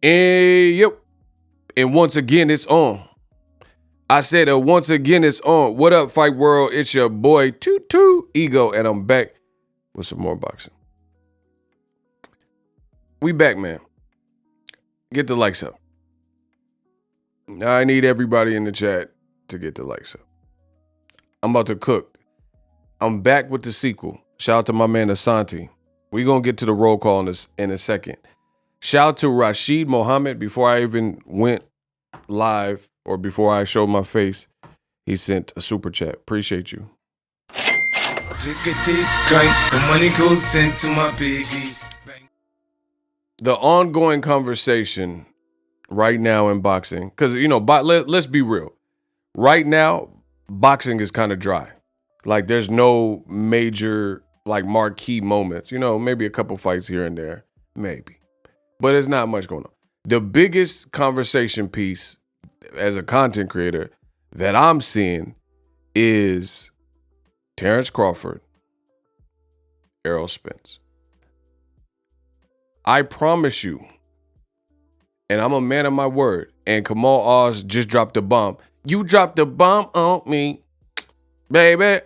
Yep. And once again, it's on. I said, once again, it's on. What up, Fight World? It's your boy, Ego, and I'm back with some more boxing. We back, man. Get the likes up. I need everybody in the chat to get the likes up. I'm about to cook. I'm back with the sequel. Shout out to my man, Asante. We're going to get to the roll call in a second. Shout out to Rashid Mohammed. Before I even went live or before I showed my face, he sent a super chat. Appreciate you. The money goes into my baby. The ongoing conversation right now in boxing, because, you know, let's be real. Right now, boxing is kind of dry. Like, there's no major, like, marquee moments. You know, maybe a couple fights here and there. Maybe. But there's not much going on. The biggest conversation piece as a content creator that I'm seeing is Terence Crawford, Errol Spence. I promise you, and I'm a man of my word, and Kamal Oz just dropped a bomb. You dropped a bomb on me, baby.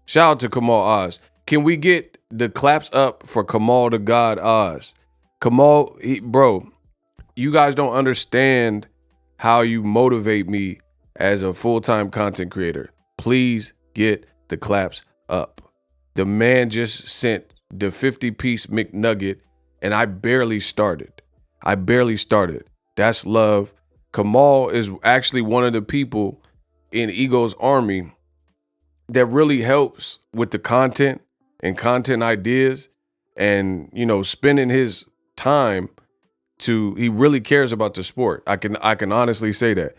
Shout out to Kamal Oz. Can we get the claps up for Kamal the God Oz? Kamal, bro, you guys don't understand how you motivate me as a full-time content creator. Please get the claps up. The man just sent the 50-piece McNugget, and I barely started. That's love. Kamal is actually one of the people in Ego's army that really helps with the content and content ideas and, you know, spending his time he really cares about the sport. I can honestly say that.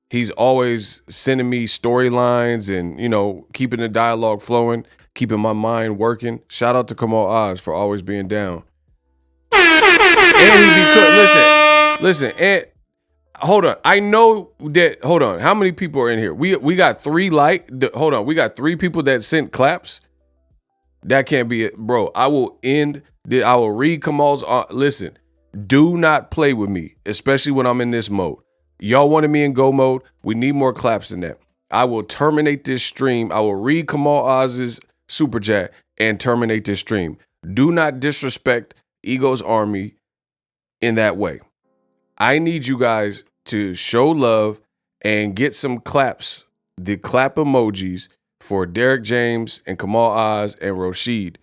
He's always sending me storylines and, you know, keeping the dialogue flowing, keeping my mind working. Shout out to Kamal Oz for always being down. And he be cook. Listen, and hold on. I know that, hold on. How many people are in here? We got three we got three people that sent claps. That can't be it. Bro, I will read Kamal's, listen, do not play with me, especially when I'm in this mode. Y'all wanted me in go mode. We need more claps than that. I will terminate this stream. I will read Kamal Oz's super chat and terminate this stream. Do not disrespect Ego's army in that way. I need you guys to show love and get some claps, the clap emojis for Derek James and Kamal Oz and Rashid.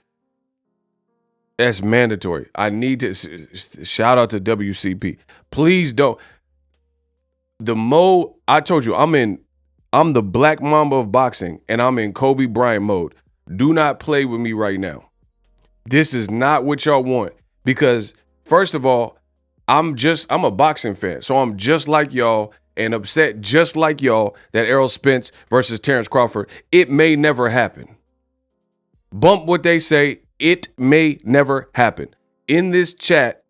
That's mandatory. I need to shout out to WCP. Please don't. The mode, I told you, I'm the Black Mamba of boxing, and I'm in Kobe Bryant mode. Do not play with me right now. This is not what y'all want. Because, first of all, I'm a boxing fan. So I'm just like y'all and upset just like y'all that Errol Spence versus Terence Crawford, it may never happen. Bump what they say, it may never happen. In this chat,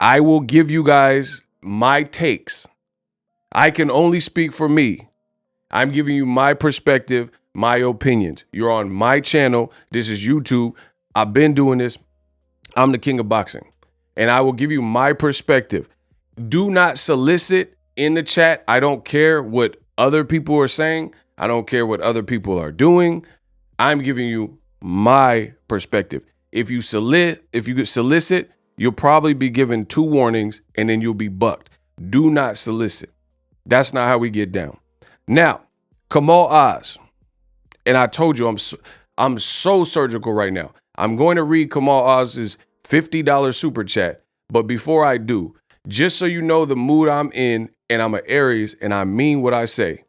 I will give you guys my takes. I can only speak for me. I'm giving you my perspective, my opinions. You're on my channel. This is YouTube. I've been doing this. I'm the king of boxing. And I will give you my perspective. Do not solicit in the chat. I don't care what other people are saying. I don't care what other people are doing. I'm giving you my perspective. If you solicit, you'll probably be given 2 warnings and then you'll be bucked. Do not solicit. That's not how we get down. Now, Kamal Oz. And I told you I'm so surgical right now. I'm going to read Kamal Oz's $50 super chat. But before I do, Just so you know the mood I'm in, and I'm an Aries, and I mean what I say.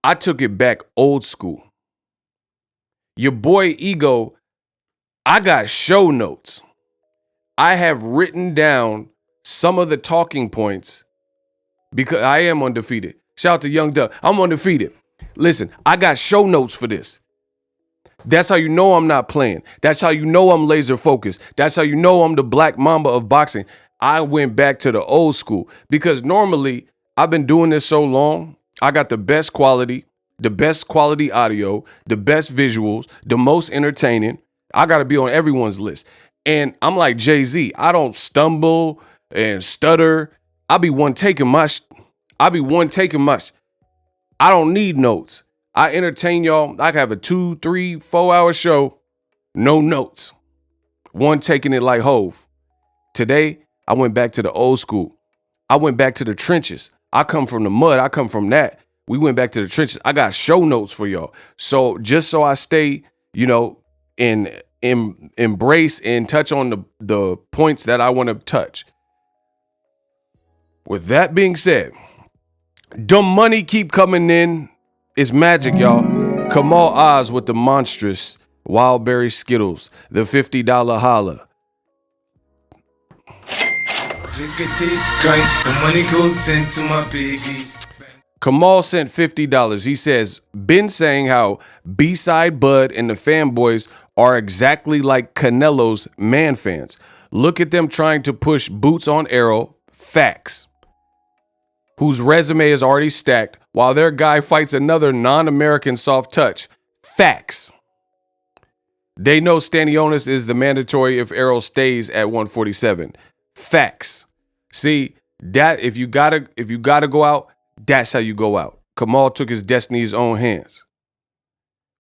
I took it back old school. Your boy Ego, I got show notes. I have written down some of the talking points because I am undefeated. Shout out to Young Duck. I'm undefeated. Listen, I got show notes for this. That's how you know I'm not playing. That's how you know I'm laser focused. That's how you know I'm the Black Mamba of boxing. I went back to the old school because normally I've been doing this so long. I got the best quality audio, the best visuals, the most entertaining. I got to be on everyone's list. And I'm like Jay-Z. I don't stumble and stutter. I be one taking my I don't need notes. I entertain y'all. I can have a 2, 3, 4 hour show, no notes. One taking it like Hove. Today, I went back to the old school. I went back to the trenches. I come from the mud. I come from that. We went back to the trenches. I got show notes for y'all. So just so I stay, and embrace and touch on the points that I want to touch. With that being said, the money keep coming in. It's magic, y'all. Kamal Oz with the monstrous Wildberry Skittles, the $50 holla. Drink a deep drink, the money goes into my piggy. Kamal sent $50. He says, been saying how B-Side Bud and the fanboys are exactly like Canelo's man fans. Look at them trying to push boots on Errol. Facts. Whose resume is already stacked while their guy fights another non-American soft touch. Facts. They know Stanionis is the mandatory if Errol stays at 147. Facts. See, that if you gotta go out, that's how you go out. Kamal took his destiny in his own hands.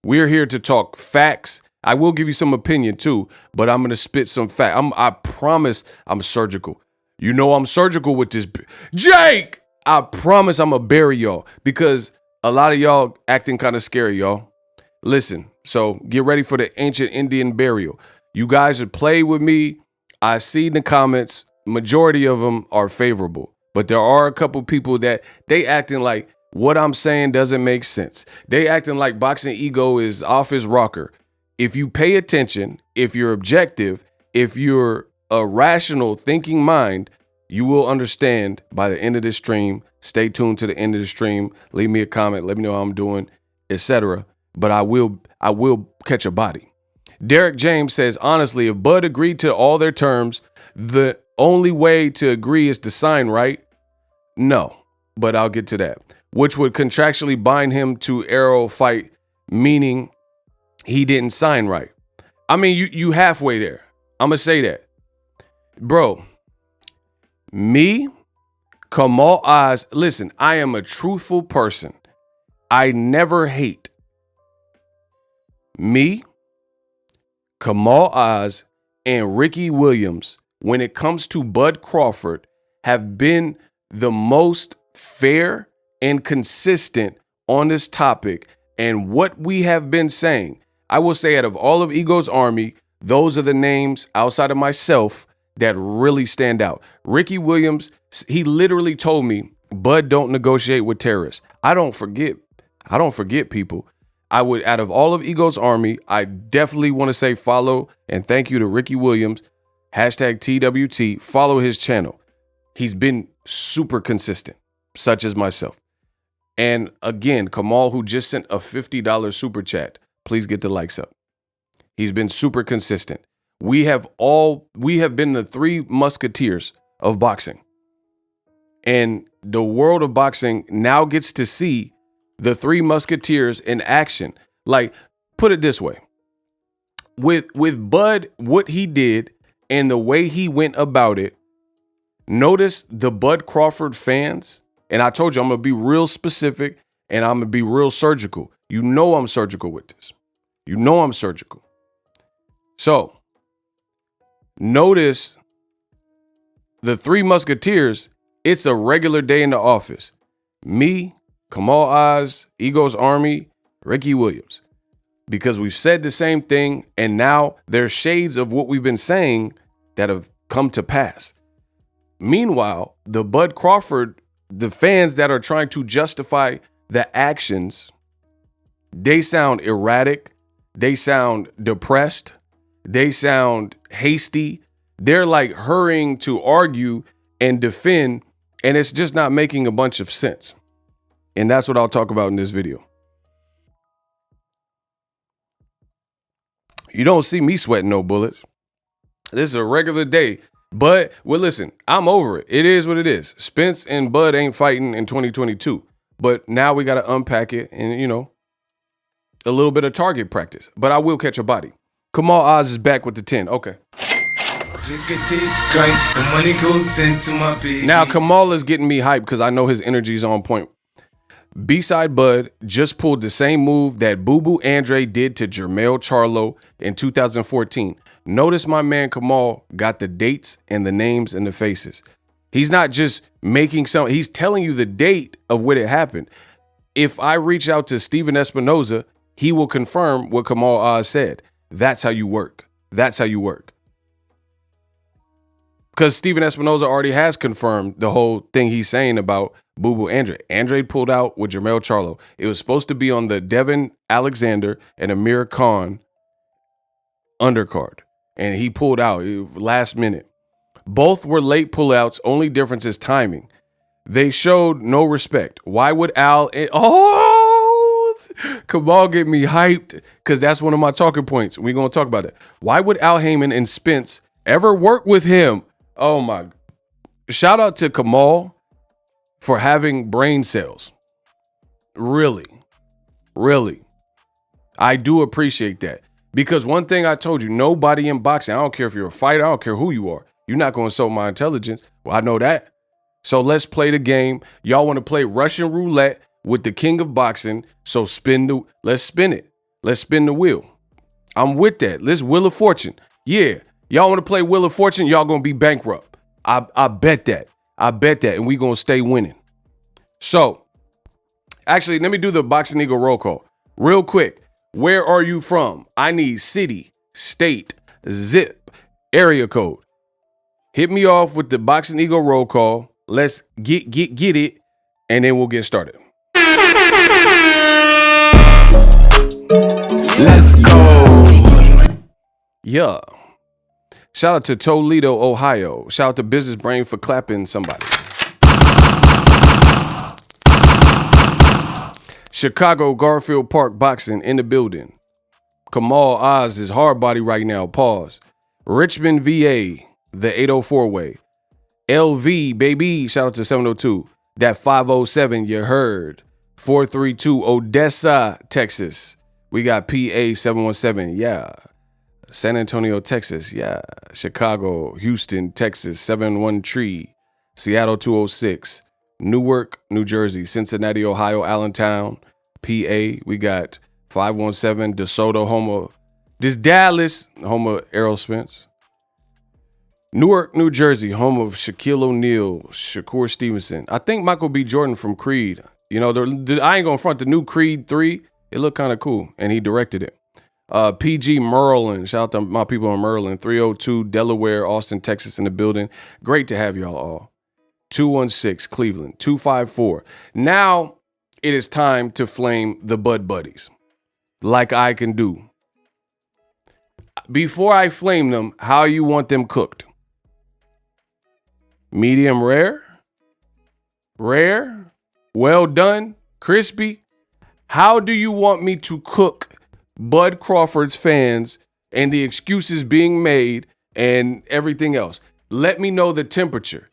We're here to talk facts. I will give you some opinion too, but I'm gonna spit some fact. I promise I'm surgical. You know I'm surgical with this. Jake! I promise I'm gonna bury y'all because a lot of y'all acting kind of scary, y'all. Listen, so get ready for the ancient Indian burial. You guys should play with me. I see in the comments, majority of them are favorable, but there are a couple people that they acting like what I'm saying doesn't make sense. They acting like Boxing Ego is off his rocker. If you pay attention, if you're objective, if you're a rational thinking mind, you will understand by the end of this stream. Stay tuned to the end of the stream. Leave me a comment. Let me know how I'm doing, etc. But I will catch a body. Derek James says, honestly, if Bud agreed to all their terms, the only way to agree is to sign, right? No, but I'll get to that. Which would contractually bind him to Errol fight, meaning he didn't sign right. I mean, you halfway there. I'm going to say that. Bro, me, Kamal Oz, listen, I am a truthful person. I never hate. Me, Kamal Oz, and Ricky Williams, when it comes to Bud Crawford, have been the most fair and consistent on this topic and what we have been saying. I will say out of all of Ego's army, those are the names outside of myself that really stand out. Ricky Williams, he literally told me, Bud don't negotiate with terrorists. I don't forget people. I would, out of all of Ego's army, I definitely want to say follow and thank you to Ricky Williams, #TWT, follow his channel. He's been super consistent, such as myself. And again, Kamal, who just sent a $50 super chat, please get the likes up. He's been super consistent. We have been the three musketeers of boxing. And the world of boxing now gets to see the three musketeers in action. Like, put it this way. With Bud, what he did and the way he went about it, notice the Bud Crawford fans, and I told you I'm going to be real specific and I'm going to be real surgical. You know I'm surgical with this. You know I'm surgical. So, notice the three musketeers, it's a regular day in the office. Me, Kamal Oz, Ego's Army, Ricky Williams. Because we've said the same thing, and now there's shades of what we've been saying that have come to pass. Meanwhile, the Bud Crawford, the fans that are trying to justify the actions, they sound erratic. They sound depressed. They sound hasty. They're like hurrying to argue and defend, and it's just not making a bunch of sense. And that's what I'll talk about in this video. You don't see me sweating no bullets. This is a regular day. But, well, listen, I'm over it. It is what it is. Spence and Bud ain't fighting in 2022. But now we got to unpack it and, you know, a little bit of target practice. But I will catch a body. Kamal Oz is back with the 10. Okay. Now, Kamal is getting me hyped because I know his energy is on point. B-Side Bud just pulled the same move that Boo Boo Andre did to Jermell Charlo in 2014. Notice my man Kamal got the dates and the names and the faces. He's not just making some, he's telling you the date of when it happened. If I reach out to Steven Espinoza, he will confirm what Kamal Oz said. That's how you work. That's how you work. Because Steven Espinoza already has confirmed the whole thing he's saying about Boo Boo Andre. Andre pulled out with Jermell Charlo. It was supposed to be on the Devin Alexander and Amir Khan undercard. And he pulled out last minute. Both were late pullouts. Only difference is timing. They showed no respect. Why would Al... Kamal get me hyped because that's one of my talking points. We're going to talk about that. Why would Al Heyman and Spence ever work with him? Oh, my. Shout out to Kamal for having brain cells. Really. Really. I do appreciate that. Because one thing I told you, nobody in boxing, I don't care if you're a fighter, I don't care who you are, you're not going to insult my intelligence. Well, I know that. So let's play the game. Y'all want to play Russian roulette with the king of boxing. So let's spin it. Let's spin the wheel. I'm with that. Let's Wheel of Fortune. Yeah. Y'all want to play Wheel of Fortune? Y'all going to be bankrupt. I bet that. I bet that. And we going to stay winning. So actually, let me do the Boxing Eagle roll call real quick. Where are you from? I need city, state, zip, area code. Hit me off with the Boxing Eagle roll call. Let's get it, and then we'll get started. Let's go. Yeah. Shout out to Toledo, Ohio. Shout out to Business Brain for clapping somebody. Chicago, Garfield Park Boxing in the building. Kamal Oz is hard body right now. Pause. Richmond, VA, the 804 way. LV, baby. Shout out to 702. That 507, you heard. 432, Odessa, Texas. We got PA 717. Yeah. San Antonio, Texas. Yeah. Chicago, Houston, Texas. 713. Seattle 206. Newark, New Jersey, Cincinnati, Ohio, Allentown, PA. We got 517, DeSoto, home of this Dallas, home of Errol Spence. Newark, New Jersey, home of Shaquille O'Neal, Shakur Stevenson. I think Michael B. Jordan from Creed. You know, I ain't gonna front the new Creed 3. It looked kind of cool, and he directed it. PG Merlin, shout out to my people in Merlin. 302, Delaware, Austin, Texas in the building. Great to have y'all all. 216 Cleveland, 254. Now it is time to flame the Bud Buddies like I can do. Before I flame them, how you want them cooked? Medium rare? Rare? Well done? Crispy? How do you want me to cook Bud Crawford's fans and the excuses being made and everything else? Let me know the temperature.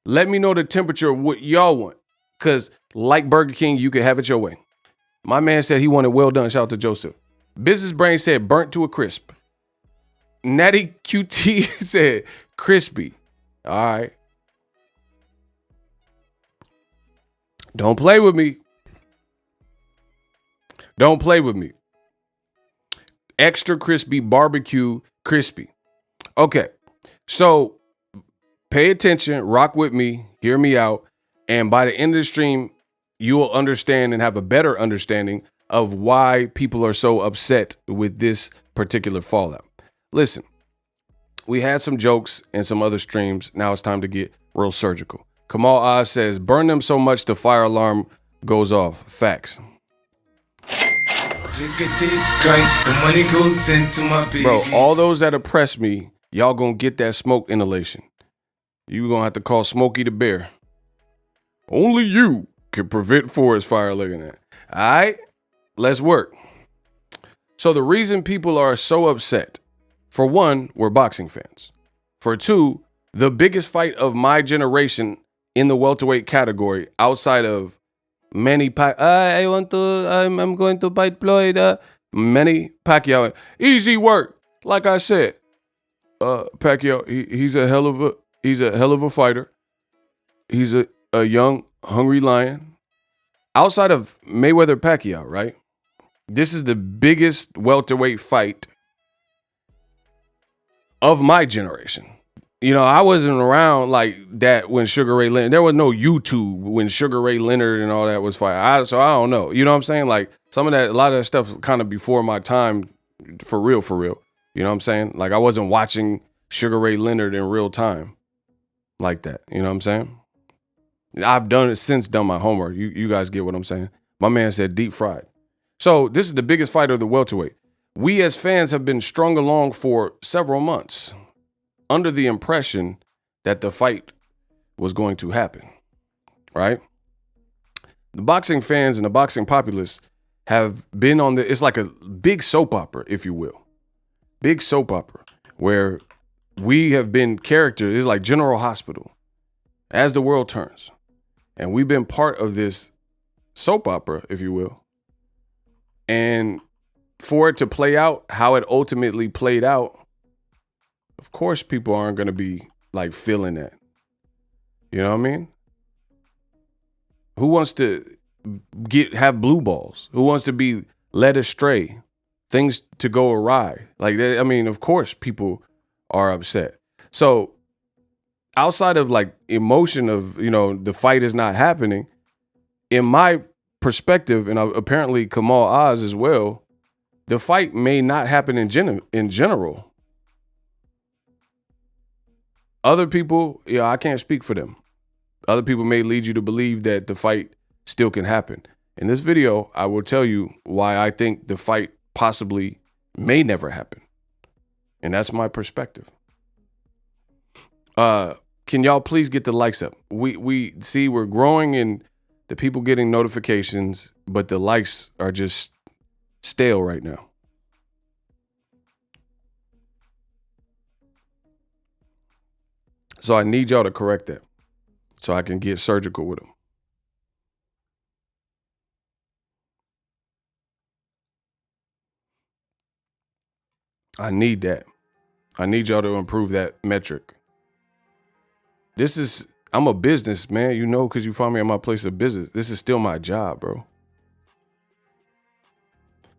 Let me know the temperature of what y'all want. Because like Burger King, you can have it your way. My man said he wanted well done. Shout out to Joseph. Business Brain said burnt to a crisp. Natty QT said crispy. All right. Don't play with me. Don't play with me. Extra crispy barbecue crispy. Okay. So pay attention, rock with me, hear me out, and by the end of the stream, you will understand and have a better understanding of why people are so upset with this particular fallout. Listen, We had some jokes and some other streams. Now it's time to get real surgical. Kamal Oz says, burn them so much the fire alarm goes off. Facts. Drink a deep drink, the money goes into my baby. Bro, all those that oppress me, y'all gonna get that smoke inhalation. You gonna have to call Smokey the Bear. Only you can prevent forest fire looking at. All right, let's work. So the reason people are so upset, for one, we're boxing fans. For two, the biggest fight of my generation in the welterweight category, outside of Manny Pacquiao, I'm going to fight Floyd. Manny Pacquiao, easy work. Like I said, Pacquiao, he's a hell of a fighter. He's a young, hungry lion. Outside of Mayweather Pacquiao, right? This is the biggest welterweight fight of my generation. You know, I wasn't around like that when Sugar Ray Leonard, there was no YouTube when Sugar Ray Leonard and all that was fighting. So I don't know. You know what I'm saying? Like some of that, a lot of that stuff kind of before my time, for real. You know what I'm saying? Like I wasn't watching Sugar Ray Leonard in real time like that. You know what I'm saying? I've done my homework. You guys get what I'm saying? My man said deep fried. So this is the biggest fight of the welterweight. We as fans have been strung along for several months under the impression that the fight was going to happen, right? The boxing fans and the boxing populace have been on it's like a big soap opera, if you will. Big soap opera where we have been characters. It's like General Hospital as the world turns. And we've been part of this soap opera, if you will. And for it to play out how it ultimately played out, of course, people aren't going to be like feeling that. You know what I mean? Who wants to have blue balls? Who wants to be led astray? Things to go awry. Like that. I mean, of course, people are upset. So outside of like emotion of, you know, the fight is not happening, in my perspective, and apparently Kamal Oz as well, the fight may not happen in general. Other people, I can't speak for them. Other people may lead you to believe that the fight still can happen. In this video, I will tell you why I think the fight possibly may never happen. And that's my perspective. Can y'all please get the likes up? We see we're growing in the people getting notifications, but the likes are just stale right now. So I need y'all to correct that so I can get surgical with them. I need that. I need y'all to improve that metric. I'm a business, man, you know, because you find me at my place of business. This is still my job, bro.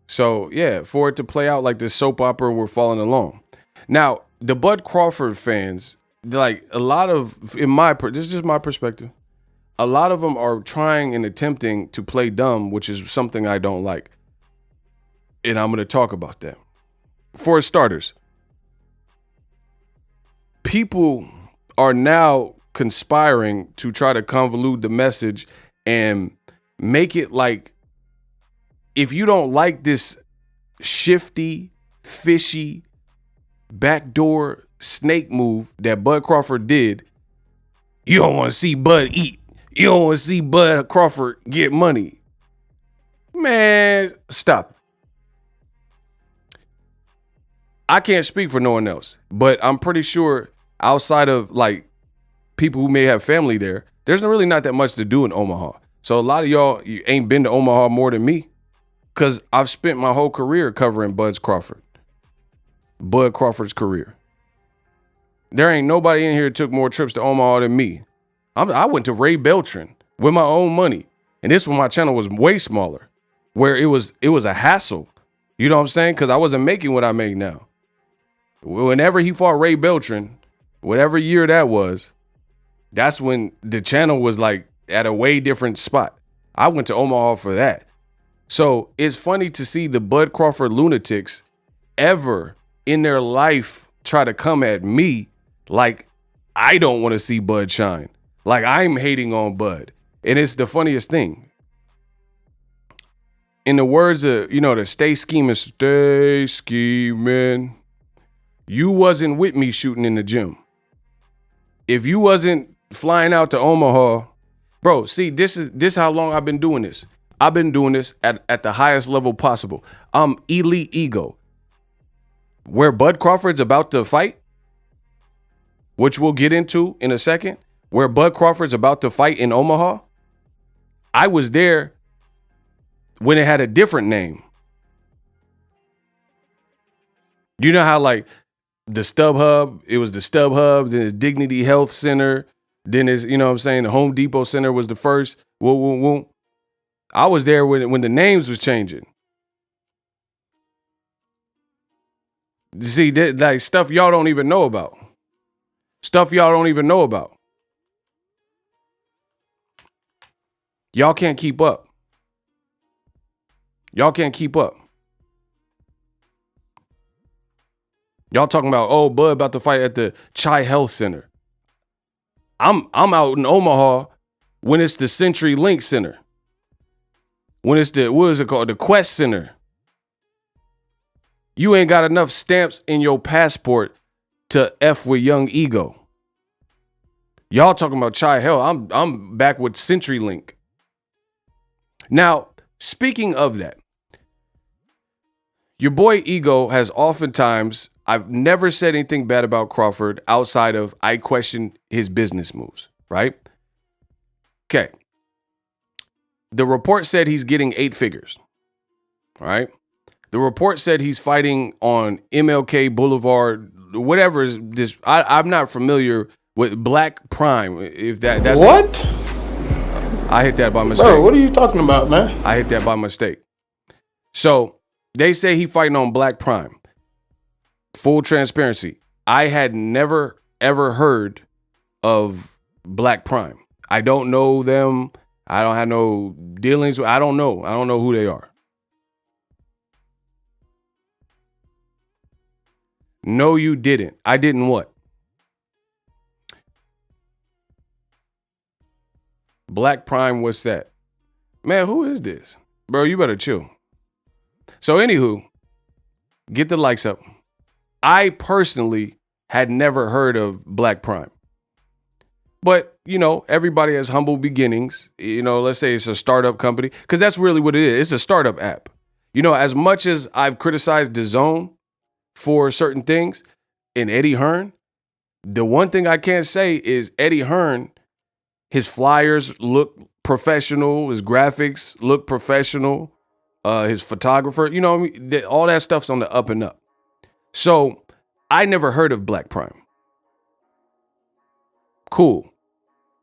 So, yeah, for it to play out like this soap opera, we're following along. Now, the Bud Crawford fans, like a lot of, this is just my perspective, a lot of them are trying and attempting to play dumb, which is something I don't like. And I'm going to talk about that. For starters, people are now conspiring to try to convolute the message and make it like, if you don't like this shifty, fishy, backdoor snake move that Bud Crawford did, you don't want to see Bud eat. You don't want to see Bud Crawford get money. Man, stop. I can't speak for no one else, but I'm pretty sure outside of like people who may have family there, there's really not that much to do in Omaha. So a lot of y'all, you ain't been to Omaha more than me, because I've spent my whole career covering Bud Crawford's career. There ain't nobody in here who took more trips to Omaha than me. I went to Ray Beltran with my own money. And this when my channel was way smaller, where it was a hassle. You know what I'm saying? Because I wasn't making what I make now. Whenever he fought Ray Beltran, whatever year that was, that's when the channel was like at a way different spot. I went to Omaha for that. So it's funny to see the Bud Crawford lunatics ever in their life try to come at me like I don't want to see Bud shine. Like I'm hating on Bud. And it's the funniest thing. In the words of, the stay scheming, you wasn't with me shooting in the gym. If you wasn't flying out to Omaha, bro, see, this is how long I've been doing this. I've been doing this at the highest level possible. I'm elite ego. Where Bud Crawford's about to fight, which we'll get into in a second, where Bud Crawford's about to fight in Omaha, I was there when it had a different name. You know how like the StubHub, it was the StubHub, then it's Dignity Health Center, then it's, the Home Depot Center was the first. I was there when the names was changing. See, that like stuff y'all don't even know about. Stuff y'all don't even know about. Y'all can't keep up. Y'all can't keep up. Y'all talking about, oh, Bud about to fight at the Chai Health Center. I'm out in Omaha when it's the Century Link Center. When it's the, what is it called? The Quest Center. You ain't got enough stamps in your passport to F with Young Ego. Y'all talking about Chai Health. I'm back with Century Link. Now, speaking of that, your boy Ego has oftentimes, I've never said anything bad about Crawford outside of I question his business moves, right? Okay. The report said he's getting 8 figures, right? The report said he's fighting on MLK Boulevard, whatever is this. I'm not familiar with Black Prime. If that's what? I hit that by mistake. Bro, what are you talking about, man? I hit that by mistake. So they say he fighting on Black Prime. Full transparency. I had never, ever heard of Black Prime. I don't know them. I don't have no dealings with, I don't know who they are. No, you didn't. I didn't what? Black Prime, what's that? Man, who is this? Bro, you better chill. So anywho, get the likes up. I personally had never heard of Black Prime. But, everybody has humble beginnings. Let's say it's a startup company, because that's really what it is. It's a startup app. As much as I've criticized DAZN for certain things and Eddie Hearn, the one thing I can't say is Eddie Hearn, his flyers look professional, his graphics look professional, his photographer, all that stuff's on the up and up. So I never heard of Black Prime. Cool.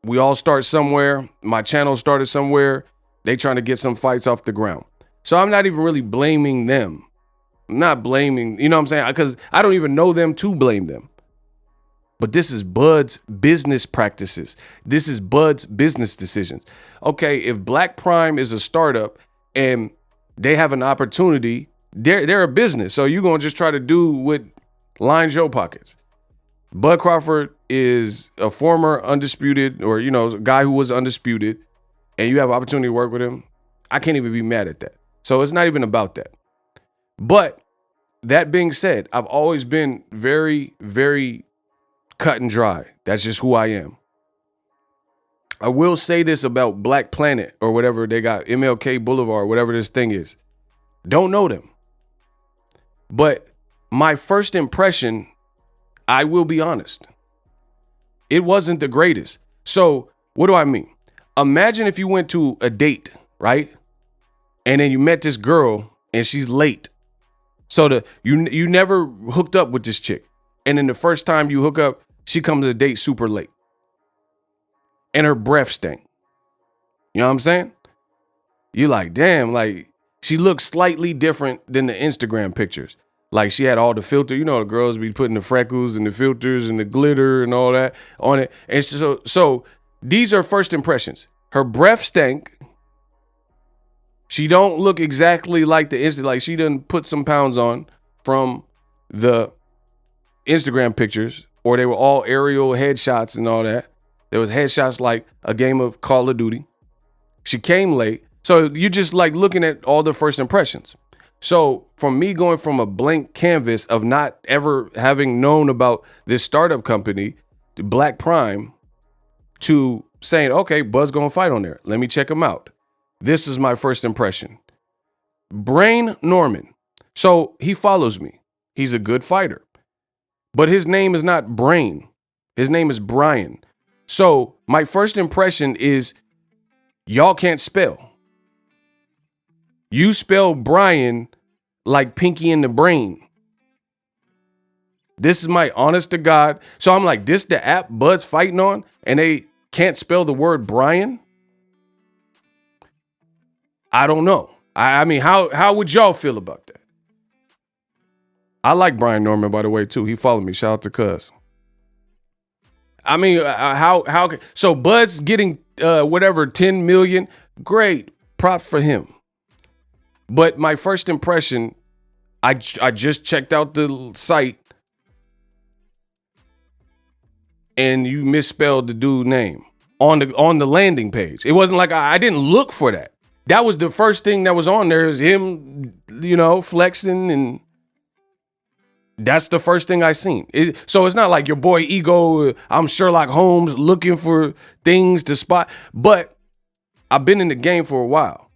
We all start somewhere. My channel started somewhere. They trying to get some fights off the ground. So I'm not even really blaming them. I'm not blaming, you know what I'm saying? Because I don't even know them to blame them. But this is Bud's business practices. This is Bud's business decisions. Okay, if Black Prime is a startup and they have an opportunity, they're a business. So you're going to just try to do what lines your pockets. Bud Crawford is a former undisputed, or, a guy who was undisputed, and you have opportunity to work with him. I can't even be mad at that. So it's not even about that. But that being said, I've always been very, very cut and dry. That's just who I am. I will say this about Black Planet or whatever they got, MLK Boulevard, whatever this thing is. Don't know them. But my first impression, I will be honest, it wasn't the greatest. So what do I mean? Imagine if you went to a date, right? And then you met this girl and she's late. So you never hooked up with this chick. And then the first time you hook up, she comes to the date super late. And her breath stank. You know what I'm saying? You like, damn, like she looks slightly different than the Instagram pictures. Like she had all the filter, the girls be putting the freckles and the filters and the glitter and all that on it. And so these are first impressions. Her breath stank. She don't look exactly like the Insta, like she done put some pounds on from the Instagram pictures, or they were all aerial headshots and all that. There was headshots like a game of Call of Duty. She came late. So you just like looking at all the first impressions. So from me going from a blank canvas of not ever having known about this startup company, the BLK Prime, to saying, okay, Buzz gonna fight on there. Let me check him out. This is my first impression. Brain Norman. So he follows me. He's a good fighter. But his name is not Brain. His name is Brian. So my first impression is y'all can't spell. You spell Brian like Pinky in the Brain. This is my honest to God. So I'm like, this the app Bud's fighting on, and they can't spell the word Brian? I don't know. I mean, how would y'all feel about that? I like Brian Norman, by the way, too. He followed me. Shout out to Cuz. I mean, so Bud's getting whatever, 10 million. Great. Props for him. But my first impression, I just checked out the site and you misspelled the dude's name on the landing page. It wasn't like I didn't look for that. That was the first thing that was on there, is him, flexing, and that's the first thing I seen. So it's not like your boy Ego, I'm Sherlock Holmes looking for things to spot, but I've been in the game for a while.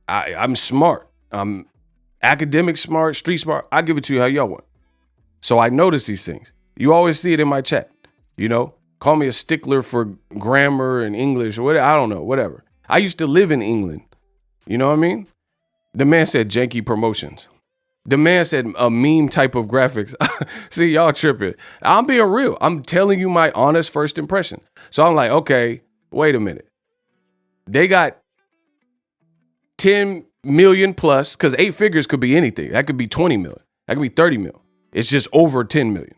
I'm smart. I'm academic smart, street smart. I give it to you how y'all want. So I notice these things. You always see it in my chat. Call me a stickler for grammar and English or whatever. I don't know, whatever. I used to live in England. You know what I mean? The man said janky promotions. The man said a meme type of graphics. See, y'all tripping. I'm being real. I'm telling you my honest first impression. So I'm like, okay, wait a minute. They got 10 million plus, because 8 figures could be anything. That could be 20 million. That could be 30 million. It's just over 10 million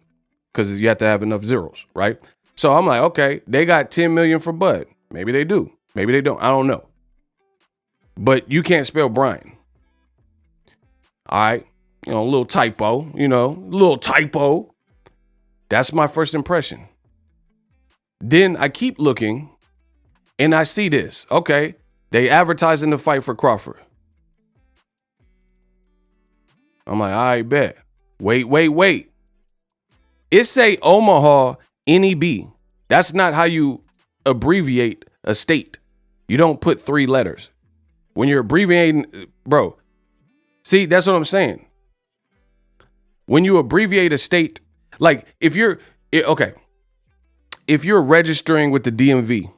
because you have to have enough zeros, right? So I'm like, okay, they got 10 million for Bud. Maybe they do. Maybe they don't. I don't know. But you can't spell Brian. All right. A little typo, little typo. That's my first impression. Then I keep looking and I see this. Okay. They advertising the fight for Crawford. I'm like, all right, bet. Wait. It say Omaha NEB. That's not how you abbreviate a state. You don't put 3 letters. When you're abbreviating, bro. See, that's what I'm saying. When you abbreviate a state, like if you're registering with the DMV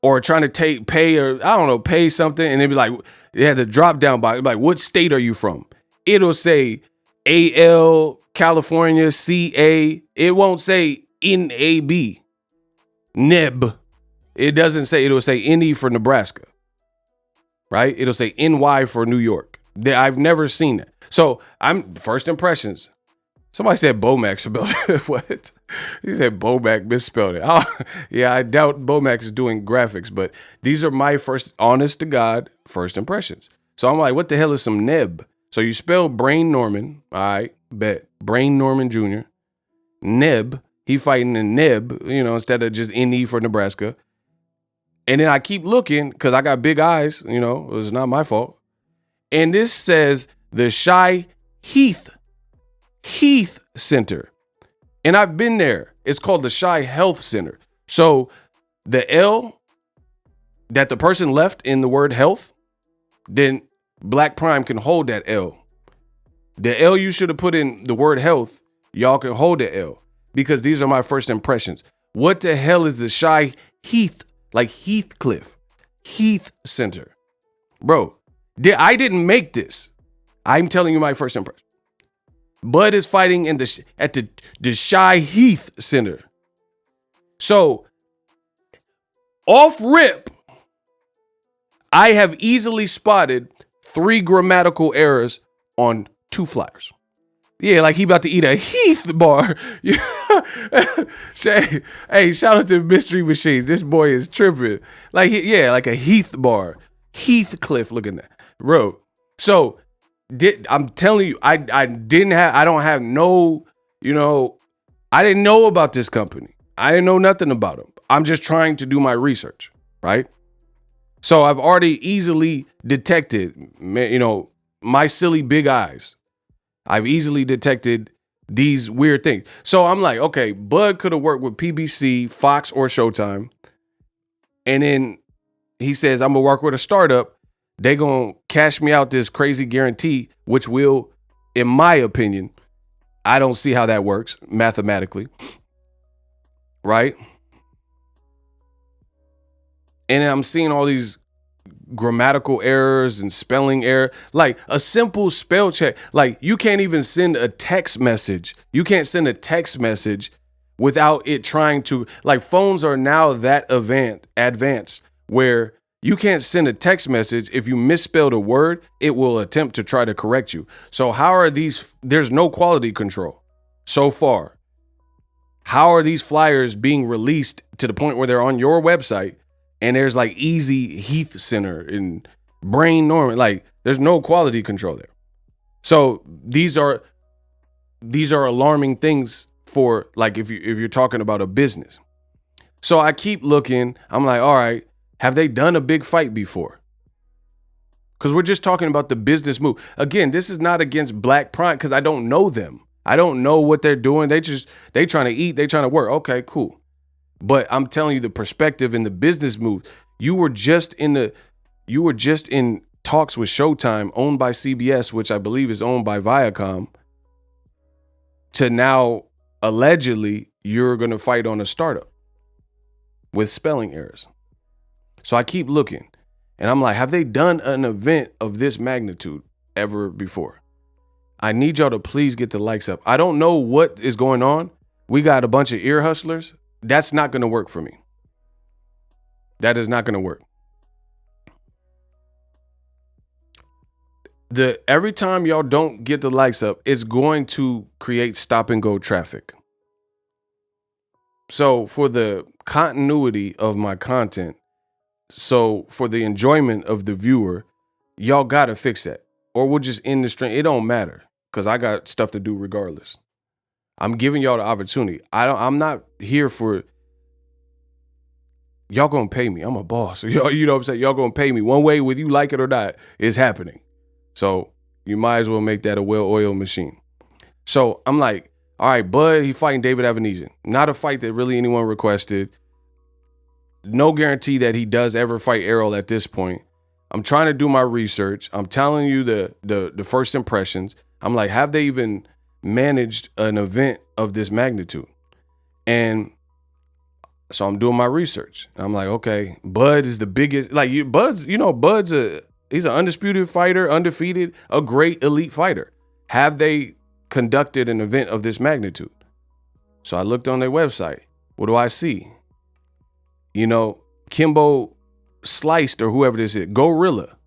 or trying to pay something, and it'd be like, they had the drop down box, like, what state are you from? It'll say AL, California, CA. It won't say NAB, NEB. It doesn't say, it'll say NE for Nebraska, right? It'll say NY for New York. I've never seen that. So I'm first impressions. Somebody said Bomac spelled it. What? He said Bomac misspelled it. Oh, yeah, I doubt Bomac is doing graphics, but these are my first, honest to God, first impressions. So I'm like, what the hell is some Neb? So you spell Brain Norman. All right, bet. Brain Norman Jr. Neb. He fighting in Neb, instead of just NE for Nebraska. And then I keep looking because I got big eyes, it was not my fault. And this says the Shy Heath Center. And I've been there. It's called the Shy Health Center. So the L that the person left in the word health, then BLK Prime can hold that L. The L you should have put in the word health, y'all can hold the L, because these are my first impressions. What the hell is the Shy Heath, like Heathcliff, Heath Center? Bro, I didn't make this. I'm telling you my first impression. Bud is fighting at the Shy Heath Center. So, off rip, I have easily spotted 3 grammatical errors on 2 flyers. Yeah, like he about to eat a Heath bar. Hey, shout out to Mystery Machines. This boy is tripping. Like a Heath bar. Heathcliff looking at. Bro. So I'm telling you, I don't have no, I didn't know about this company. I didn't know nothing about them. I'm just trying to do my research, right? So I've already easily detected, my silly big eyes. I've easily detected these weird things. So I'm like, okay, Bud could have worked with PBC, Fox, or Showtime. And then he says, I'm going to work with a startup. They going to cash me out this crazy guarantee, which will, in my opinion, I don't see how that works mathematically. Right? And I'm seeing all these grammatical errors and spelling error, like a simple spell check. Like you can't even send a text message. You can't send a text message without it trying to, like phones are now that advanced where you can't send a text message. If you misspelled a word, it will attempt to try to correct you. So how are these, there's no quality control so far. How are these flyers being released to the point where they're on your website and there's like Easy Heath Center and Brain Norman? Like there's no quality control there. So these are alarming things for like if you're talking about a business. So I keep looking. I'm like, all right, have they done a big fight before? Because we're just talking about the business move. Again, this is not against Black Prime because I don't know them. I don't know what they're doing. They trying to eat. They trying to work. Okay, cool. But I'm telling you the perspective and the business move. You were just in talks with Showtime, owned by CBS, which I believe is owned by Viacom, to now allegedly you're going to fight on a startup with spelling errors. So I keep looking and I'm like, have they done an event of this magnitude ever before? I need y'all to please get the likes up. I don't know what is going on. We got a bunch of ear hustlers. That's not going to work for me. That is not going to work. Every time y'all don't get the likes up, it's going to create stop and go traffic. So for the continuity of my content, so for the enjoyment of the viewer, y'all got to fix that. Or we'll just end the stream. It don't matter because I got stuff to do regardless. I'm giving y'all the opportunity. I'm not here for y'all gonna pay me. I'm a boss. Y'all, you know what I'm saying? Y'all gonna pay me one way, whether you like it or not. It's happening. So you might as well make that a well-oiled machine. So I'm like, all right, Bud, he fighting David Avenesian. Not a fight that really anyone requested. No guarantee that he does ever fight Errol at this point. I'm trying to do my research. I'm telling you the first impressions. I'm like, have they even managed an event of this magnitude? And so I'm doing my research. I'm like, okay, Bud is the biggest, like Bud's he's an undisputed fighter, undefeated, a great elite fighter. Have they conducted an event of this magnitude? So I looked on their website. What do I see? Kimbo Sliced or whoever this is, Gorilla.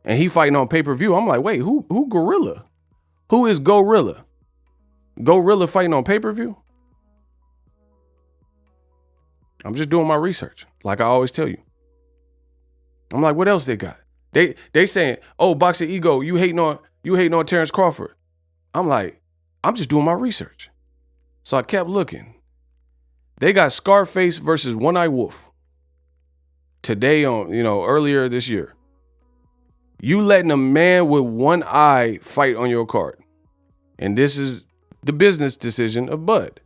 And he fighting on pay-per-view. I'm like, wait, who Gorilla? Who is Gorilla? Gorilla fighting on pay-per-view? I'm just doing my research, like I always tell you. I'm like, what else they got? They saying, oh, Boxing Ego, you hating on Terence Crawford. I'm like, I'm just doing my research. So I kept looking. They got Scarface versus One Eye Wolf today on, earlier this year. You letting a man with one eye fight on your card. And this is the business decision of Bud.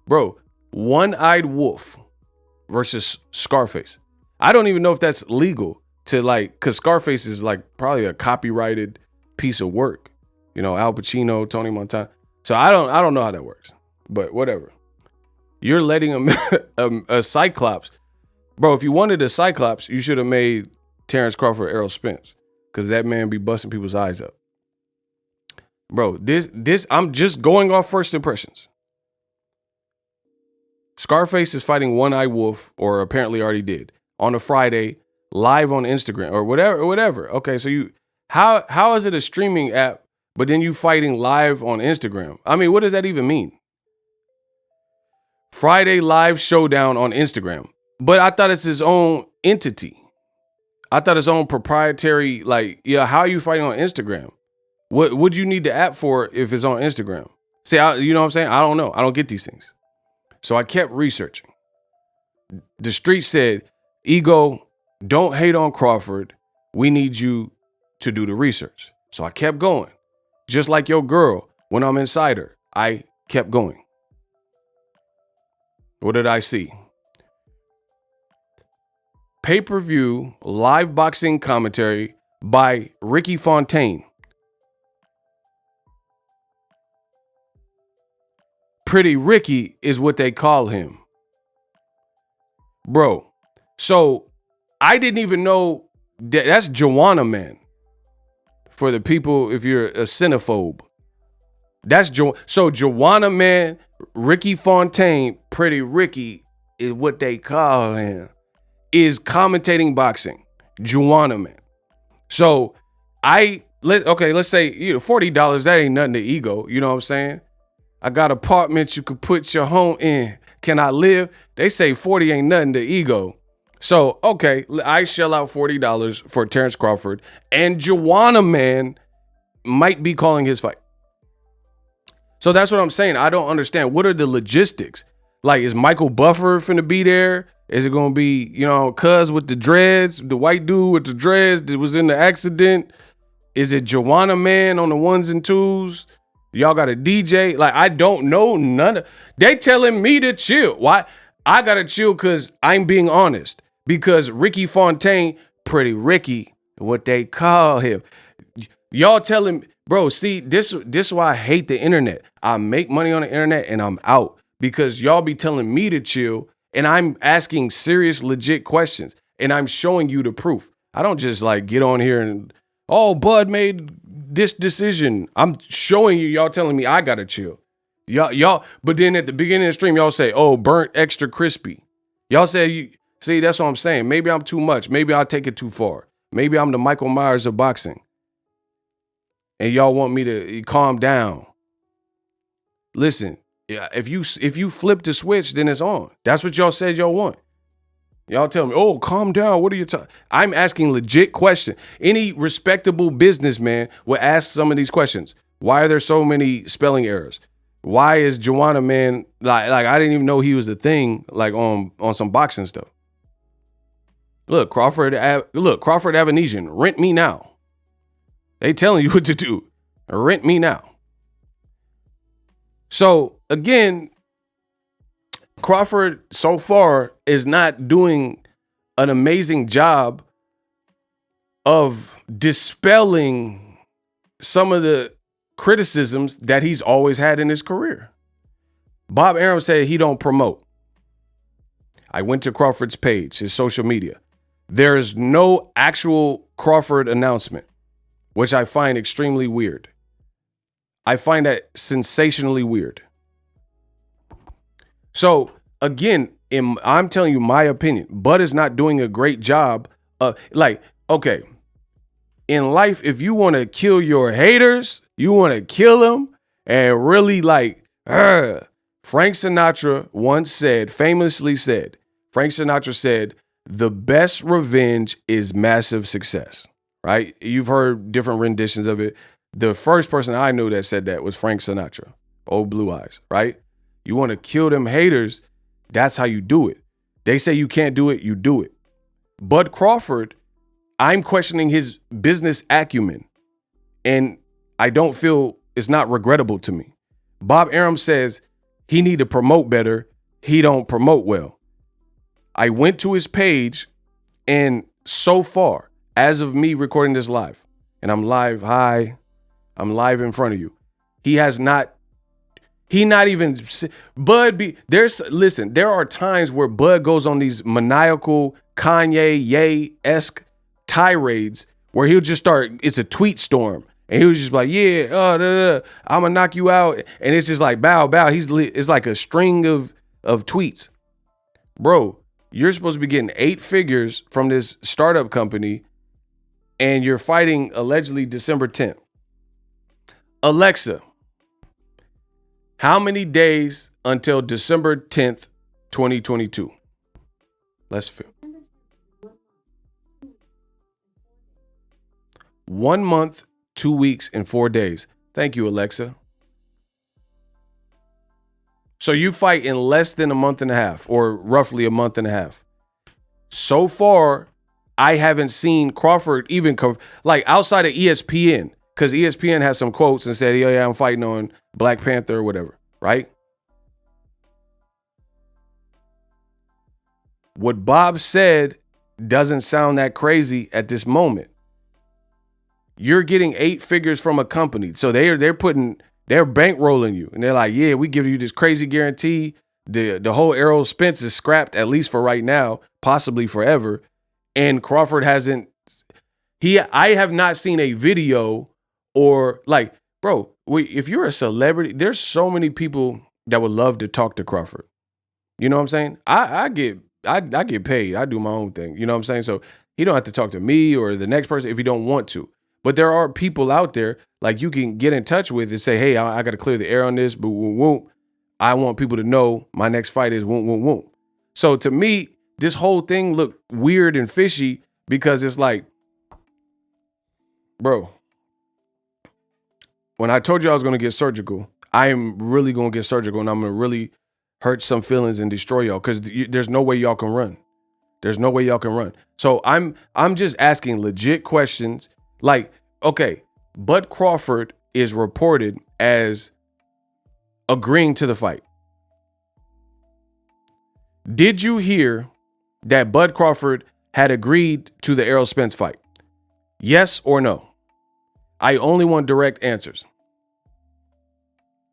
Bro, One-Eyed Wolf versus Scarface. I don't even know if that's legal to because Scarface is probably a copyrighted piece of work. Al Pacino, Tony Montana. So I don't know how that works, but whatever. You're letting a Cyclops. Bro, if you wanted a Cyclops, you should have made Terence Crawford Errol Spence, because that man be busting people's eyes up. Bro, this I'm just going off first impressions. Scarface is fighting One-Eyed Wolf, or apparently already did, on a Friday, live on Instagram or whatever. Okay, so how is it a streaming app, but then you fighting live on Instagram? I mean, what does that even mean? Friday live showdown on Instagram. But I thought it's his own entity. I thought his own proprietary, how are you fighting on Instagram? What would you need the app for if it's on Instagram? See, you know what I'm saying? I don't know. I don't get these things. So I kept researching. The street said, Ego, don't hate on Crawford. We need you to do the research. So I kept going. Just like your girl, when I'm inside her, I kept going. What did I see? Pay-per-view live boxing commentary by Ricky Fontaine. Pretty Ricky is what they call him. Bro, so I didn't even know that's Joanna Man. For the people, if you're a cinephobe. That's so Joanna Man, Ricky Fontaine, Pretty Ricky is what they call him, is commentating boxing. Joanna Man. So let's say, $40, that ain't nothing to Ego. You know what I'm saying? I got apartments you could put your home in. Can I live? They say 40 ain't nothing to Ego. So, okay, I shell out $40 for Terence Crawford, and Joanna Man might be calling his fight. So that's what I'm saying. I don't understand. What are the logistics? Like, is Michael Buffer finna be there? Is it gonna be, cuz with the dreads, the white dude with the dreads that was in the accident? Is it Joanna Man on the ones and twos? Y'all got a DJ? Like, I don't know none of. They telling me to chill. Why? I gotta chill because I'm being honest. Because Ricky Fontaine, Pretty Ricky, what they call him. Y'all telling, bro, see, this is why I hate the internet. I make money on the internet and I'm out. Because y'all be telling me to chill and I'm asking serious, legit questions. And I'm showing you the proof. I don't just like get on here and, Bud made this decision. I'm showing you, y'all telling me I gotta chill. Y'all, but then at the beginning of the stream, y'all say, burnt extra crispy. Y'all say, see, that's what I'm saying. Maybe I'm too much. Maybe I'll take it too far. Maybe I'm the Michael Myers of boxing. And y'all want me to calm down. Listen, if you flip the switch, then it's on. That's what y'all said y'all want. Y'all tell me, calm down. What are you talking? I'm asking legit questions. Any respectable businessman will ask some of these questions. Why are there so many spelling errors? Why is Joanna Man like I didn't even know he was a thing like on some boxing stuff. Look, Crawford Avanesian, rent me now. They telling you what to do. Rent me now. So again, Crawford so far is not doing an amazing job of dispelling some of the criticisms that he's always had in his career. Bob Arum said he don't promote. I went to Crawford's page, his social media. There is no actual Crawford announcement, which I find extremely weird. I find that sensationally weird. So again, I'm telling you my opinion. Bud is not doing a great job of okay. In life, if you want to kill your haters, you want to kill them and really Frank Sinatra once famously said, the best revenge is massive success, right? You've heard different renditions of it. The first person I knew that said that was Frank Sinatra, Old Blue Eyes, right? You want to kill them haters, that's how you do it. They say you can't do it, you do it. Bud Crawford, I'm questioning his business acumen, and I don't feel it's not regrettable to me. Bob Arum says he need to promote better. He don't promote well. I went to his page, and so far, as of me recording this live, and I'm live, I'm live in front of you. There are times where Bud goes on these maniacal Kanye-esque tirades where he'll just start, it's a tweet storm. And he was just like, I'm gonna knock you out. And it's just like, bow. It's like a string of tweets. Bro, you're supposed to be getting 8 figures from this startup company and you're fighting allegedly December 10th. Alexa, how many days until December 10th, 2022? Let's feel. 1 month 2 weeks and 4 days. Thank you, Alexa. So you fight in less than a month and a half, or roughly a month and a half. So far, I haven't seen Crawford even like outside of ESPN, because ESPN has some quotes and said, yeah, I'm fighting on Black Panther or whatever, right? What Bob said doesn't sound that crazy at this moment. You're getting 8 figures from a company. So they're bankrolling you. And they're like, yeah, we give you this crazy guarantee. The whole Errol Spence is scrapped, at least for right now, possibly forever. And Crawford I have not seen a video or like, bro, if you're a celebrity, there's so many people that would love to talk to Crawford. You know what I'm saying? I get paid. I do my own thing. You know what I'm saying? So he don't have to talk to me or the next person if he don't want to. But there are people out there like you can get in touch with and say, hey, I got to clear the air on this, but I want people to know my next fight is won't. So to me, this whole thing looked weird and fishy because it's like, bro, when I told you I was going to get surgical, I am really going to get surgical and I'm going to really hurt some feelings and destroy y'all because there's no way y'all can run. There's no way y'all can run. So I'm just asking legit questions. Like, okay, Bud Crawford is reported as agreeing to the fight. Did you hear that Bud Crawford had agreed to the Errol Spence fight? Yes or no? I only want direct answers.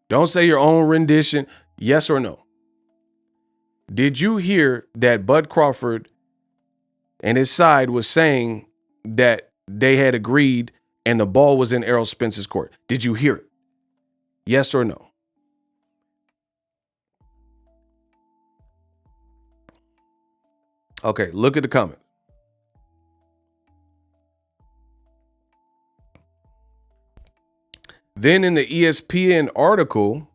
Don't say your own rendition. Yes or no? Did you hear that Bud Crawford and his side was saying that they had agreed and the ball was in Errol Spence's court? Did you hear it? Yes or no? Okay, look at the comment. Then in the ESPN article,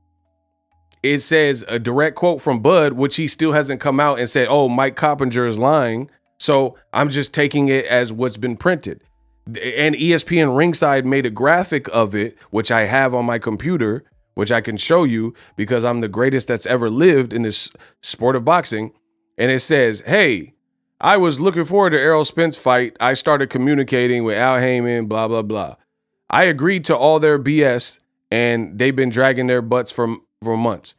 it says a direct quote from Bud, which he still hasn't come out and said, oh, Mike Coppinger is lying. So I'm just taking it as what's been printed. And ESPN Ringside made a graphic of it, which I have on my computer, which I can show you because I'm the greatest that's ever lived in this sport of boxing. And it says, hey, I was looking forward to Errol Spence fight. I started communicating with Al Heyman, blah, blah, blah. I agreed to all their BS and they've been dragging their butts for months.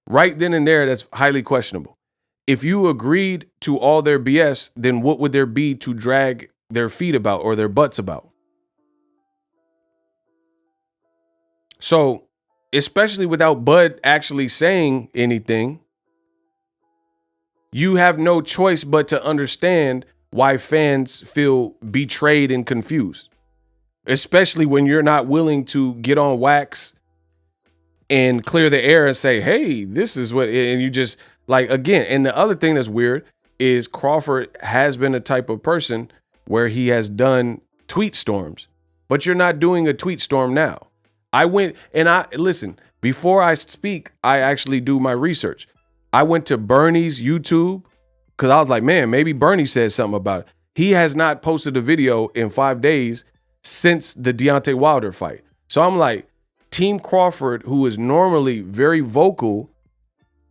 Right then and there, that's highly questionable. If you agreed to all their BS, then what would there be to drag their feet about or their butts about? So, especially without Bud actually saying anything, you have no choice but to understand why fans feel betrayed and confused, especially when you're not willing to get on wax and clear the air and say, hey, this is what, and you just like, again, and the other thing that's weird is Crawford has been a type of person where he has done tweet storms, but you're not doing a tweet storm now. I went and listen, before I speak, I actually do my research. I went to Bernie's YouTube because I was like, man, maybe Bernie said something about it. He has not posted a video in 5 days since the Deontay Wilder fight. So I'm like, Team Crawford, who is normally very vocal,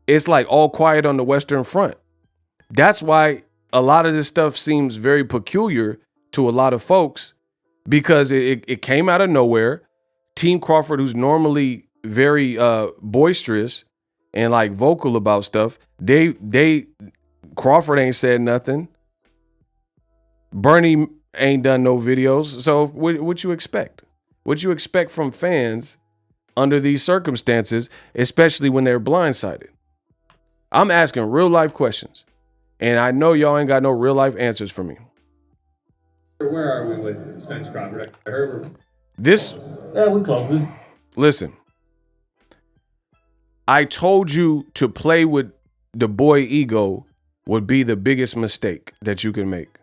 it's like all quiet on the Western Front. That's why a lot of this stuff seems very peculiar to a lot of folks because it came out of nowhere. Team Crawford, who's normally very boisterous and like vocal about stuff, Crawford ain't said nothing. Bernie ain't done no videos. So what you expect? What you expect from fans under these circumstances, especially when they're blindsided? I'm asking real life questions, and I know y'all ain't got no real life answers for me. Where are we with Spence Crawford? I heard we're this. Yeah, we're close. Listen, I told you to play with the boy ego would be the biggest mistake that you can make.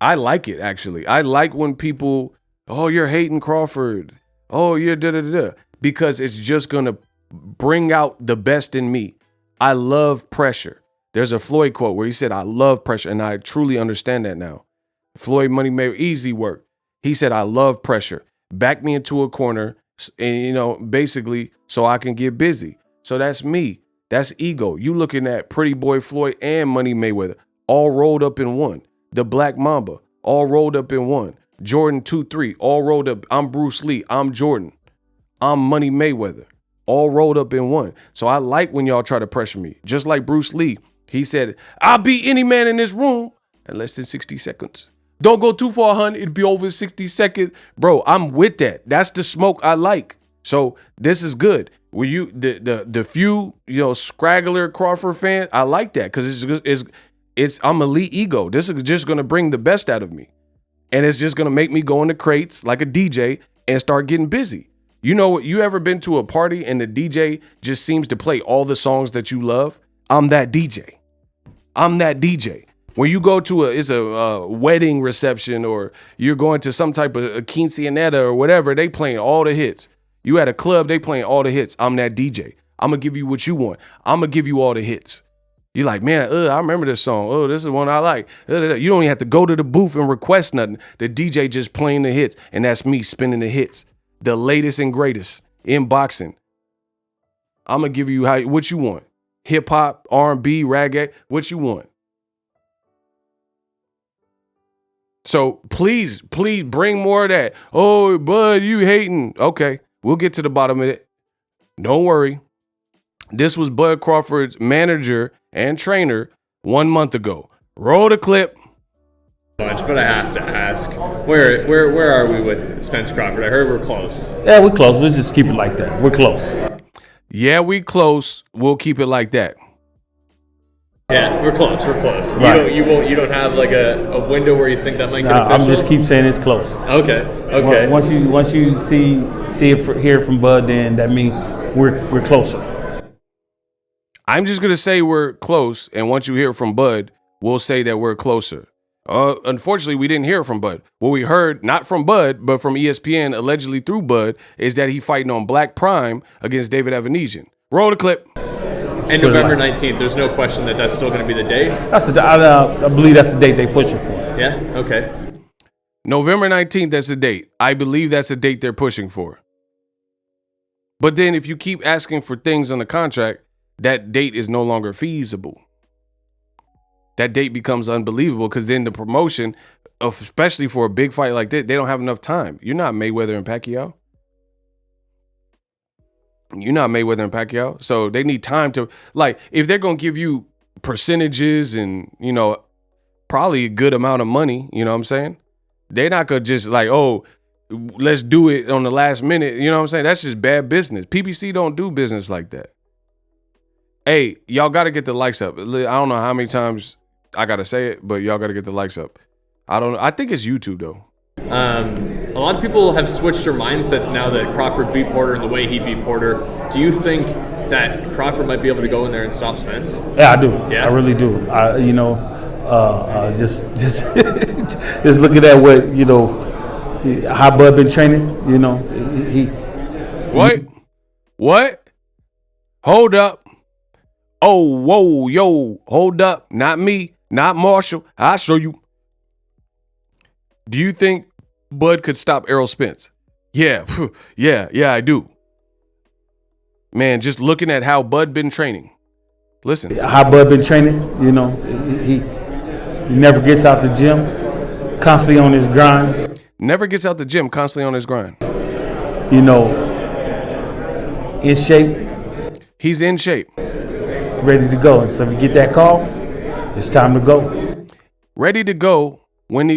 I like it, actually. I like when people, oh, you're hating Crawford. Oh, you're da-da-da-da. Because it's just going to bring out the best in me. I love pressure. There's a Floyd quote where he said, I love pressure. And I truly understand that now. Floyd Money made easy work. He said, I love pressure. Back me into a corner, and, you know, basically so I can get busy. So that's me. That's ego. You looking at Pretty Boy Floyd and Money Mayweather all rolled up in one. The Black Mamba all rolled up in one. Jordan 2-3 all rolled up. I'm Bruce Lee. I'm Jordan. I'm Money Mayweather. All rolled up in one. So I like when y'all try to pressure me. Just like Bruce Lee. He said, I'll beat any man in this room in less than 60 seconds. Don't go too far, hun. It'll be over 60 seconds. Bro, I'm with that. That's the smoke I like. So this is good. Will you the few, you know, scraggler Crawford fans, I like that because it's I'm elite ego. This is just gonna bring the best out of me. And it's just gonna make me go into crates like a DJ and start getting busy. You know what? You ever been to a party and the DJ just seems to play all the songs that you love? I'm that DJ. I'm that DJ. When you go to a wedding reception or you're going to some type of a quinceanera or whatever, they playing all the hits. You at a club, they playing all the hits. I'm that DJ. I'm going to give you what you want. I'm going to give you all the hits. You're like, man, I remember this song. Oh, this is one I like. You don't even have to go to the booth and request nothing. The DJ just playing the hits, and that's me spinning the hits. The latest and greatest in boxing. I'm going to give you what you want. Hip-hop, R&B, reggae, what you want. So please bring more of that. Oh, bud, you hating. Okay. We'll get to the bottom of it. Don't worry. This was Bud Crawford's manager and trainer 1 month ago. Roll the clip. But I have to ask, where are we with Spence Crawford? I heard we're close. Yeah, we're close. Let's just keep it like that. We're close. Yeah, we close. We'll keep it like that. Yeah, we're close. We're close. Right. You don't have like a window where you think that might get official? I'm just keep saying it's close. Okay. Once you see it hear from Bud, then that means we're closer. I'm just gonna say we're close, and once you hear from Bud, we'll say that we're closer. Unfortunately, we didn't hear from Bud. What we heard, not from Bud, but from ESPN, allegedly through Bud, is that he fighting on BLK Prime against David Evanesian. Roll the clip. And November 19th, there's no question that that's still going to be the date? I believe that's the date they push it for. Yeah? Okay. November 19th, that's the date. I believe that's the date they're pushing for. But then if you keep asking for things on the contract, that date is no longer feasible. That date becomes unbelievable because then the promotion, especially for a big fight like that, they don't have enough time. You're not Mayweather and Pacquiao. You're not Mayweather and Pacquiao. So they need time to, like, if they're going to give you percentages and, you know, probably a good amount of money, you know what I'm saying? They're not going to just like, oh, let's do it on the last minute. You know what I'm saying? That's just bad business. PBC don't do business like that. Hey, y'all got to get the likes up. I don't know how many times I got to say it, but y'all got to get the likes up. I don't know. I think it's YouTube, though. A lot of people have switched their mindsets now that Crawford beat Porter and the way he beat Porter. Do you think that Crawford might be able to go in there and stop Spence? Yeah, I do. Yeah? I really do. Just just looking at what, you know, how Bud been training, you know, What? Hold up. Oh, whoa, yo, hold up. Not me, not Marshall. I'll show you. Do you think Bud could stop Errol Spence? Yeah, I do. Man, just looking at how Bud been training. Listen. How Bud been training, you know, he never gets out the gym, constantly on his grind. Never gets out the gym, constantly on his grind. You know, in shape. He's in shape. Ready to go. So if you get that call, it's time to go. Ready to go.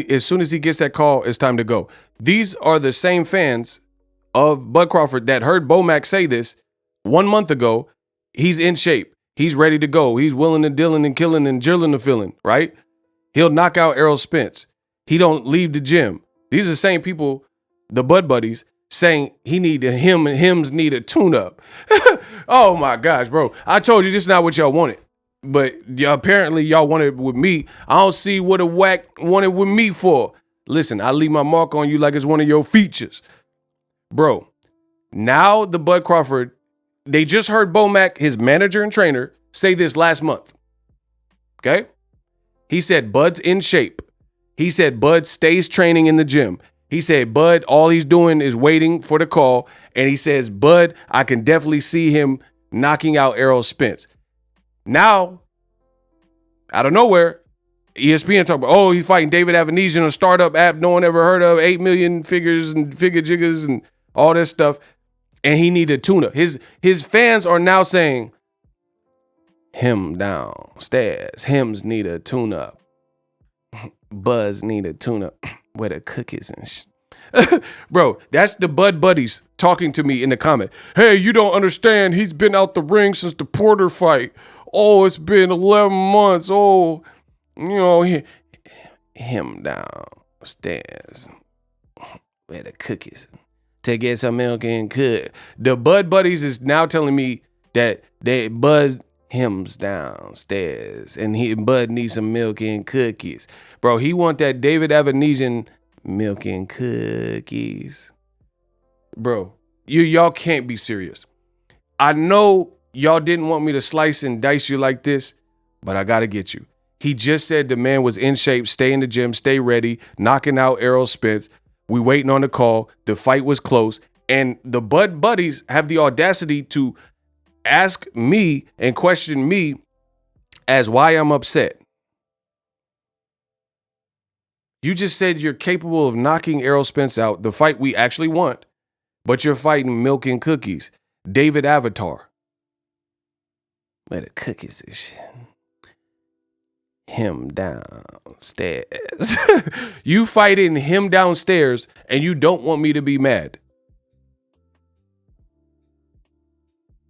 As soon as he gets that call, it's time to go. These are the same fans of Bud Crawford that heard Bomac say this 1 month ago. He's in shape. He's ready to go. He's willing and dealing and killing and drilling the feeling, right? He'll knock out Errol Spence. He don't leave the gym. These are the same people, the Bud buddies, saying hims need a tune-up. Oh my gosh, bro. I told you this is not what y'all wanted. But apparently y'all wanted it with me. I don't see what a whack wanted with me for. Listen, I leave my mark on you like it's one of your features. Bro, now the Bud Crawford, they just heard Bomac, his manager and trainer, say this last month. Okay? He said Bud's in shape. He said Bud stays training in the gym. He said, Bud, all he's doing is waiting for the call. And he says, Bud, I can definitely see him knocking out Errol Spence. Now, out of nowhere, ESPN talk about, oh, he's fighting David Avanesian, a startup app no one ever heard of, 8 million figures and figure jiggers and all this stuff. And he need a tune-up. His fans are now saying, him downstairs. Hims need a tune-up. Buzz need a tune-up. Where the cookies and Bro, that's the Bud buddies talking to me in the comment. Hey, you don't understand. He's been out the ring since the Porter fight. Oh, it's been 11 months. Oh, you know, him downstairs. Where the cookies to get some milk and cook. The Bud buddies is now telling me that they Buzz hims downstairs and Bud needs some milk and cookies. Bro, he want that David Avanesian milk and cookies. Bro, y'all can't be serious. I know y'all didn't want me to slice and dice you like this, but I gotta get you. He just said the man was in shape, stay in the gym, stay ready, knocking out Errol Spence. We waiting on the call. The fight was close. And the Bud buddies have the audacity to ask me and question me as why I'm upset. You just said you're capable of knocking Errol Spence out, the fight we actually want, but you're fighting milk and cookies. David Avatar. Where the cookies and shit. Him downstairs. You fighting him downstairs and you don't want me to be mad.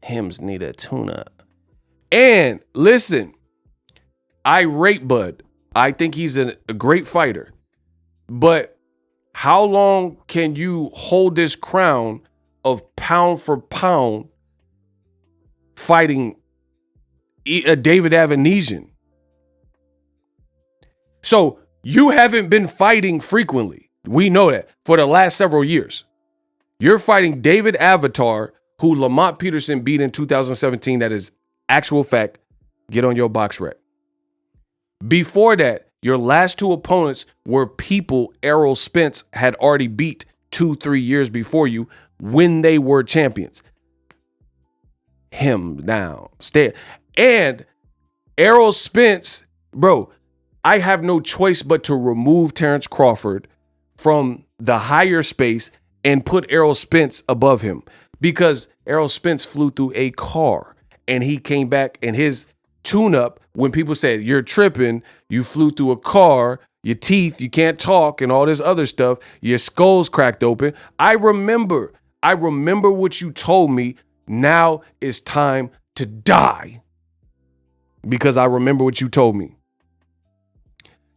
Hims need a tune-up. And listen, I rate Bud. I think he's a great fighter. But how long can you hold this crown of pound for pound fighting a David Avanesian? So you haven't been fighting frequently. We know that for the last several years. You're fighting David Avatar, who Lamont Peterson beat in 2017. That is actual fact. Get on your box rec. Before that, your last two opponents were people Errol Spence had already beat 2-3 years before you when they were champions. Him downstairs. And Errol Spence, bro, I have no choice but to remove Terence Crawford from the higher space and put Errol Spence above him because Errol Spence flew through a car and he came back and his tune-up, when people said, you're tripping, you flew through a car, your teeth, you can't talk and all this other stuff, your skull's cracked open. I remember what you told me. Now it's time to die because I remember what you told me.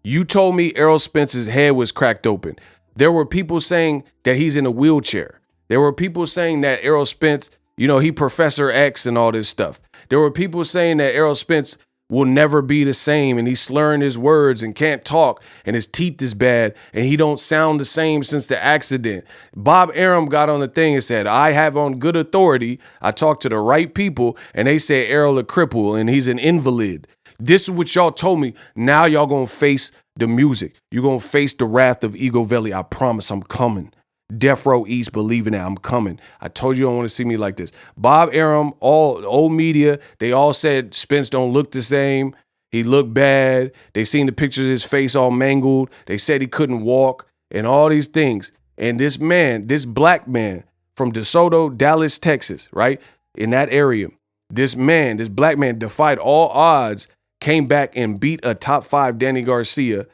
You told me Errol Spence's head was cracked open. There were people saying that he's in a wheelchair. There were people saying that Errol Spence, you know, he Professor X and all this stuff. There were people saying that Errol Spence will never be the same and he's slurring his words and can't talk and his teeth is bad and he don't sound the same since the accident. Bob Arum got on the thing and said, I have on good authority. I talked to the right people and they said Errol a cripple and he's an invalid. This is what y'all told me. Now y'all gonna face the music. You're gonna face the wrath of Ego Valley. I promise I'm coming. Death Row East, believe in that. I'm coming. I told you don't want to see me like this. Bob Arum, all old media, they all said Spence don't look the same. He looked bad. They seen the pictures of his face all mangled. They said he couldn't walk and all these things. And this man, this black man from DeSoto, Dallas, Texas, right? In that area, this black man defied all odds, came back and beat a top 5 Danny Garcia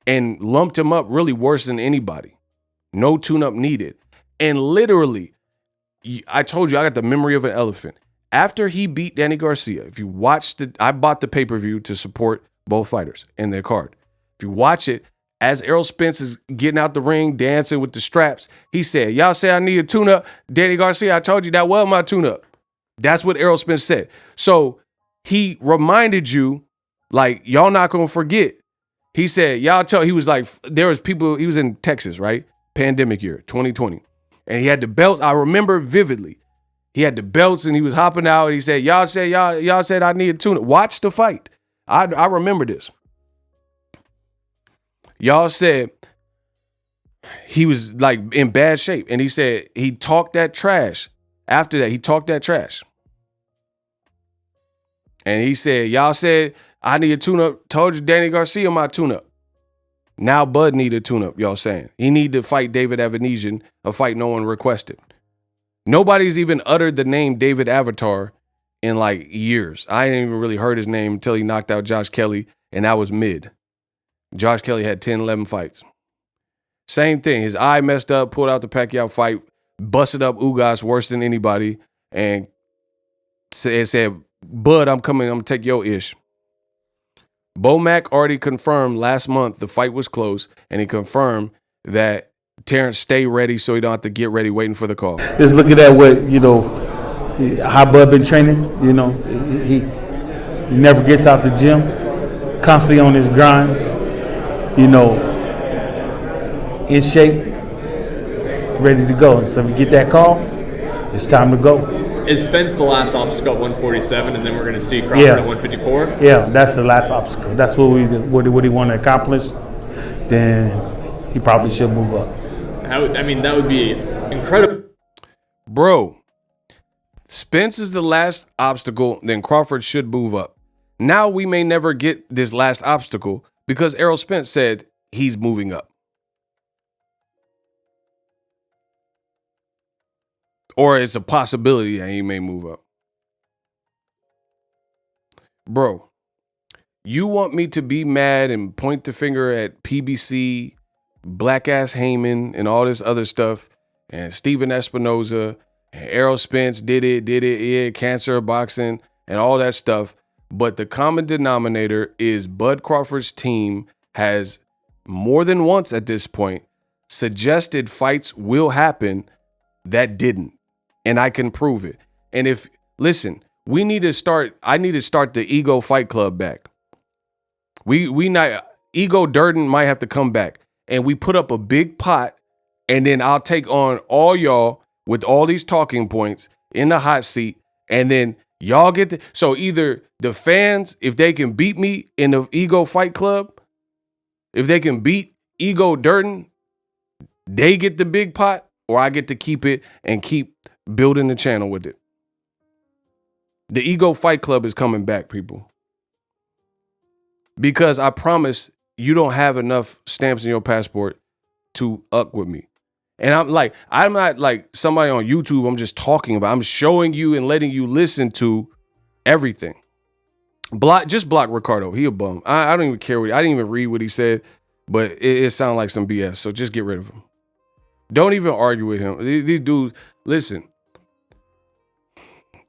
and lumped him up really worse than anybody. No tune-up needed. And literally, I told you, I got the memory of an elephant. After he beat Danny Garcia, if you watched it, I bought the pay-per-view to support both fighters and their card. If you watch it, as Errol Spence is getting out the ring, dancing with the straps, he said, y'all say I need a tune-up. Danny Garcia, I told you that was my tune-up. That's what Errol Spence said. So he reminded you, like, y'all not going to forget. He said, he was like, there was people, he was in Texas, right? Pandemic year, 2020. And he had the belts. I remember vividly. He had the belts and he was hopping out. He said, y'all said I need a tune-up. Watch the fight. I remember this. Y'all said, he was like in bad shape. And he said he talked that trash. After that, he talked that trash. And he said, y'all said I need a tune-up. Told you Danny Garcia my tune-up. Now Bud need a tune-up, y'all saying. He need to fight David Avanesian, a fight no one requested. Nobody's even uttered the name David Avatar in like years. I ain't even really heard his name until he knocked out Josh Kelly, and that was mid. Josh Kelly had 10, 11 fights. Same thing. His eye messed up, pulled out the Pacquiao fight, busted up Ugas worse than anybody, and said, Bud, I'm coming. I'm going to take your ish. Bomac already confirmed last month the fight was close, and he confirmed that Terence stay ready so he don't have to get ready waiting for the call. Just looking at what, how Bud been training, he never gets out the gym, constantly on his grind, in shape, ready to go. So if you get that call, it's time to go. Is Spence the last obstacle at 147, and then we're going to see Crawford at 154? Yeah, that's the last obstacle. That's what he want to accomplish. Then he probably should move up. That would be incredible. Bro, Spence is the last obstacle, then Crawford should move up. Now we may never get this last obstacle because Errol Spence said he's moving up. Or it's a possibility that he may move up. Bro, you want me to be mad and point the finger at PBC, Black Ass Heyman, and all this other stuff, and Steven Espinoza, and Errol Spence did it, cancer of boxing, and all that stuff. But the common denominator is Bud Crawford's team has more than once at this point suggested fights will happen that didn't. And I can prove it. And I need to start the Ego Fight Club back. Ego Durden might have to come back. And we put up a big pot, and then I'll take on all y'all with all these talking points in the hot seat, and then y'all so either the fans, if they can beat me in the Ego Fight Club, if they can beat Ego Durden, they get the big pot, or I get to keep it and keep building the channel with it. The Ego Fight Club is coming back, people. Because I promise you don't have enough stamps in your passport to up with me. And I'm not like somebody on YouTube I'm just talking about. I'm showing you and letting you listen to everything. Just block Ricardo. He a bum. I don't even care I didn't even read what he said, but it sounded like some BS. So just get rid of him. Don't even argue with him. These dudes, listen,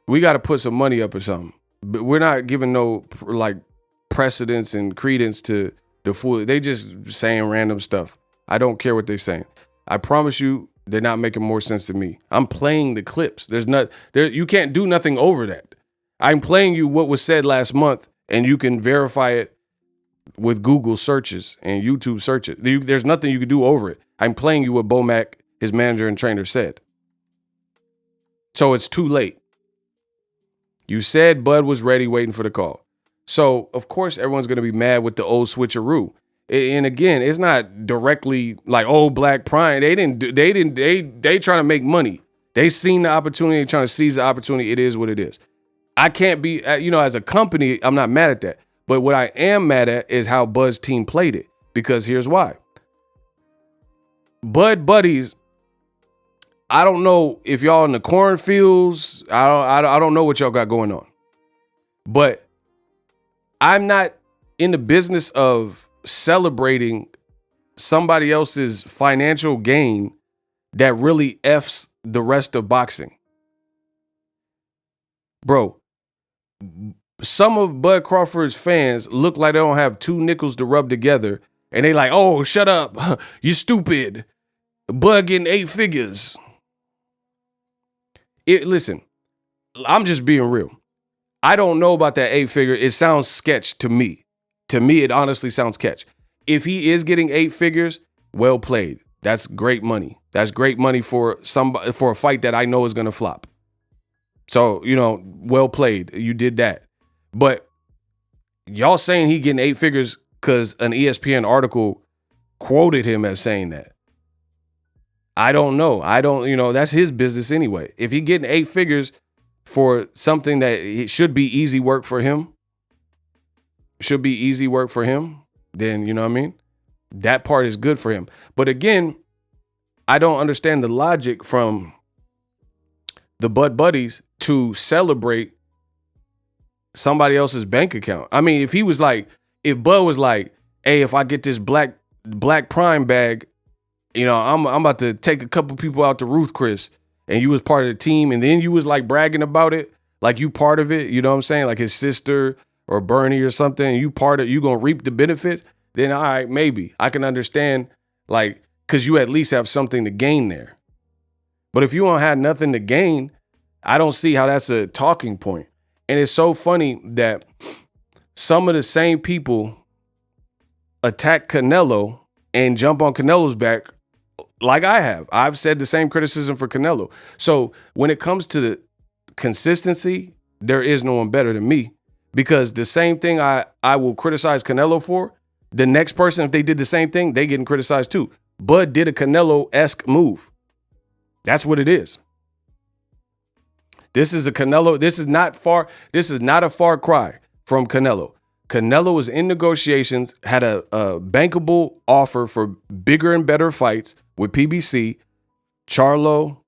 we got to put some money up or something. But we're not giving no precedence and credence to the fool. They just saying random stuff. I don't care what they're saying. I promise you, they're not making more sense to me. I'm playing the clips. You can't do nothing over that. I'm playing you what was said last month, and you can verify it with Google searches and YouTube searches. There's nothing you can do over it. I'm playing you what Bomac, his manager and trainer, said. So it's too late. You said Bud was ready, waiting for the call. So of course everyone's gonna be mad with the old switcheroo. And again, it's not directly like Black Prime. They trying to make money. They seen the opportunity, trying to seize the opportunity. It is what it is. I can't be, as a company, I'm not mad at that. But what I am mad at is how Bud's team played it. Because here's why. Bud buddies, I don't know if y'all in the cornfields. I don't know what y'all got going on. But I'm not in the business of celebrating somebody else's financial gain that really F's the rest of boxing. Bro, some of Bud Crawford's fans look like they don't have two nickels to rub together, and they like, oh, shut up, you stupid. Bud getting 8 figures. Listen, I'm just being real. I don't know about that 8 figure. It sounds sketch to me. To me, it honestly sounds sketch. If he is getting 8 figures, well played. That's great money. That's great money for a fight that I know is going to flop. So, well played. You did that. But y'all saying he getting 8 figures because an ESPN article quoted him as saying that. I don't know. I don't, that's his business anyway. If he getting 8 figures for something that it should be easy work for him, then, you know what I mean? That part is good for him. But again, I don't understand the logic from the Bud Buddies to celebrate somebody else's bank account. I mean, if Bud was like, hey, if I get this black Prime bag, I'm about to take a couple people out to Ruth Chris, and you was part of the team, and then you was like bragging about it, like you part of it, you know what I'm saying? Like his sister or Bernie or something, and you gonna reap the benefits, then all right, maybe I can understand, like, cause you at least have something to gain there. But if you don't have nothing to gain, I don't see how that's a talking point. And it's so funny that some of the same people attack Canelo and jump on Canelo's back like I have. I've said the same criticism for Canelo. So when it comes to the consistency, there is no one better than me, because the same thing I will criticize Canelo for, the next person, if they did the same thing, they getting criticized too. Bud did a Canelo-esque move. That's what it is. This is a Canelo. This is not a far cry from Canelo. Canelo was in negotiations, had a bankable offer for bigger and better fights with PBC. Charlo,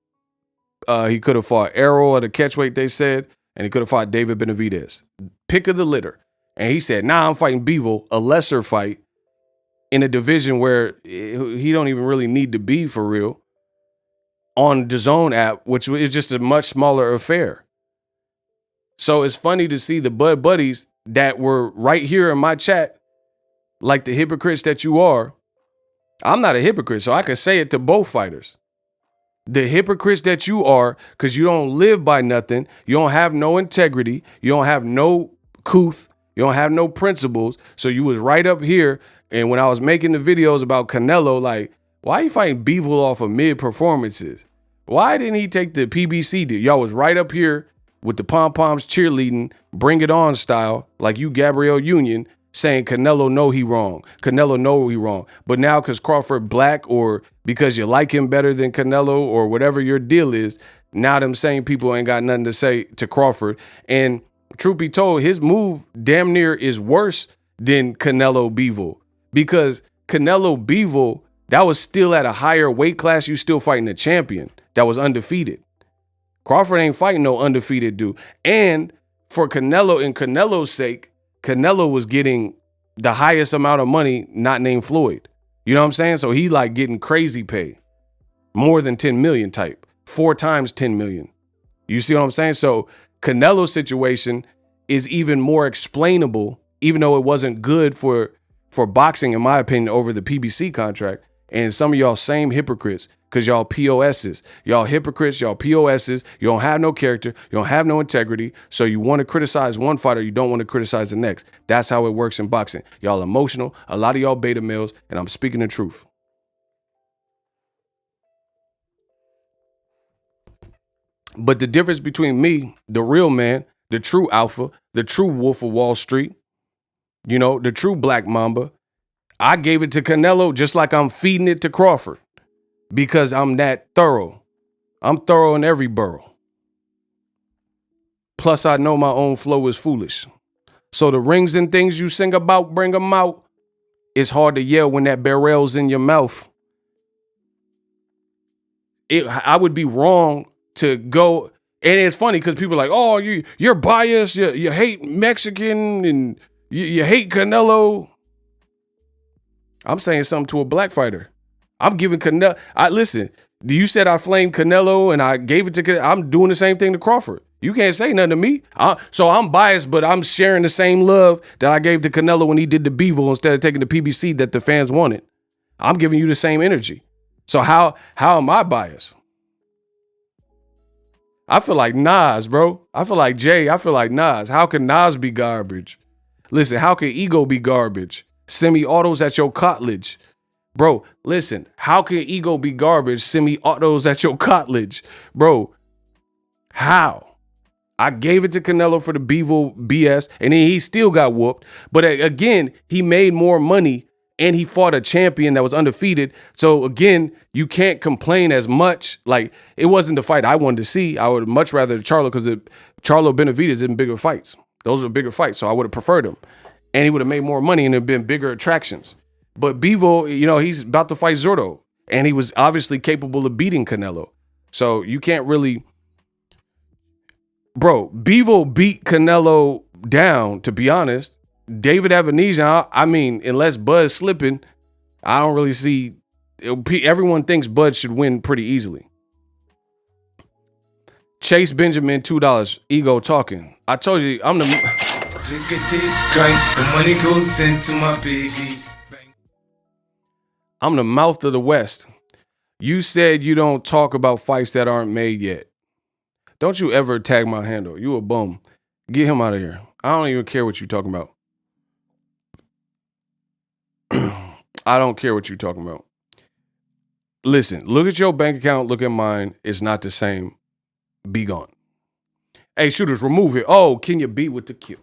he could have fought Errol at a catchweight, they said, and he could have fought David Benavidez. Pick of the litter. And he said, nah, I'm fighting Bivol, a lesser fight in a division where he don't even really need to be for real, on the Zone app, which is just a much smaller affair. So it's funny to see the Bud Buddies that were right here in my chat, like the hypocrites that you are. I'm not a hypocrite, so I can say it to both fighters. The hypocrites that you are, because you don't live by nothing. You don't have no integrity. You don't have no couth. You don't have no principles. So you was right up here. And when I was making the videos about Canelo, like, why are you fighting Bivol off of mid performances? Why didn't he take the PBC deal? Y'all was right up here with the pom-poms cheerleading, bring it on style, like you Gabrielle Union, saying Canelo know he wrong. Canelo know he wrong. But now because Crawford black, or because you like him better than Canelo, or whatever your deal is, now them same people ain't got nothing to say to Crawford. And truth be told, his move damn near is worse than Canelo Bivol, because Canelo Bivol, that was still at a higher weight class. You still fighting a champion that was undefeated. Crawford ain't fighting no undefeated dude. And for Canelo, in Canelo's sake, Canelo was getting the highest amount of money not named Floyd. You know what I'm saying? So he like getting crazy pay. More than 10 million type. 4 times 10 million. You see what I'm saying? So Canelo's situation is even more explainable, even though it wasn't good for boxing, in my opinion, over the PBC contract. And some of y'all same hypocrites, because y'all POSs. Y'all hypocrites, y'all POSs. You don't have no character. You don't have no integrity. So you want to criticize one fighter, you don't want to criticize the next. That's how it works in boxing. Y'all emotional. A lot of y'all beta males, and I'm speaking the truth. But the difference between me, the real man, the true alpha, the true Wolf of Wall Street, the true Black Mamba, I gave it to Canelo just like I'm feeding it to Crawford, because I'm that thorough. I'm thorough in every borough. Plus, I know my own flow is foolish. So the rings and things you sing about, bring them out. It's hard to yell when that barrel's in your mouth. I would be wrong to go. And it's funny because people are like, oh, you're biased. You hate Mexican and you hate Canelo. I'm saying something to a black fighter. I'm giving Canelo. Listen, you said I flamed Canelo and I gave it to Canelo. I'm doing the same thing to Crawford. You can't say nothing to me. So I'm biased, but I'm sharing the same love that I gave to Canelo when he did the Bivol instead of taking the PBC that the fans wanted. I'm giving you the same energy. So how am I biased? I feel like Nas, bro. I feel like Jay. I feel like Nas. How can Nas be garbage? Listen, how can Ego be garbage? Semi-autos at your cottage. Bro, listen, how can Ego be garbage? Semi-autos at your cottage. Bro, how? I gave it to Canelo for the Bivol BS, and then he still got whooped. But again, he made more money and he fought a champion that was undefeated. So again, you can't complain as much. Like, it wasn't the fight I wanted to see. I would much rather Charlo, because Charlo Benavidez in bigger fights. Those are bigger fights, so I would have preferred him. And he would have made more money and it'd been bigger attractions. But Bivol, you know, he's about to fight Zurdo, and he was obviously capable of beating Canelo. So you can't really, bro. Bivol beat Canelo down. To be honest, David Avanesian, I mean, unless Bud's slipping, I don't really see. Everyone thinks Bud should win pretty easily. Chase Benjamin, $2. Ego talking. I told you, I'm the. Drink a deep drink, the money goes into my baby. I'm the mouth of the West. You said you don't talk about fights that aren't made yet. Don't you ever tag my handle. You a bum. Get him out of here. I don't even care what you're talking about. I don't care what you're talking about. Listen, look at your bank account. Look at mine. It's not the same. Be gone. Hey, shooters, remove it. Oh, can you be with the kill?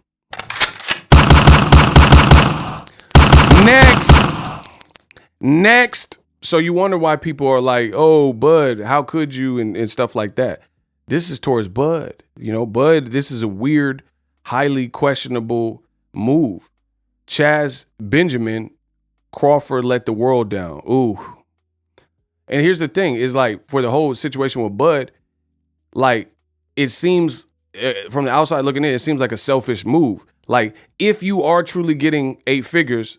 Next. So you wonder why people are like, oh, Bud, how could you, and stuff like that. This is towards Bud. You know, Bud, this is a weird, highly questionable move. Chaz Benjamin, Crawford let the world down. Ooh. And here's the thing, is like, for the whole situation with Bud, like, it seems, from the outside looking in, it seems like a selfish move. Like, if you are truly getting 8 figures,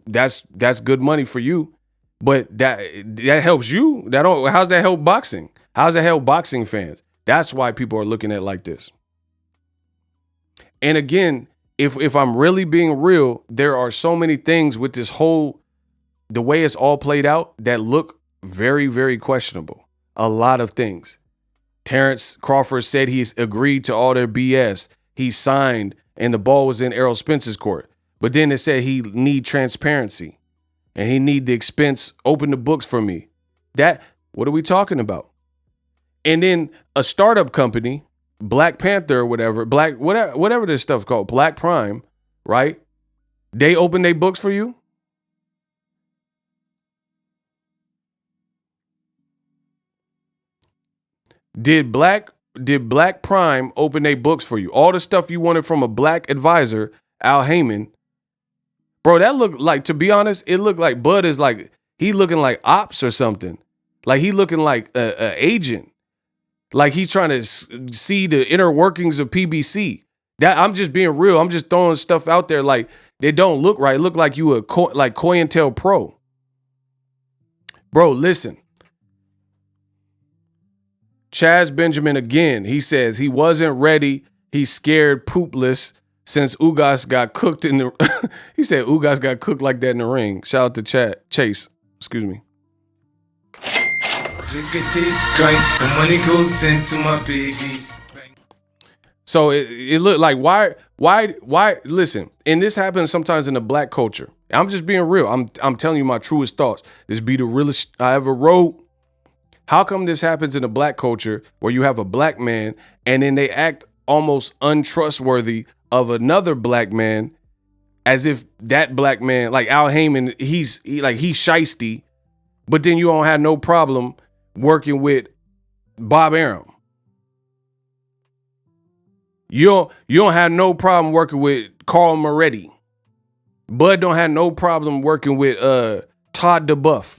that's good money for you, but that helps you. How's that help boxing? How's that help boxing fans? That's why people are looking at it like this. And again, if I'm really being real, there are so many things with this whole, the way it's all played out, that look very, very questionable. A lot of things. Terence Crawford said he's agreed to all their BS. He signed, and the ball was in Errol Spence's court. But then it said he need transparency, and he need the expense, open the books for me. What are we talking about? And then a startup company, Black Panther or whatever this stuff called, Black Prime, right? They open their books for you? Did Black Prime open their books for you? All the stuff you wanted from a black advisor, Al Heyman. Bro, that looked like, to be honest, it looked like Bud is like, he looking like ops or something. Like he looking like a agent. Like he trying to see the inner workings of PBC. That, I'm just being real. I'm just throwing stuff out there like they don't look right. It look like you like COINTELPRO. Bro, listen. Chaz Benjamin again. He says he wasn't ready. He's scared poopless since Ugas got cooked in the. He said Ugas got cooked like that in the ring. Shout out to Chase. Excuse me. Drink a deep drink, the money goes into my baby. So it looked like why listen, and this happens sometimes in the black culture. I'm just being real. I'm telling you my truest thoughts. This be the realest I ever wrote. How come this happens in the black culture where you have a black man and then they act almost untrustworthy of another black man, as if that black man, like Al Heyman, he's shiesty, but then you don't have no problem working with Bob Arum. You don't have no problem working with Carl Moretti. Bud don't have no problem working with Todd DeBuff.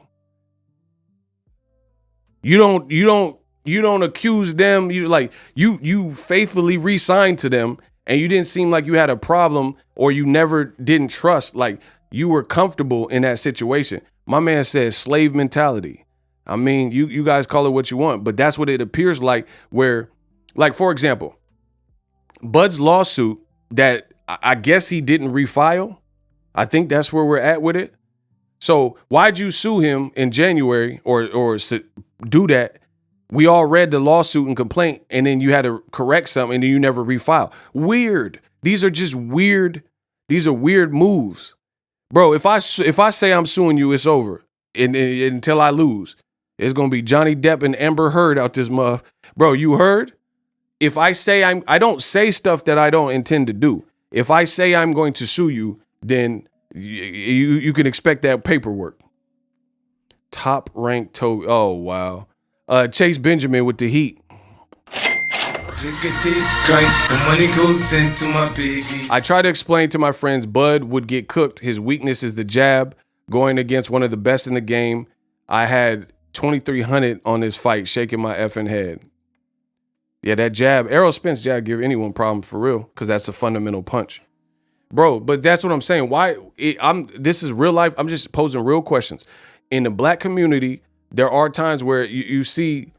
You don't accuse them. You faithfully re-signed to them, and you didn't seem like you had a problem, or you never didn't trust. Like you were comfortable in that situation. My man says slave mentality. I mean, you guys call it what you want, but that's what it appears like. Where, like for example, Bud's lawsuit that I guess he didn't refile. I think that's where we're at with it. So why'd you sue him in January or do that? We all read the lawsuit and complaint, and then you had to correct something, and then you never refile. Weird. These are just weird. These are weird moves, bro. If I say I'm suing you, it's over. And until I lose, it's gonna be Johnny Depp and Amber Heard out this muff, bro. You heard? If I say I don't say stuff that I don't intend to do. If I say I'm going to sue you, then You can expect that paperwork. Top ranked toe. Oh wow. Chase Benjamin with the Heat. The money goes into my piggy. I try to explain to my friends Bud would get cooked. His weakness is the jab. Going against one of the best in the game. I had 2,300 on this fight, shaking my effing head. Yeah, that jab, Errol Spence jab, give anyone problem for real, because that's a fundamental punch, bro. But that's what I'm saying. This is real life. I'm just posing real questions. In the black community, there are times where you see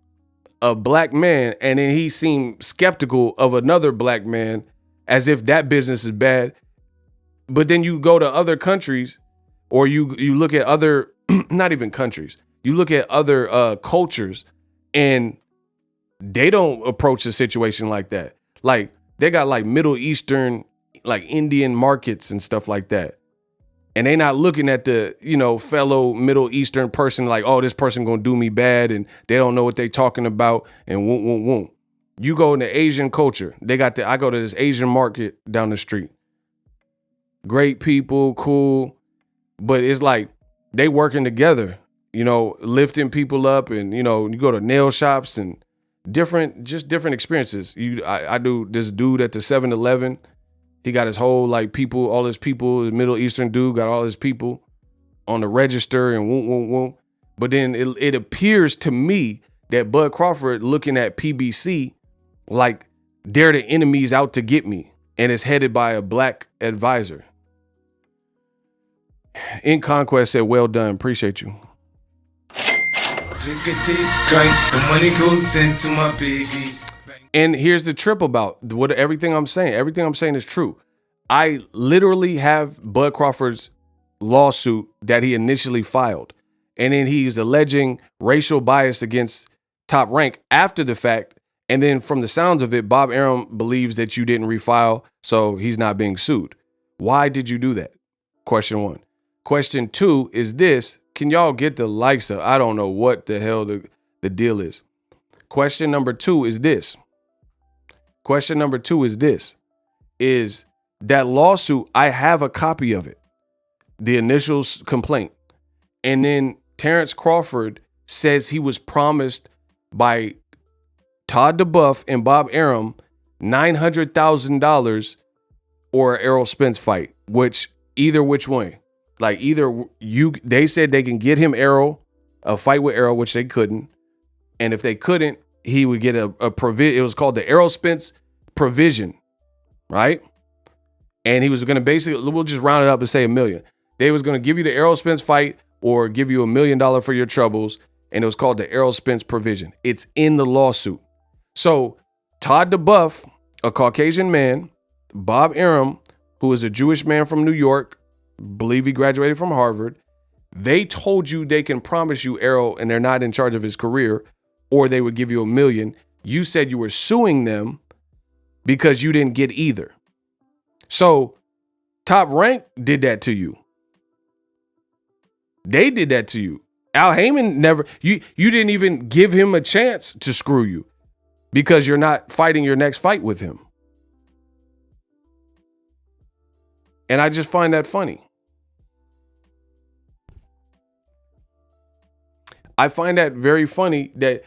a black man and then he seems skeptical of another black man, as if that business is bad. But then you go to other countries, or you look at other, not even countries, you look at other cultures, and they don't approach a situation like that. Like they got like Middle Eastern, like Indian markets and stuff like that. And they not looking at the, fellow Middle Eastern person like, oh, this person gonna do me bad, and they don't know what they talking about, and won't. You go into Asian culture. I go to this Asian market down the street. Great people, cool. But it's like they working together, lifting people up, and, you go to nail shops and different experiences. I do this dude at the 7-Eleven. He got his whole all his people, the Middle Eastern dude got all his people on the register and won't. But then it appears to me that Bud Crawford looking at PBC like they're the enemies out to get me, and it's headed by a black advisor. In Conquest said, well done. Appreciate you. The money goes into my piggy. And here's the trip about everything I'm saying. Everything I'm saying is true. I literally have Bud Crawford's lawsuit that he initially filed. And then he's alleging racial bias against Top Rank after the fact. And then from the sounds of it, Bob Arum believes that you didn't refile, so he's not being sued. Why did you do that? Question 1. Question 2 is this. Can y'all get the likes of? I don't know what the hell the deal is. Question number 2 is this. Is that lawsuit, I have a copy of it. The initial complaint. And then Terence Crawford says he was promised by Todd DeBuff and Bob Arum $900,000 or an Errol Spence fight, which way. Like they said they can get him a fight with Errol, which they couldn't. And if they couldn't, he would get a provision. It was called the Errol Spence provision, right? And he was going to basically, we'll just round it up and say $1 million. They was going to give you the Errol Spence fight or give you $1 million for your troubles. And it was called the Errol Spence provision. It's in the lawsuit. So Todd DeBuff, a Caucasian man, Bob Arum, who is a Jewish man from New York, believe he graduated from Harvard. They told you they can promise you Errol and they're not in charge of his career, or they would give you $1 million. You said you were suing them because you didn't get either. So Top Rank did that to you. They did that to you. Al Heyman never, you didn't even give him a chance to screw you because you're not fighting your next fight with him. And I just find that funny. I find that very funny that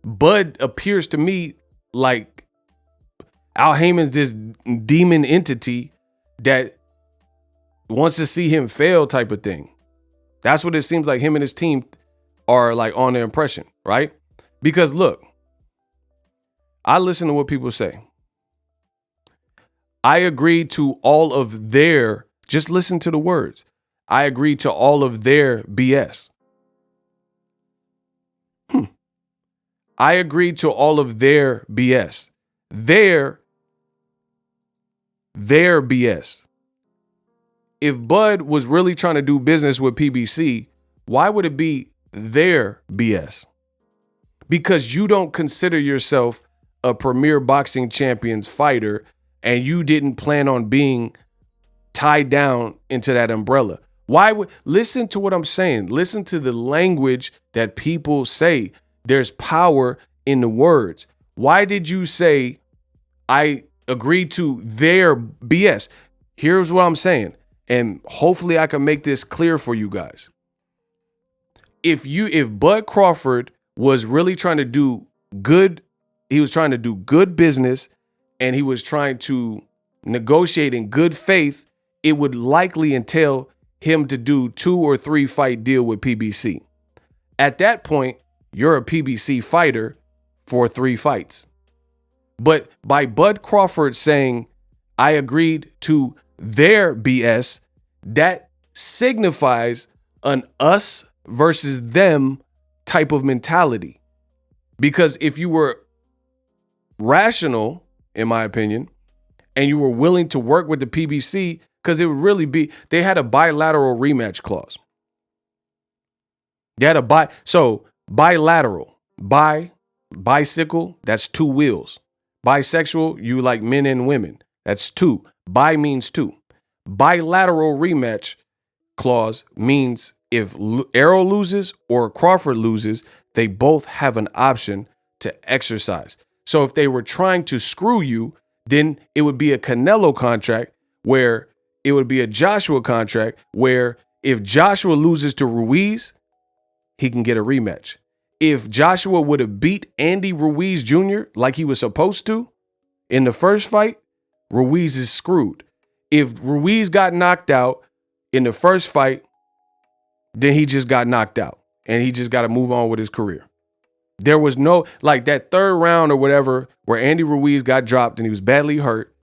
Bud appears to me like Al Heyman's this demon entity that wants to see him fail type of thing. That's what it seems like him and his team are like on their impression, right? Because look, I listen to what people say. I agree to all of their, just listen to the words. I agree to all of their BS. I agreed to all of their BS. Their BS. If Bud was really trying to do business with PBC, why would it be their BS? Because you don't consider yourself a premier boxing champions fighter and you didn't plan on being tied down into that umbrella. Listen to what I'm saying. Listen to the language that people say. There's power in the words. Why did you say I agreed to their BS? Here's what I'm saying. and hopefully I can make this clear for you guys. If Bud Crawford was really trying to do good, he was trying to do good business, and he was trying to negotiate in good faith, it would likely entail him to do 2 or 3 fight deal with PBC. At that point, you're a PBC fighter for 3 fights. But by Bud Crawford saying, I agreed to their BS, that signifies an us versus them type of mentality. Because if you were rational, in my opinion, and you were willing to work with the PBC, because it would really be, they had a bilateral rematch clause. They had bilateral, bicycle, that's 2 wheels. Bisexual, you like men and women. That's 2. Bi means 2. Bilateral rematch clause means if Errol loses or Crawford loses, they both have an option to exercise. So if they were trying to screw you, then it would be a Canelo contract where it would be a Joshua contract where if Joshua loses to Ruiz, he can get a rematch. If Joshua would have beat Andy Ruiz Jr. like he was supposed to in the first fight, Ruiz is screwed. If Ruiz got knocked out in the first fight, then he just got knocked out and he just got to move on with his career. There was no, like that 3rd round or whatever where Andy Ruiz got dropped and he was badly hurt.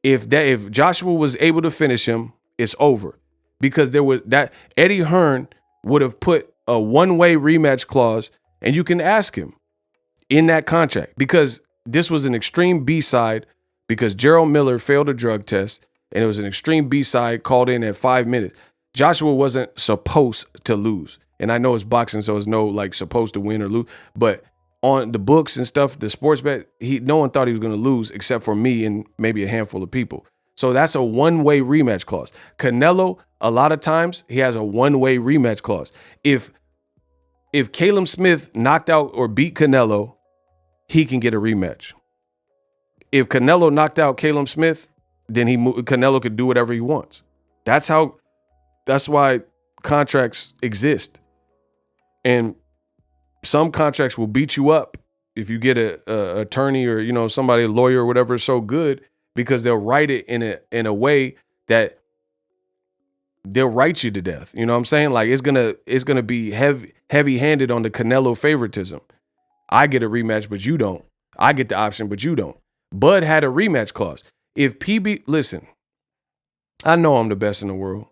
If Joshua was able to finish him, it's over, because there was that Eddie Hearn would have put a 1-way rematch clause, and you can ask him in that contract, because this was an extreme B-side, because Gerald Miller failed a drug test, and it was an extreme B-side called in at 5 minutes. Joshua wasn't supposed to lose, and I know it's boxing, so it's no like supposed to win or lose, but on the books and stuff, the sports bet, no one thought he was going to lose except for me and maybe a handful of people. So that's a 1-way rematch clause. Canelo, a lot of times, he has a 1-way rematch clause. If Caleb Smith knocked out or beat Canelo, he can get a rematch. If Canelo knocked out Caleb Smith, then Canelo could do whatever he wants. That's why contracts exist. And some contracts will beat you up if you get a attorney or somebody, a lawyer or whatever is so good, because they'll write it in a way that they'll write you to death. You know what I'm saying? Like it's gonna be heavy-handed on the Canelo favoritism. I get a rematch, but you don't. I get the option, but you don't. Bud had a rematch clause. If listen, I know I'm the best in the world.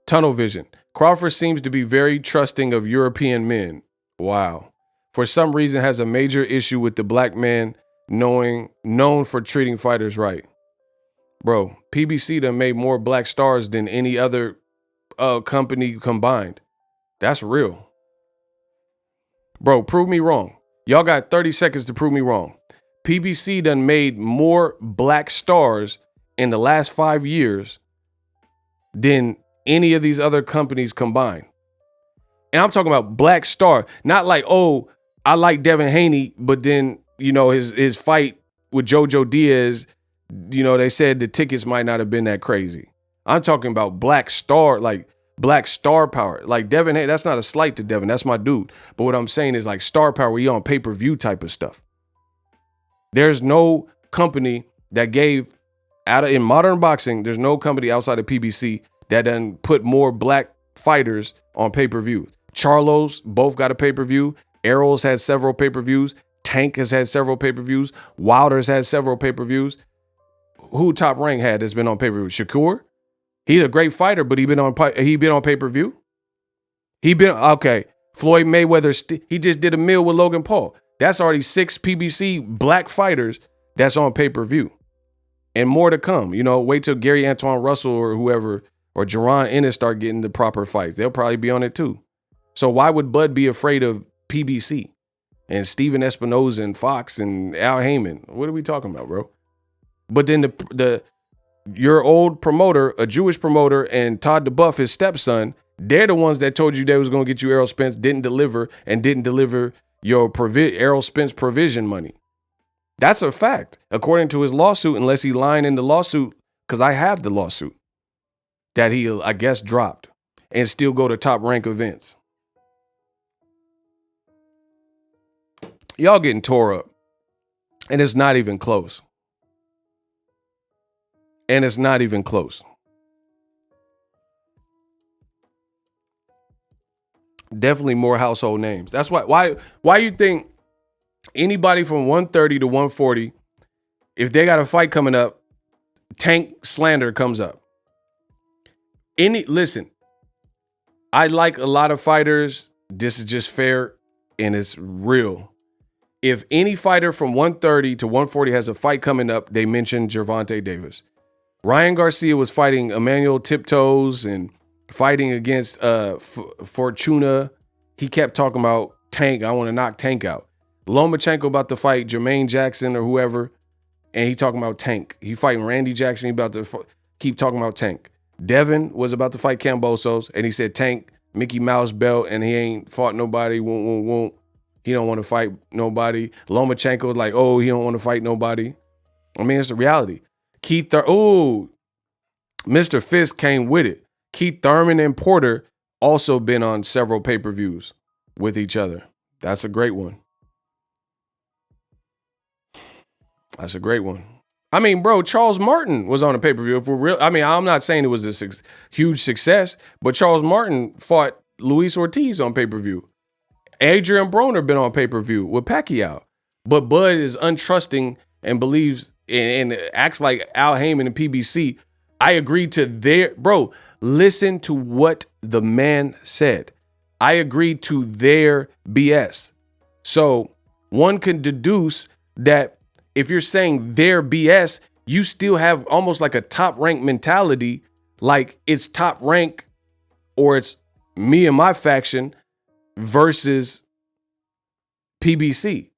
Tunnel vision. Crawford seems to be very trusting of European men. Wow. For some reason has a major issue with the black man known for treating fighters right. Bro, PBC done made more black stars than any other company combined. That's real. Bro, prove me wrong. Y'all got 30 seconds to prove me wrong. PBC done made more black stars in the last 5 years than any of these other companies combined. And I'm talking about black star, not like, oh, I like Devin Haney, but then, his fight with Jojo Diaz, they said the tickets might not have been that crazy. I'm talking about black star, like black star power. Like Devin Haney, that's not a slight to Devin, that's my dude. But what I'm saying is like star power, where you on pay-per-view type of stuff. There's no company that in modern boxing, there's no company outside of PBC that done put more black fighters on pay-per-view. Charlo's both got a pay-per-view. Errol's had several pay-per-views. Tank has had several pay-per-views. Wilder's had several pay-per-views. Who Top Rank had that's been on pay-per-view? Shakur? He's a great fighter, but he been on pay-per-view? Okay. Floyd Mayweather, he just did a meal with Logan Paul. That's already 6 PBC black fighters that's on pay-per-view. And more to come. Wait till Gary Antoine Russell or whoever, or Jerron Ennis start getting the proper fights. They'll probably be on it too. So why would Bud be afraid of PBC and Steven Espinoza and Fox and Al Heyman? What are we talking about, bro? But then your old promoter, a Jewish promoter, and Todd DeBuff, his stepson, they're the ones that told you they was going to get you Errol Spence, didn't deliver your Errol Spence provision money. That's a fact, according to his lawsuit, unless he lying in the lawsuit, because I have the lawsuit. that he, I guess, dropped and still go to top rank events. Y'all getting tore up. And it's not even close. And it's not even close. Definitely more household names. That's why you think anybody from 130 to 140, if they got a fight coming up, Tank slander comes up. Listen, I like a lot of fighters. This is just fair and it's real. If any fighter from 130 to 140 has a fight coming up, they mention Gervonta Davis. Ryan Garcia was fighting Emmanuel Tiptoes and fighting against Fortuna. He kept talking about Tank. I want to knock Tank out. Lomachenko about to fight Jermaine Jackson or whoever, and he talking about Tank. He fighting Randy Jackson. He about to keep talking about Tank. Devin was about to fight Kambosos, and he said Tank, Mickey Mouse belt, and he ain't fought nobody. Won't. He don't want to fight nobody. Lomachenko was like, oh, he don't want to fight nobody. I mean, it's the reality. Mr. Fisk came with it. Keith Thurman and Porter also been on several pay-per-views with each other. That's a great one. That's a great one. I mean, bro, Charles Martin was on a pay-per-view. If we're real, I mean, I'm not saying it was a huge success, but Charles Martin fought Luis Ortiz on pay-per-view. Adrian Broner been on pay-per-view with Pacquiao. But Bud is untrusting and believes and acts like Al Heyman and PBC. I agree to their, bro, listen to what the man said. I agreed to their BS. So one can deduce that if you're saying their BS, you still have almost like a top rank mentality, like it's top rank or it's me and my faction versus PBC.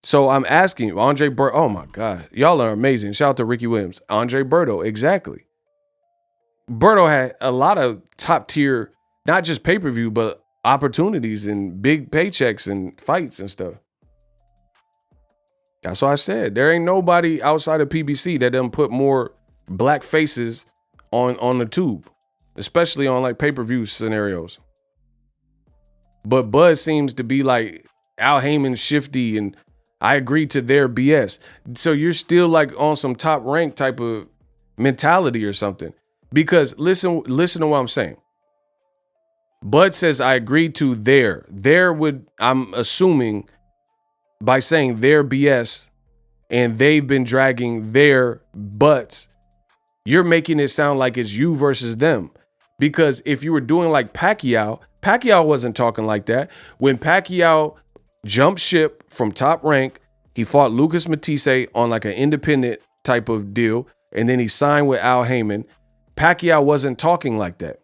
So I'm asking you, Andre Berto, oh my God, y'all are amazing. Shout out to Ricky Williams. Andre Berto, exactly. Berto had a lot of top tier, not just pay-per-view, but opportunities and big paychecks and fights and stuff. That's what I said. There ain't nobody outside of PBC that doesn't put more black faces on the tube, especially on like pay-per-view scenarios. But Bud seems to be like Al Heyman shifty, and I agree to their BS. So you're still like on some top rank type of mentality or something. Because listen to what I'm saying. Bud says I agree to their. I'm assuming by saying their BS and they've been dragging their butts, you're making it sound like it's you versus them. Because if you were doing like Pacquiao wasn't talking like that. When Pacquiao jumped ship from Top Rank, he fought Lucas Matisse on like an independent type of deal, and then he signed with Al Heyman. Pacquiao wasn't talking like that.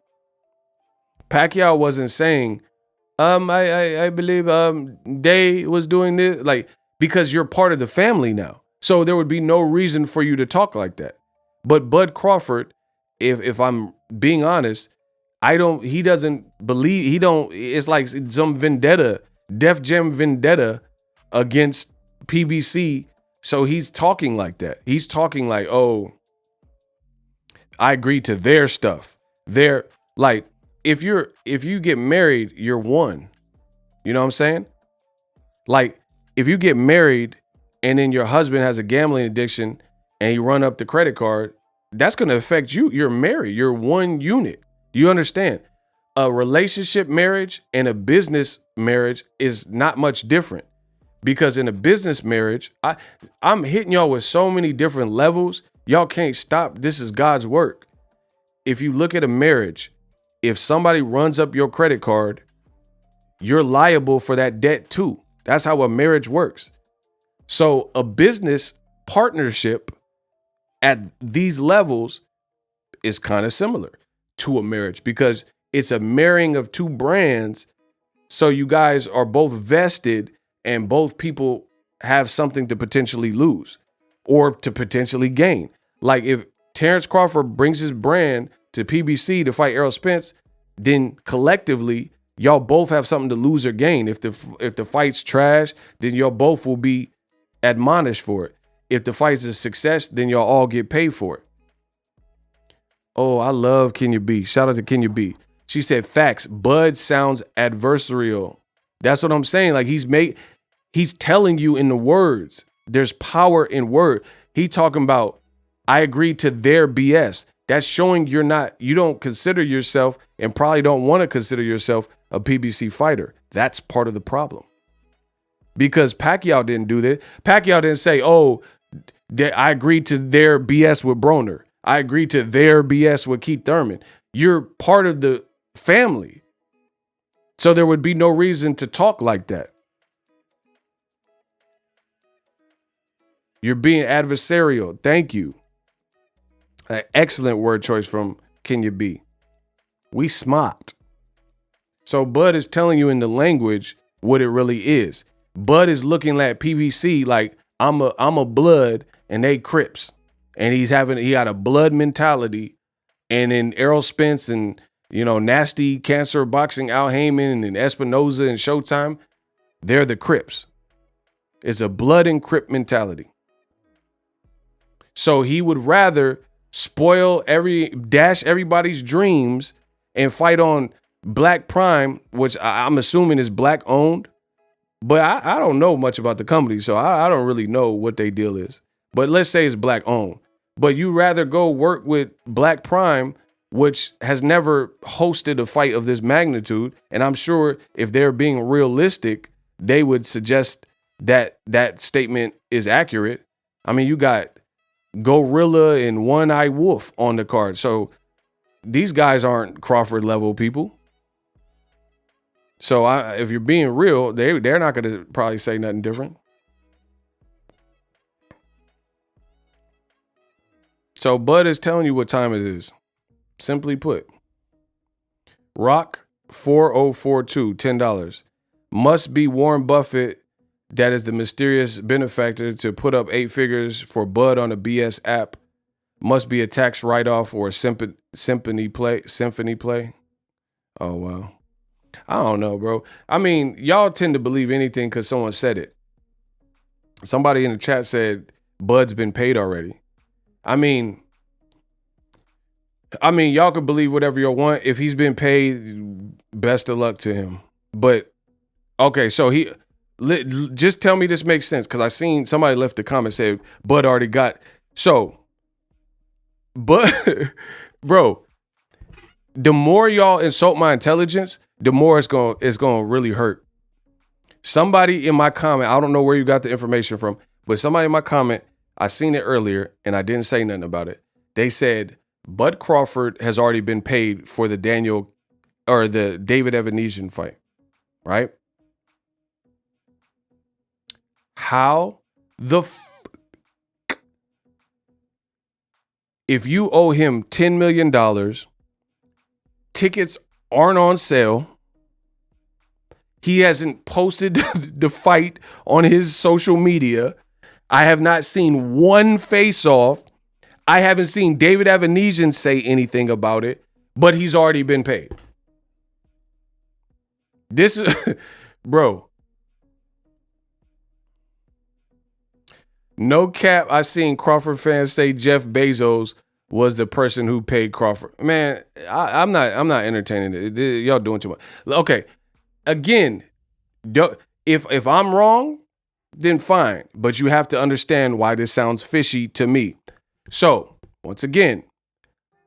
Pacquiao wasn't saying, I believe Day was doing this, like, because you're part of the family now. So there would be no reason for you to talk like that. But Bud Crawford, if I'm being honest, it's like some vendetta, Def Jam vendetta against PBC. So he's talking like that. He's talking like, oh, I agree to their stuff. They're like, if you get married, you're one. You know what I'm saying? Like, if you get married and then your husband has a gambling addiction and you run up the credit card, that's going to affect you. You're married. You're one unit. You understand? A relationship marriage and a business marriage is not much different, because in a business marriage, I'm hitting y'all with so many different levels. Y'all can't stop. This is God's work. If you look at a marriage, if somebody runs up your credit card, you're liable for that debt too. That's how a marriage works. So a business partnership at these levels is kind of similar to a marriage, because it's a marrying of two brands. So you guys are both vested and both people have something to potentially lose or to potentially gain. Like if Terence Crawford brings his brand to PBC to fight Errol Spence, then collectively y'all both have something to lose or gain. If the fight's trash, then y'all both will be admonished for it. If the fight's a success, then y'all all get paid for it. Oh, I love Kenya B. Shout out to Kenya B. She said, facts. Bud sounds adversarial. That's what I'm saying. Like he's telling you in the words. There's power in word. He talking about, I agree to their BS. That's showing you don't consider yourself and probably don't want to consider yourself a PBC fighter. That's part of the problem. Because Pacquiao didn't do that. Pacquiao didn't say, oh, I agreed to their BS with Broner. I agreed to their BS with Keith Thurman. You're part of the family. So there would be no reason to talk like that. You're being adversarial. Thank you. An excellent word choice from Kenya B. We smart. So Bud is telling you in the language what it really is. Bud is looking at PBC like I'm a blood and they Crips. And he got a blood mentality. And in Errol Spence and, nasty cancer boxing Al Heyman and Espinoza and Showtime, they're the Crips. It's a blood and Crip mentality. So he would rather dash everybody's dreams and fight on Black Prime, which I'm assuming is black owned. But I don't know much about the company, so I don't really know what their deal is. But let's say it's black owned. But you rather go work with Black Prime, which has never hosted a fight of this magnitude. And I'm sure if they're being realistic, they would suggest that that statement is accurate. I mean, you got Gorilla and One Eye Wolf on the card. So these guys aren't Crawford level people. So if you're being real, they're not going to probably say nothing different. So Bud is telling you what time it is. Simply put. Rock 4042, $10. Must be Warren Buffett that is the mysterious benefactor to put up 8 figures for Bud on a BS app. Must be a tax write-off or a symphony play. Oh, wow. I don't know, bro. I mean, y'all tend to believe anything because someone said it. Somebody in the chat said Bud's been paid already. I mean, y'all could believe whatever you want. If he's been paid, best of luck to him. But, okay, so just tell me this makes sense, because I seen somebody left a comment say Bud already got. So, but, bro, the more y'all insult my intelligence, the more it's going to really hurt. Somebody in my comment, I don't know where you got the information from, but somebody in my comment, I seen it earlier and I didn't say nothing about it. They said Bud Crawford has already been paid for the David Evanesian fight, right? How the if you owe him $10 million, tickets aren't on sale. He hasn't posted the fight on his social media. I have not seen one face-off. I haven't seen David Evanesian say anything about it, but he's already been paid. This is, bro. No cap, I seen Crawford fans say Jeff Bezos was the person who paid Crawford. Man, I'm not entertaining it. Y'all doing too much. Okay, again, if I'm wrong, then fine. But you have to understand why this sounds fishy to me. So, once again,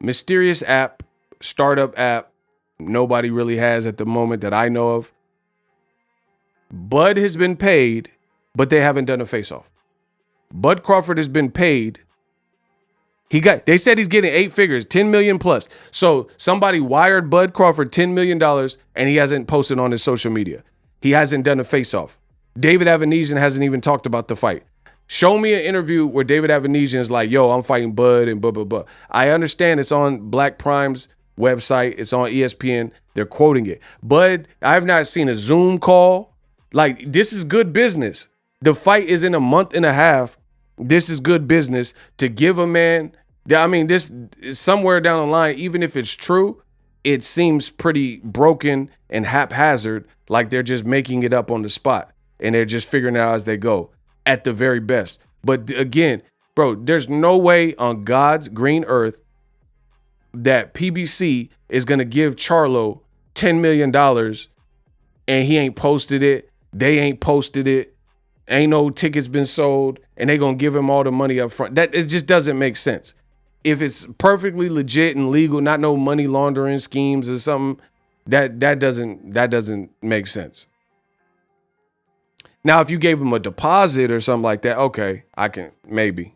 mysterious app, startup app, nobody really has at the moment that I know of. Bud has been paid, but they haven't done a face-off. Bud Crawford has been paid. They said he's getting 8 figures, 10 million plus. So somebody wired Bud Crawford $10 million and he hasn't posted on his social media. He hasn't done a face-off. David Evanesian hasn't even talked about the fight. Show me an interview where David Evanesian is like, yo, I'm fighting Bud and blah, blah, blah. I understand it's on Black Prime's website. It's on ESPN. They're quoting it. Bud, I have not seen a Zoom call. Like, this is good business. The fight is in a month and a half. This is good business to give a man. I mean, this is somewhere down the line, even if it's true, it seems pretty broken and haphazard, like they're just making it up on the spot and they're just figuring it out as they go at the very best. But again, bro, there's no way on God's green earth that PBC is going to give Charlo $10 million and he ain't posted it. They ain't posted it. Ain't no tickets been sold and they going to give him all the money up front. That it just doesn't make sense. If it's perfectly legit and legal, not no money laundering schemes or something, that doesn't make sense. Now, if you gave him a deposit or something like that, okay, I can maybe.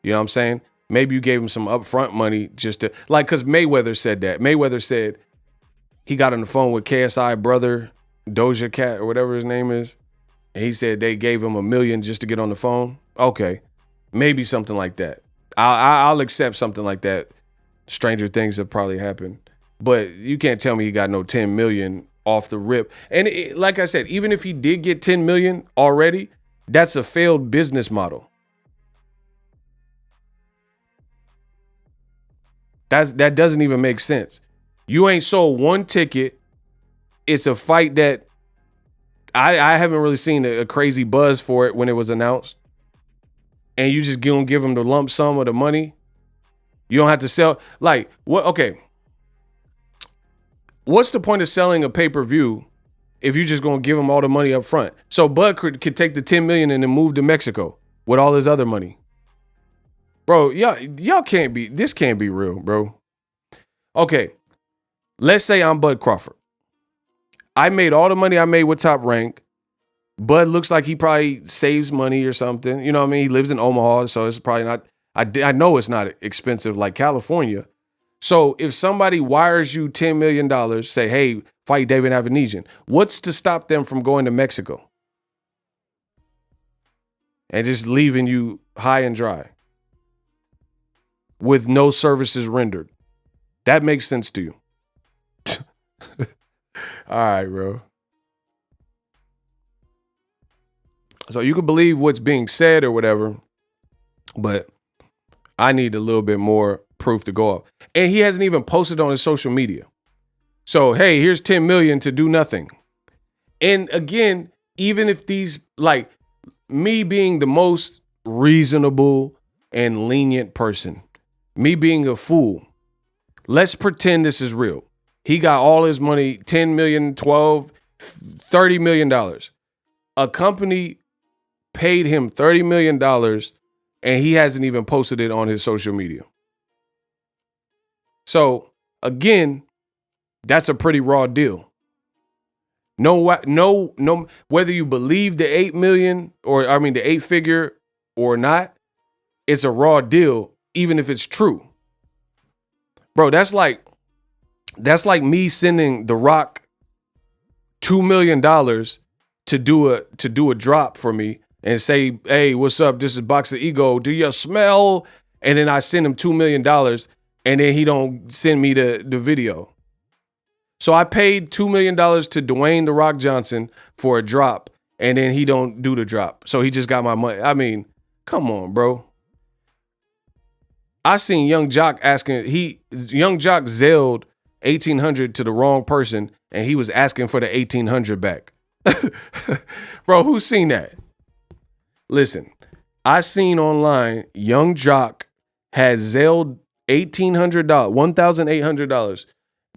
You know what I'm saying? Maybe you gave him some upfront money just to, like, because Mayweather said that. Mayweather said he got on the phone with KSI brother, Doja Cat, or whatever his name is. And he said they gave him $1 million just to get on the phone. Okay, maybe something like that. I'll accept something like that. Stranger things have probably happened. But you can't tell me he got no 10 million off the rip. And like I said, even if he did get 10 million already, that's a failed business model. That doesn't even make sense. You ain't sold one ticket. It's a fight that I haven't really seen a crazy buzz for it when it was announced. And you just gonna give them the lump sum of the money. You don't have to sell. Like, what? Okay. What's the point of selling a pay-per-view if you just gonna give them all the money up front? So Bud could take the 10 million and then move to Mexico with all his other money. Bro, y'all can't be, this can't be real, bro. Okay, let's say I'm Bud Crawford. I made all the money I made with Top Rank. Bud looks like he probably saves money or something. You know what I mean? He lives in Omaha, so it's probably not, I know it's not expensive like California. So if somebody wires you $10 million, say, hey, fight David Avanesian, what's to stop them from going to Mexico and just leaving you high and dry with no services rendered? That makes sense to you. All right, bro. So you can believe what's being said or whatever, but I need a little bit more proof to go off. And he hasn't even posted on his social media. So, hey, here's 10 million to do nothing. And again, even if these, like me being the most reasonable and lenient person, me being a fool, let's pretend this is real. He got all his money, 10 million, 12, $30 million. A company paid him $30 million and he hasn't even posted it on his social media. So again, that's a pretty raw deal. No, whether you believe the 8 million or the 8-figure or not, it's a raw deal, even if it's true. Bro, that's like me sending The Rock $2 million to do a drop for me and say, hey, what's up? This is BOXINGEGO. Do you smell? And then I send him $2 million and then he don't send me the video. So I paid $2 million to Dwayne The Rock Johnson for a drop and then he don't do the drop. So he just got my money. I mean, come on, bro. I seen Young Jock Zelled 1,800 to the wrong person and he was asking for the 1,800 back. Bro, who's seen that? Listen, I seen online Young Jock had Zelled $1,800,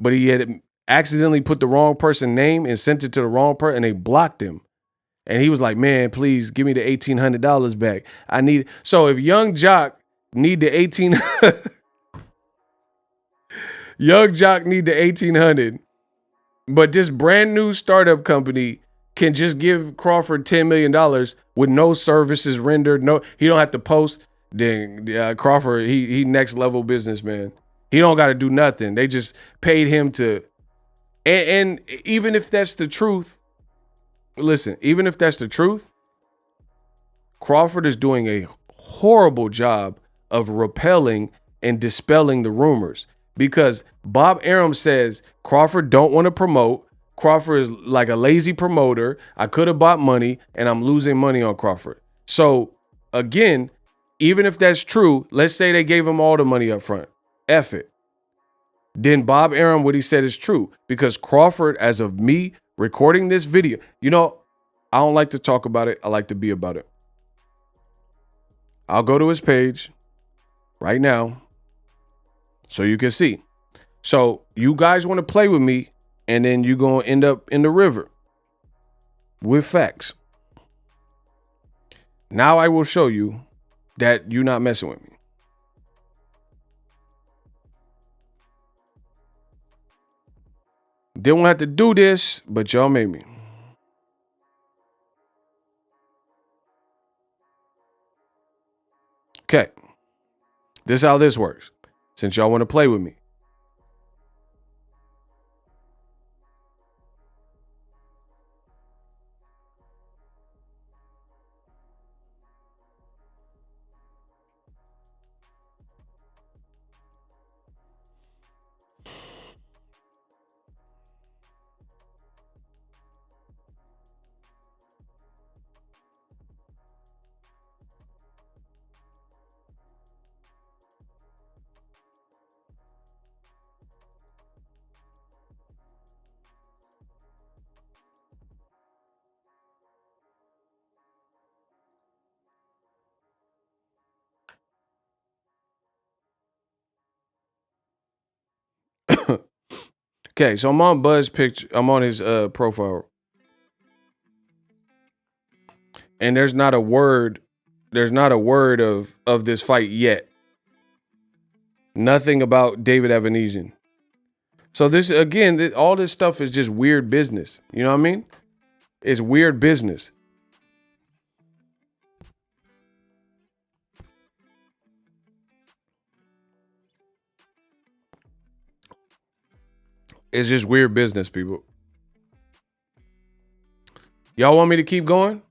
but he had accidentally put the wrong person's name and sent it to the wrong person and they blocked him. And he was like, man, please give me the $1,800 back. I need. So if Young Jock need the 18, Young Jock need the 1,800, but this brand new startup company can just give Crawford $10 million with no services rendered. No, he don't have to post. Then Crawford, he next level businessman. He don't got to do nothing. They just paid him to. And even if that's the truth, listen, even if that's the truth, Crawford is doing a horrible job of repelling and dispelling the rumors because Bob Arum says Crawford don't want to promote. Crawford is like a lazy promoter. I could have bought money and I'm losing money on Crawford. So again, even if that's true, let's say they gave him all the money up front. F it. Then Bob Arum, what he said is true because Crawford, as of me recording this video, you know, I don't like to talk about it. I like to be about it. I'll go to his page right now so you can see. So you guys want to play with me, and then you're going to end up in the river with facts. Now I will show you that you're not messing with me. Didn't have to do this, but y'all made me. Okay. This is how this works. Since y'all want to play with me. Okay, so I'm on Buzz picture. I'm on his profile. And there's not a word of this fight yet. Nothing about David Evanesian. So this, again, all this stuff is just weird business. You know what I mean? It's weird business. It's just weird business, people. Y'all want me to keep going?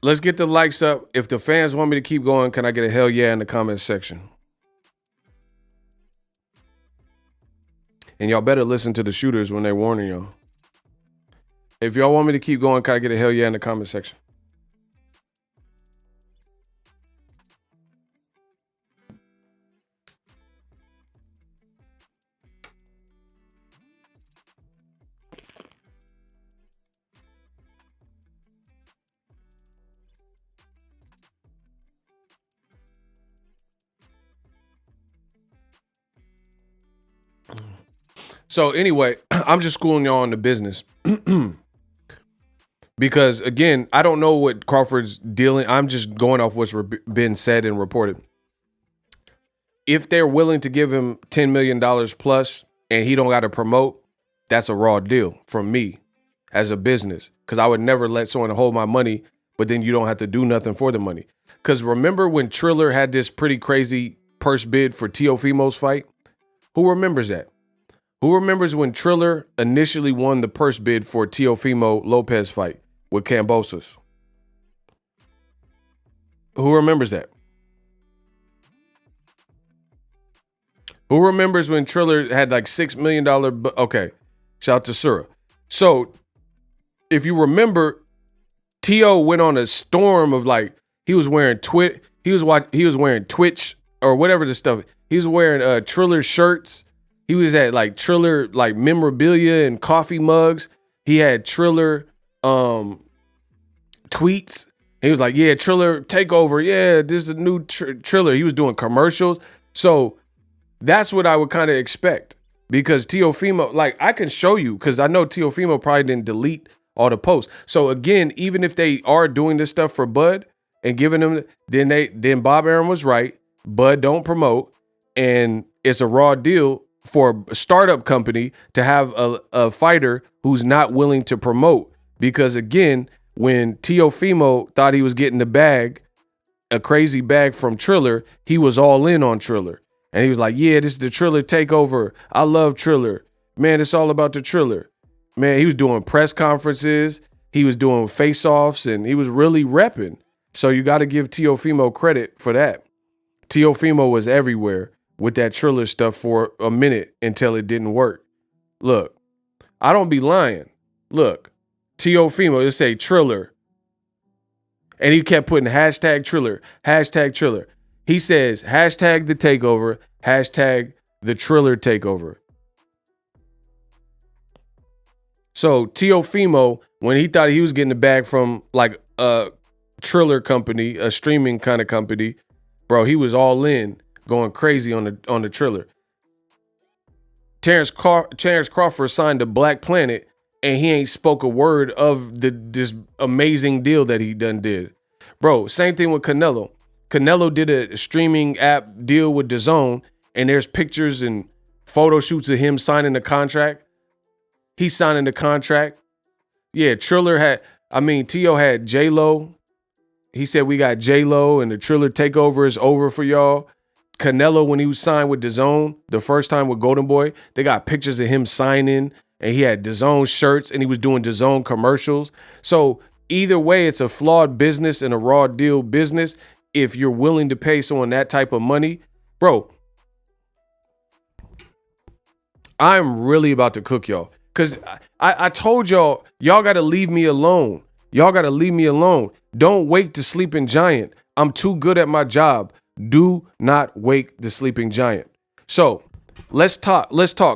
Let's get the likes up. If the fans want me to keep going, can I get a hell yeah in the comments section? And y'all better listen to the shooters when they're warning y'all. If y'all want me to keep going, can I get a hell yeah in the comment section? So anyway, I'm just schooling y'all on the business. Because again, I don't know what Crawford's dealing. I'm just going off what's been said and reported. If they're willing to give him $10 million plus and he don't got to promote, that's a raw deal from me as a business. Because I would never let someone hold my money, but then you don't have to do nothing for the money. Because remember when Triller had this pretty crazy purse bid for Teofimo's fight? Who remembers that? Who remembers when Triller initially won the purse bid for Teofimo Lopez fight with Kambosos? Who remembers that? Who remembers when Triller had like $6 million? Okay, shout out to Sura. So if you remember, Tio went on a storm of like, he was wearing he was wearing Twitch or whatever the stuff. He was wearing Triller shirts. He was at like Triller like memorabilia and coffee mugs. He had Triller tweets. He was like, yeah, Triller takeover. Yeah, this is a new Triller. He was doing commercials. So that's what I would kind of expect, because Teofimo, like I can show you, because I know Teofimo probably didn't delete all the posts. So again, even if they are doing this stuff for Bud and giving them, then Bob Arum was right. Bud don't promote, and it's a raw deal for a startup company to have a fighter who's not willing to promote. Because again, when Teofimo thought he was getting the bag, a crazy bag from Triller, he was all in on Triller. And he was like, yeah, this is the Triller takeover. I love Triller. Man, it's all about the Triller. Man, he was doing press conferences. He was doing face-offs, and he was really repping. So you got to give Teofimo credit for that. Teofimo was everywhere with that Triller stuff for a minute until it didn't work. Look, I don't be lying. Look, Teofimo, it say Triller. And he kept putting hashtag Triller, hashtag Triller. He says hashtag the takeover, hashtag the Triller takeover. So Teofimo, when he thought he was getting the bag from like a Triller company, a streaming kind of company, bro, he was all in, going crazy on the Triller. Terence Crawford signed to Black Planet, and he ain't spoke a word of this amazing deal that he done did. Bro, same thing with Canelo. Canelo did a streaming app deal with DAZN, and there's pictures and photo shoots of him signing the contract. He's signing the contract. Yeah, T.O. had J-Lo. He said we got J-Lo and the Triller takeover is over for y'all. Canelo, when he was signed with DAZN the first time with Golden Boy, they got pictures of him signing, and he had DAZN shirts, and he was doing DAZN commercials. So either way, it's a flawed business and a raw deal business. If you're willing to pay someone that type of money, bro, I'm really about to cook y'all. Because I told y'all got to leave me alone. Y'all got to leave me alone. Don't wake the sleeping giant. I'm too good at my job. Do not wake the sleeping giant. So let's talk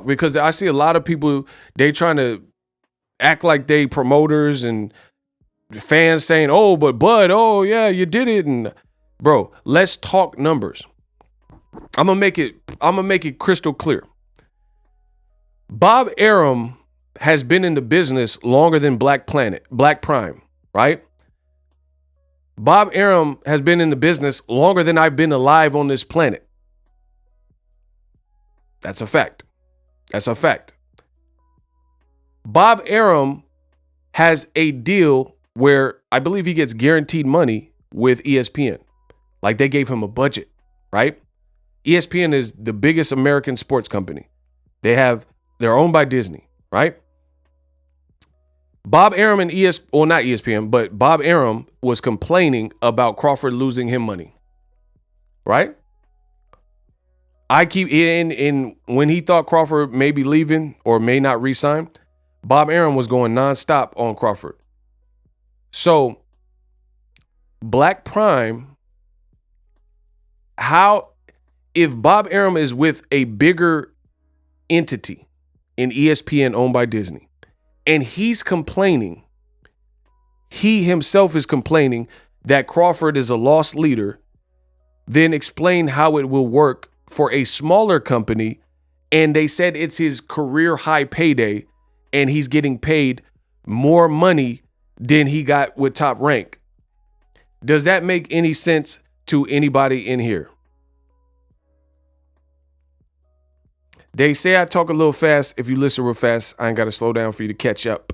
because I see a lot of people, they trying to act like they promoters and fans saying, oh, but Bud, oh yeah, you did it. And bro, let's talk numbers. I'm gonna make it crystal clear. Bob Arum has been in the business longer than Black Prime, right? Bob Arum has been in the business longer than I've been alive on this planet. That's a fact. That's a fact. Bob Arum has a deal where I believe he gets guaranteed money with ESPN. Like they gave him a budget, right? ESPN is the biggest American sports company. They're owned by Disney, right? Bob Arum and not ESPN, but Bob Arum was complaining about Crawford losing him money, right? I keep in when he thought Crawford may be leaving or may not re-sign, Bob Arum was going nonstop on Crawford. So Black Prime, if Bob Arum is with a bigger entity in ESPN owned by Disney, and he's complaining, he himself is complaining that Crawford is a lost leader, then explain how it will work for a smaller company, and they said it's his career high payday, and he's getting paid more money than he got with Top Rank. Does that make any sense to anybody in here? They say I talk a little fast. If you listen real fast, I ain't got to slow down for you to catch up.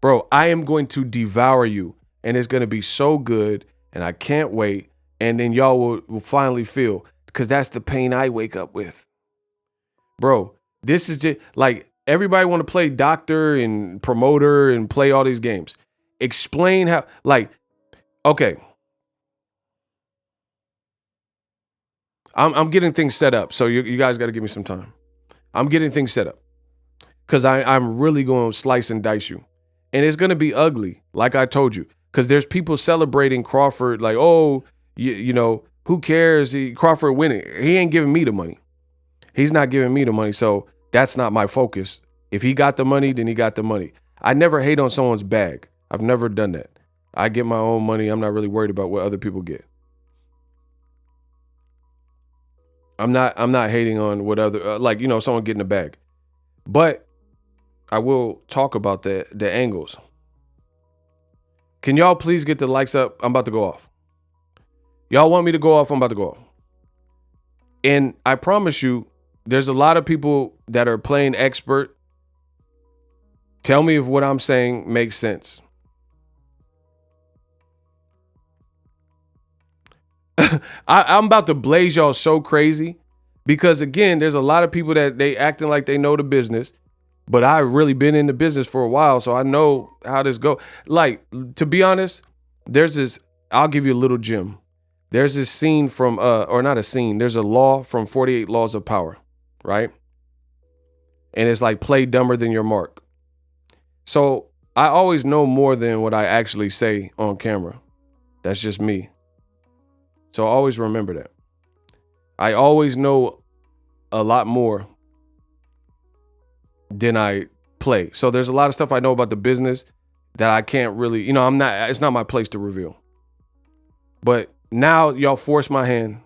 Bro, I am going to devour you, and it's going to be so good, and I can't wait. And then y'all will finally feel, because that's the pain I wake up with. Bro, this is just like everybody want to play doctor and promoter and play all these games. Explain how, okay. I'm getting things set up, so you guys got to give me some time. I'm getting things set up because I'm really going to slice and dice you. And it's going to be ugly, like I told you, because there's people celebrating Crawford like, oh, you know, who cares? Crawford winning. He ain't giving me the money. He's not giving me the money, so that's not my focus. If he got the money, then he got the money. I never hate on someone's bag. I've never done that. I get my own money. I'm not really worried about what other people get. I'm not hating on what other someone getting a bag, but I will talk about the angles. Can y'all please get the likes up? I'm about to go off. Y'all want me to go off? I'm about to go off. And I promise you, there's a lot of people that are playing expert. Tell me if what I'm saying makes sense. I'm about to blaze y'all so crazy because, again, there's a lot of people that they acting like they know the business, but I've really been in the business for a while, so I know how this go. Like, to be honest, there's this, I'll give you a little gem. There's this scene from, or not a scene, there's a law from 48 Laws of Power, right? And it's like, play dumber than your mark. So I always know more than what I actually say on camera. That's just me. So always remember that. I always know a lot more than I play. So there's a lot of stuff I know about the business that I can't really, it's not my place to reveal. But now y'all force my hand.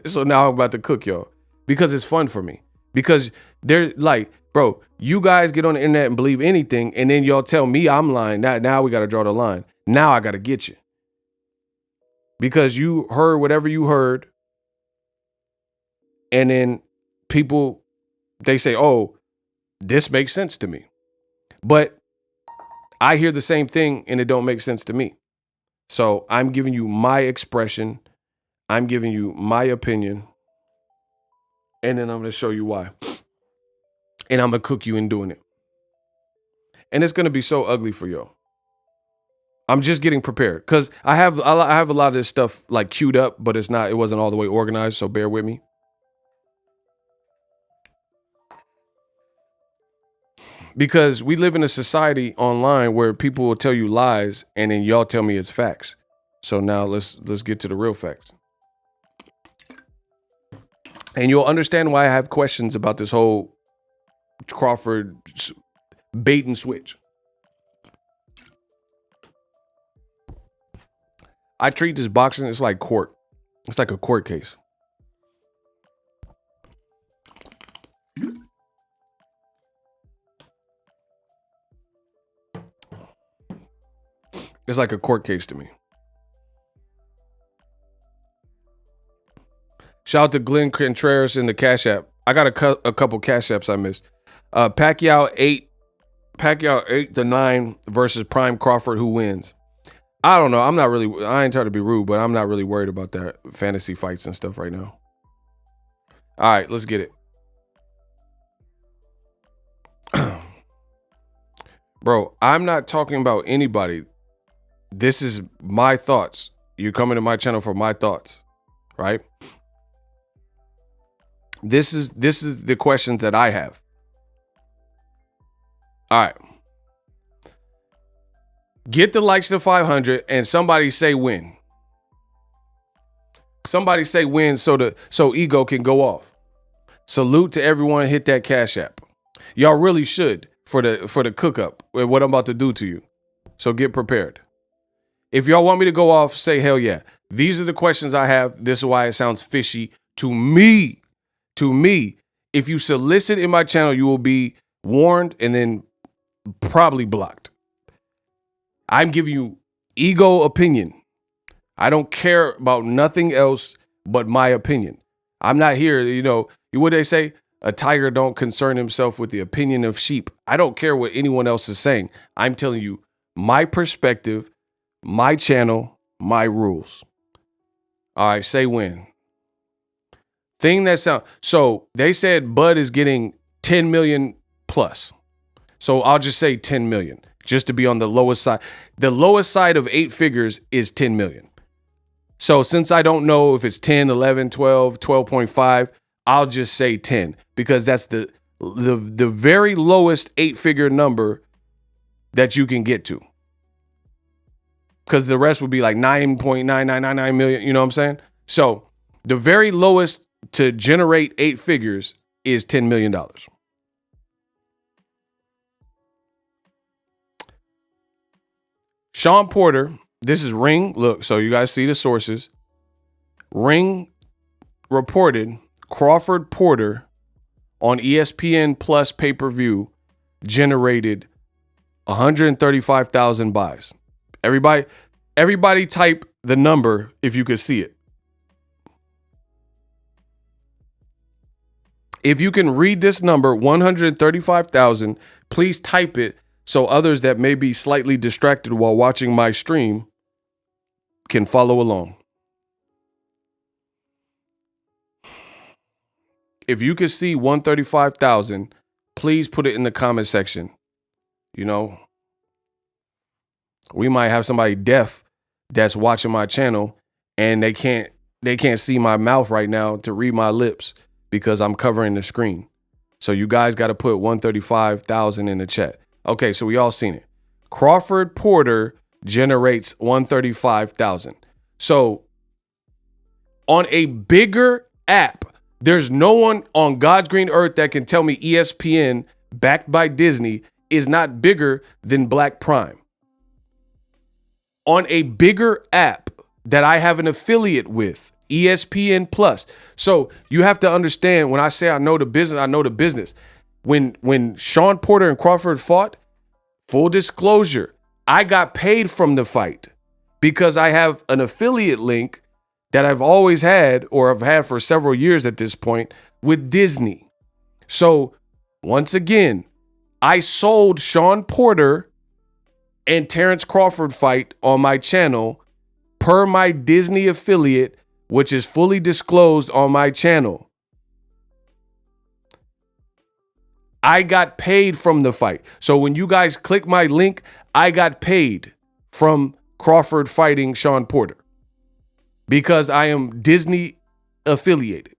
So now I'm about to cook y'all because it's fun for me. Because they're like, bro, you guys get on the internet and believe anything, and then y'all tell me I'm lying. Now we got to draw the line. Now I got to get you. Because you heard whatever you heard, and then people, they say, oh, this makes sense to me. But I hear the same thing, and it don't make sense to me. So I'm giving you my expression. I'm giving you my opinion. And then I'm going to show you why. And I'm going to cook you in doing it. And it's going to be so ugly for y'all. I'm just getting prepared because I have a lot of this stuff like queued up, but it wasn't all the way organized. So bear with me. Because we live in a society online where people will tell you lies and then y'all tell me it's facts. So now let's get to the real facts. And you'll understand why I have questions about this whole Crawford bait and switch. I treat this boxing, it's like court. It's like a court case. It's like a court case to me. Shout out to Glenn Contreras in the Cash App. I got a couple Cash Apps I missed. Pacquiao 8-9 versus Prime Crawford. Who wins? I don't know. I ain't trying to be rude, but I'm not really worried about that fantasy fights and stuff right now. All right, let's get it. Bro, I'm not talking about anybody. This is my thoughts. You're coming to my channel for my thoughts, right? This is the questions that I have. All right. Get the likes to 500 and somebody say win. Somebody say win so ego can go off. Salute to everyone. Hit that Cash App. Y'all really should for the cook up with what I'm about to do to you. So get prepared. If y'all want me to go off, say hell yeah. These are the questions I have. This is why it sounds fishy to me. To me, if you solicit in my channel, you will be warned and then probably blocked. I'm giving you ego opinion. I don't care about nothing else but my opinion. I'm not here, what they say? A tiger don't concern himself with the opinion of sheep. I don't care what anyone else is saying. I'm telling you my perspective, my channel, my rules. All right, say when. So they said Bud is getting 10 million plus. So I'll just say 10 million just to be on the lowest side. The lowest side of 8 figures is 10 million. So since I don't know if it's 10, 11, 12, 12.5, I'll just say 10 because that's the very lowest 8-figure number that you can get to. Because the rest would be like 9.9999 million, you know what I'm saying? So the very lowest to generate 8 figures is $10 million. Sean Porter, this is Ring. Look, so you guys see the sources. Ring reported Crawford Porter on ESPN Plus pay-per-view generated 135,000 buys. Everybody type the number if you could see it. If you can read this number, 135,000, please type it so others that may be slightly distracted while watching my stream can follow along. If you can see 135,000, please put it in the comment section. We might have somebody deaf that's watching my channel and they can't see my mouth right now to read my lips because I'm covering the screen. So you guys got to put 135,000 in the chat. Okay, so we all seen it. Crawford Porter generates 135,000. So on a bigger app, there's no one on God's green earth that can tell me ESPN, backed by Disney, is not bigger than Black Prime. On a bigger app that I have an affiliate with, ESPN Plus. So you have to understand, when I say I know the business, I know the business. When Sean Porter and Crawford fought, full disclosure, I got paid from the fight because I have an affiliate link that I've always had, or I've had for several years at this point, with Disney. So once again, I sold Sean Porter and Terence Crawford fight on my channel per my Disney affiliate, which is fully disclosed on my channel. I got paid from the fight. So when you guys click my link, I got paid from Crawford fighting Sean Porter because I am Disney affiliated.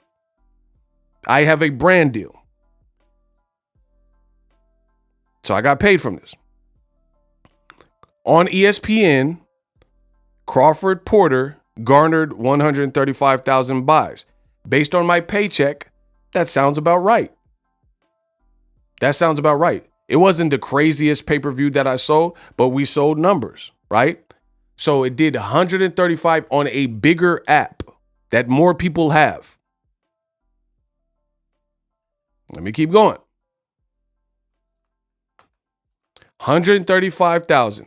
I have a brand deal. So I got paid from this. On ESPN, Crawford Porter garnered 135,000 buys. Based on my paycheck, that sounds about right. That sounds about right. It wasn't the craziest pay-per-view that I sold, but we sold numbers, right? So it did 135 on a bigger app that more people have. Let me keep going. 135,000.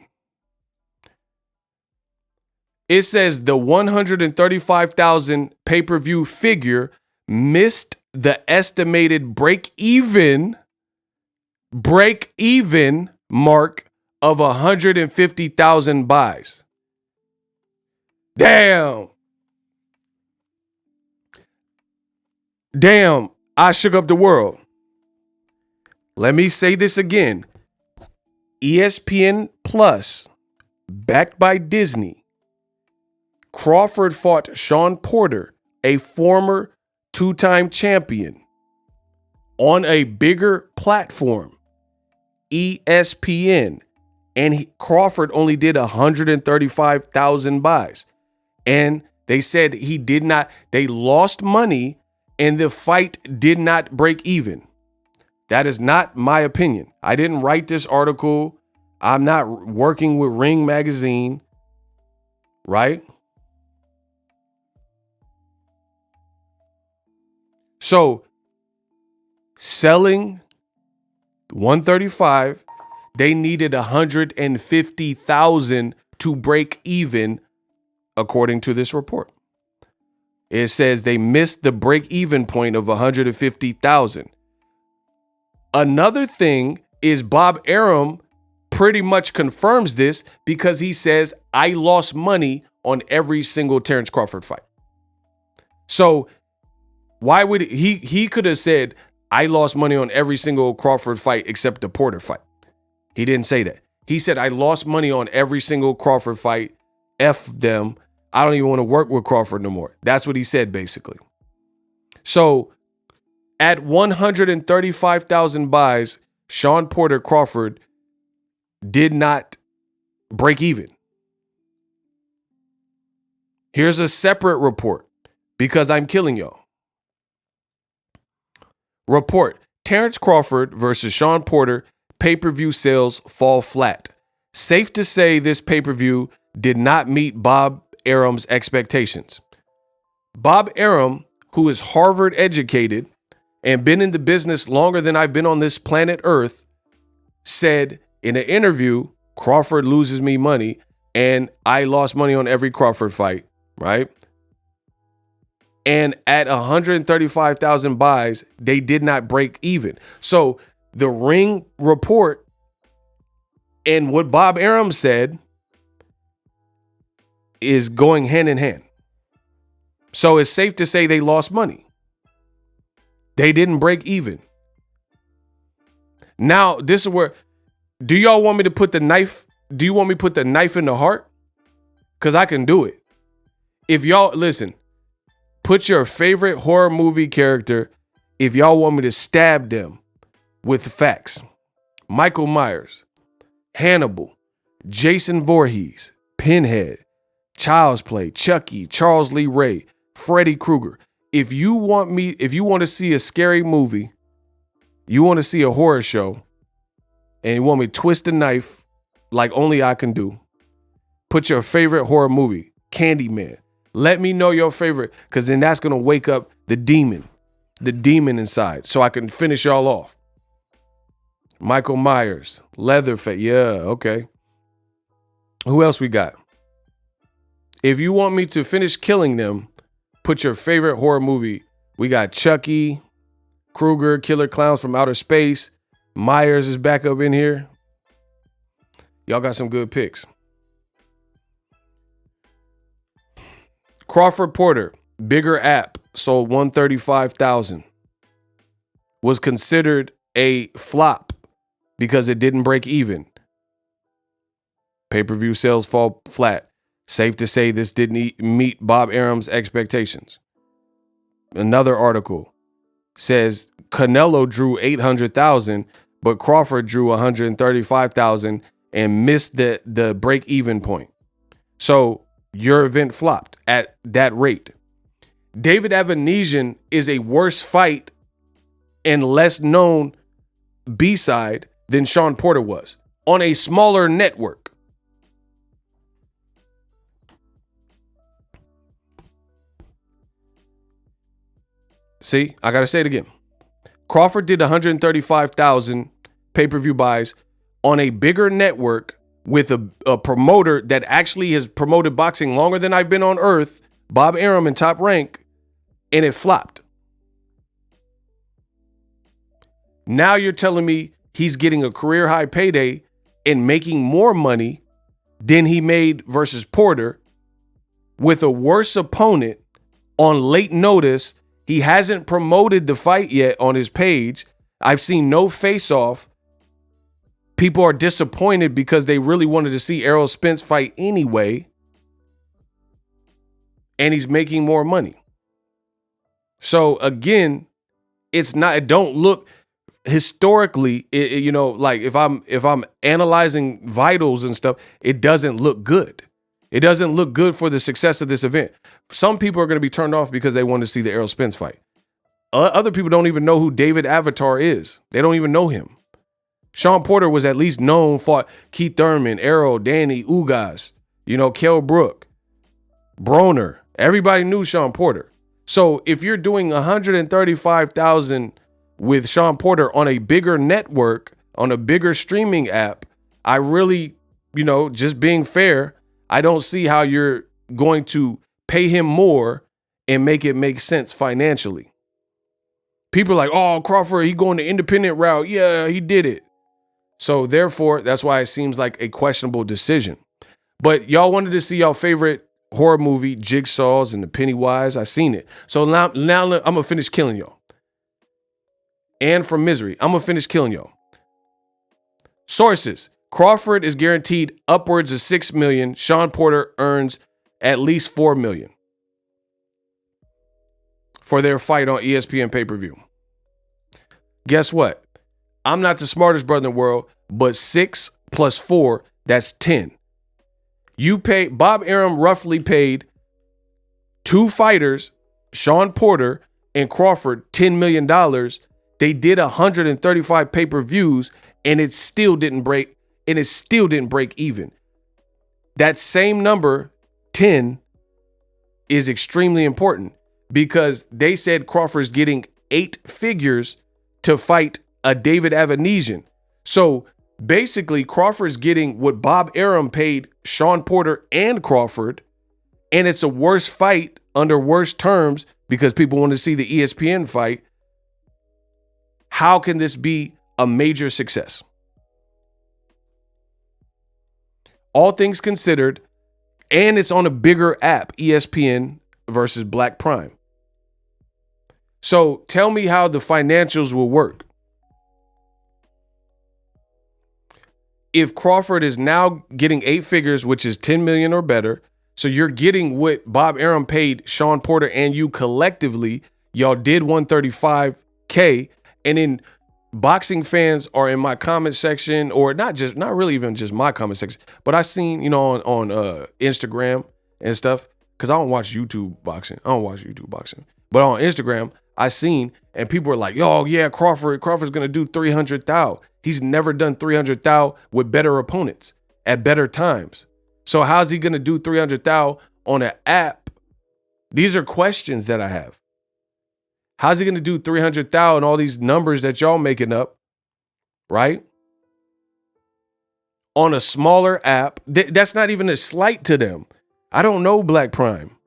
It says the 135,000 pay-per-view figure missed the estimated break-even mark of 150,000 buys. Damn, I shook up the world. Let me say this again. ESPN Plus, backed by Disney. Crawford fought Sean Porter, a former two-time champion, on a bigger platform, ESPN, and Crawford only did 135,000 buys. And they said they lost money and the fight did not break even. That is not my opinion. I didn't write this article. I'm not working with Ring Magazine, right? So selling 135, they needed 150,000 to break even, according to this report. It says they missed the break-even point of 150,000. Another thing is Bob Arum pretty much confirms this because he says, I lost money on every single Terence Crawford fight. So why would he could have said, I lost money on every single Crawford fight except the Porter fight. He didn't say that. He said, I lost money on every single Crawford fight. F them. I don't even want to work with Crawford no more. That's what he said, basically. So at 135,000 buys, Sean Porter Crawford did not break even. Here's a separate report because I'm killing y'all. Report: Terence Crawford versus Sean Porter pay-per-view sales fall flat. Safe to say this pay-per-view did not meet Bob Arum's expectations. Bob Arum, who is Harvard educated and been in the business longer than I've been on this planet Earth, said in an interview, Crawford loses me money and I lost money on every Crawford fight, right? And at 135,000 buys, they did not break even. So the Ring report and what Bob Arum said is going hand in hand. So it's safe to say they lost money. They didn't break even. Now, this is where, do y'all want me to put the knife? Do you want me to put the knife in the heart? Because I can do it. If y'all, listen, put your favorite horror movie character if y'all want me to stab them with facts. Michael Myers, Hannibal, Jason Voorhees, Pinhead, Child's Play, Chucky, Charles Lee Ray, Freddy Krueger. If you want to see a scary movie, you want to see a horror show, and you want me to twist a knife like only I can do, put your favorite horror movie, Candyman, Let me know your favorite, because then that's going to wake up the demon inside, so I can finish y'all off. Michael Myers, Leatherface. Yeah, okay. Who else we got? If you want me to finish killing them, put your favorite horror movie. We got Chucky, Krueger, Killer Clowns from Outer Space. Myers is back up in here. Y'all got some good picks. Crawford Porter, bigger app, sold 135,000. Was considered a flop because it didn't break even. Pay-per-view sales fall flat. Safe to say this didn't meet Bob Arum's expectations. Another article says Canelo drew 800,000, but Crawford drew 135,000 and missed the break-even point. So your event flopped at that rate. David Avanesian is a worse fight and less known B-side than Sean Porter was on a smaller network. See, I got to say it again. Crawford did 135,000 pay-per-view buys on a bigger network with a promoter that actually has promoted boxing longer than I've been on earth, Bob Arum in Top Rank, and it flopped. Now you're telling me he's getting a career high payday and making more money than he made versus Porter with a worse opponent on late notice. He hasn't promoted the fight yet on his page. I've seen no face-off. People are disappointed because they really wanted to see Errol Spence fight anyway. And he's making more money. So again, it's not, it don't look historically, like if I'm analyzing vitals and stuff, it doesn't look good. It doesn't look good for the success of this event. Some people are going to be turned off because they want to see the Errol Spence fight. Other people don't even know who David Avatar is. They don't even know him. Sean Porter was at least known, fought Keith Thurman, Errol, Danny, Ugas, Kell Brook, Broner. Everybody knew Sean Porter. So if you're doing 135,000 with Sean Porter on a bigger network, on a bigger streaming app, I really, just being fair, I don't see how you're going to pay him more and make it make sense financially. People are like, oh, Crawford, he going the independent route. Yeah, he did it. So therefore, that's why it seems like a questionable decision. But y'all wanted to see y'all favorite horror movie, Jigsaws and the Pennywise. I seen it. So now I'm going to finish killing y'all. And from Misery, I'm going to finish killing y'all. Sources. Crawford is guaranteed upwards of $6 million. Sean Porter earns at least $4 million for their fight on ESPN pay-per-view. Guess what? I'm not the smartest brother in the world, but 6 plus 4, that's 10. Bob Arum roughly paid two fighters, Sean Porter and Crawford, $10 million. They did 135 pay-per-views, and it still didn't break even. That same number, 10, is extremely important because they said Crawford's getting 8 figures to fight a David Avanesian. So basically, Crawford's getting what Bob Arum paid Sean Porter and Crawford, and it's a worse fight under worse terms because people want to see the ESPN fight. How can this be a major success? All things considered, and it's on a bigger app, ESPN versus Black Prime. So tell me how the financials will work. If Crawford is now getting 8 figures, which is 10 million or better, so you're getting what Bob Arum paid Sean Porter and you collectively, y'all did 135K, and then boxing fans are in my comment section, or not really even just my comment section, but I seen, on Instagram and stuff, because I don't watch YouTube boxing. But on Instagram, I seen, and people are like, "Yo, yeah, Crawford's gonna do 300,000. He's never done 300,000 with better opponents at better times. So how's he gonna do 300,000 on an app These are questions that I have. How's he going to do 300,000, all these numbers that y'all making up, right? On a smaller app. That's not even a slight to them. I don't know Black Prime.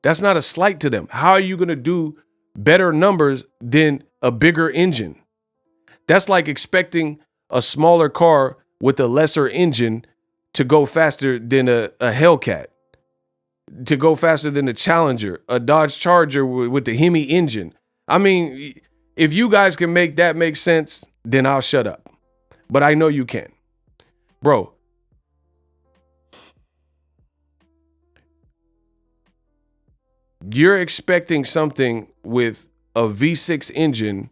That's not a slight to them. How are you going to do better numbers than a bigger engine? That's like expecting a smaller car with a lesser engine to go faster than a Hellcat, to go faster than a Challenger, a Dodge Charger with the Hemi engine. I mean, if you guys can make that make sense, then I'll shut up. But I know you can. Bro, you're expecting something with a V6 engine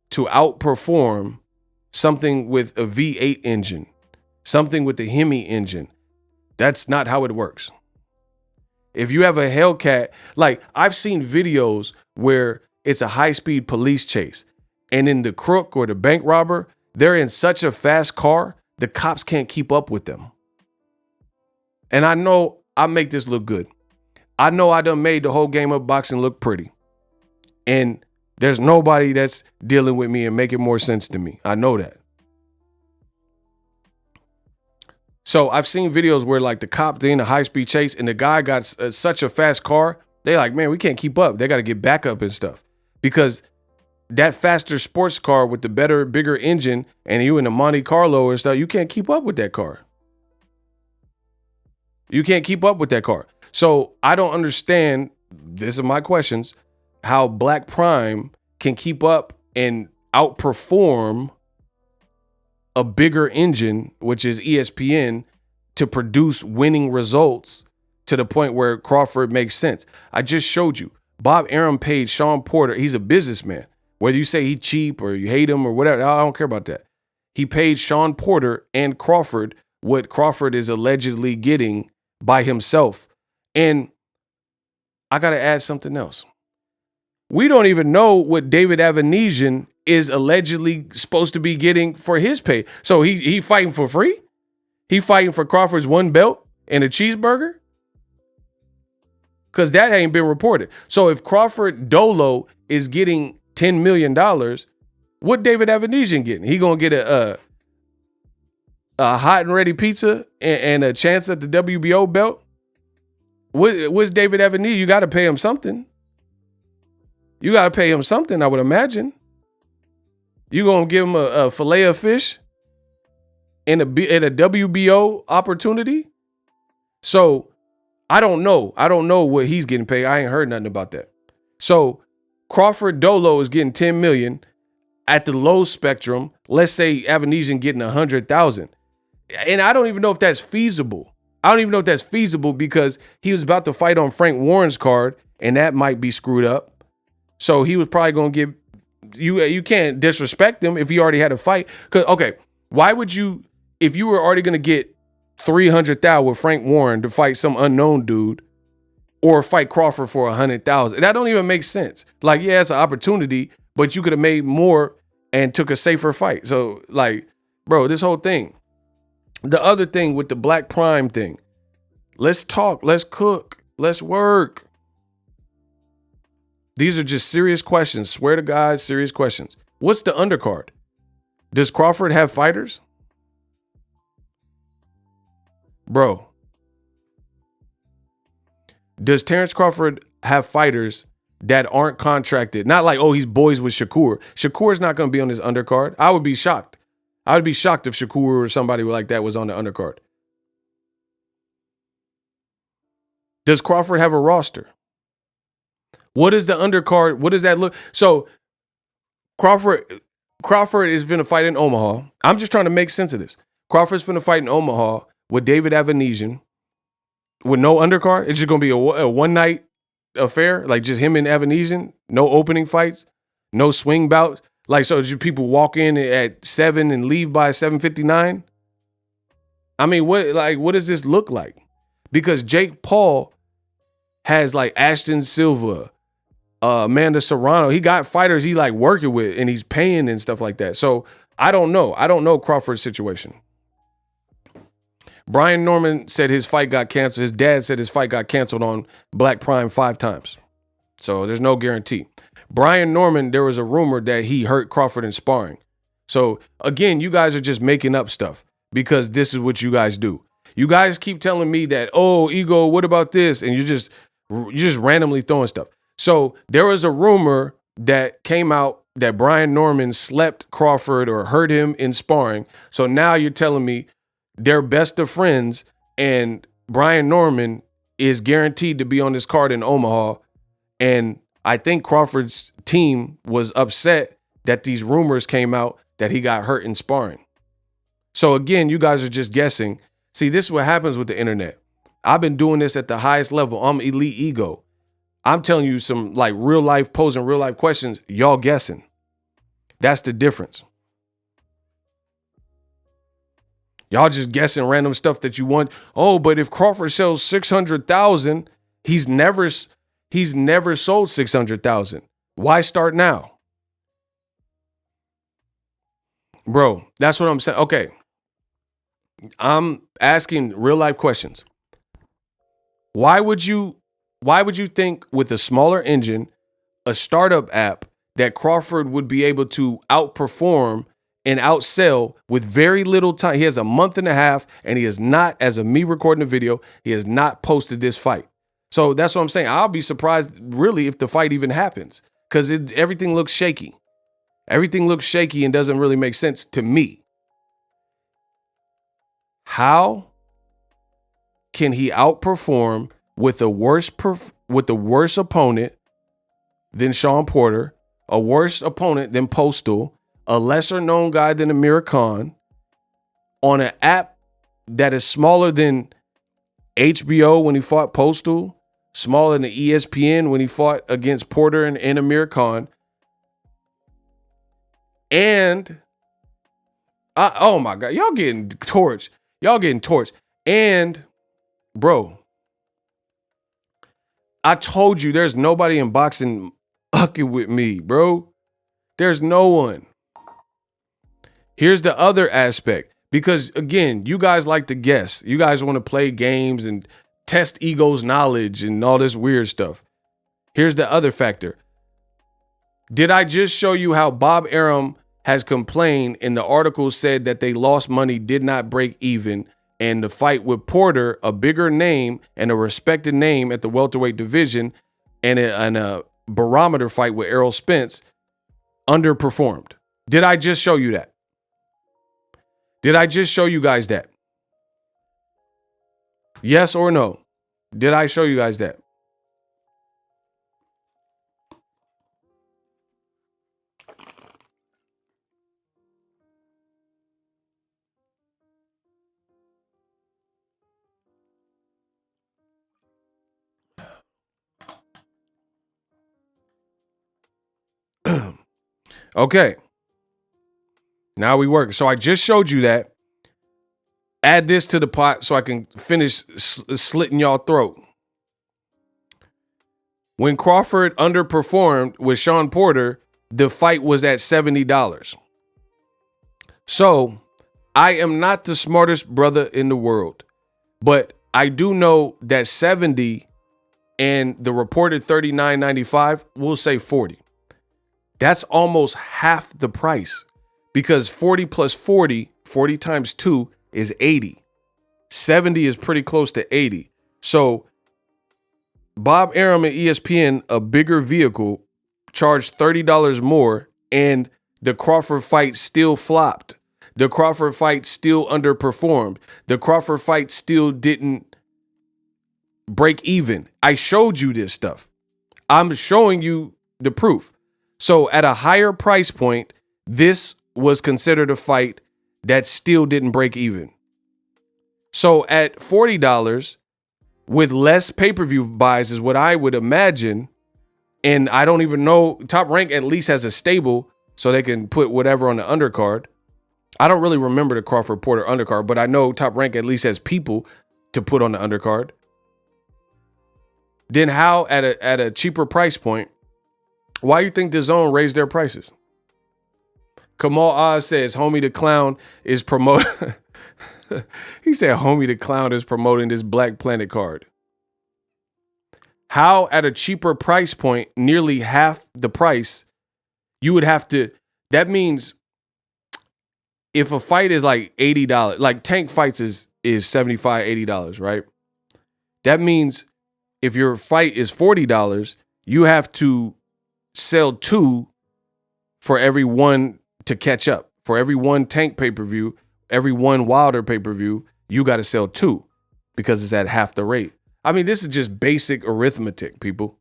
to outperform something with a V8 engine, something with the Hemi engine. That's not how it works. If you have a Hellcat, like I've seen videos where it's a high-speed police chase, and in the crook or the bank robber, they're in such a fast car, the cops can't keep up with them. And I know I make this look good. I know I done made the whole game of boxing look pretty. And there's nobody that's dealing with me and making more sense to me. I know that. So I've seen videos where like the cop, they're in a high-speed chase and the guy got such a fast car. They're like, man, we can't keep up. They got to get back up and stuff. Because that faster sports car with the better, bigger engine and you in the Monte Carlo and stuff, you can't keep up with that car. You can't keep up with that car. So I don't understand, this is my questions, how Black Prime can keep up and outperform a bigger engine, which is ESPN, to produce winning results to the point where Crawford makes sense. I just showed you. Bob Arum paid Sean Porter. He's a businessman. Whether you say he's cheap or you hate him or whatever, I don't care about that. He paid Sean Porter and Crawford what Crawford is allegedly getting by himself. And I got to add something else. We don't even know what David Avanesian is allegedly supposed to be getting for his pay. So he fighting for free? He fighting for Crawford's one belt and a cheeseburger? Because that ain't been reported. So if Crawford Dolo is getting $10 million, what David Avanesian getting? He going to get a hot and ready pizza and a chance at the WBO belt? What's David Avanesian? You got to pay him something. You got to pay him something, I would imagine. You going to give him a fillet of fish and a WBO opportunity? So I don't know. I don't know what he's getting paid. I ain't heard nothing about that. So Crawford Dolo is getting 10 million at the low spectrum. Let's say Avanesian getting 100,000. And I don't even know if that's feasible. I don't even know if that's feasible because he was about to fight on Frank Warren's card and that might be screwed up. So he was probably going to give you can't disrespect him if he already had a fight. Cause okay, why would you, if you were already going to get 300,000 with Frank Warren to fight some unknown dude or fight Crawford for 100,000? That don't even make sense. Like, yeah, it's an opportunity, but you could have made more and took a safer fight. So like, bro, this whole thing. The other thing with the Black Prime thing, let's talk, let's cook, let's work. These are just serious questions. Swear to God, serious questions. What's the undercard? Does Crawford have fighters? Bro. Does Terence Crawford have fighters that aren't contracted? Not like, oh, he's boys with Shakur. Shakur's not going to be on his undercard. I would be shocked. I would be shocked if Shakur or somebody like that was on the undercard. Does Crawford have a roster? What is the undercard? What does that look? So Crawford is going to fight in Omaha. I'm just trying to make sense of this. Crawford's going to fight in Omaha with David Avanesian with no undercard. It's just going to be a one-night affair, like just him and Avanesian. No opening fights, no swing bouts. Like, so just people walk in at 7 and leave by 7:59. I mean, what does this look like? Because Jake Paul has like Ashton Silva, Amanda Serrano. He got fighters he like working with and he's paying and stuff like that. So I don't know. I don't know Crawford's situation. Brian Norman said his fight got canceled. His dad said his fight got canceled on Black Prime 5 times. So there's no guarantee. Brian Norman, there was a rumor that he hurt Crawford in sparring. So again, you guys are just making up stuff because this is what you guys do. You guys keep telling me that, oh, Ego, what about this? And you're just randomly throwing stuff. So there was a rumor that came out that Brian Norman slept Crawford or hurt him in sparring. So now you're telling me they're best of friends and Brian Norman is guaranteed to be on this card in Omaha. And I think Crawford's team was upset that these rumors came out that he got hurt in sparring. So again, you guys are just guessing. See, this is what happens with the internet. I've been doing this at the highest level. I'm Elite Ego. I'm telling you some like real life, posing real life questions. Y'all guessing. That's the difference. Y'all just guessing random stuff that you want. Oh, but if Crawford sells 600,000, he's never sold 600,000. Why start now? Bro, that's what I'm saying. Okay. I'm asking real life questions. Why would you think with a smaller engine, a startup app, that Crawford would be able to outperform and outsell with very little time? He has a month and a half, and he has not, as of me recording the video, he has not posted this fight. So that's what I'm saying. I'll be surprised, really, if the fight even happens, because everything looks shaky. Everything looks shaky and doesn't really make sense to me. How can he outperform with a worse opponent than Sean Porter, a worse opponent than Postal, a lesser known guy than Amir Khan, on an app that is smaller than HBO when he fought Postal, smaller than ESPN when he fought against Porter and Amir Khan, and oh my God, y'all getting torched. And bro, I told you there's nobody in boxing fucking with me, bro. There's no one. Here's the other aspect, because again, you guys like to guess. You guys want to play games and test Ego's knowledge and all this weird stuff. Here's the other factor. Did I just show you how Bob Arum has complained and the article said that they lost money, did not break even, and the fight with Porter, a bigger name and a respected name at the welterweight division, and a barometer fight with Errol Spence, underperformed? Did I just show you that? Did I just show you guys that? Yes or no? Did I show you guys that? Okay. Now we work. So I just showed you that. Add this to the pot so I can finish slitting y'all throat. When Crawford underperformed with Sean Porter, the fight was at $70. So I am not the smartest brother in the world, but I do know that 70 and the reported $39.95, we'll say 40. That's almost half the price, because 40 plus 40 times 2 is 80. 70 is pretty close to 80. So Bob Arum and ESPN, a bigger vehicle, charged $30 more, and the Crawford fight still flopped. The Crawford fight still underperformed. The Crawford fight still didn't break even. I showed you this stuff. I'm showing you the proof. So at a higher price point, this was considered a fight that still didn't break even. So at $40 with less pay-per-view buys is what I would imagine. And I don't even know, Top Rank at least has a stable so they can put whatever on the undercard. I don't really remember the Crawford Porter undercard, but I know Top Rank at least has people to put on the undercard. Then how at a cheaper price point, why you think DAZN raised their prices? Kamal Oz says, homie the clown is promoting. He said, homie the clown is promoting this Black Planet card. How at a cheaper price point, nearly half the price, you would have to, that means if a fight is like $80, like Tank Fights is $75, $80, right? That means if your fight is $40, you have to sell 2 for every one to catch up. For every one Tank pay-per-view, every one Wilder pay-per-view, you got to sell 2 because it's at half the rate. I mean, this is just basic arithmetic, people.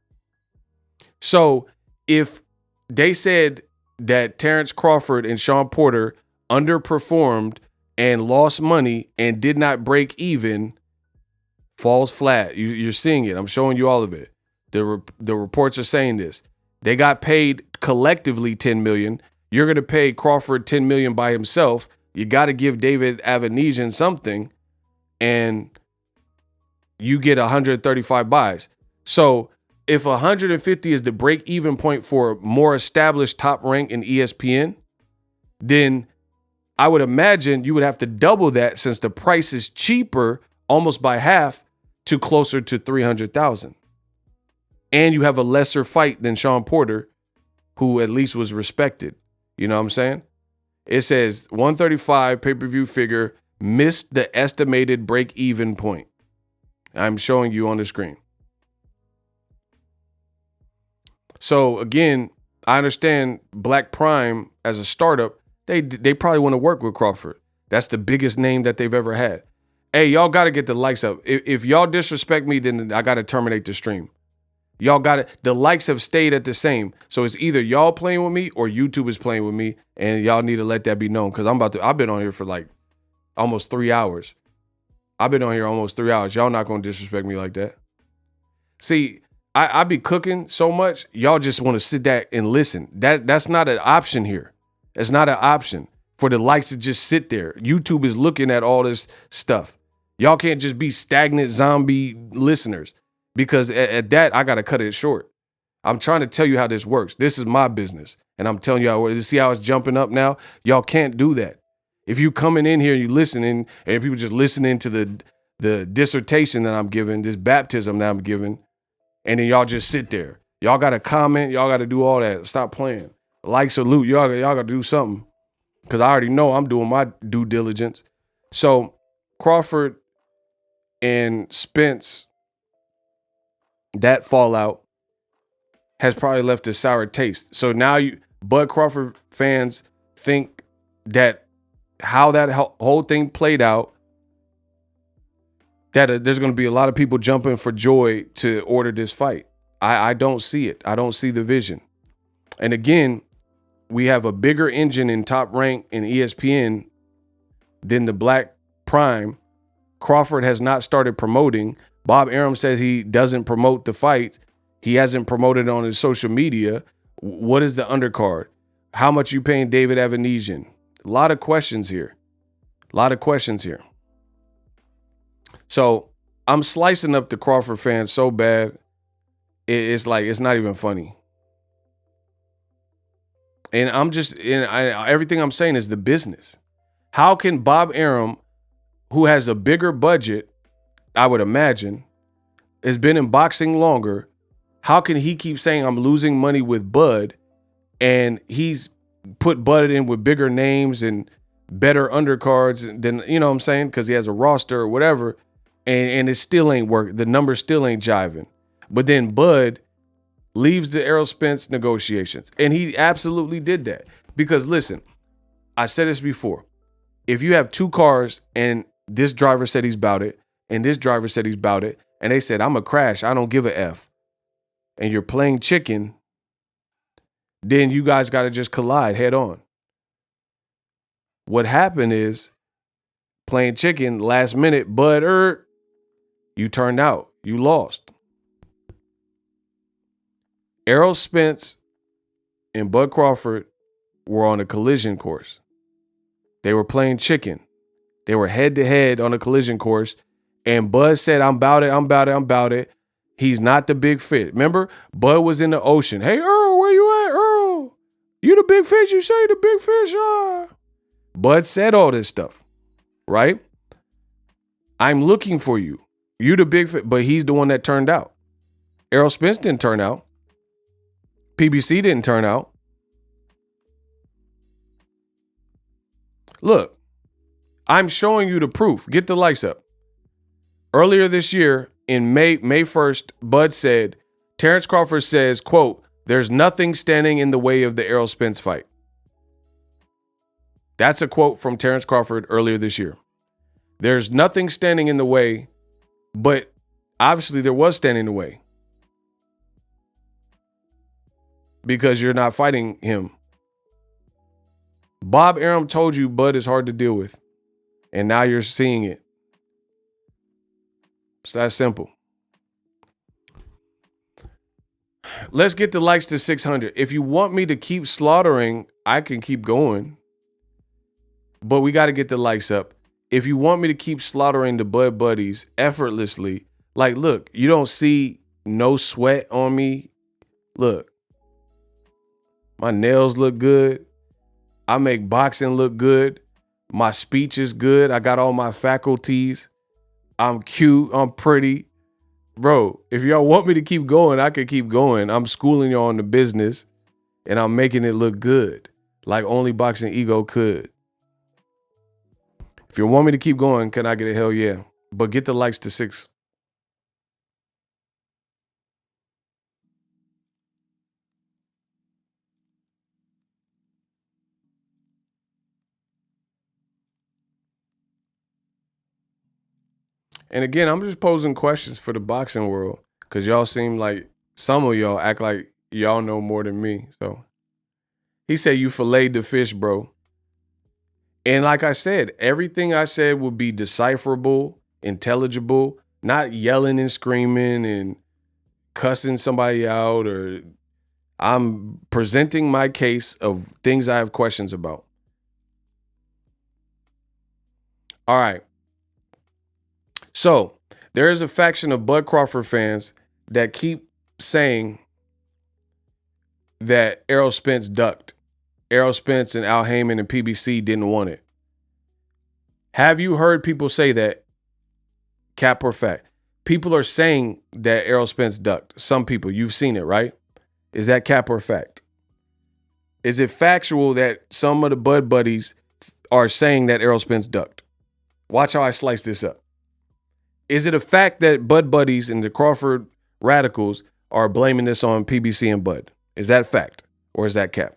So if they said that Terence Crawford and Sean Porter underperformed and lost money and did not break even, falls flat. You're seeing it. I'm showing you all of it. The reports are saying this. They got paid collectively $10 million. You're going to pay Crawford $10 million by himself. You got to give David Avanesian something, and you get 135 buys. So if 150 is the break-even point for more established Top Rank in ESPN, then I would imagine you would have to double that, since the price is cheaper almost by half to closer to 300,000. And you have a lesser fight than Sean Porter, who at least was respected. You know what I'm saying? It says 135 pay-per-view figure missed the estimated break-even point. I'm showing you on the screen. So again, I understand Black Prime as a startup, they probably want to work with Crawford. That's the biggest name that they've ever had. Hey, y'all got to get the likes up. If y'all disrespect me, then I got to terminate the stream. Y'all got it. The likes have stayed at the same. So it's either y'all playing with me or YouTube is playing with me, and y'all need to let that be known, because I've been on here for like almost 3 hours. I've been on here almost 3 hours. Y'all not going to disrespect me like that. See, I be cooking so much, y'all just want to sit back and listen. That's not an option here. It's not an option for the likes to just sit there. YouTube is looking at all this stuff. Y'all can't just be stagnant zombie listeners, because at that, I got to cut it short. I'm trying to tell you how this works. This is my business, and I'm telling you how. See how it's jumping up now? Y'all can't do that. If you coming in here and you listening, and people just listening to the dissertation that I'm giving, this baptism that I'm giving, and then y'all just sit there. Y'all got to comment. Y'all got to do all that. Stop playing. Like, salute. Y'all got to do something, because I already know I'm doing my due diligence. So Crawford and Spence, that fallout has probably left a sour taste. So now Bud Crawford fans think that how that whole thing played out, that there's going to be a lot of people jumping for joy to order this fight. I don't see it. I don't see the vision. And again, we have a bigger engine in Top Rank in ESPN than the Black Prime. Crawford has not started promoting. Bob Arum says he doesn't promote the fights. He hasn't promoted on his social media. What is the undercard? How much you paying David Avanesian? A lot of questions here. So I'm slicing up the Crawford fans so bad, it's like, it's not even funny. And everything I'm saying is the business. How can Bob Arum, who has a bigger budget, I would imagine, has been in boxing longer, how can he keep saying I'm losing money with Bud, and he's put Bud in with bigger names and better undercards than, you know what I'm saying, because he has a roster or whatever, and it still ain't working. The numbers still ain't jiving. But then Bud leaves the Errol Spence negotiations, and he absolutely did that. Because listen, I said this before. If you have 2 cars and this driver said he's about it, and this driver said he's about it, and they said, I'm a crash, I don't give a F, and you're playing chicken, then you guys got to just collide head on. What happened is, playing chicken, last minute, Bud, you turned out. You lost. Errol Spence and Bud Crawford were on a collision course. They were playing chicken. They were head-to-head on a collision course, and Bud said, I'm about it. He's not the big fit. Remember, Bud was in the ocean. Hey, Earl, where you at, Earl? You the big fish? You say the big fish? Bud said all this stuff, right? I'm looking for you. You the big fit, but he's the one that turned out. Errol Spence didn't turn out. PBC didn't turn out. Look, I'm showing you the proof. Get the likes up. Earlier this year, in May 1st, Bud said, Terence Crawford says, quote, "There's nothing standing in the way of the Errol Spence fight." That's a quote from Terence Crawford earlier this year. There's nothing standing in the way, but obviously there was standing in the way. Because you're not fighting him. Bob Arum told you Bud is hard to deal with. And now you're seeing it. It's that simple. Let's get the likes to 600. If you want me to keep slaughtering, I can keep going. But we got to get the likes up. If you want me to keep slaughtering the Bud Buddies effortlessly, like, look, you don't see no sweat on me. Look, my nails look good. I make boxing look good. My speech is good. I got all my faculties. I'm cute. I'm pretty. Bro, if y'all want me to keep going, I can keep going. I'm schooling y'all on the business, and I'm making it look good, like only Boxing Ego could. If you want me to keep going, can I get a hell yeah? But get the likes to 6. And again, I'm just posing questions for the boxing world because y'all seem like some of y'all act like y'all know more than me. So he said you filleted the fish, bro. And like I said, everything I said would be decipherable, intelligible, not yelling and screaming and cussing somebody out, or I'm presenting my case of things I have questions about. All right. So there is a faction of Bud Crawford fans that keep saying that Errol Spence ducked. Errol Spence and Al Heyman and PBC didn't want it. Have you heard people say that? Cap or fact? People are saying that Errol Spence ducked. Some people, you've seen it, right? Is that cap or fact? Is it factual that some of the Bud buddies are saying that Errol Spence ducked? Watch how I slice this up. Is it a fact that Bud buddies and the Crawford radicals are blaming this on PBC and Bud? Is that fact or is that cap?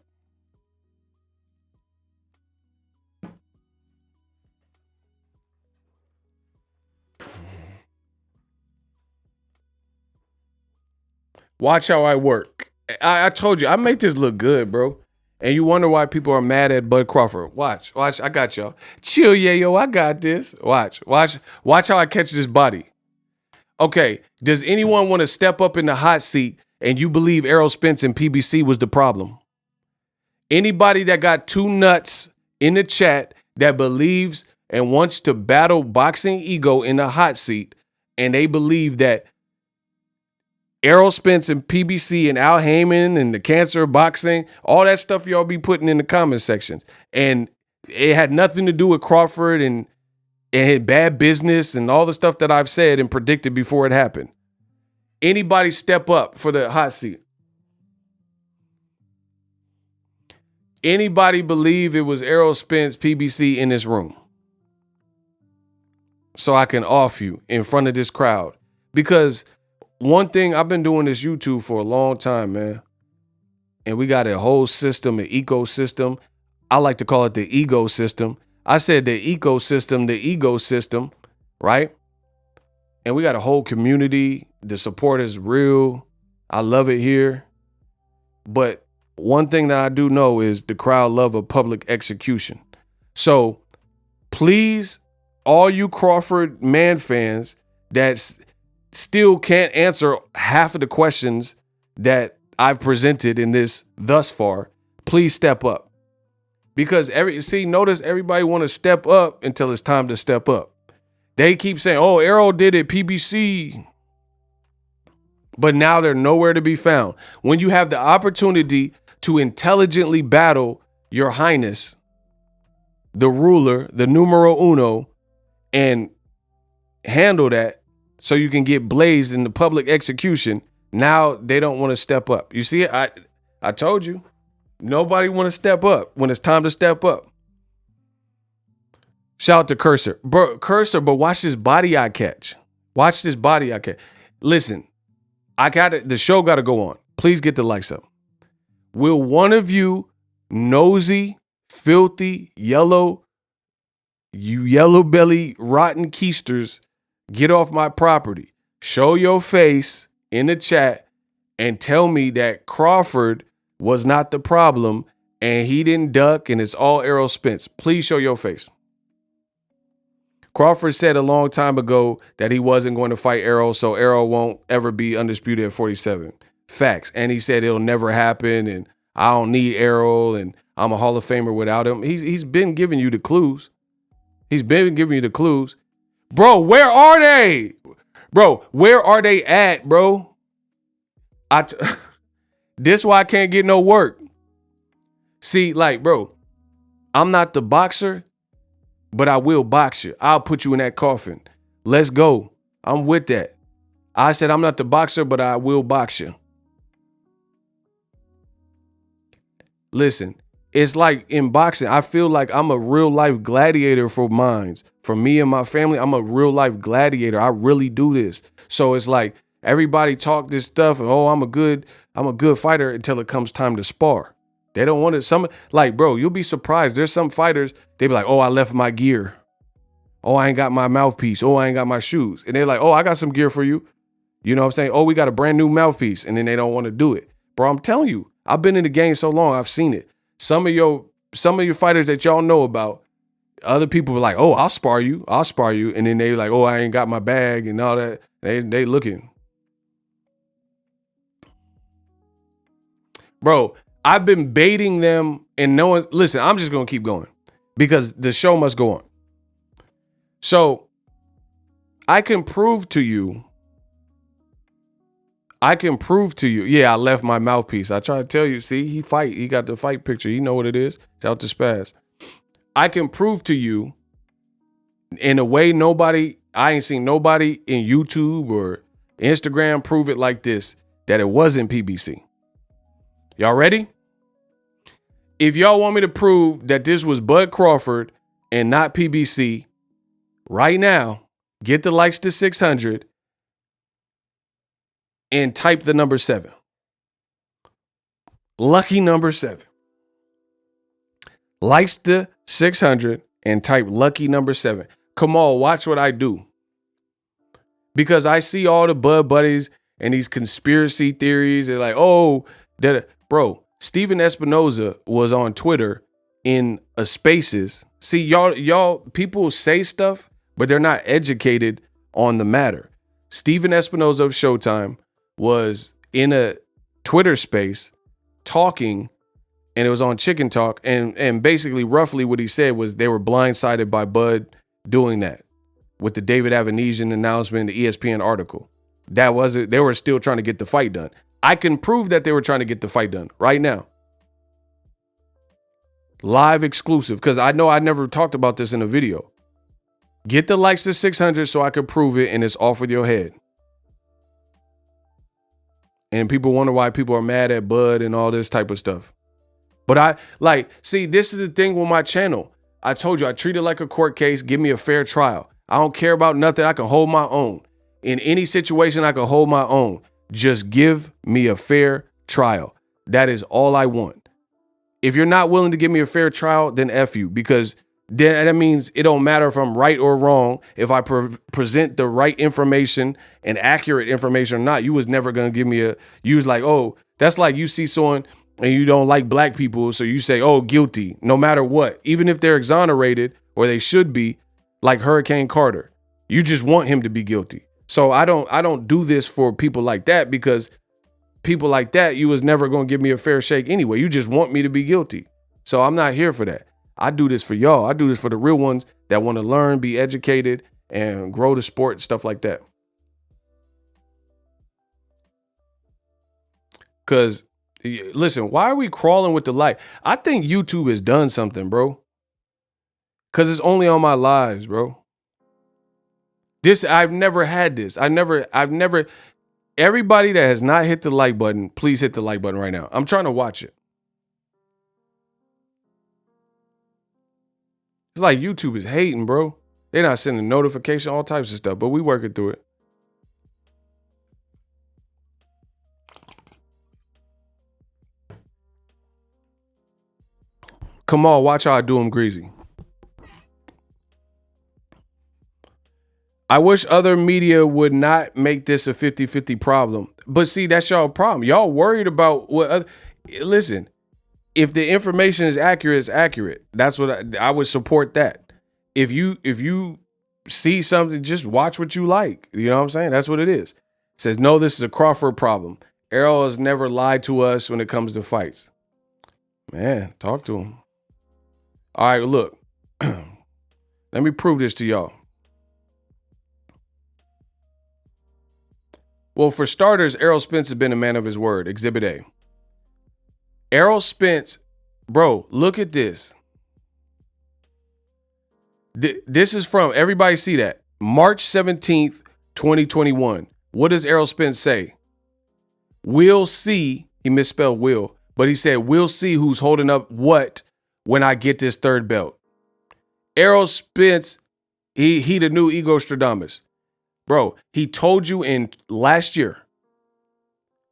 Watch how I work. I told you, I make this look good, bro. And you wonder why people are mad at Bud Crawford. Watch, I got y'all. Chill, yeah, yo, I got this. Watch how I catch this body. Okay, does anyone want to step up in the hot seat and you believe Errol Spence and PBC was the problem? Anybody that got 2 nuts in the chat that believes and wants to battle Boxing Ego in the hot seat, and they believe that Errol Spence and PBC and Al Heyman and the cancer of boxing, all that stuff y'all be putting in the comment sections. And it had nothing to do with Crawford and bad business and all the stuff that I've said and predicted before it happened. Anybody step up for the hot seat? Anybody believe it was Errol Spence, PBC in this room? So I can off you in front of this crowd. Because one thing, I've been doing this YouTube for a long time, man. And we got a whole system, an ecosystem. I like to call it the ego system. I said the ecosystem, right? And we got a whole community. The support is real. I love it here. But one thing that I do know is the crowd love a public execution. So please, all you Crawford man fans that still can't answer half of the questions that I've presented in this thus far, please step up. Because notice everybody want to step up until it's time to step up. They keep saying, oh, Errol did it, PBC. But now they're nowhere to be found. When you have the opportunity to intelligently battle your highness, the ruler, the numero uno, and handle that so you can get blazed in the public execution. Now they don't want to step up. You see it? I told you. Nobody want to step up when it's time to step up. Shout out to Cursor. But watch this body I catch. Watch this body I catch. Listen, I got it. The show got to go on. Please get the likes up. Will one of you nosy, filthy, yellow belly, rotten keisters get off my property? Show your face in the chat and tell me that Crawford was not the problem and he didn't duck and it's all Errol Spence. Please show your face. Crawford said a long time ago that he wasn't going to fight Errol, so Errol won't ever be undisputed at 47. Facts. And he said it'll never happen, and I don't need Errol, and I'm a Hall of Famer without him. He's been giving you the clues. He's been giving you the clues. Bro, where are they? Bro, where are they at, bro? This why I can't get no work. See, like, bro, I'm not the boxer, but I will box you. I'll put you in that coffin. Let's go. I'm with that. I said I'm not the boxer, but I will box you. Listen, it's like in boxing, I feel like I'm a real life gladiator for mines. For me and my family, I'm a real life gladiator. I really do this. So it's like everybody talk this stuff and I'm a good fighter until it comes time to spar. They don't want it. Like, bro, you'll be surprised. There's some fighters, they be like, I left my gear. I ain't got my mouthpiece. I ain't got my shoes. And they're like, I got some gear for you. You know what I'm saying? We got a brand new mouthpiece. And then they don't want to do it. Bro, I'm telling you, I've been in the game so long, I've seen it. Some of your fighters that y'all know about, other people were like, I'll spar you. And then they like, I ain't got my bag and all that. They looking. Bro, I've been baiting them and no one, listen, I'm just going to keep going because the show must go on. So I can prove to you. Yeah, I left my mouthpiece. I try to tell you, see, he got the fight picture. You know what it is. Shout out to Spaz. I can prove to you in a way I ain't seen nobody in YouTube or Instagram prove it like this, that it wasn't PBC. Y'all ready? If y'all want me to prove that this was Bud Crawford and not PBC, right now, get the likes to 600 and type the number 7. Lucky number 7. Likes to 600 and type lucky number 7. Come on, watch what I do. Because I see all the Bud buddies and these conspiracy theories. They're like, bro, Steven Espinoza was on Twitter in a spaces. See, y'all people say stuff, but they're not educated on the matter. Steven Espinoza of Showtime was in a Twitter space talking, and it was on Chicken Talk, and basically roughly what he said was they were blindsided by Bud doing that with the David Avanesian announcement, the ESPN article. That wasn't, they were still trying to get the fight done. I can prove that they were trying to get the fight done right now. Live exclusive, because I know I never talked about this in a video. Get the likes to 600 so I could prove it, and it's off with your head. And people wonder why people are mad at Bud and all this type of stuff. But see, this is the thing with my channel. I told you, I treat it like a court case. Give me a fair trial. I don't care about nothing. I can hold my own. In any situation, I can hold my own. Just give me a fair trial. That is all I want. If you're not willing to give me a fair trial, then F you, because then that means it don't matter if I'm right or wrong. If I present the right information and accurate information or not, you was never going to give me you was like, that's like you see someone and you don't like black people. So you say, guilty, no matter what, even if they're exonerated or they should be, like Hurricane Carter, you just want him to be guilty. So I don't do this for people like that, because people like that, you was never going to give me a fair shake anyway. You just want me to be guilty. So I'm not here for that. I do this for y'all. I do this for the real ones that want to learn, be educated, and grow the sport, stuff like that. Because, listen, why are we crawling with the light? I think YouTube has done something, bro. Because it's only on my lives, bro. I've never had this. I've never. Everybody that has not hit the like button, please hit the like button right now. I'm trying to watch it. It's like YouTube is hating, bro. They're not sending notification, all types of stuff, but we working through it. Come on, watch how I do them greasy. I wish other media would not make this a 50-50 problem. But see, that's y'all problem. Y'all worried about what listen, if the information is accurate, it's accurate. That's what I would support that. If you see something, just watch what you like. You know what I'm saying? That's what it is. It says, no, this is a Crawford problem. Errol has never lied to us when it comes to fights. Man, talk to him. All right, look. Let me prove this to y'all. Well, for starters, Errol Spence has been a man of his word. Exhibit A. Errol Spence, bro, look at this. This is from, everybody see that, March 17th, 2021. What does Errol Spence say? We'll see, he misspelled will, but he said, we'll see who's holding up what when I get this third belt. Errol Spence, he the new Ego Stradamus. Bro, he told you last year.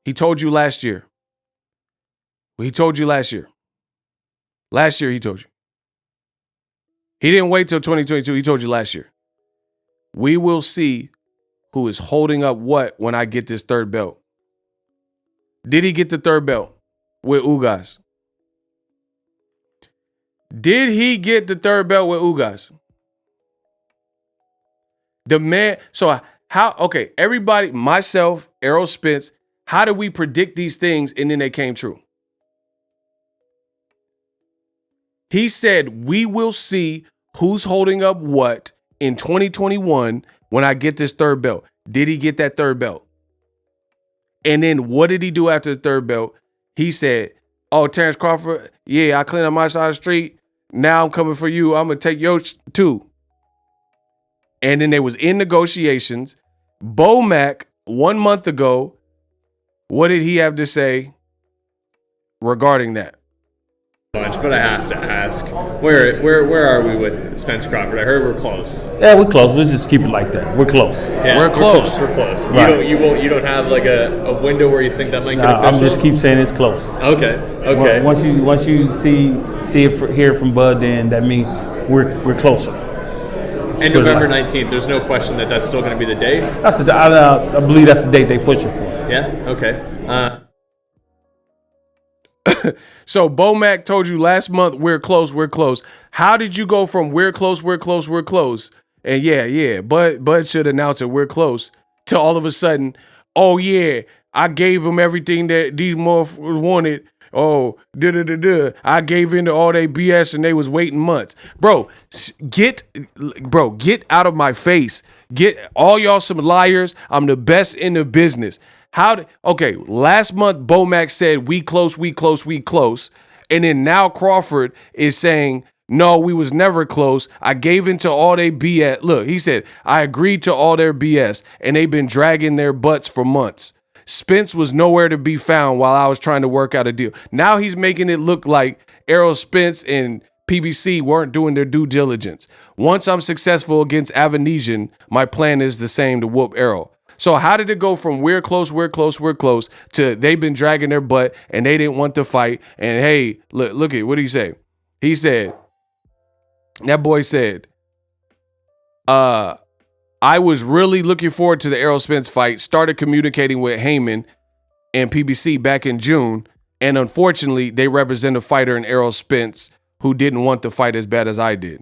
He told you last year. He told you last year. Last year he told you. He didn't wait till 2022. He told you last year. We will see who is holding up what when I get this third belt. Did he get the third belt with Ugas? Did he get the third belt with Ugas? The man, so how, okay, everybody, myself, Errol Spence, how do we predict these things and then they came true? He said, we will see who's holding up what in 2021 when I get this third belt. Did he get that third belt? And then what did he do after the third belt? He said, oh, Terence Crawford, yeah, I cleaned up my side of the street. Now I'm coming for you. I'm going to take yours too. And then they was in negotiations. Bomac, 1 month ago, what did he have to say regarding that? But I have to ask, where are we with Spence Crawford? I heard we're close. Yeah, we're close. Let's just keep it like that. We're close. Yeah, we're close. We're close. Right. You don't have like a window where you think that might get official? I'm just keep saying it's close. Okay. Once you see it hear from Bud, then that means we're closer. And November 19th, there's no question that that's still going to be the day? I believe that's the date they push it for. Yeah? Okay. So Bomac told you last month, we're close. How did you go from we're close, and yeah, Bud should announce it, we're close, to all of a sudden, oh yeah, I gave them everything that these motherfuckers wanted. Oh, I gave in to all they BS and they was waiting months. Bro, get out of my face. Get all y'all some liars. I'm the best in the business. Okay, last month Bomac said we close. And then now Crawford is saying, no, we was never close. I gave in to all they BS. Look, he said, I agreed to all their BS and they've been dragging their butts for months. Spence was nowhere to be found while I was trying to work out a deal. Now he's making it look like Errol Spence and PBC weren't doing their due diligence. Once I'm successful against Avanesian, my plan is the same to whoop Errol. So how did it go from we're close to they've been dragging their butt and they didn't want to fight? And hey, look at what did he say? He said, that boy said, I was really looking forward to the Errol Spence fight, started communicating with Heyman and PBC back in June, and unfortunately, they represent a fighter in Errol Spence who didn't want the fight as bad as I did.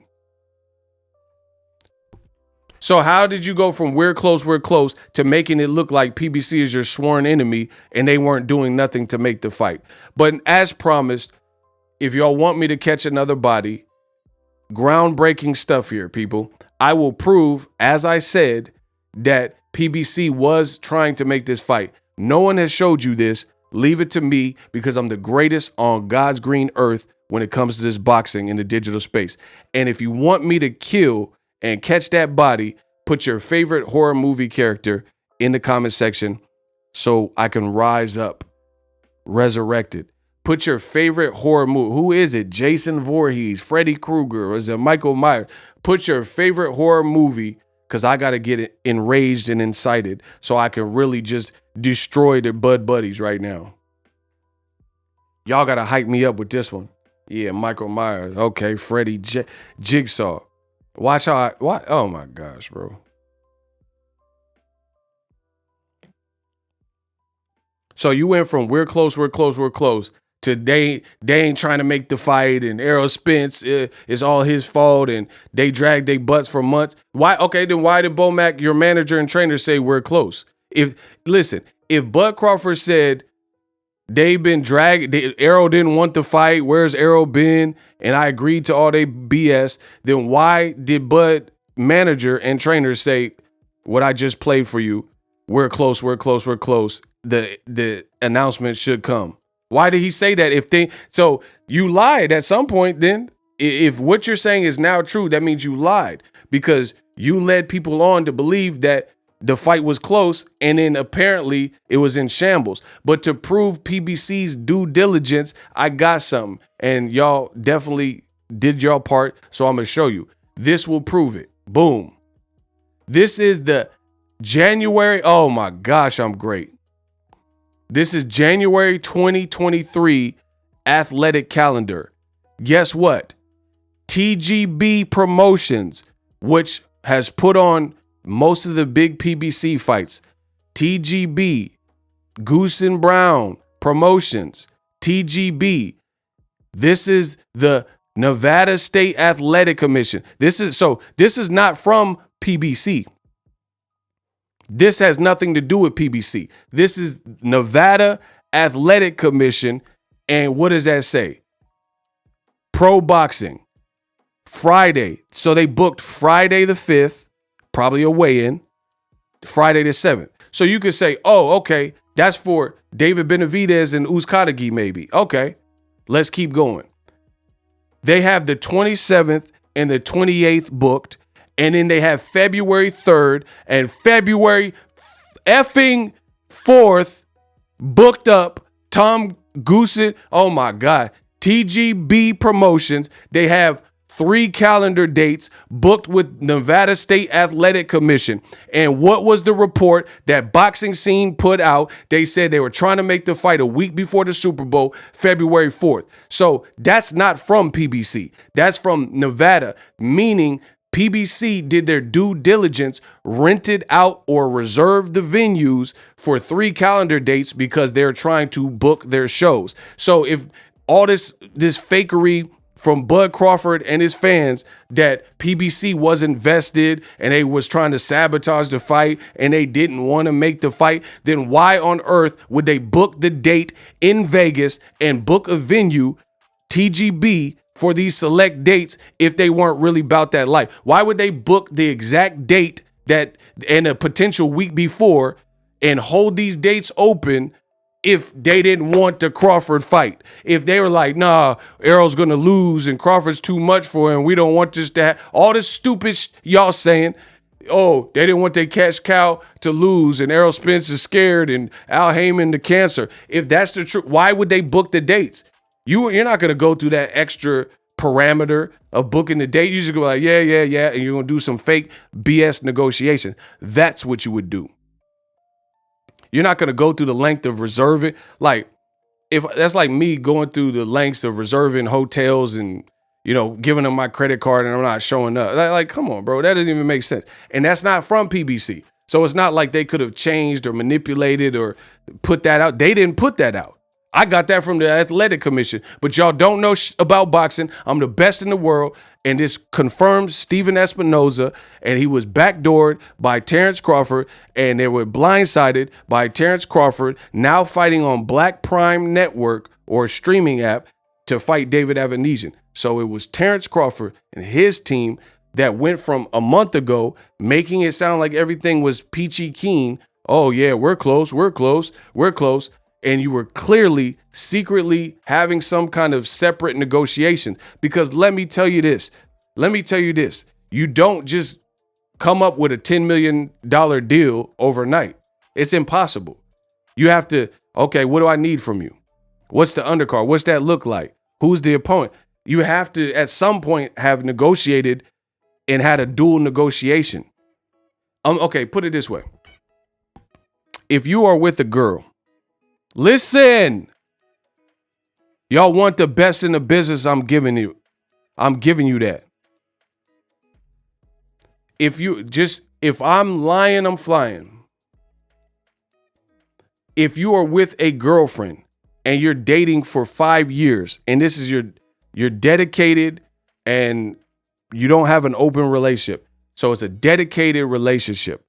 So how did you go from we're close to making it look like PBC is your sworn enemy and they weren't doing nothing to make the fight? But as promised, if y'all want me to catch another body, groundbreaking stuff here, people. I will prove, as I said, that PBC was trying to make this fight. No one has showed you this. Leave it to me because I'm the greatest on God's green earth when it comes to this boxing in the digital space. And if you want me to kill and catch that body, Put your favorite horror movie character in the comment section so I can rise up, resurrected. Put your favorite horror movie. Who is it? Jason Voorhees, Freddy Krueger, or is it Michael Myers? Put your favorite horror movie, because I got to get enraged and incited so I can really just destroy the Bud Buddies right now. Y'all got to hype me up with this one. Yeah, Michael Myers. Okay, Freddy Jigsaw. Watch how oh my gosh, bro. So you went from we're close to they ain't trying to make the fight, and Errol Spence is all his fault, and they dragged their butts for months. Why? Okay, then why did Bomac, your manager and trainer, say we're close? If Bud Crawford said they've been dragged, Errol didn't want the fight, where's Errol been, and I agreed to all they BS, then why did Bud manager and trainer say what I just played for you? We're close. The announcement should come. Why did he say that? So you lied at some point then. If what you're saying is now true, that means you lied because you led people on to believe that the fight was close and then apparently it was in shambles. But to prove PBC's due diligence, I got something. And y'all definitely did your part, so I'm going to show you. This will prove it. Boom. This is the January. Oh my gosh, I'm great. This is January 2023 athletic calendar. Guess what? TGB Promotions, which has put on most of the big PBC fights. TGB, Goose and Brown Promotions, TGB. This is the Nevada State Athletic Commission. This is not from PBC. This has nothing to do with PBC. This is Nevada Athletic Commission. And what does that say? Pro boxing. Friday. So they booked Friday the 5th, probably a weigh-in, Friday the 7th. So you could say, oh, okay, that's for David Benavidez and Uzcategui maybe. Okay, let's keep going. They have the 27th and the 28th booked. And then they have February 3rd and February effing 4th booked up. Tom Goosen. Oh my God. TGB Promotions. They have 3 calendar dates booked with Nevada State Athletic Commission. And what was the report that Boxing Scene put out? They said they were trying to make the fight a week before the Super Bowl, February 4th. So that's not from PBC. That's from Nevada, meaning PBC did their due diligence, rented out or reserved the venues for 3 calendar dates because they're trying to book their shows. So if all this fakery from Bud Crawford and his fans that PBC was invested and they was trying to sabotage the fight and they didn't want to make the fight, then why on earth would they book the date in Vegas and book a venue, TGB, for these select dates if they weren't really about that life? Why would they book the exact date that and a potential week before and hold these dates open if they didn't want the Crawford fight? If they were like, nah, Errol's going to lose and Crawford's too much for him, we don't want this to happen. All this stupid y'all saying, oh, they didn't want their cash cow to lose and Errol Spence is scared and Al Heyman the cancer. If that's the truth, why would they book the dates? You're not going to go through that extra parameter of booking the date. You just go like, yeah, and you're going to do some fake BS negotiation. That's what you would do. You're not going to go through the length of reserving. Like, if that's like me going through the lengths of reserving hotels and, giving them my credit card and I'm not showing up. Like, come on, bro. That doesn't even make sense. And that's not from PBC. So it's not like they could have changed or manipulated or put that out. They didn't put that out. I got that from the Athletic Commission, but y'all don't know about boxing. I'm the best in the world, and this confirms Steven Espinoza, and he was backdoored by Terence Crawford, and they were blindsided by Terence Crawford, now fighting on Black Prime Network or a streaming app to fight David Avanesian. So it was Terence Crawford and his team that went from a month ago making it sound like everything was peachy keen. Oh, yeah, we're close. And you were clearly, secretly having some kind of separate negotiations. Because let me tell you this. You don't just come up with a $10 million deal overnight. It's impossible. You have to, okay, what do I need from you? What's the undercard? What's that look like? Who's the opponent? You have to, at some point, have negotiated and had a dual negotiation. Okay, put it this way. If you are with a girl, listen, y'all want the best in the business, I'm giving you. I'm giving you that. If I'm lying, I'm flying. If you are with a girlfriend and you're dating for 5 years and this is you're dedicated and you don't have an open relationship. So it's a dedicated relationship.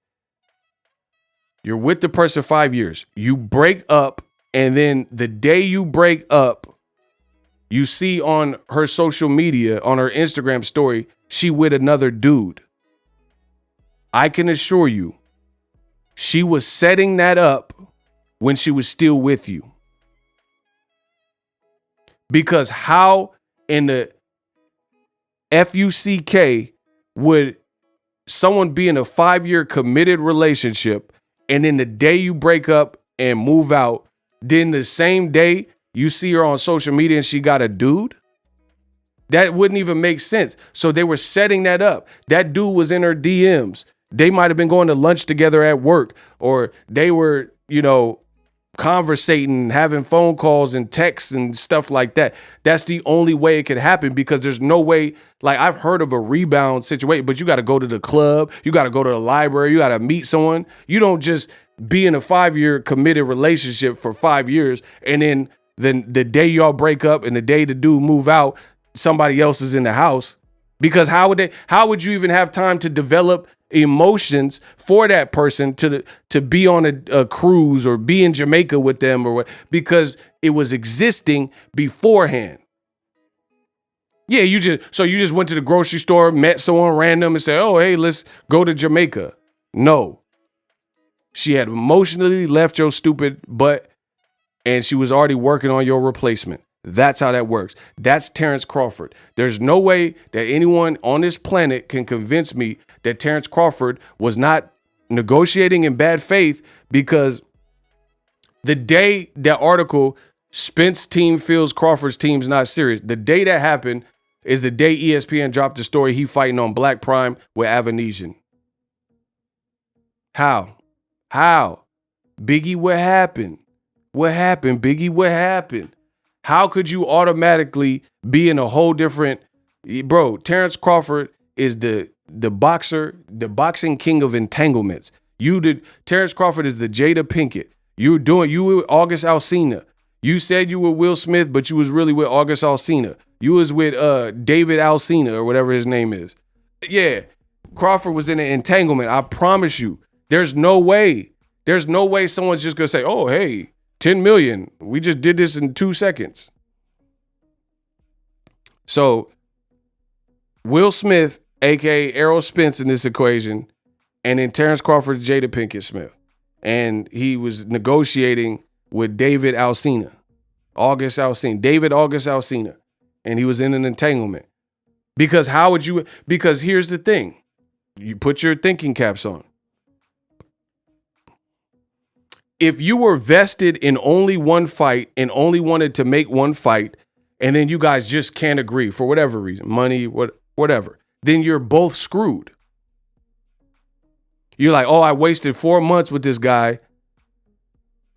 You're with the person 5 years. You break up, and then the day you break up, you see on her social media, on her Instagram story, she with another dude. I can assure you, she was setting that up when she was still with you. Because how in the FUCK would someone be in a 5-year committed relationship, and then the day you break up and move out, then the same day you see her on social media and she got a dude? That wouldn't even make sense. So they were setting that up. That dude was in her DMs. They might have been going to lunch together at work, or they were, conversating, having phone calls and texts and stuff like that. That's the only way it could happen, because there's no way, like, I've heard of a rebound situation, but you got to go to the club, you got to go to the library, you got to meet someone. You don't just be in a 5-year committed relationship for 5 years and then the day y'all break up and the day the dude move out, somebody else is in the house. Because how would you even have time to develop emotions for that person to be on a cruise or be in Jamaica with them, or what? Because it was existing beforehand. Yeah, you just went to the grocery store, met someone random and said, "Oh, hey, let's go to Jamaica." No. She had emotionally left your stupid butt and she was already working on your replacement. That's how that works. That's Terence Crawford. There's no way that anyone on this planet can convince me that Terence Crawford was not negotiating in bad faith, because the day that article, Spence team feels Crawford's team's not serious, the day that happened is the day ESPN dropped the story he fighting on BLK Prime with Avanesian. How? Biggie, what happened? What happened, Biggie? What happened? How could you automatically be in a whole different... Bro, Terence Crawford is the boxer, the boxing king of entanglements. Terence Crawford is the Jada Pinkett. You were with August Alsina. You said you were Will Smith, but you was really with August Alsina. You was with David Alsina, or whatever his name is. Yeah, Crawford was in an entanglement. I promise you. There's no way someone's just gonna say, "Oh, hey, 10 million. We just did this in 2 seconds." So Will Smith, aka Errol Spence, in this equation, and then Terence Crawford, Jada Pinkett Smith. And he was negotiating with David Alsina, David August Alsina. And he was in an entanglement. Because here's the thing. You put your thinking caps on. If you were vested in only one fight and only wanted to make one fight, and then you guys just can't agree for whatever reason, money, whatever, then you're both screwed. You're like, "Oh, I wasted 4 months with this guy,"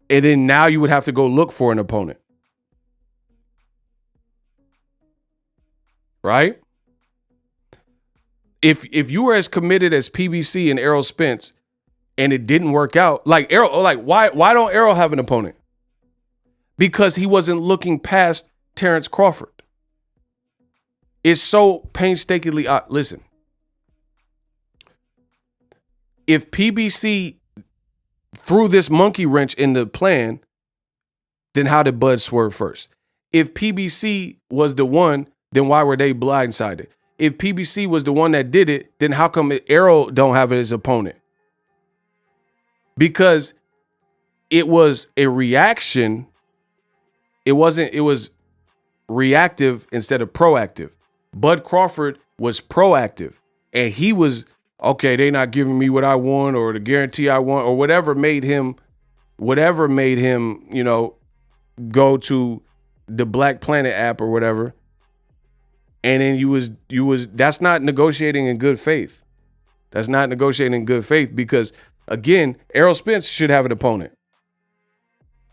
and then now you would have to go look for an opponent. Right? If you were as committed as PBC and Errol Spence, and it didn't work out, why don't Errol have an opponent? Because he wasn't looking past Terence Crawford. It's so painstakingly listen. If PBC threw this monkey wrench in the plan, then how did Bud swerve first? If PBC was the one, then why were they blindsided? If PBC was the one that did it, then how come Errol don't have it as opponent? Because it was a reaction. It was reactive instead of proactive. Bud Crawford was proactive, and he was okay, they not giving me what I want or the guarantee I want or whatever made him, you know, go to the Black Planet app or whatever. And then you was that's not negotiating in good faith. That's not negotiating in good faith because, again, Errol Spence should have an opponent.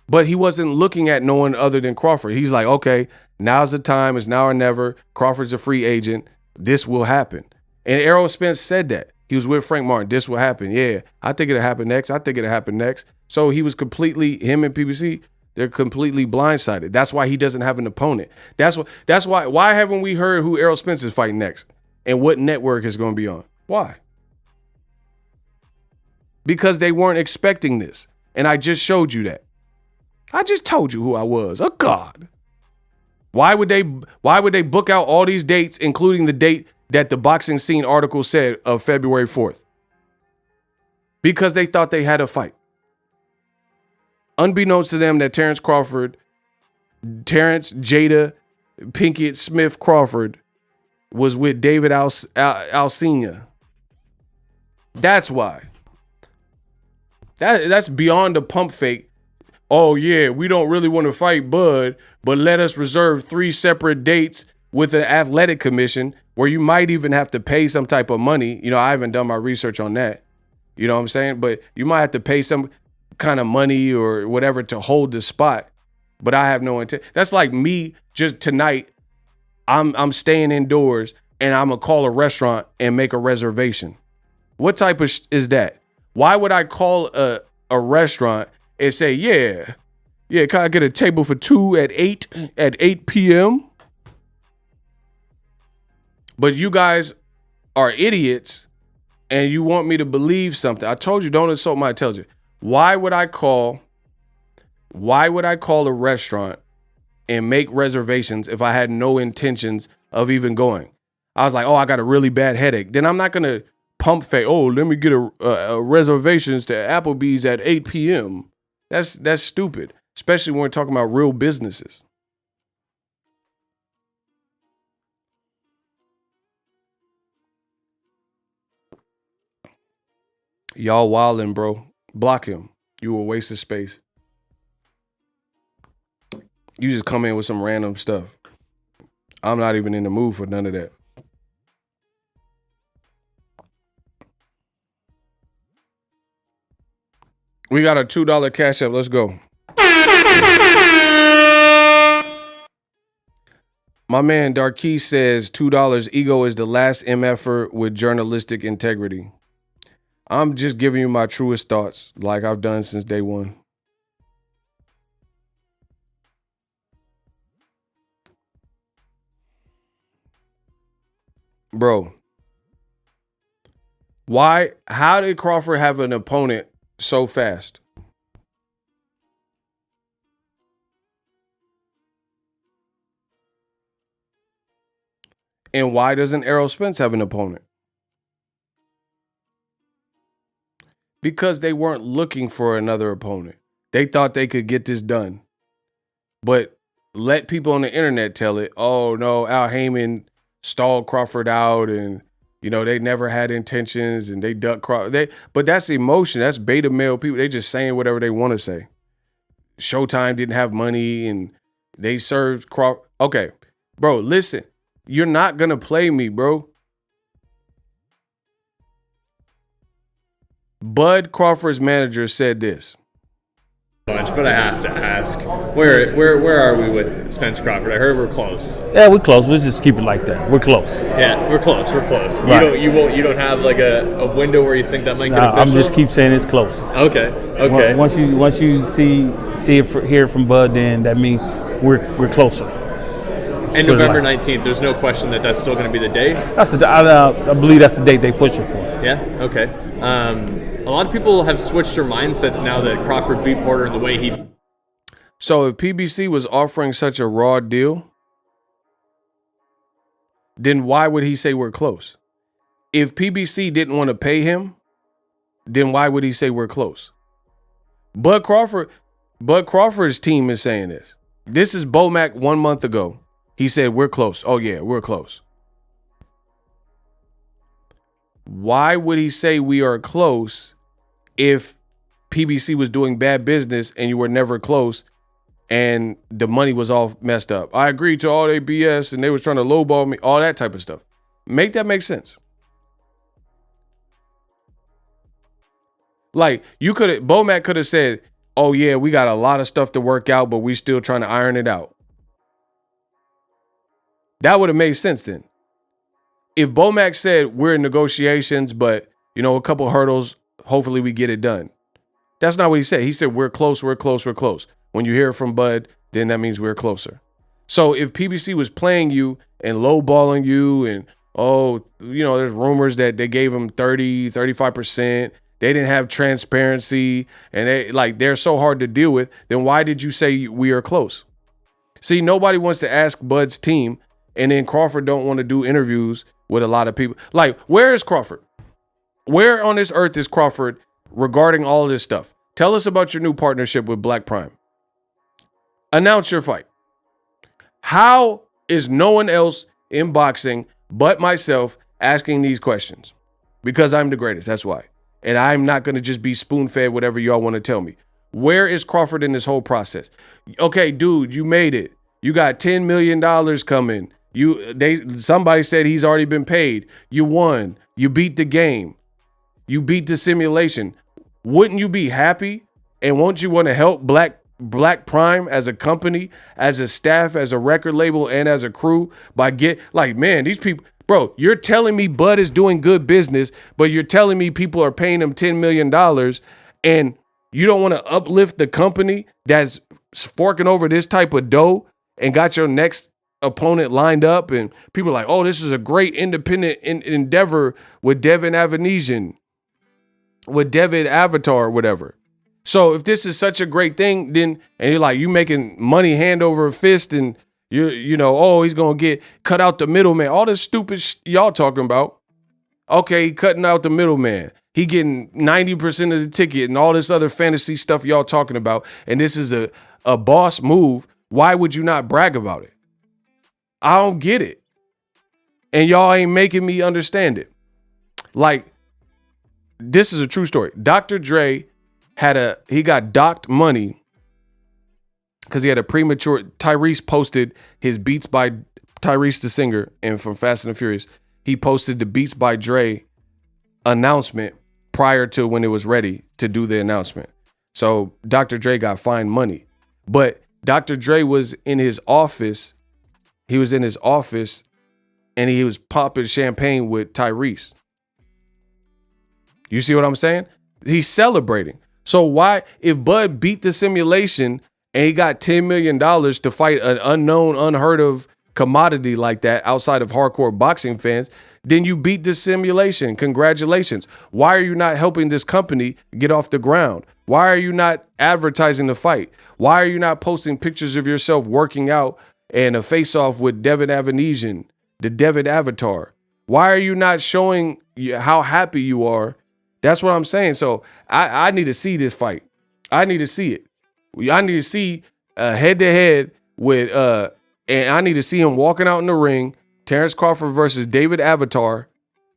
But he wasn't looking at no one other than Crawford. He's like, okay, now's the time. It's now or never. Crawford's a free agent. This will happen. And Errol Spence said that. He was with Frank Martin. This will happen. Yeah, I think it'll happen next. I think it'll happen next. So he was him and PBC, they're completely blindsided. That's why he doesn't have an opponent. That's why haven't we heard who Errol Spence is fighting next and what network is going to be on? Why? Because they weren't expecting this. And I just showed you that. I just told you who I was. Oh God. Why would they book out all these dates, including the date that the Boxing Scene article said of February 4th? Because they thought they had a fight. Unbeknownst to them that Terence Jada Pinkett Smith Crawford was with David Alcina. That's why. That's beyond the pump fake. Oh, yeah, we don't really want to fight Bud, but let us reserve 3 separate dates with an athletic commission where you might even have to pay some type of money. You know, I haven't done my research on that. You know what I'm saying? But you might have to pay some kind of money or whatever to hold the spot. But I have no intent. That's like me just tonight. I'm staying indoors and I'm going to call a restaurant and make a reservation. What type of is that? Why would I call a restaurant and say, yeah, can I get a table for 2 at 8 p.m.? But you guys are idiots and you want me to believe something. I told you, don't insult my intelligence. Why would I call a restaurant and make reservations if I had no intentions of even going? I was like, oh, I got a really bad headache. Then I'm not going to pump fake. Oh, let me get a reservations to Applebee's at 8 p.m. That's stupid, especially when we're talking about real businesses. Y'all wildin', bro. Block him. You a waste of space. You just come in with some random stuff. I'm not even in the mood for none of that. We got a $2 cash app. Let's go. My man Darkey says $2. Ego is the last MFer with journalistic integrity. I'm just giving you my truest thoughts like I've done since day one. Bro, how did Crawford have an opponent so fast? And why doesn't Errol Spence have an opponent? Because they weren't looking for another opponent. They thought they could get this done. But let people on the internet tell it, oh no, Al Heyman stalled Crawford out and, you know, they never had intentions and they ducked Crawford. But that's emotion. That's beta male people. They just saying whatever they want to say. Showtime didn't have money and they served Crawford. Okay, bro, listen. You're not going to play me, bro. Bud Crawford's manager said this. But I have to ask, where are we with Spence Crawford? I heard we're close. Yeah, we're close. We'll just keep it like that. We're close. Yeah, we're close. Right. You don't have like a window where you think that might get official? I'm just keep saying it's close. Okay. Once you see it hear from Bud, then that means we're closer. And November 19th, there's no question that that's still going to be the day? I believe that's the date they push it for. Yeah? Okay. A lot of people have switched their mindsets now that Crawford beat Porter in the way he... So if PBC was offering such a raw deal, then why would he say we're close? If PBC didn't want to pay him, then why would he say we're close? Bud Crawford's team is saying this. This is Bomac 1 month ago. He said, we're close. Oh, yeah, we're close. why would he say we are close if PBC was doing bad business and you were never close and the money was all messed up? I agreed to all their BS and they was trying to lowball me, all that type of stuff. Make that make sense. Like, Bomac could have said, oh yeah, we got a lot of stuff to work out, but we still trying to iron it out. That would have made sense then. If Bomac said we're in negotiations, but a couple hurdles, hopefully we get it done. That's not what he said. He said we're close, we're close, we're close. When you hear from Bud, then that means we're closer. So if PBC was playing you and lowballing you and, there's rumors that they gave him 30, 35%. They didn't have transparency and they're so hard to deal with. Then why did you say we are close? See, nobody wants to ask Bud's team, and then Crawford don't want to do interviews with a lot of people. Like, where is Crawford? Where on this earth is Crawford regarding all of this stuff? Tell us about your new partnership with BLK Prime. Announce your fight. How is no one else in boxing but myself asking these questions? Because I'm the greatest, that's why. And I'm not going to just be spoon-fed whatever y'all want to tell me. Where is Crawford in this whole process? Okay, dude, you made it. You got $10 million coming. Somebody said he's already been paid. You won. You beat the game. You beat the simulation. Wouldn't you be happy? And won't you want to help BLK Prime as a company, as a staff, as a record label, and as a crew by these people, bro, you're telling me Bud is doing good business, but you're telling me people are paying him $10 million and you don't want to uplift the company that's forking over this type of dough and got your next opponent lined up, and people are like, oh, this is a great independent endeavor with Devin Avanesian, with David Avatar, whatever. So if this is such a great thing, then, and you're like, you making money hand over fist, and he's going to get cut out the middleman, all this stupid y'all talking about. Okay, cutting out the middleman. He getting 90% of the ticket and all this other fantasy stuff y'all talking about. And this is a boss move. Why would you not brag about it? I don't get it. And y'all ain't making me understand it. Like, this is a true story. Dr. Dre he got docked money because he had a premature. Tyrese posted his Beats by Tyrese the singer, and from Fast and the Furious, he posted the Beats by Dre announcement prior to when it was ready to do the announcement. So Dr. Dre got fined money, but Dr. Dre was in his office. He was in his office and he was popping champagne with Tyrese. You see what I'm saying? He's celebrating. So why, if Bud beat the simulation and he got $10 million to fight an unknown, unheard of commodity like that outside of hardcore boxing fans, then you beat the simulation. Congratulations. Why are you not helping this company get off the ground? Why are you not advertising the fight? Why are you not posting pictures of yourself working out and a face-off with Devin Avanesian, the Devin Avatar? Why are you not showing how happy you are? That's what I'm saying. So I need to see this fight. I need to see it. I need to see head-to-head with, and I need to see him walking out in the ring, Terence Crawford versus David Avatar,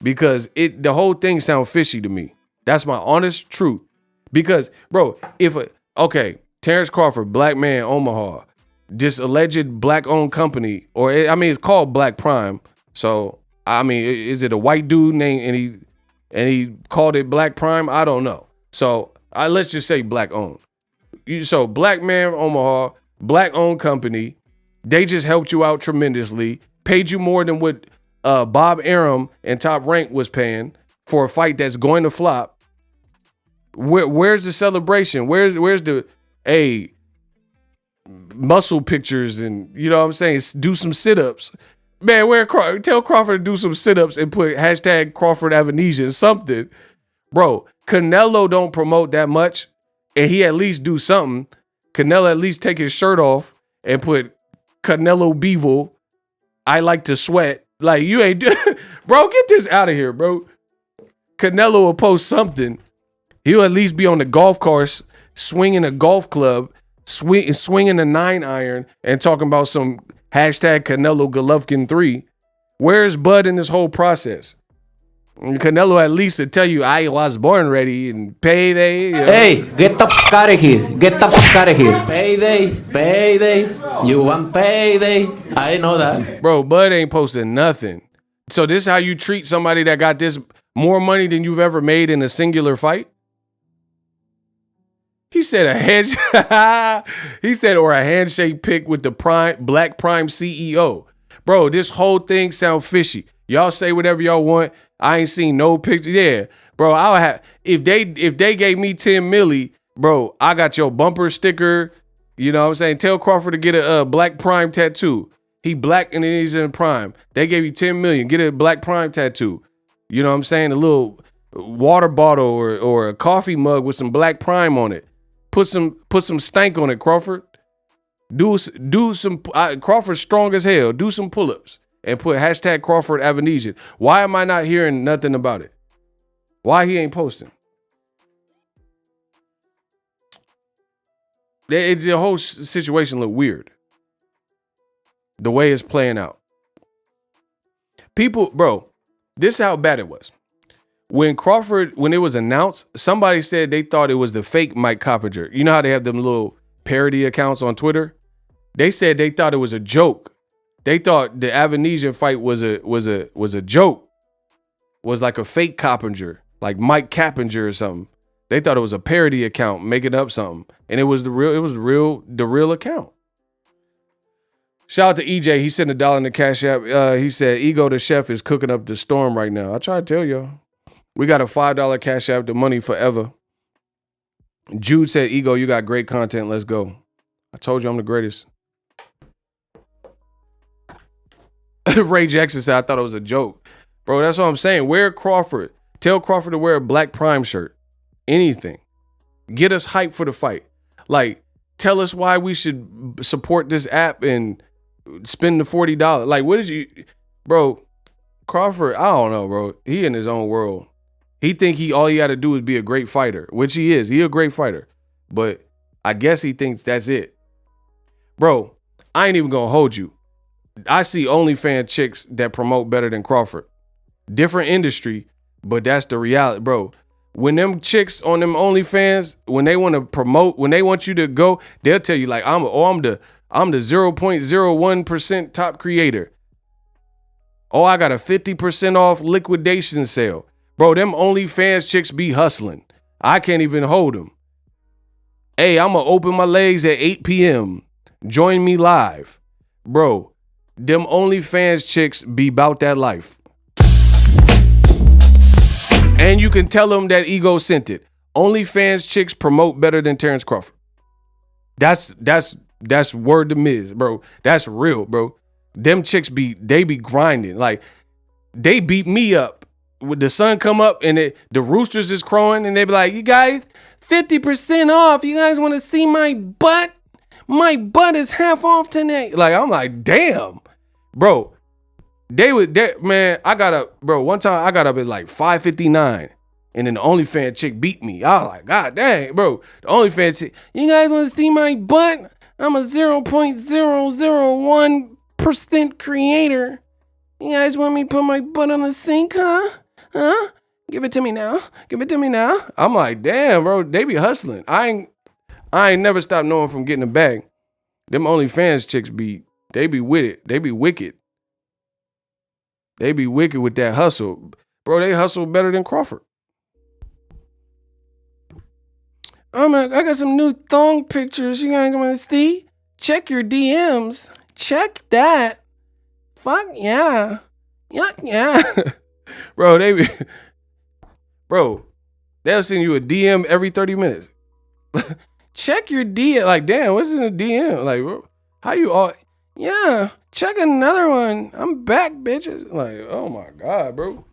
because the whole thing sounds fishy to me. That's my honest truth. Because, bro, Terence Crawford, black man, Omaha, this alleged black-owned company, it's called BLK Prime. So, is it a white dude named, and he called it BLK Prime? I don't know. So, let's just say black-owned. So, black man, Omaha, black-owned company, they just helped you out tremendously, paid you more than what Bob Arum and Top Rank was paying for a fight that's going to flop. Where's the celebration? Where's the muscle pictures and, you know what I'm saying, do some sit-ups. Man, tell Crawford to do some sit-ups and put hashtag Crawford Avanesian something. Bro, Canelo don't promote that much, and he at least do something. Canelo at least take his shirt off and put Canelo Beevil, I like to sweat. Like, you ain't bro, get this out of here, bro. Canelo will post something. He'll at least be on the golf course, swinging a golf club, swinging a 9-iron, and talking about some hashtag Canelo Golovkin 3. Where's Bud in this whole process? Canelo at least to tell you I was born ready and payday. You know. Hey, get the fuck out of here. Get the fuck out of here. Payday, payday. You want payday. I know that. Bro, Bud ain't posting nothing. So this how you treat somebody that got this more money than you've ever made in a singular fight? He said a hedge. He said, or a handshake pic with the Black Prime CEO. Bro, this whole thing sound fishy. Y'all say whatever y'all want. I ain't seen no picture. Yeah, bro, I'll have if they gave me 10 milli, bro, I got your bumper sticker. You know what I'm saying? Tell Crawford to get a Black Prime tattoo. He black and then he's in Prime. They gave you 10 million. Get a Black Prime tattoo. You know what I'm saying? A little water bottle or a coffee mug with some Black Prime on it. Put some stank on it, Crawford. Do some Crawford's strong as hell. Do some pull-ups and put hashtag Crawford Avenesian. Why am I not hearing nothing about it? Why he ain't posting? The whole situation look weird. The way it's playing out. People, bro, this is how bad it was. When it was announced, somebody said they thought it was the fake Mike Coppinger. You know how they have them little parody accounts on Twitter? They said they thought it was a joke. They thought the Avenesian fight was a joke. Was like a fake Coppinger, like Mike Cappinger or something. They thought it was a parody account making up something, and it was the real account. Shout out to EJ. He sent $1 in the Cash App. He said, Ego the chef is cooking up the storm right now. I try to tell y'all. We got a $5 Cash App, the money forever. Jude said, Ego, you got great content. Let's go. I told you I'm the greatest. Ray Jackson said, I thought it was a joke. Bro, that's what I'm saying. Wear Crawford. Tell Crawford to wear a Black Prime shirt. Anything. Get us hyped for the fight. Like, tell us why we should support this app and spend the $40. Like, what did you... Bro, Crawford, I don't know, bro. He in his own world. He think all he got to do is be a great fighter, which he is. He a great fighter. But I guess he thinks that's it. Bro, I ain't even going to hold you. I see OnlyFans chicks that promote better than Crawford. Different industry, but that's the reality, bro. When them chicks on them OnlyFans, when they want to promote, when they want you to go, they'll tell you like, I'm the 0.01% top creator. Oh, I got a 50% off liquidation sale. Bro, them OnlyFans chicks be hustling. I can't even hold them. Hey, I'm going to open my legs at 8 p.m. Join me live. Bro, them OnlyFans chicks be about that life. And you can tell them that Ego sent it. OnlyFans chicks promote better than Terence Crawford. That's word to Miz, bro. That's real, bro. Them chicks be grinding. Like, they beat me up. When the sun come up and the roosters is crowing and they be like, you guys, 50% off. You guys want to see my butt? My butt is half off tonight. Like, I'm like, damn. Bro, man, one time I got up at like 5:59 and then the OnlyFans chick beat me. I was like, God dang, bro. The OnlyFans chick, you guys want to see my butt? I'm a 0.001% creator. You guys want me to put my butt on the sink, huh? Huh? Give it to me now. Give it to me now. I'm like, damn, bro. They be hustling. I ain't never stopped knowing from getting a bag. Them OnlyFans chicks they be with it. They be wicked. They be wicked with that hustle. Bro, they hustle better than Crawford. I got some new thong pictures. You guys want to see? Check your DMs. Check that. Fuck yeah. Yuck yeah. Bro, they'll send you a DM every 30 minutes. Check your DM. Like, damn, what's in a DM? Like, bro, how you all? Yeah, check another one. I'm back, bitches. Like, oh my God, bro.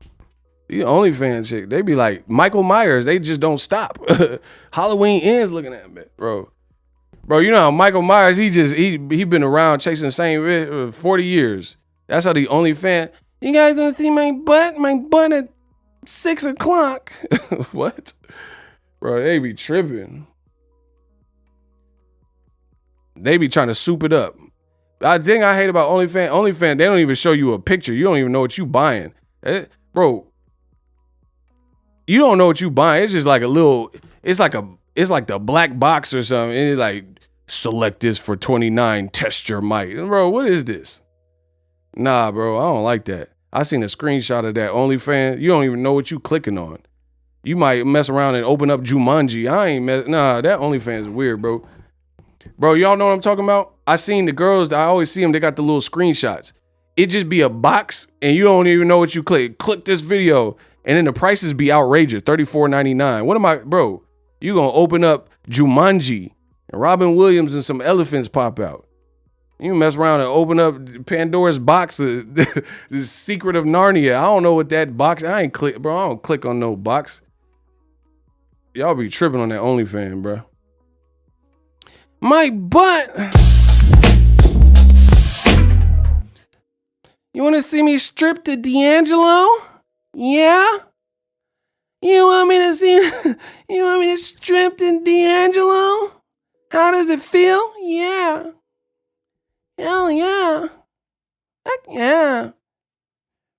These OnlyFans chick, they be like Michael Myers. They just don't stop. Halloween ends looking at me, bro. Bro, you know how Michael Myers, he been around chasing the same 40 years. That's how the OnlyFans. You guys want to see my butt? My butt at 6 o'clock. What? Bro, they be tripping. They be trying to soup it up. The thing I hate about OnlyFans, they don't even show you a picture. You don't even know what you buying. Bro, you don't know what you buying. It's just like a little, it's like the black box or something. And it's like, select this for $29, test your might. Bro, what is this? Nah, bro, I don't like that. I seen a screenshot of that OnlyFans. You don't even know what you clicking on. You might mess around and open up Jumanji. Nah, that OnlyFans is weird, bro. Bro, y'all know what I'm talking about? I seen the girls, I always see them, they got the little screenshots. It just be a box and you don't even know what you click. Click this video and then the prices be outrageous, $34.99. What am I, bro? You gonna open up Jumanji and Robin Williams and some elephants pop out. You mess around and open up Pandora's box, the Secret of Narnia. I don't know what that box, I don't click on no box. Y'all be tripping on that OnlyFans, bro. My butt. You want to see me strip to D'Angelo? Yeah? You want me to strip to D'Angelo? How does it feel? Yeah. Hell yeah. Heck yeah.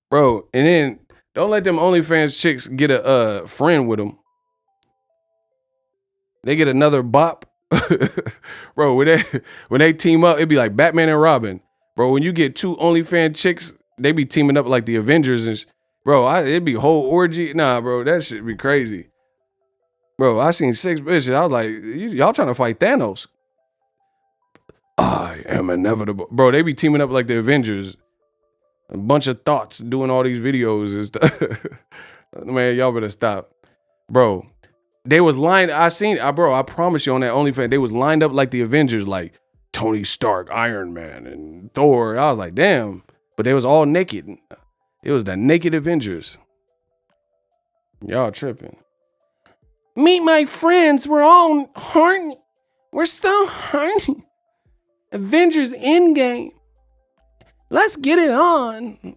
Bro, and then don't let them OnlyFans chicks get a friend with them. They get another bop. Bro, when they team up, it'd be like Batman and Robin. Bro, when you get two OnlyFans chicks, they be teaming up like the Avengers and bro, it'd be whole orgy. Nah, bro, that shit be crazy. Bro, I seen 6 bitches. I was like, y'all trying to fight Thanos. I am inevitable. Bro, they be teaming up like the Avengers. A bunch of thoughts doing all these videos and stuff. Man, y'all better stop. Bro, they was lined. I promise you on that OnlyFans, they was lined up like the Avengers, like Tony Stark, Iron Man, and Thor. I was like, damn. But they was all naked. It was the naked Avengers. Y'all tripping. Meet my friends. We're all horny. We're so horny. Avengers Endgame. Let's get it on.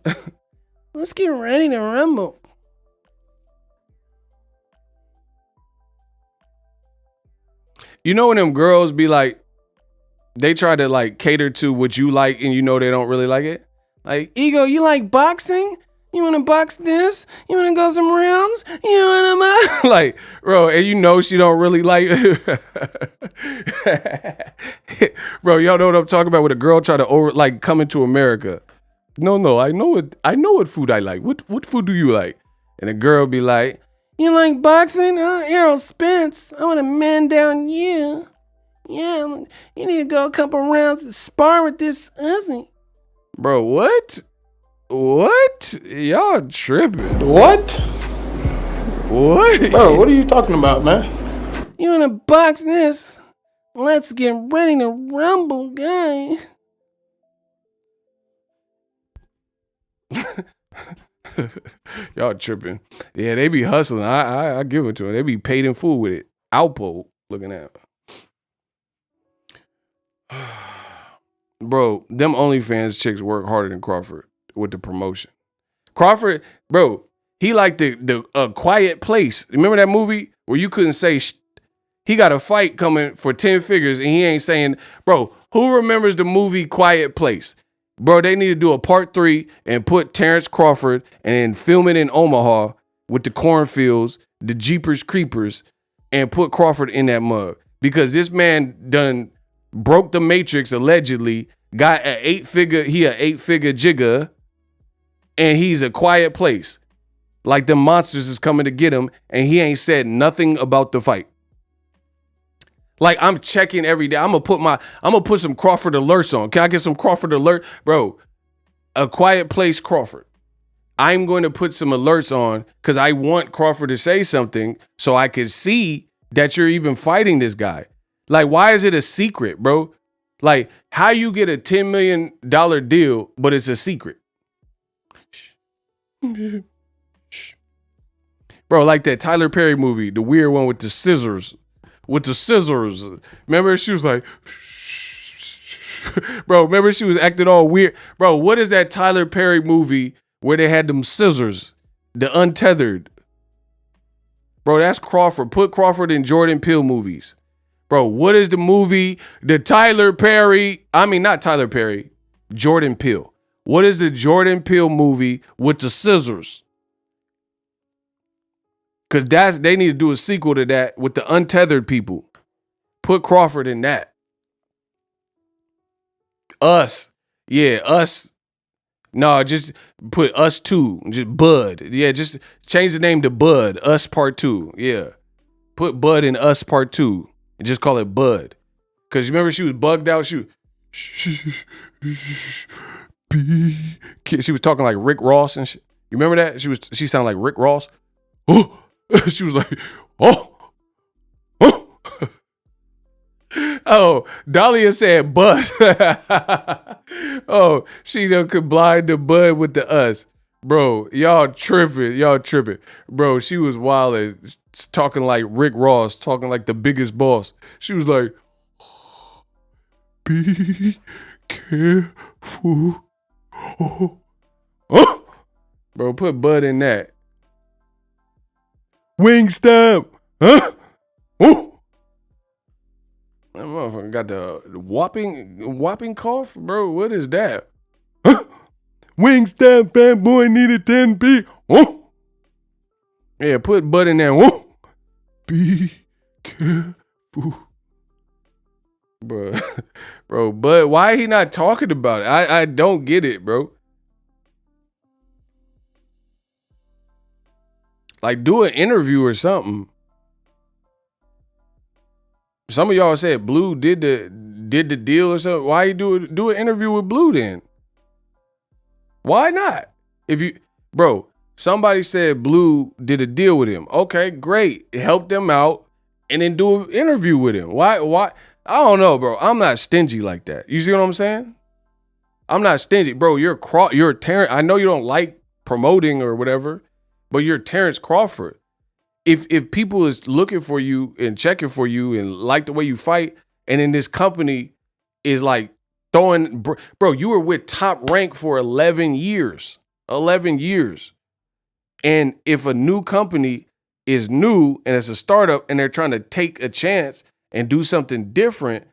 Let's get ready to rumble. You know when them girls be like, they try to like cater to what you like and you know they don't really like it? Like, Ego, you like boxing? You want to box this? You want to go some rounds? You want to like, bro, and you know she don't really like bro, y'all know what I'm talking about when a girl try to come into America. No, I know what food I like. What food do you like? And the girl be like, you like boxing? Errol Spence. I want to man down you. Yeah, you need to go a couple rounds to spar with this Uzi. Bro, what? What? Y'all tripping. What? What? Bro, what are you talking about, man? You want to box this? Let's get ready to rumble, guy. Y'all tripping. Yeah, they be hustling. I give it to them. They be paid in full with it. Alpo looking at. Bro, them OnlyFans chicks work harder than Crawford with the promotion. Crawford, bro, he like the Quiet Place. Remember that movie where you couldn't say he got a fight coming for 10 figures and he ain't saying, bro, who remembers the movie Quiet Place? Bro, they need to do a part 3 and put Terence Crawford and then film it in Omaha with the cornfields, the Jeepers Creepers, and put Crawford in that mug. Because this man done broke the Matrix allegedly, got an 8-figure jigger, and he's a Quiet Place. Like the monsters is coming to get him, and he ain't said nothing about the fight. Like, I'm checking every day. I'm gonna put some Crawford alerts on. Can I get some Crawford alert? Bro, a Quiet Place Crawford. I'm going to put some alerts on because I want Crawford to say something so I can see that you're even fighting this guy. Like, why is it a secret, bro? Like, how you get a $10 million deal, but it's a secret? Bro, like that Tyler Perry movie, the weird one with the scissors. Remember, she was like, bro, remember she was acting all weird. Bro, what is that Tyler Perry movie where they had them scissors? The Untethered. Bro, that's Crawford. Put Crawford in Jordan Peele movies. Bro, what is the movie? Not Tyler Perry, Jordan Peele. What is the Jordan Peele movie with the scissors? Cause they need to do a sequel to that with the untethered people. Put Crawford in that. Us. Yeah, us. No, just put us 2. Just Bud. Yeah, just change the name to Bud. Us Part 2. Yeah. Put Bud in Us Part 2. And just call it Bud. Cause you remember she was bugged out. She was talking like Rick Ross and shit. You remember that? She sounded like Rick Ross. Oh, she was like, oh. Oh, Dahlia said Bud. Oh, she done combined the Bud with the us. Bro, y'all tripping. Bro, she was wildin', talking like Rick Ross, talking like the biggest boss. She was like, be careful. Oh. Oh. Bro, put Bud in that. Wingstop. Huh? Oh. That motherfucker got the whopping cough, bro. What is that? Huh? Wingstop fanboy needed 10p. Oh, yeah, put Bud in there. Oh, be careful, bro. Bud, why he not talking about it? I don't get it, bro. Like, do an interview or something. Some of y'all said Blue did the deal or something. Why you do an interview with Blue then? Why not? Somebody said Blue did a deal with him. Okay, great. Help them out and then do an interview with him. Why? I don't know, bro. I'm not stingy like that. You see what I'm saying? I'm not stingy, bro. You're Terence. I know you don't like promoting or whatever, but you're Terence Crawford. If people is looking for you and checking for you and like the way you fight, and then this company is like throwing, bro, you were with Top Rank for 11 years. 11 years. And if a new company is new and it's a startup and they're trying to take a chance and do something different,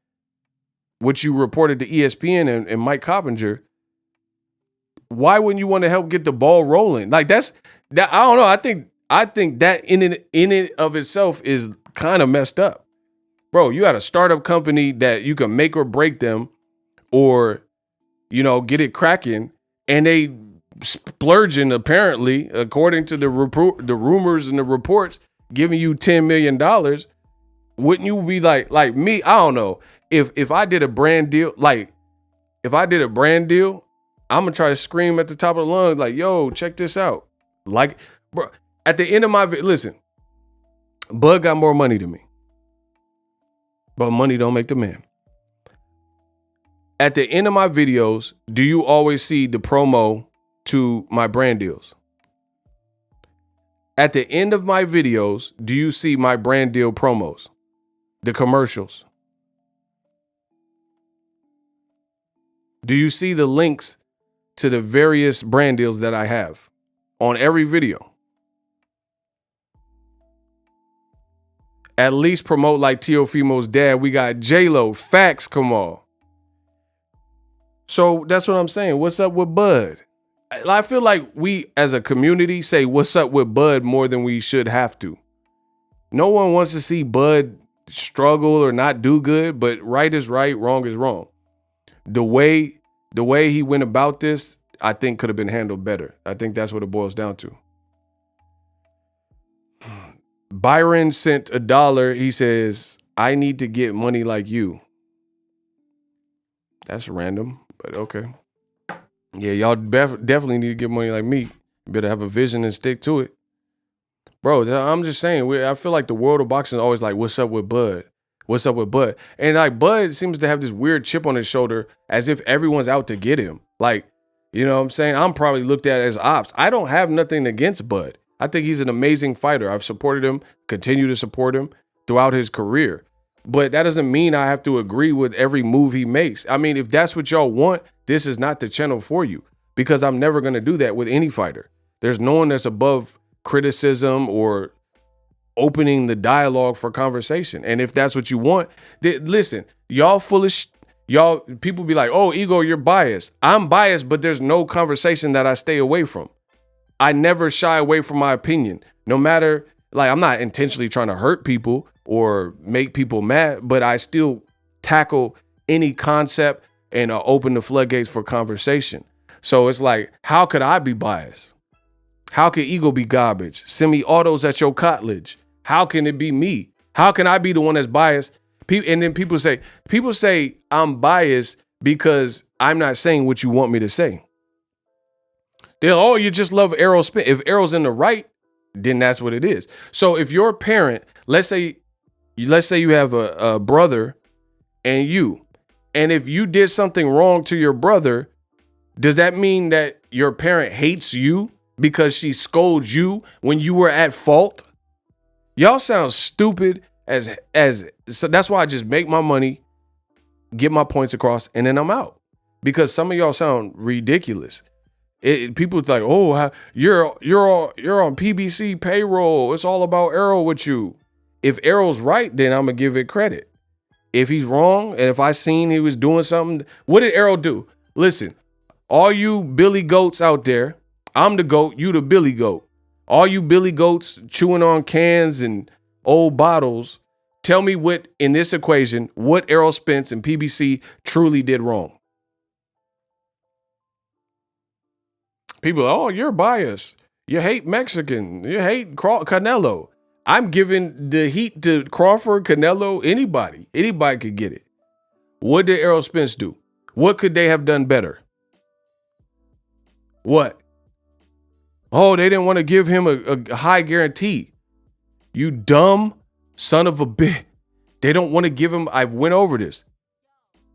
which you reported to ESPN and Mike Coppinger, why wouldn't you want to help get the ball rolling? Like that. I don't know. I think that in it of itself is kind of messed up. Bro, you got a startup company that you can make or break them or, get it cracking, and they splurging, apparently, according to the rumors and the reports, giving you $10 million. Wouldn't you be like me? I don't know. If I did a brand deal, I'm going to try to scream at the top of the lungs like, yo, check this out. Like, bro, at the end of my listen, Bud got more money than me, but money don't make the man. At the end of my videos, do you always see the promo to my brand deals? At the end of my videos, do you see my brand deal promos, the commercials? Do you see the links to the various brand deals that I have on every video? At least promote like Teofimo's dad. We got J-Lo. Facts, come on. So that's what I'm saying. What's up with Bud? I feel like we as a community say what's up with Bud more than we should have to. No one wants to see Bud struggle or not do good, but right is right, wrong is wrong. The way he went about this, I think could have been handled better. I think that's what it boils down to. Byron sent $1. He says, I need to get money like you. That's random, but okay. Yeah, y'all definitely need to get money like me. You better have a vision and stick to it. Bro, I'm just saying, I feel like the world of boxing is always like, what's up with Bud? What's up with Bud? And like Bud seems to have this weird chip on his shoulder as if everyone's out to get him. Like, you know what I'm saying? I'm probably looked at as ops. I don't have nothing against Bud. I think he's an amazing fighter. I've supported him, continue to support him throughout his career. But that doesn't mean I have to agree with every move he makes. I mean, if that's what y'all want, this is not the channel for you, because I'm never going to do that with any fighter. There's no one that's above criticism or opening the dialogue for conversation. And if that's what you want, listen, y'all foolish. Y'all, people be like, oh, Ego, you're biased. I'm biased, but there's no conversation that I stay away from. I never shy away from my opinion. No matter Like, I'm not intentionally trying to hurt people or make people mad, but I still tackle any concept and open the floodgates for conversation. So it's like, how could I be biased? How could ego be garbage? Semi-autos at your cottage. How can it be me? How can I be the one that's biased? And then people say I'm biased because I'm not saying what you want me to say. They're, oh, you just love Errol Spence. If Errol's in the right, then that's what it is. So if you're a parent, let's say you have a brother and if you did something wrong to your brother, does that mean that your parent hates you because she scolds you when you were at fault? Y'all sound stupid so that's why I just make my money, get my points across, and then I'm out. Because some of y'all sound ridiculous. People like, oh, you're on PBC payroll. It's all about Errol with you. If Errol's right, then I'm gonna give it credit. If he's wrong, and if I seen he was doing something, what did Errol do? Listen, all you Billy Goats out there, I'm the goat, you the Billy Goat. All you Billy Goats chewing on cans and old bottles, tell me what, in this equation, what Errol Spence and PBC truly did wrong. People, oh, you're biased. You hate Mexican. You hate Canelo. I'm giving the heat to Crawford, Canelo, anybody. Anybody could get it. What did Errol Spence do? What could they have done better? What? Oh, they didn't want to give him a high guarantee. You dumb son of a bitch. They don't want to give him, I've went over this.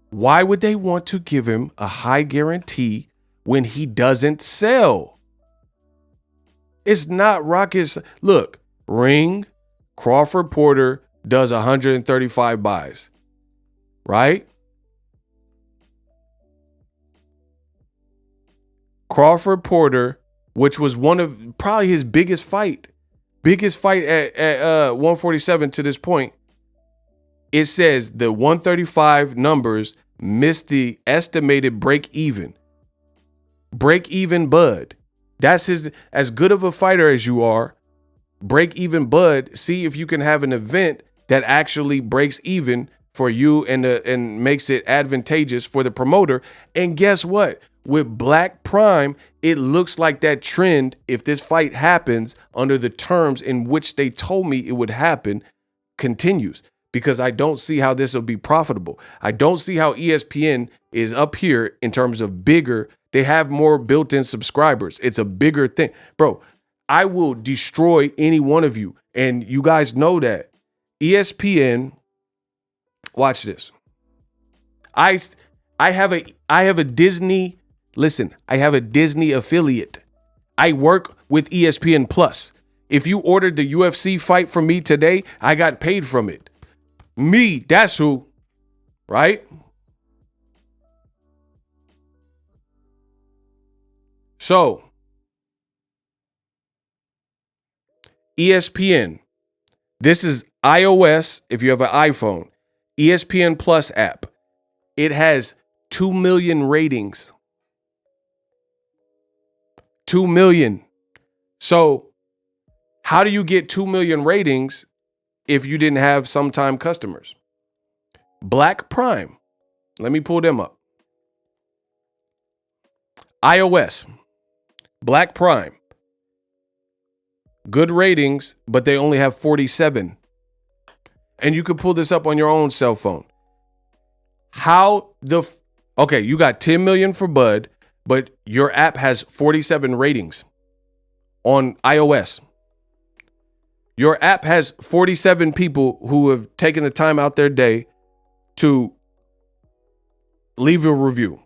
Why would they want to give him a high guarantee when he doesn't sell? It's not rocket. Look, Ring, Crawford Porter does 135 buys, right? Crawford Porter, which was one of probably his biggest fight at 147 to this point. It says the 135 numbers missed the estimated break even bud. That's his, as good of a fighter as you are, break even bud. See if you can have an event that actually breaks even for you and makes it advantageous for the promoter. And guess what? With BLK Prime, it looks like that trend, if this fight happens under the terms in which they told me it would happen, continues. Because I don't see how this will be profitable. I don't see how ESPN is up here in terms of bigger. They have more built-in subscribers. It's a bigger thing. Bro, I will destroy any one of you. And you guys know that. ESPN, watch this. I have a Disney, listen, I have a Disney affiliate. I work with ESPN Plus. If you ordered the UFC fight from me today, I got paid from it. Me, that's who, right? So, ESPN, this is iOS, if you have an iPhone, ESPN Plus app. It has 2 million ratings. 2 million. So, how do you get 2 million ratings if you didn't have sometime customers? BLK Prime. Let me pull them up. iOS. BLK Prime. Good ratings, but they only have 47. And you can pull this up on your own cell phone. Okay, you got 10 million for Bud, but your app has 47 ratings on iOS. Your app has 47 people who have taken the time out their day to leave a review.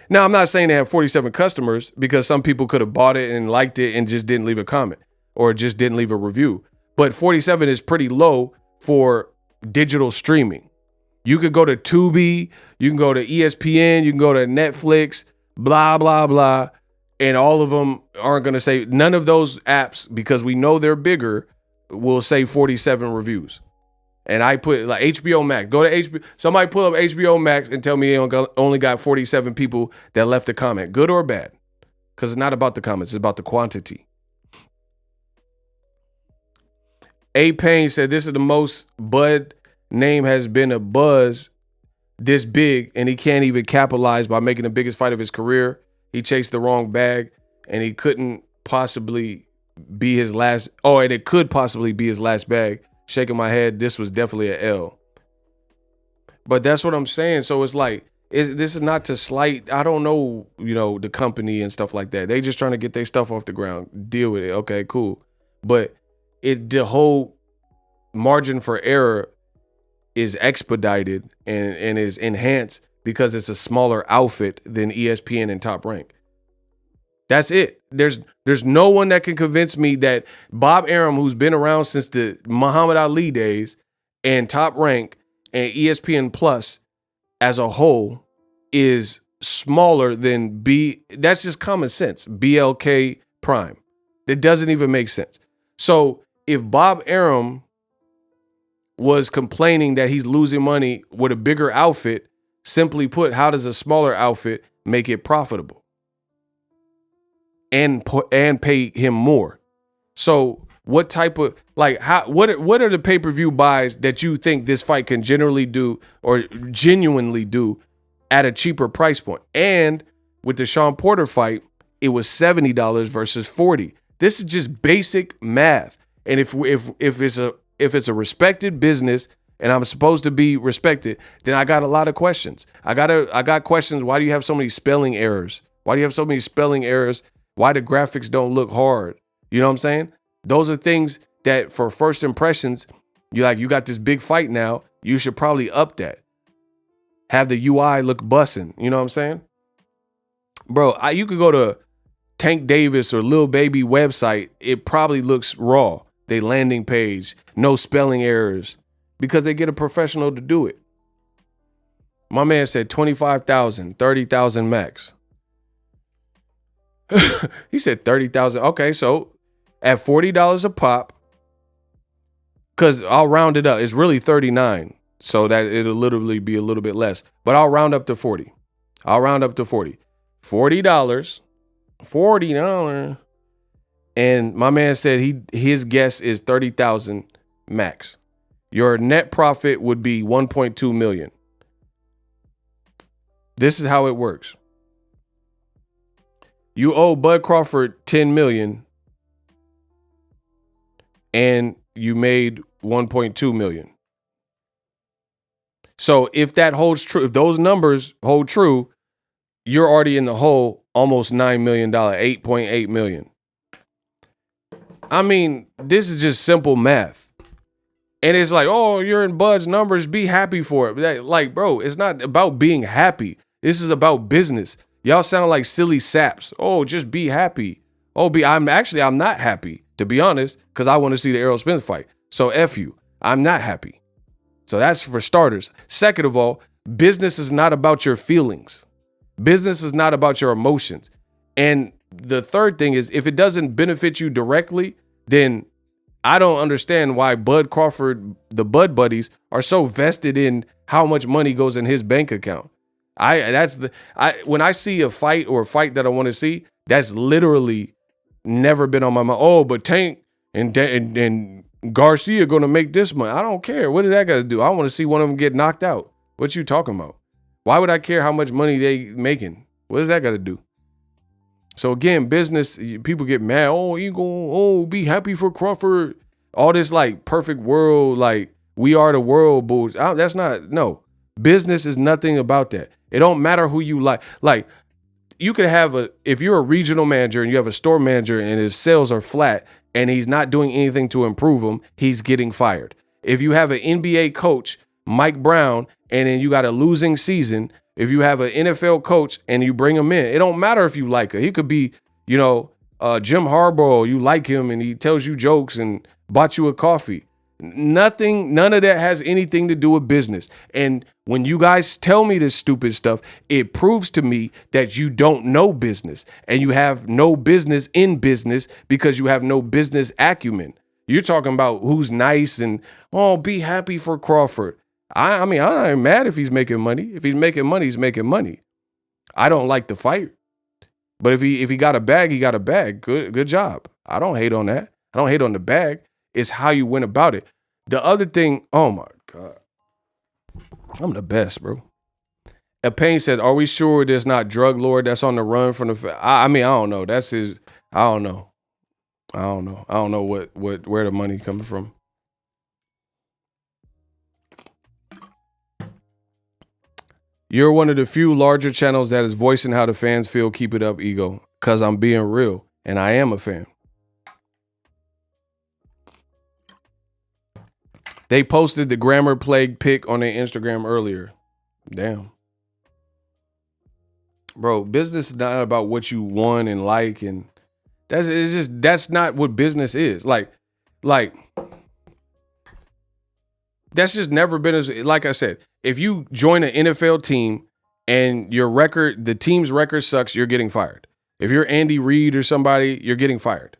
Now, I'm not saying they have 47 customers, because some people could have bought it and liked it and just didn't leave a comment or just didn't leave a review. But 47 is pretty low for digital streaming. You could go to Tubi, you can go to ESPN, you can go to Netflix, blah, blah, blah. And all of them aren't going to say, none of those apps, because we know they're bigger, will say 47 reviews. And I put like HBO Max. Go to HBO. Somebody pull up HBO Max and tell me they only got 47 people that left a comment, good or bad. Because it's not about the comments, it's about the quantity. A Payne said this is the most Bud name has been a buzz this big, and he can't even capitalize by making the biggest fight of his career. He chased the wrong bag, and he couldn't possibly be his last. Oh, and it could possibly be his last bag. Shaking my head, this was definitely an L. But that's what I'm saying. So it's like, this is not to slight. I don't know, the company and stuff like that. They just trying to get their stuff off the ground. Deal with it. Okay, cool. But the whole margin for error is expedited and is enhanced because it's a smaller outfit than ESPN and Top Rank. That's it. There's no one that can convince me that Bob Arum, who's been around since the Muhammad Ali days, and Top Rank and ESPN Plus as a whole is smaller than that's just common sense. BLK Prime. That doesn't even make sense. So if Bob Arum was complaining that he's losing money with a bigger outfit, simply put, how does a smaller outfit make it profitable and pay him more? So what type of, like, what are the pay-per-view buys that you think this fight can generally do or genuinely do at a cheaper price point? And with the Sean Porter fight, it was $70 versus $40. This is just basic math. And if it's a respected business and I'm supposed to be respected, then I got a lot of questions. I got questions. Why do you have so many spelling errors? Why do you have so many spelling errors? Why the graphics don't look hard? You know what I'm saying? Those are things that for first impressions, you got this big fight now. You should probably up that. Have the UI look bussin'. You know what I'm saying? Bro, you could go to Tank Davis or Lil Baby website. It probably looks raw. They landing page, no spelling errors, because they get a professional to do it. My man said 25,000, 30,000 max. He said 30,000. Okay, so at $40 a pop, because I'll round it up. It's really 39, so that it'll literally be a little bit less. But I'll round up to 40. $40. $40. And my man said his guess is 30,000 max. Your net profit would be 1.2 million. This is how it works. You owe Bud Crawford 10 million and you made 1.2 million. So if that holds true, if those numbers hold true, you're already in the hole almost $9 million, 8.8 million. I mean, this is just simple math. And it's like, oh, you're in Bud's numbers. Be happy for it. Like, bro, it's not about being happy. This is about business. Y'all sound like silly saps. Oh, just be happy. Oh, I'm not happy, to be honest, because I want to see the Errol Spence fight. So F you. I'm not happy. So that's for starters. Second of all, business is not about your feelings. Business is not about your emotions. And the third thing is, if it doesn't benefit you directly, then I don't understand why Bud Crawford, the Bud buddies, are so vested in how much money goes in his bank account. When I see a fight or a fight that I want to see, that's literally never been on my mind. Oh, but Tank and Garcia going to make this money. I don't care. What did that got to do? I want to see one of them get knocked out. What you talking about? Why would I care how much money they making? What does that got to do? So again, business, people get mad. Be happy for Crawford. All this like perfect world, like we are the world bullshit. That's not, no. Business is nothing about that. It don't matter who you like. Like you could have if you're a regional manager and you have a store manager and his sales are flat and he's not doing anything to improve them, he's getting fired. If you have an NBA coach, Mike Brown, and then you got a losing season, if you have an NFL coach and you bring him in, it don't matter if you like it. He could be, Jim Harbaugh, you like him and he tells you jokes and bought you a coffee. None of that has anything to do with business. And when you guys tell me this stupid stuff, it proves to me that you don't know business and you have no business in business because you have no business acumen. You're talking about who's nice and, be happy for Crawford. I mean, I'm not mad if he's making money. If he's making money, he's making money. I don't like the fight. But if he got a bag, he got a bag. Good job. I don't hate on that. I don't hate on the bag. It's how you went about it. The other thing, oh my God. I'm the best, bro. Payne said, are we sure there's not drug lord that's on the run from the I mean, I don't know. That's his, I don't know. I don't know where the money coming from. You're one of the few larger channels that is voicing how the fans feel. Keep it up, Ego. Cause I'm being real, and I am a fan. They posted the grammar plague pic on their Instagram earlier. Damn. Bro, business is not about what you want and like, and that's not what business is. Like that's just never been as, like I said, if you join an NFL team and your record, the team's record sucks, you're getting fired. If you're Andy Reid or somebody, you're getting fired.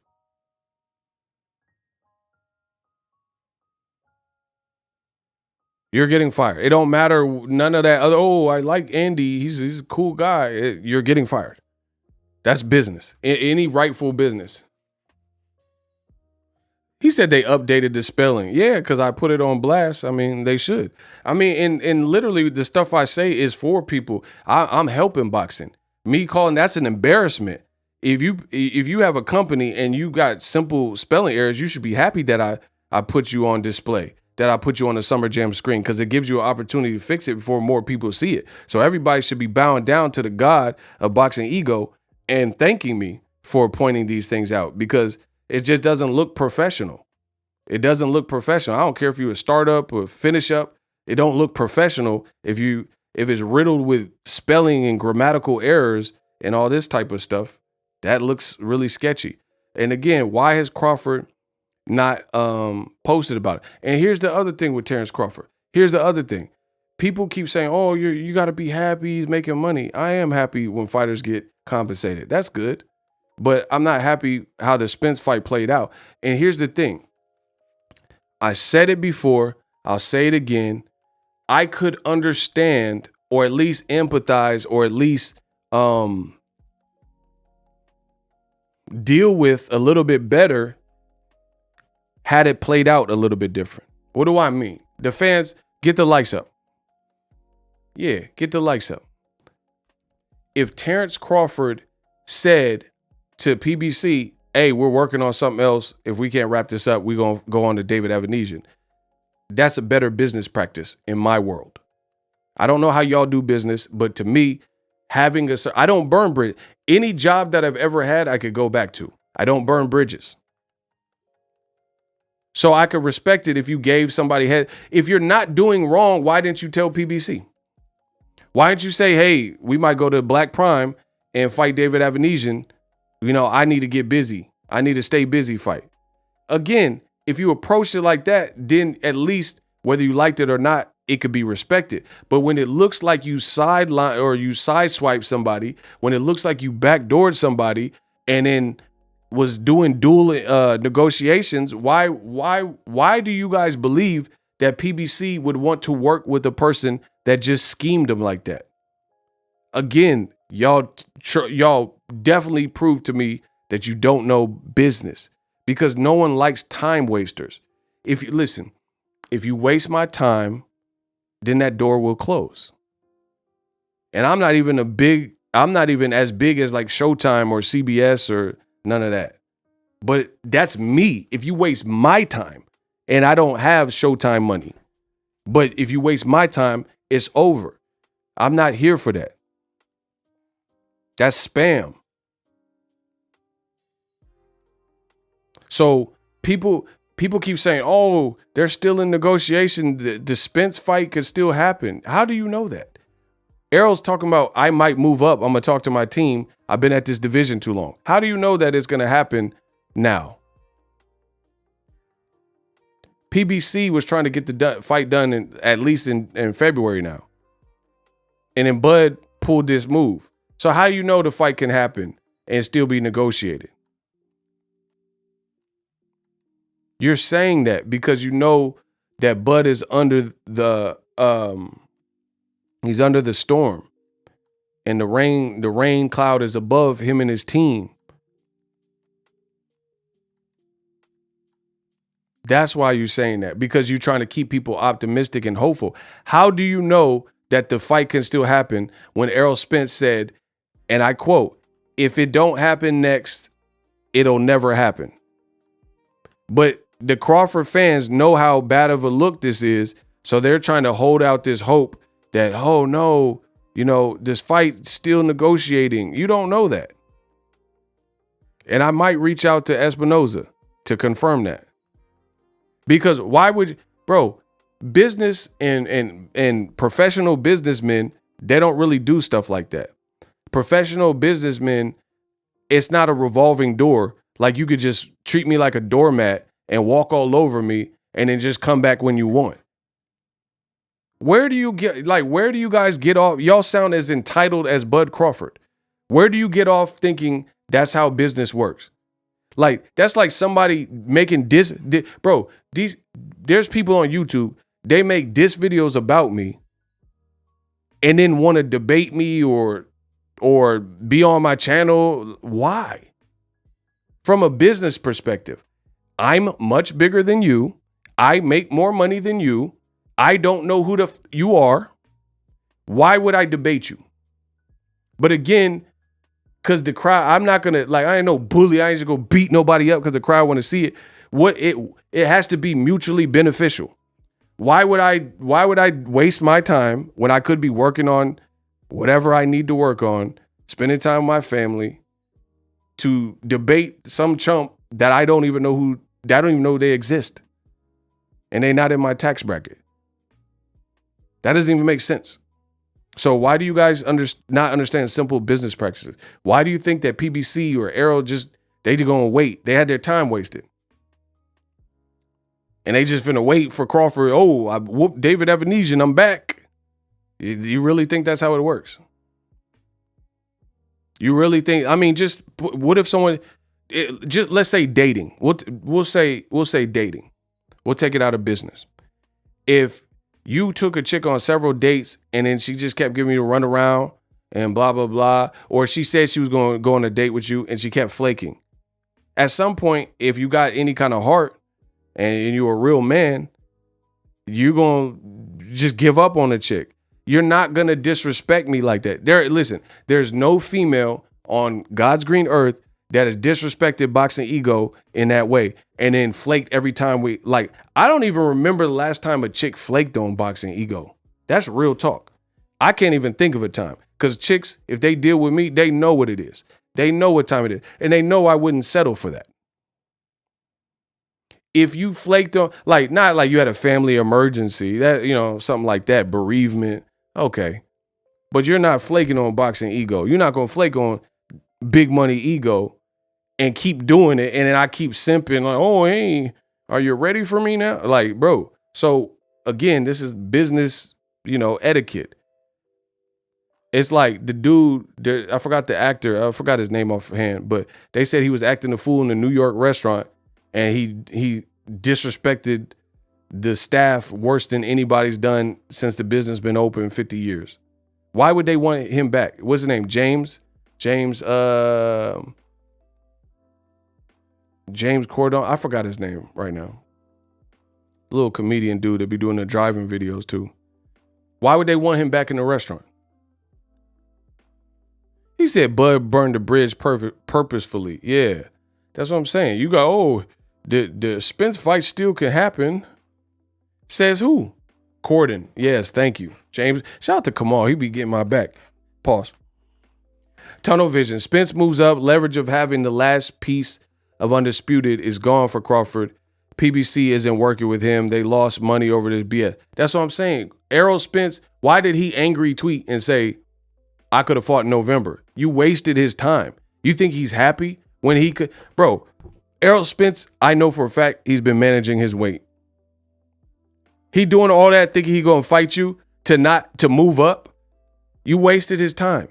You're getting fired. It don't matter, none of that other, oh, I like Andy, he's a cool guy. You're getting fired. That's business. Any rightful business. He said they updated the spelling. Yeah, because I put it on blast. I mean, they should. I mean, and literally the stuff I say is for people. I'm helping boxing. Me calling, that's an embarrassment. If you have a company and you got simple spelling errors, you should be happy that I put you on display, that I put you on the Summer Jam screen, because it gives you an opportunity to fix it before more people see it. So everybody should be bowing down to the God of Boxing Ego and thanking me for pointing these things out, because it just doesn't look professional. It doesn't look professional. I don't care if you're a startup or finish up. It don't look professional if it's riddled with spelling and grammatical errors and all this type of stuff. That looks really sketchy. And again, why has Crawford not posted about it? And here's the other thing with Terence Crawford. Here's the other thing. People keep saying, oh, you got to be happy he's making money. I am happy when fighters get compensated. That's good. But I'm not happy how the Spence fight played out. And here's the thing. I said it before. I'll say it again. I could understand, or at least empathize, or at least deal with a little bit better had it played out a little bit different. What do I mean? The fans, get the likes up. Yeah, get the likes up. If Terence Crawford said to PBC, hey, we're working on something else. If we can't wrap this up, we're going to go on to David Avenesian. That's a better business practice in my world. I don't know how y'all do business, but to me, I don't burn bridges. Any job that I've ever had, I could go back to. I don't burn bridges. So I could respect it if you gave somebody head. If you're not doing wrong, why didn't you tell PBC? Why didn't you say, hey, we might go to BLK Prime and fight David Avenesian? You know, I need to get busy. I need to stay busy fight. Again, if you approach it like that, then at least whether you liked it or not, it could be respected. But when it looks like you sideline or you sideswipe somebody, when it looks like you backdoored somebody and then was doing dual negotiations, why do you guys believe that PBC would want to work with a person that just schemed them like that? Again, y'all definitely proved to me that you don't know business, because no one likes time wasters. If you waste my time, then that door will close. And I'm not even as big as like Showtime or CBS or none of that. But that's me. If you waste my time, and I don't have Showtime money, but if you waste my time, it's over. I'm not here for that. That's spam. So people keep saying, oh, they're still in negotiation. The Spence fight could still happen. How do you know that? Errol's talking about, I might move up. I'm going to talk to my team. I've been at this division too long. How do you know that it's going to happen now? PBC was trying to get the fight done at least in February now. And then Bud pulled this move. So how do you know the fight can happen and still be negotiated? You're saying that because you know that Bud is under the he's under the storm, and the rain cloud is above him and his team. That's why you're saying that, because you're trying to keep people optimistic and hopeful. How do you know that the fight can still happen when Errol Spence said, and I quote, "If it don't happen next, it'll never happen." But the Crawford fans know how bad of a look this is, so they're trying to hold out this hope that, oh no, this fight's still negotiating. You don't know that. And I might reach out to Espinoza to confirm that. Because why would, business and professional businessmen, they don't really do stuff like that. Professional businessmen, it's not a revolving door. Like you could just treat me like a doormat and walk all over me and then just come back when you want. Where do you guys get off? Y'all sound as entitled as Bud Crawford. Where do you get off thinking that's how business works? Like, that's like somebody making there's people on YouTube, they make diss videos about me and then want to debate me or be on my channel. Why? From a business perspective, I'm much bigger than you. I make more money than you. I don't know who you are. Why would I debate you? But again, because the crowd, I'm not gonna, I ain't no bully. I ain't just gonna beat nobody up because the crowd want to see it. It has to be mutually beneficial. Why would I waste my time when I could be working on whatever I need to work on, spending time with my family, to debate some chump that I don't even know they exist, and they're not in my tax bracket? That doesn't even make sense. So why do you guys not understand simple business practices? Why do you think that PBC or Errol they just gonna wait? They had their time wasted. And they just finna wait for Crawford. Oh, I whooped David Evanesian, I'm back. You really think that's how it works? You really think, what if someone, let's say dating. We'll say dating. We'll take it out of business. If you took a chick on several dates and then she just kept giving you a runaround and blah, blah, blah, or she said she was going to go on a date with you and she kept flaking. At some point, if you got any kind of heart and you're a real man, you're going to just give up on a chick. You're not going to disrespect me like that. There's no female on God's green earth that has disrespected Boxing Ego in that way and then flaked every time I don't even remember the last time a chick flaked on Boxing Ego. That's real talk. I can't even think of a time, because chicks, if they deal with me, they know what it is. They know what time it is, and they know I wouldn't settle for that. If you flaked on, not like you had a family emergency, that, something like that, bereavement, okay. But you're not flaking on Boxing Ego. You're not going to flake on Big Money Ego and keep doing it, and then I keep simping oh, hey, are you ready for me now? Bro. So again, this is business, etiquette. It's like the dude, I forgot the actor, I forgot his name offhand, but they said he was acting a fool in a New York restaurant, and he disrespected the staff worse than anybody's done since the business been open 50 years. Why would they want him back? What's his name? James Cordon. I forgot his name right now. Little comedian dude that be doing the driving videos too. Why would they want him back in the restaurant? He said Bud burned the bridge purposefully. Yeah, that's what I'm saying. You go, the Spence fight still can happen. Says who? Corden. Yes, thank you. James. Shout out to Kamal. He be getting my back. Pause. Tunnel vision. Spence moves up. Leverage of having the last piece of Undisputed is gone for Crawford. PBC isn't working with him. They lost money over this BS. That's what I'm saying. Errol Spence, why did he angry tweet and say, I could have fought in November? You wasted his time. You think he's happy when he could? Bro, Errol Spence, I know for a fact he's been managing his weight. He doing all that thinking he gonna fight you to move up. You wasted his time.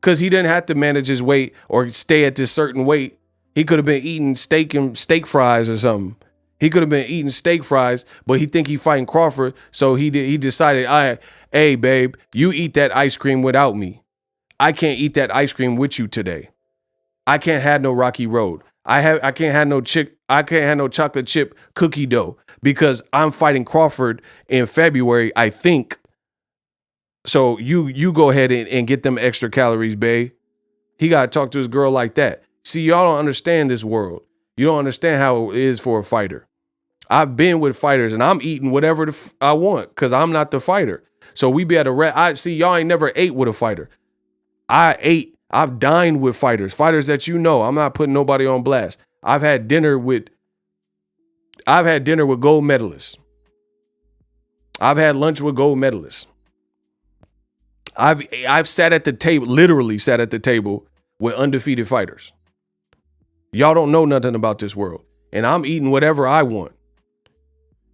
Because he didn't have to manage his weight or stay at this certain weight. He could have been eating steak fries or something. He could have been eating steak fries, but he think he fighting Crawford, so he decided, hey, babe, you eat that ice cream without me. I can't eat that ice cream with you today. I can't have no rocky road. I can't have no chocolate chip cookie dough because I'm fighting Crawford in February, I think. So you go ahead and get them extra calories, babe. He got to talk to his girl like that. See, y'all don't understand this world. You don't understand how it is for a fighter. I've been with fighters and I'm eating whatever I want because I'm not the fighter. So we be at I see y'all ain't never ate with a fighter. I've dined with fighters that you know. I'm not putting nobody on blast. I've had dinner with gold medalists. I've had lunch with gold medalists. I've sat at the table, literally sat at the table with undefeated fighters. Y'all don't know nothing about this world. And I'm eating whatever I want.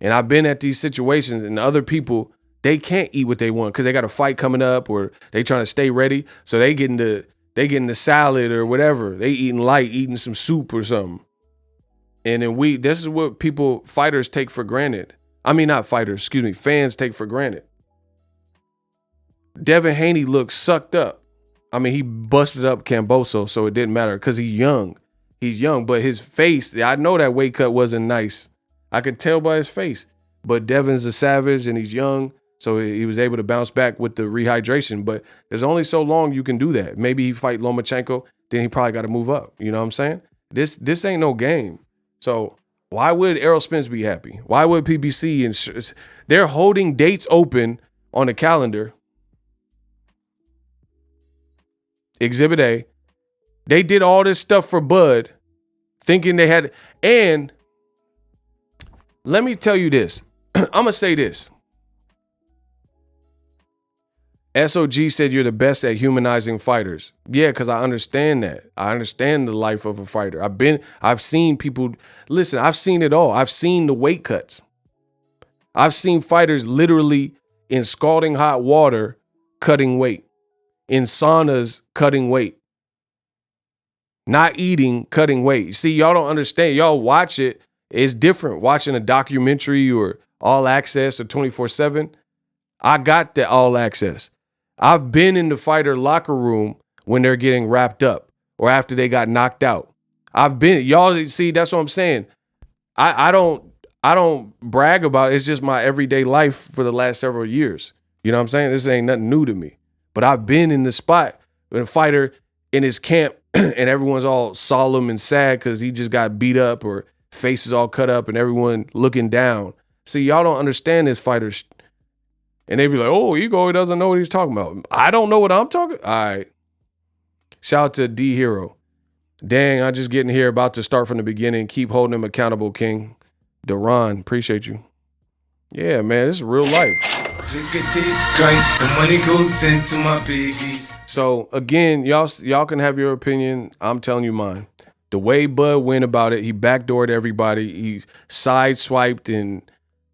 And I've been at these situations and other people, they can't eat what they want because they got a fight coming up or they trying to stay ready. So they getting the salad or whatever. They eating light, eating some soup or something. And then this is what fighters take for granted. I mean, not fighters, excuse me, fans take for granted. Devin Haney looked sucked up. I mean, he busted up Camboso, so it didn't matter because he's young. He's young, but his face, I know that weight cut wasn't nice. I could tell by his face. But Devin's a savage and he's young, so he was able to bounce back with the rehydration. But there's only so long you can do that. Maybe he fight Lomachenko, then he probably got to move up. You know what I'm saying? This ain't no game. So why would Errol Spence be happy? Why would PBC and they're holding dates open on the calendar? Exhibit A. They did all this stuff for Bud, thinking they had. And let me tell you this. I'm going to say this. SOG said you're the best at humanizing fighters. Yeah, because I understand that. I understand the life of a fighter. I've seen people, listen, I've seen it all. I've seen the weight cuts. I've seen fighters literally in scalding hot water cutting weight. In saunas, cutting weight. Not eating, cutting weight. See, y'all don't understand. Y'all watch it. It's different. Watching a documentary or All Access or 24/7. I got the All Access. I've been in the fighter locker room when they're getting wrapped up or after they got knocked out. Y'all see, that's what I'm saying. I don't brag about it. It's just my everyday life for the last several years. You know what I'm saying? This ain't nothing new to me. But I've been in the spot with a fighter in his camp and everyone's all solemn and sad because he just got beat up or face is all cut up and everyone looking down. See, y'all don't understand this fighters. And they be like, oh, Ego, he doesn't know what he's talking about. I don't know what I'm talking. All right. Shout out to D Hero. Dang, I'm just getting here, about to start from the beginning. Keep holding him accountable, King. Deron, appreciate you. Yeah, man, this is real life. The money goes into my piggy. So again, y'all can have your opinion. I'm telling you mine. The way Bud went about it, he backdoored everybody. He sideswiped and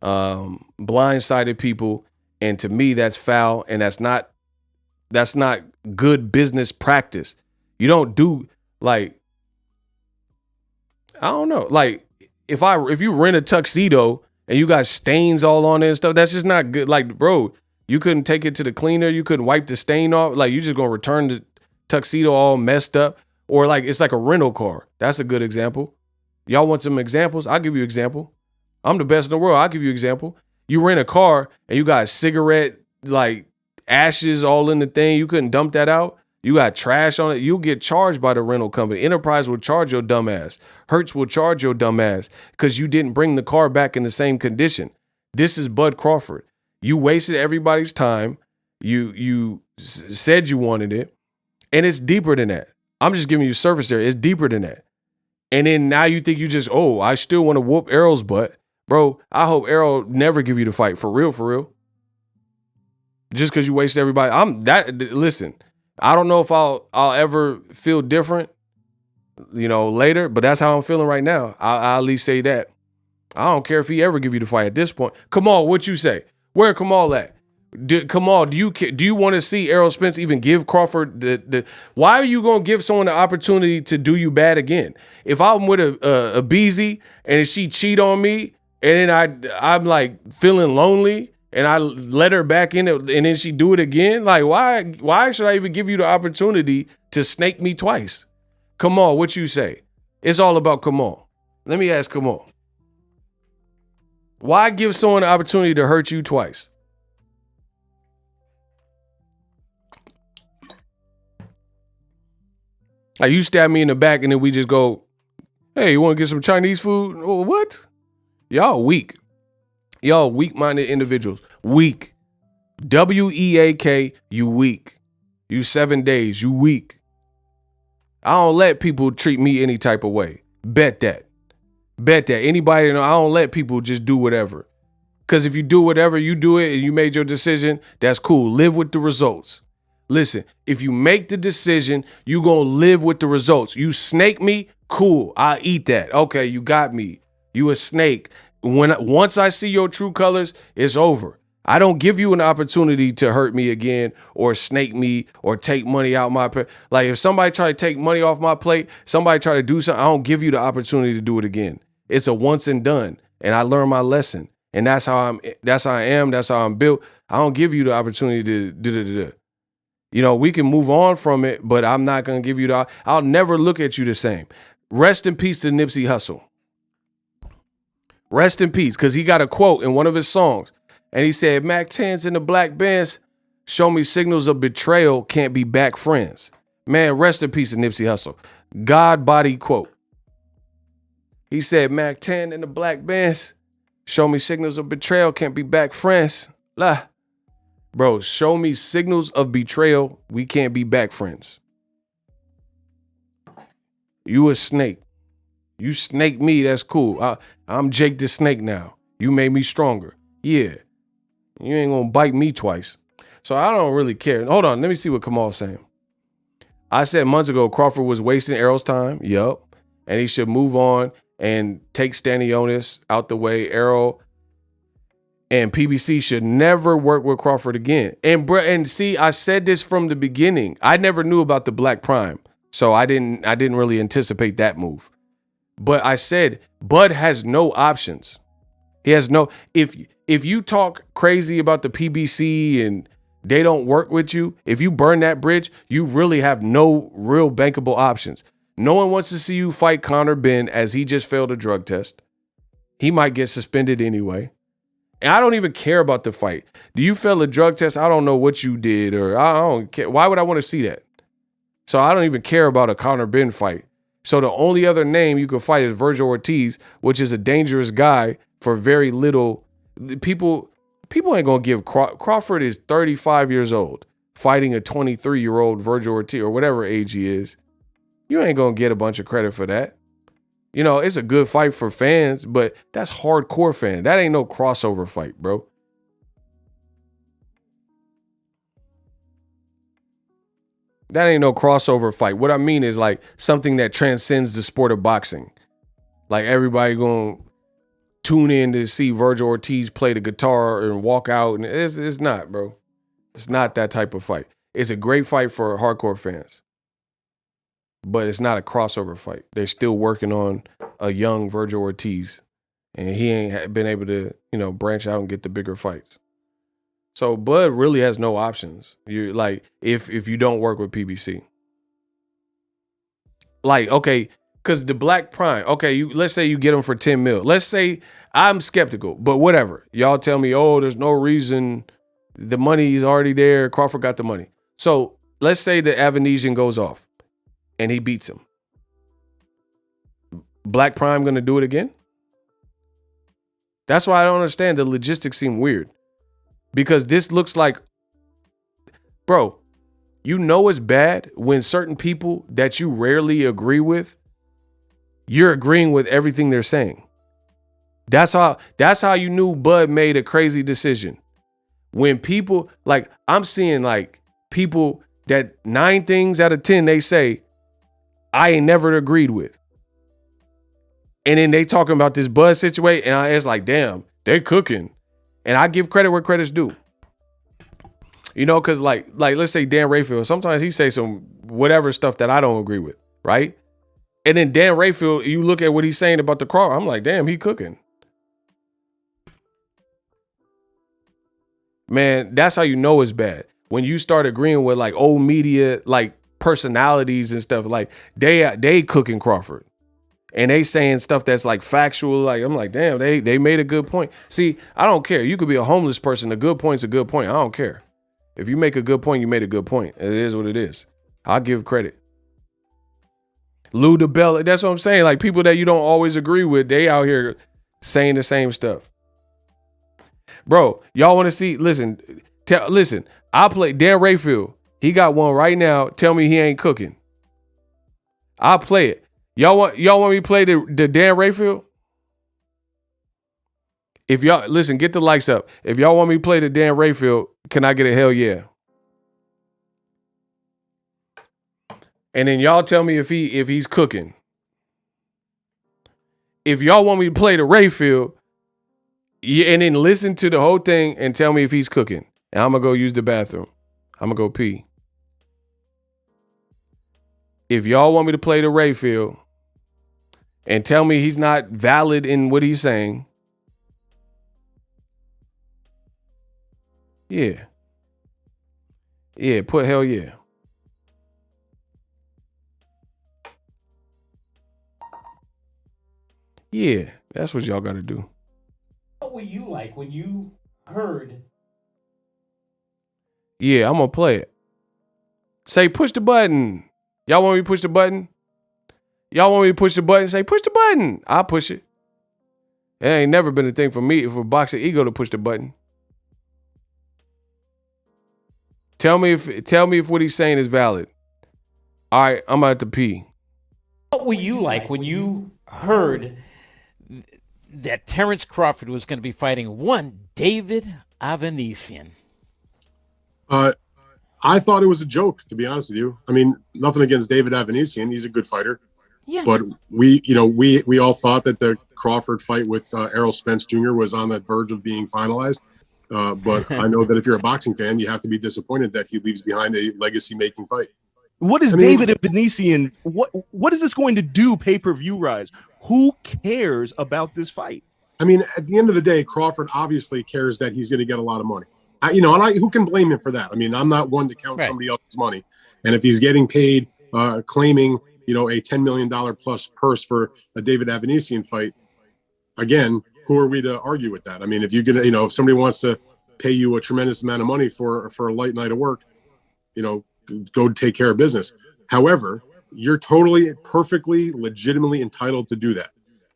blindsided people. And to me, that's foul, and that's not good business practice. You don't do, like, I don't know, like if you rent a tuxedo and you got stains all on it and stuff, that's just not good. Like, bro, you couldn't take it to the cleaner. You couldn't wipe the stain off. Like, you just going to return the tuxedo all messed up. Or like, it's like a rental car. That's a good example. Y'all want some examples? I'll give you an example. I'm the best in the world. I'll give you an example. You rent a car and you got cigarette, like, ashes all in the thing. You couldn't dump that out. You got trash on it. You'll get charged by the rental company. Enterprise will charge your dumb ass. Hertz will charge your dumb ass because you didn't bring the car back in the same condition. This is Bud Crawford. You wasted everybody's time. You said you wanted it. And it's deeper than that. I'm just giving you surface area. It's deeper than that. And then now you think you just, I still want to whoop Errol's butt. Bro, I hope Errol never give you the fight. For real. Just because you wasted everybody. Listen, I don't know if I'll ever feel different, later, but that's how I'm feeling right now. I'll at least say that. I don't care if he ever give you the fight at this point. Kamal, what you say? Where Kamal at? Kamal, do you want to see Errol Spence even give Crawford the why are you going to give someone the opportunity to do you bad again? If I'm with a BZ and she cheat on me and then I'm like feeling lonely and I let her back in it and then she do it again, like why should I even give you the opportunity to snake me twice? Kamal, what you say? It's all about Kamal. Let me ask Kamal. Why give someone the opportunity to hurt you twice? Like, you stab me in the back and then we just go, hey, you want to get some Chinese food? Oh, what? Y'all weak. Y'all weak-minded individuals. Weak. W-E-A-K, you weak. You 7 days, you weak. I don't let people treat me any type of way. Bet that. Bet that. Anybody know, I don't let people just do whatever. Because if you do whatever, you do it and you made your decision, that's cool. Live with the results. Listen, if you make the decision, you gonna live with the results. You snake me, cool. I'll eat that. Okay, you got me. You a snake. Once I see your true colors, it's over. I don't give you an opportunity to hurt me again or snake me or take money out my plate. Like, if somebody try to take money off my plate, somebody try to do something, I don't give you the opportunity to do it again. It's a once and done. And I learned my lesson. And that's how I am. That's how I'm built. I don't give you the opportunity to do. You know, we can move on from it, but I'm not going to give you I'll never look at you the same. Rest in peace to Nipsey Hussle. Rest in peace, because he got a quote in one of his songs. And he said, Mac 10s in the black Benz, show me signals of betrayal, can't be back friends. Man, rest in peace to Nipsey Hussle. God body quote. He said, Mac 10 in the black Benz, show me signals of betrayal, can't be back friends. Lah. Bro, show me signals of betrayal, we can't be back friends. You a snake. You snake me, that's cool. I'm Jake the Snake now. You made me stronger. Yeah. You ain't gonna bite me twice. So I don't really care. Hold on, let me see what Kamal's saying. I said months ago Crawford was wasting Errol's time. Yup. And he should move on and take Stanionis out the way. Errol and PBC should never work with Crawford again. And see, I said this from the beginning. I never knew about the Black Prime. So I didn't really anticipate that move. But I said Bud has no options. He has no, if you talk crazy about the PBC and they don't work with you, if you burn that bridge, you really have no real bankable options. No one wants to see you fight Conor Benn as he just failed a drug test. He might get suspended anyway. And I don't even care about the fight. Do you fail a drug test? I don't know what you did, or I don't care. Why would I want to see that? So I don't even care about a Conor Benn fight. So the only other name you could fight is Virgil Ortiz, which is a dangerous guy for very little. People ain't gonna give Crawford is 35 years old fighting a 23-year-old Virgil Ortiz or whatever age he is. You ain't gonna get a bunch of credit for that. You know, it's a good fight for fans, but that's hardcore fan. That ain't no crossover fight, bro. That ain't no crossover fight. What I mean is like something that transcends the sport of boxing. Like everybody gonna tune in to see Virgil Ortiz play the guitar and walk out. And it's not, bro. It's not that type of fight. It's a great fight for hardcore fans. But it's not a crossover fight. They're still working on a young Virgil Ortiz. And he ain't been able to, branch out and get the bigger fights. So Bud really has no options. You like if you don't work with PBC. Like, okay, because the Black Prime, okay, let's say you get him for 10 mil. Let's say I'm skeptical, but whatever. Y'all tell me, oh, there's no reason. The money is already there. Crawford got the money. So let's say the Avanesian goes off and he beats him. Black Prime gonna do it again? That's why I don't understand. The logistics seem weird. Because this looks like, bro, it's bad when certain people that you rarely agree with, you're agreeing with everything they're saying. That's how you knew Bud made a crazy decision. When people, like, I'm seeing like people that 9 things out of 10 they say, I ain't never agreed with. And then they talking about this Bud situation, and it's like, damn, they cooking. And I give credit where credit's due. Because like let's say Dan Rayfield, sometimes he say some whatever stuff that I don't agree with, right? And then Dan Rayfield, you look at what he's saying about the Crawford, I'm like, damn, he cooking. Man, that's how you know it's bad. When you start agreeing with old media, personalities and stuff, they cooking Crawford. and they saying stuff that's like factual. Like I'm like, damn, they made a good point. See, I don't care. You could be a homeless person. A good point's a good point. I don't care. If you make a good point, you made a good point. It is what it is. I'll give credit. Lou DeBella, that's what I'm saying. Like people that you don't always agree with, they out here saying the same stuff. Bro, y'all want to see? Listen, listen. I play Dan Rayfield. He got one right now. Tell me he ain't cooking. I'll play it. Y'all want me to play the Dan Rayfield? If y'all listen, get the likes up. If y'all want me to play the Dan Rayfield, can I get a hell yeah? And then y'all tell me if he's cooking. If y'all want me to play the Rayfield, yeah, and then listen to the whole thing and tell me if he's cooking. And I'm gonna go use the bathroom. I'm gonna go pee. If y'all want me to play the Rayfield and tell me he's not valid in what he's saying, yeah. Yeah, put hell yeah. Yeah, that's what y'all gotta do. What were you like when you heard? Yeah, I'm gonna play it. Say push the button. Y'all want me to push the button? Y'all want me to push the button? Say push the button. I'll push it. It ain't never been a thing for me for Boxing Ego to push the button. Tell me if what he's saying is valid. All right, I'm about to pee. What were you like when you heard that Terence Crawford was going to be fighting one David Avanesian? I thought it was a joke, to be honest with you. I mean, nothing against David Avanesian. He's a good fighter. Yeah. But we all thought that the Crawford fight with Errol Spence Jr. was on the verge of being finalized. But I know that if you're a boxing fan, you have to be disappointed that he leaves behind a legacy-making fight. What is David Avanesian? What is this going to do pay-per-view rise? Who cares about this fight? I mean, at the end of the day, Crawford obviously cares that he's going to get a lot of money. Who can blame him for that? I mean, I'm not one to count somebody else's money. And if he's getting paid, claiming, a $10 million plus purse for a David Avanesian fight, again, who are we to argue with that? I mean, if you're going to, if somebody wants to pay you a tremendous amount of money for a light night of work, go take care of business. However, you're totally, perfectly, legitimately entitled to do that.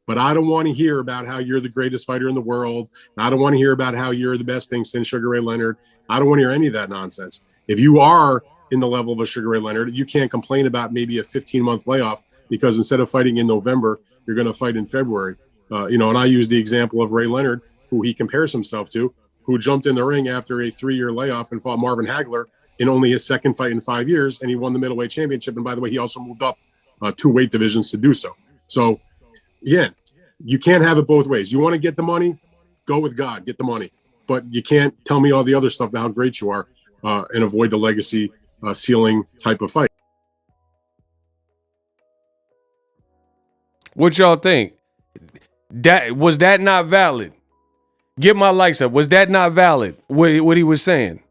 But I don't want to hear about how you're the greatest fighter in the world. I don't want to hear about how you're the best thing since Sugar Ray Leonard. I don't want to hear any of that nonsense. If you are in the level of a Sugar Ray Leonard, you can't complain about maybe a 15-month layoff because instead of fighting in November, you're going to fight in February. And I use the example of Ray Leonard, who he compares himself to, who jumped in the ring after a 3-year layoff and fought Marvin Hagler in only his second fight in 5 years, and he won the middleweight championship. And by the way, he also moved up 2 weight divisions to do so. So, again, you can't have it both ways. You want to get the money, go with God, get the money. But you can't tell me all the other stuff about how great you are and avoid the legacy ceiling type of fight. What y'all think? Was that not valid? Get my likes up. Was that not valid? What he was saying?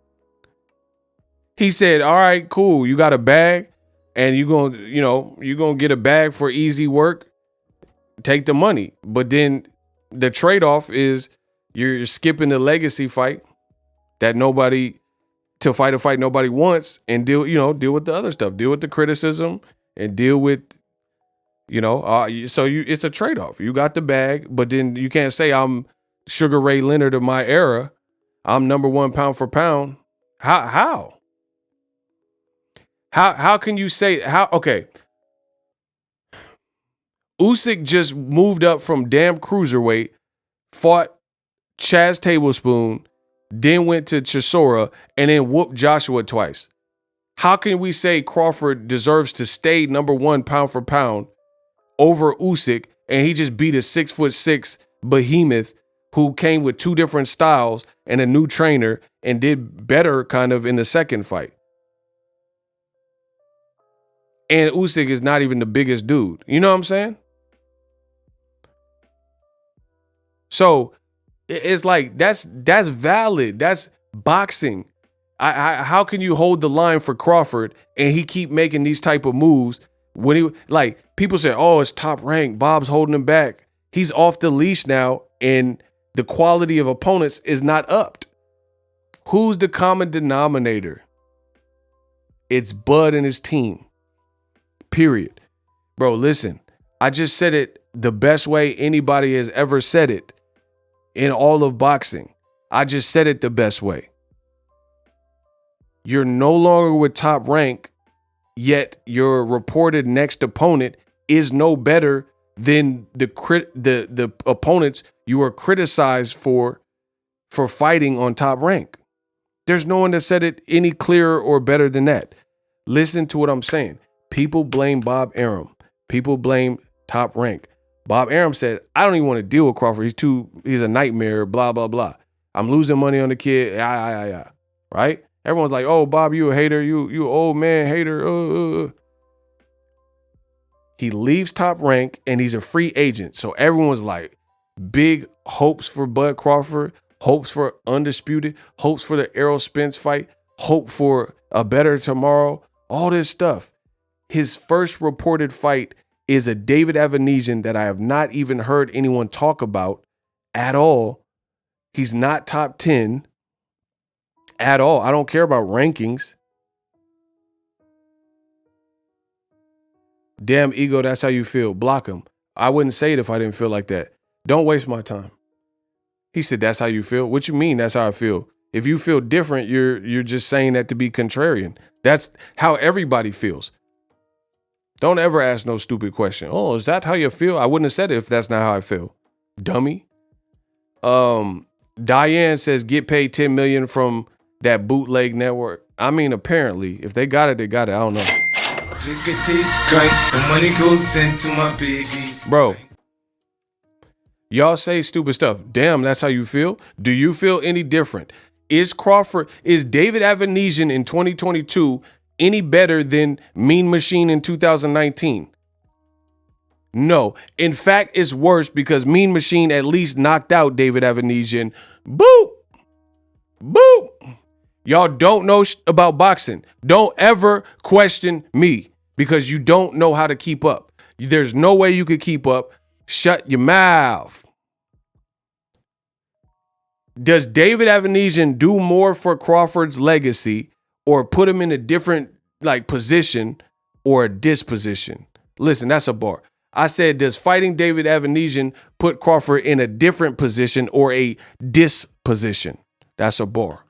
He said, all right, cool. You got a bag and you're going to get a bag for easy work. Take the money. But then the trade-off is you're skipping the legacy fight that to fight a fight nobody wants and deal with the other stuff. Deal with the criticism and deal with, it's a trade-off. You got the bag, but then you can't say I'm Sugar Ray Leonard of my era. I'm number one pound for pound. How? How can you say how? Okay. Usyk just moved up from damn cruiserweight, fought Chaz Tablespoon, then went to Chisora, and then whooped Joshua twice. How can we say Crawford deserves to stay number one pound for pound over Usyk, and he just beat a 6'6" behemoth who came with 2 different styles and a new trainer and did better kind of in the second fight? And Usyk is not even the biggest dude. You know what I'm saying? So it's like that's valid. That's boxing. How can you hold the line for Crawford and he keep making these type of moves When he, like, people say, oh, it's Top Rank, Bob's holding him back. He's off the leash now, and the quality of opponents is not upped. Who's the common denominator? It's Bud and his team. Period. Bro, listen, I just said it the best way anybody has ever said it in all of boxing. I just said it the best way. You're no longer with Top Rank, yet your reported next opponent is no better than the opponents you were criticized for fighting on Top Rank. There's no one that said it any clearer or better than that. Listen to what I'm saying. People blame Bob Arum. People blame Top Rank. Bob Arum said, I don't even want to deal with Crawford. He's a nightmare, blah, blah, blah. I'm losing money on the kid. Right? Everyone's like, oh, Bob, you a hater. You old man hater. He leaves Top Rank and he's a free agent. So everyone's like, big hopes for Bud Crawford, hopes for Undisputed, hopes for the Errol Spence fight, hope for a better tomorrow, all this stuff. His first reported fight is a David Avanesian that I have not even heard anyone talk about at all. He's not top 10 at all. I don't care about rankings. Damn, Ego, that's how you feel. Block him. I wouldn't say it if I didn't feel like that. Don't waste my time. He said, that's how you feel? What you mean that's how I feel? If you feel different, you're just saying that to be contrarian. That's how everybody feels. Don't ever ask no stupid question. Oh, is that how you feel? I wouldn't have said it if that's not how I feel. Dummy. Diane says get paid $10 million from that bootleg network. I mean, apparently, if they got it, they got it. I don't know. The money goes into my baby. Bro, y'all say stupid stuff. Damn, that's how you feel? Do you feel any different? Is David Avanesian in 2022 any better than Mean Machine in 2019? No. In fact, it's worse because Mean Machine at least knocked out David Avanesian. Boop! Boop! Y'all don't know about boxing. Don't ever question me because you don't know how to keep up. There's no way you could keep up. Shut your mouth. Does David Avanesian do more for Crawford's legacy or put him in a different position or a disposition? Listen, that's a bar. I said, does fighting David Avanesian put Crawford in a different position or a disposition? That's a bar.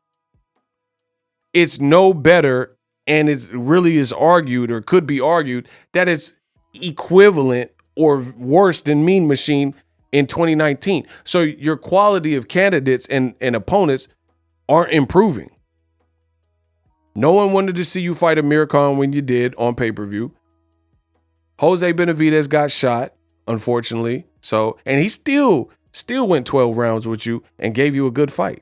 It's no better, and it really is argued or could be argued that it's equivalent or worse than Mean Machine in 2019. So your quality of candidates and opponents aren't improving. No one wanted to see you fight Amir Khan when you did on pay-per-view. Jose Benavidez got shot, unfortunately. And he still went 12 rounds with you and gave you a good fight.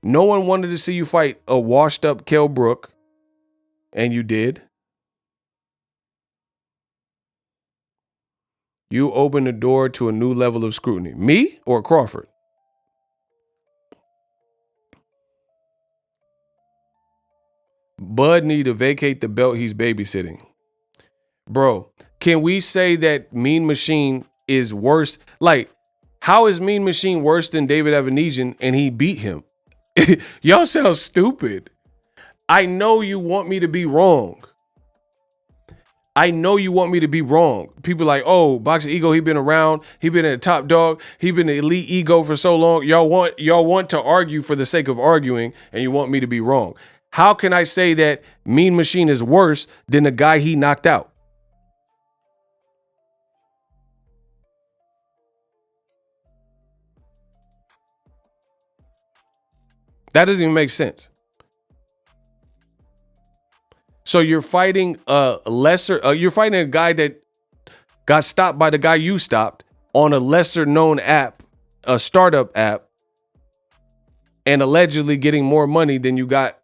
No one wanted to see you fight a washed up Kell Brook, and you did. You opened the door to a new level of scrutiny. Me or Crawford? Bud need to vacate the belt he's babysitting. Bro, can we say that Mean Machine is worse? How is Mean Machine worse than David Avanesian and he beat him? Y'all sound stupid. I know you want me to be wrong. People like, oh, Boxing Ego, he been around. He been a top dog. He been an elite ego for so long. Y'all want to argue for the sake of arguing, and you want me to be wrong. How can I say that Mean Machine is worse than the guy he knocked out? That doesn't even make sense. So you're fighting you're fighting a guy that got stopped by the guy you stopped on a lesser known app, a startup app, and allegedly getting more money than you got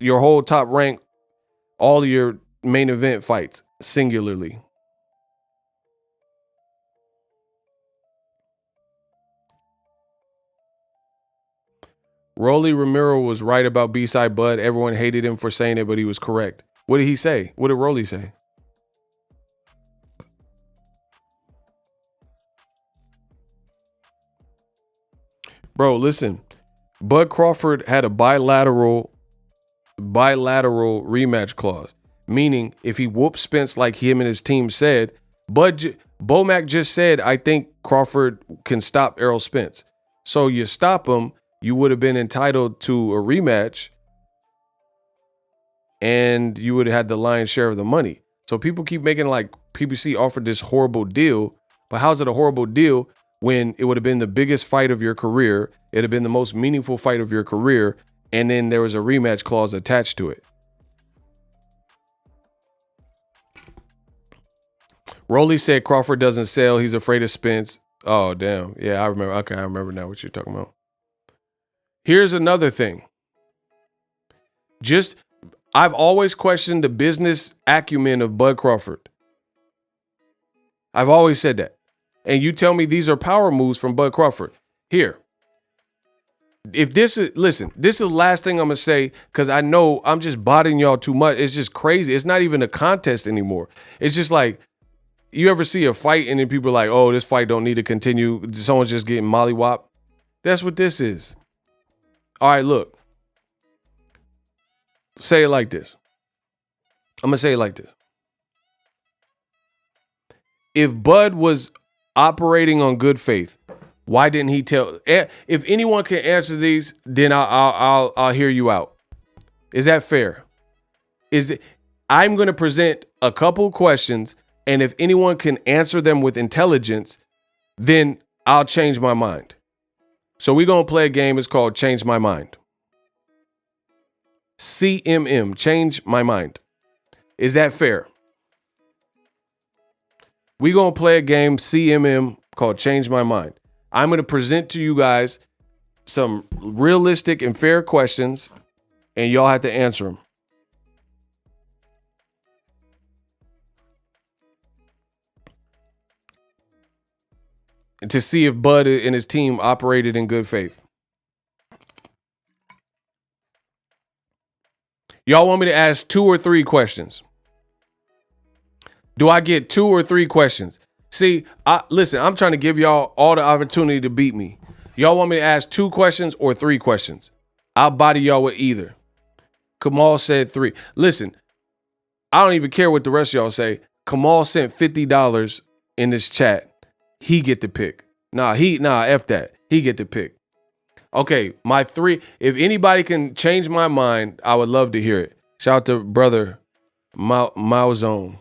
your whole Top Rank, all of your main event fights singularly. Rolly Romero was right about B-side Bud. Everyone hated him for saying it, but he was correct. What did he say? What did Rolly say? Bro, listen. Bud Crawford had a bilateral rematch clause, meaning if he whoops Spence like him and his team said, Bomac just said, I think Crawford can stop Errol Spence. So you stop him, you would have been entitled to a rematch, and you would have had the lion's share of the money. So people keep making like PBC offered this horrible deal, but how's it a horrible deal when it would have been the biggest fight of your career? It'd have been the most meaningful fight of your career, and then there was a rematch clause attached to it. Rolly said Crawford doesn't sell. He's afraid of Spence. Oh, damn. Yeah, I remember. Okay, I remember now what you're talking about. Here's another thing. I've always questioned the business acumen of Bud Crawford. I've always said that. And you tell me these are power moves from Bud Crawford. Here. This is the last thing I'm going to say, because I know I'm just bodying y'all too much. It's just crazy. It's not even a contest anymore. It's just like, you ever see a fight and then people are like, oh, this fight don't need to continue. Someone's just getting mollywopped. That's what this is. All right, look. Say it like this. I'm going to say it like this. If Bud was operating on good faith, why didn't he tell? If anyone can answer these, then I'll hear you out. Is that fair? I'm going to present a couple questions, and if anyone can answer them with intelligence, then I'll change my mind. So we're going to play a game. It's called Change My Mind. CMM, change my mind. Is that fair? We're going to play a game, CMM, called Change My Mind. I'm going to present to you guys some realistic and fair questions, and y'all have to answer them. And to see if Bud and his team operated in good faith. Y'all want me to ask 2 or 3 questions? Do I get 2 or 3 questions? See, listen, I'm trying to give y'all all the opportunity to beat me. Y'all want me to ask 2 questions or 3 questions? I'll body y'all with either. Kamal said 3. Listen, I don't even care what the rest of y'all say. Kamal sent $50 in this chat. He get to pick. F that. He get to pick. Okay, my 3. If anybody can change my mind, I would love to hear it. Shout out to brother Maozone.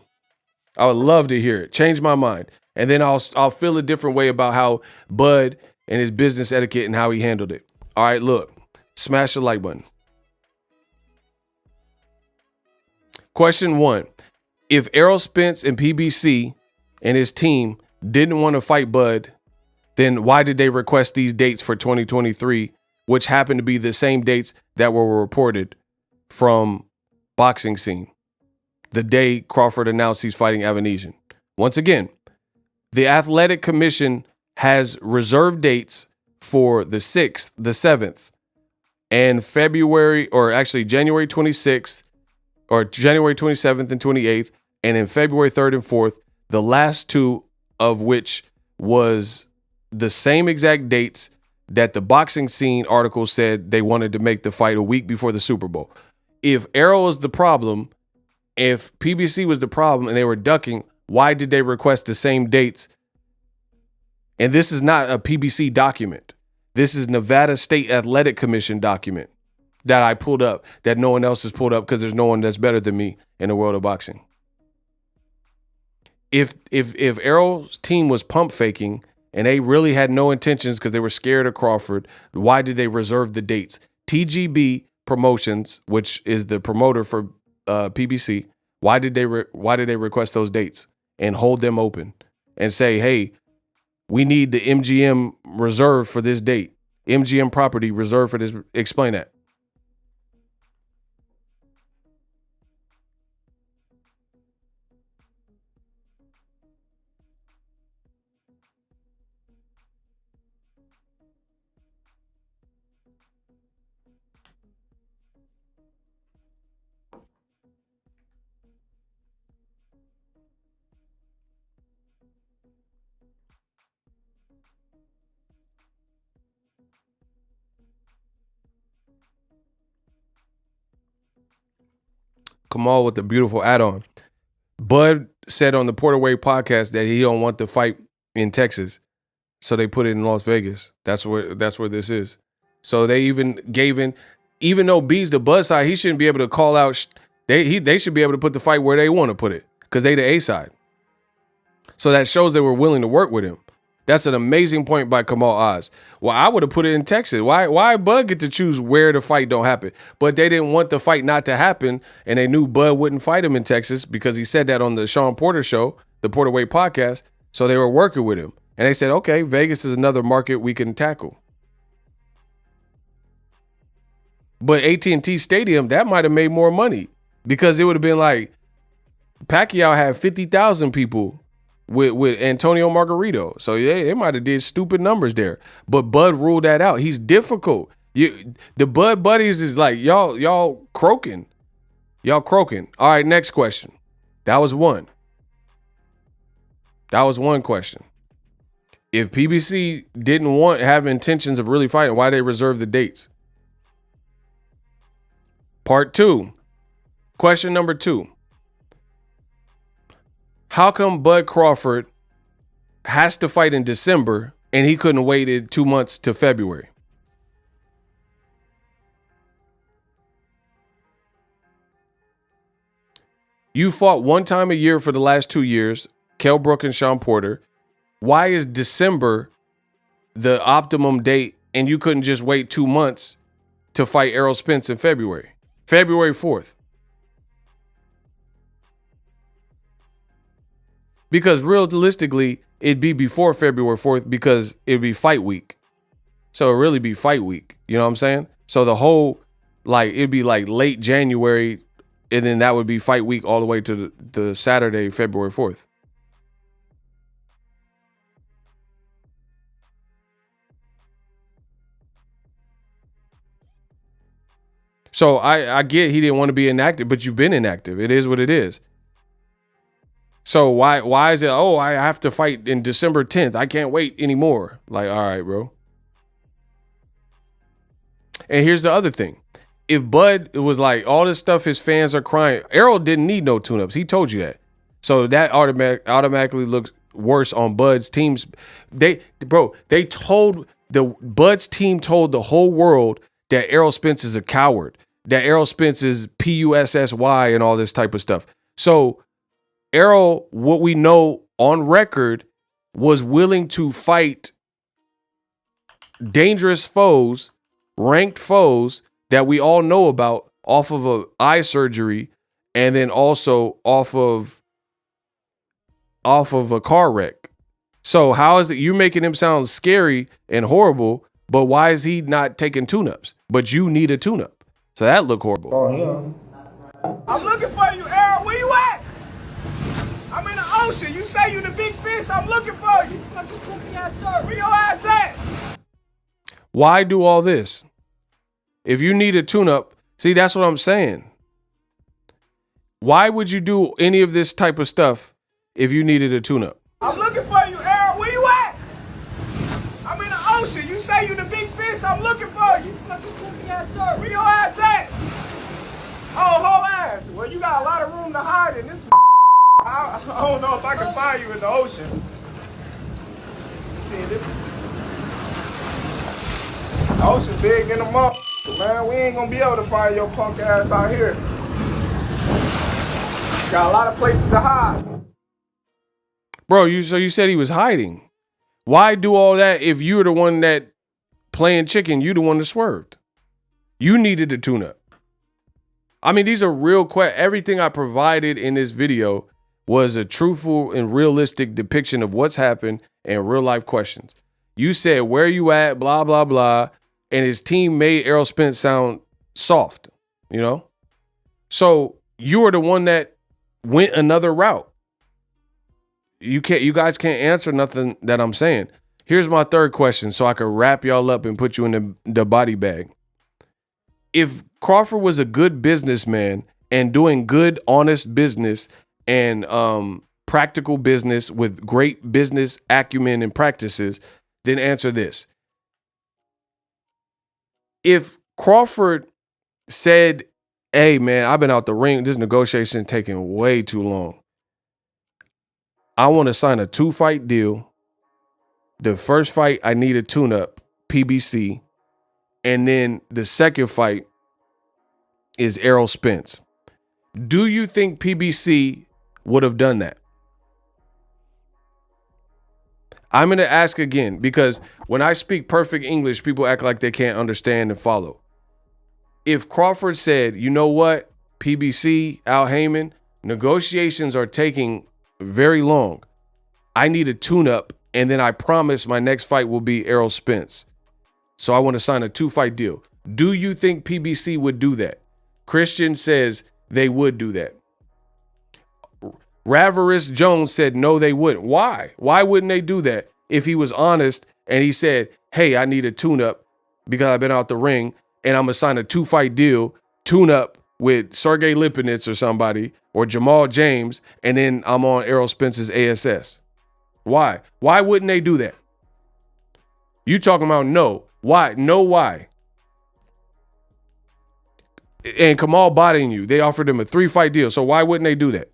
I would love to hear it. Change my mind. And then I'll feel a different way about how Bud and his business etiquette and how he handled it. All right, look. Smash the like button. Question 1. If Errol Spence and PBC and his team didn't want to fight Bud, then why did they request these dates for 2023, which happened to be the same dates that were reported from Boxing Scene, the day Crawford announced he's fighting Avanesian? Once again, the Athletic Commission has reserved dates for the 6th, the 7th, and January 26th, or January 27th and 28th, and in February 3rd and 4th, the last 2 of which was the same exact dates that the Boxing Scene article said they wanted to make the fight a week before the Super Bowl. If Errol was the problem, if PBC was the problem and they were ducking, why did they request the same dates? And this is not a PBC document. This is Nevada State Athletic Commission document that I pulled up that no one else has pulled up because there's no one that's better than me in the world of boxing. If Errol's team was pump faking and they really had no intentions because they were scared of Crawford, why did they reserve the dates? TGB Promotions, which is the promoter for PBC, why did they request those dates and hold them open and say, hey, we need the MGM reserved for this date, MGM property reserved for this? Explain that. Kamal with the beautiful add-on. Bud said on the Porterway podcast that he don't want the fight in Texas, so they put it in Las Vegas. That's where this is. So they even gave in, even though B's the Bud side, he shouldn't be able to call out. They should be able to put the fight where they want to put it because they the A side. So that shows they were willing to work with him. That's an amazing point by Kamal Oz. Well, I would have put it in Texas. Why Bud get to choose where the fight don't happen? But they didn't want the fight not to happen, and they knew Bud wouldn't fight him in Texas because he said that on the Sean Porter show, the Porterway podcast. So they were working with him. And they said, okay, Vegas is another market we can tackle. But AT&T Stadium, that might have made more money because it would have been like Pacquiao had 50,000 people with Antonio Margarito. So yeah, they might have did stupid numbers there. But Bud ruled that out. He's difficult. The Bud buddies is like, y'all croaking. Y'all croaking. All right, next question. That was one. That was one question. If PBC didn't have intentions of really fighting, why they reserve the dates? Part 2. Question number 2. How come Bud Crawford has to fight in December and he couldn't wait 2 months to February? You fought one time a year for the last 2 years, Kell Brook and Sean Porter. Why is December the optimum date and you couldn't just wait 2 months to fight Errol Spence in February? February 4th. Because realistically, it'd be before February 4th because it'd be fight week. So it'd really be fight week. You know what I'm saying? So the whole, it'd be like late January, and then that would be fight week all the way to the Saturday, February 4th. So I get he didn't want to be inactive, but you've been inactive. It is what it is. So why is it, I have to fight in December 10th. I can't wait anymore. Like, all right, bro. And here's the other thing. If Bud was like, all this stuff his fans are crying, Errol didn't need no tune-ups. He told you that. So that automatically looks worse on Bud's teams. Bud's team told the whole world that Errol Spence is a coward, that Errol Spence is PUSSY and all this type of stuff. So Errol, what we know on record, was willing to fight dangerous foes, ranked foes that we all know about off of a eye surgery and then also off of a car wreck. So how is it you're making him sound scary and horrible, but why is he not taking tune-ups? But you need a tune-up. So that look horrible. Oh, yeah. I'm looking for you, Errol. Where you at? I'm in the ocean. You say you the big fish. I'm looking for you. Where your ass at? Why do all this? If you need a tune-up, see, that's what I'm saying. Why would you do any of this type of stuff if you needed a tune-up? I'm looking for you, Errol. Where you at? I'm in the ocean. You say you the big fish. I'm looking for you. Where your ass at? Oh, whole ass. Well, you got a lot of room to hide in this. I don't know if I can find you in the ocean. See, this the ocean big in the mother, man. We ain't gonna be able to find your punk ass out here. Got a lot of places to hide. Bro, so you said he was hiding. Why do all that if you were the one that playing chicken, you the one that swerved? You needed a tune-up. I mean, these are real questions. Everything I provided in this video was a truthful and realistic depiction of what's happened and real life questions. You said, where you at, blah, blah, blah. And his team made Errol Spence sound soft, you know? So you were the one that went another route. You guys can't answer nothing that I'm saying. Here's my third question so I can wrap y'all up and put you in the body bag. If Crawford was a good businessman and doing good, honest business and practical business with great business acumen and practices, then answer this. If Crawford said hey man, I've been out the ring. This negotiation taking way too long. I want to sign a 2-fight deal. The first fight, I need a tune-up, PBC. And then the second fight is Errol Spence. Do you think PBC would have done that? I'm going to ask again, because when I speak perfect English, people act like they can't understand and follow. If Crawford said, you know what, PBC, Al Heyman, negotiations are taking very long. I need a tune-up, and then I promise my next fight will be Errol Spence. So I want to sign a 2-fight deal. Do you think PBC would do that? Christian says they would do that. Ravarus Jones said no, they wouldn't. Why? Why wouldn't they do that if he was honest and he said, hey, I need a tune-up because I've been out the ring and I'm going to sign a 2-fight deal, tune-up with Sergey Lipinets or somebody or Jamal James, and then I'm on Errol Spence's ASS. Why? Why wouldn't they do that? You talking about no. Why? No, why? And Kamal bodying you. They offered him a 3-fight deal. So why wouldn't they do that?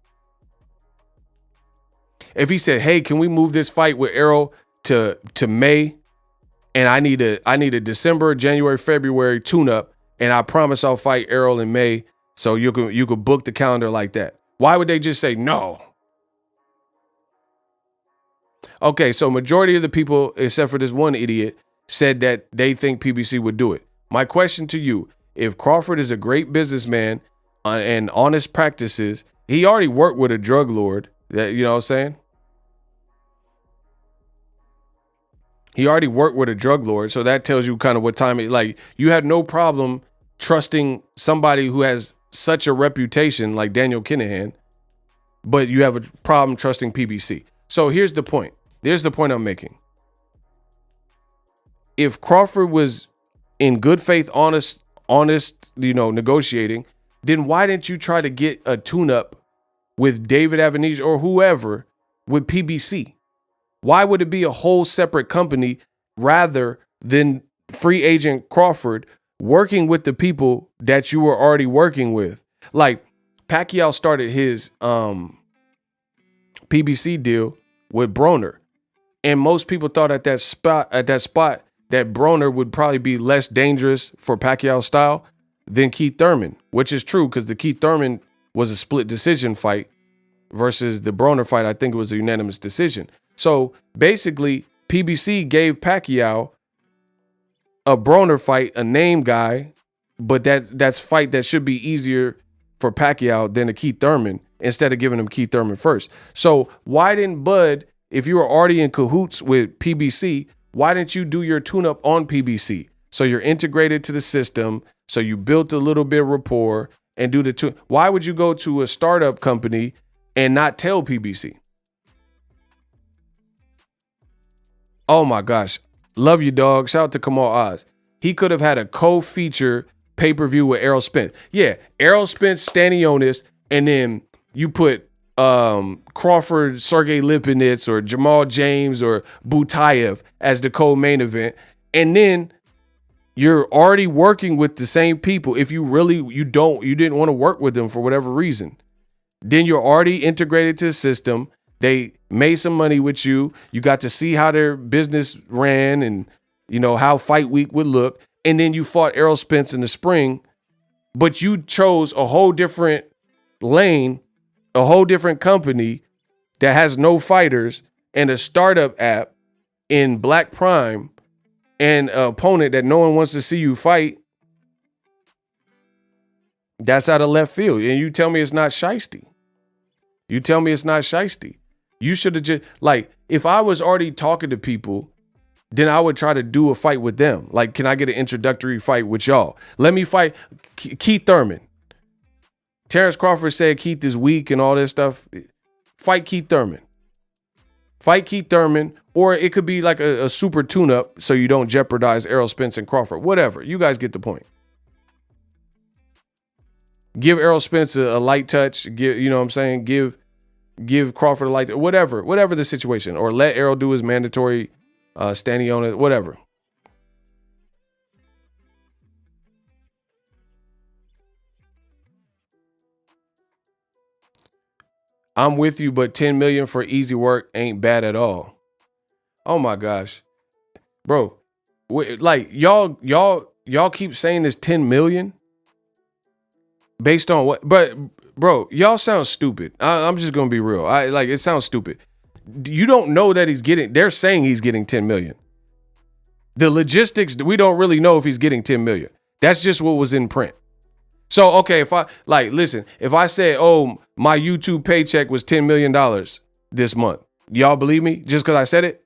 If he said, hey, can we move this fight with Errol to May? And I need a December, January, February tune-up, and I promise I'll fight Errol in May. So you could book the calendar like that. Why would they just say no? Okay, so majority of the people, except for this one idiot, said that they think PBC would do it. My question to you, if Crawford is a great businessman and honest practices, he already worked with a drug lord, that, you know what I'm saying? He already worked with a drug lord, so that tells you kind of what time it, like, you had no problem trusting somebody who has such a reputation like Daniel Kinahan, but you have a problem trusting PBC. So here's the point. Here's the point I'm making. If Crawford was in good faith, honest, negotiating, then why didn't you try to get a tune-up with David Avenige or whoever with PBC? Why would it be a whole separate company rather than free agent Crawford working with the people that you were already working with? Like Pacquiao started his PBC deal with Broner, and most people thought at that spot that Broner would probably be less dangerous for Pacquiao style than Keith Thurman, which is true because the Keith Thurman was a split decision fight versus the Broner fight. I think it was a unanimous decision. So basically, PBC gave Pacquiao a Broner fight, a name guy, but that's fight that should be easier for Pacquiao than a Keith Thurman instead of giving him Keith Thurman first. So why didn't Bud, if you were already in cahoots with PBC, why didn't you do your tune-up on PBC? So you're integrated to the system, so you built a little bit of rapport and do the tune. Why would you go to a startup company and not tell PBC? Oh my gosh. Love you, dog. Shout out to Kamal Oz. He could have had a co-feature pay-per-view with Errol Spence. Yeah, Errol Spence, Stanionis, and then you put Crawford, Sergey Lipinets, or Jamal James, or Butayev as the co-main event. And then you're already working with the same people. If you didn't want to work with them for whatever reason, then you're already integrated to the system. They made some money with you. You got to see how their business ran and, how fight week would look. And then you fought Errol Spence in the spring, but you chose a whole different lane, a whole different company that has no fighters and a startup app in Black Prime and an opponent that no one wants to see you fight. That's out of left field. And you tell me it's not shiesty. You tell me it's not shiesty. You should have just, like, if I was already talking to people, then I would try to do a fight with them. Like, can I get an introductory fight with y'all? Let me fight Keith Thurman. Terence Crawford said Keith is weak and all this stuff. Fight Keith Thurman. Fight Keith Thurman, or it could be like a super tune-up so you don't jeopardize Errol Spence and Crawford. Whatever. You guys get the point. Give Errol Spence a light touch. You know what I'm saying? Give Crawford a light touch. Whatever the situation. Or let Errol do his mandatory standing on it, whatever. I'm with you, but 10 million for easy work ain't bad at all. Oh my gosh, bro. Like y'all keep saying this 10 million based on what? But bro, y'all sound stupid. I'm just gonna be real. It sounds stupid. You don't know that they're saying he's getting 10 million. The logistics, we don't really know if he's getting 10 million. That's just what was in print. So, okay, if I said, oh, my YouTube paycheck was $10 million this month, y'all believe me just because I said it?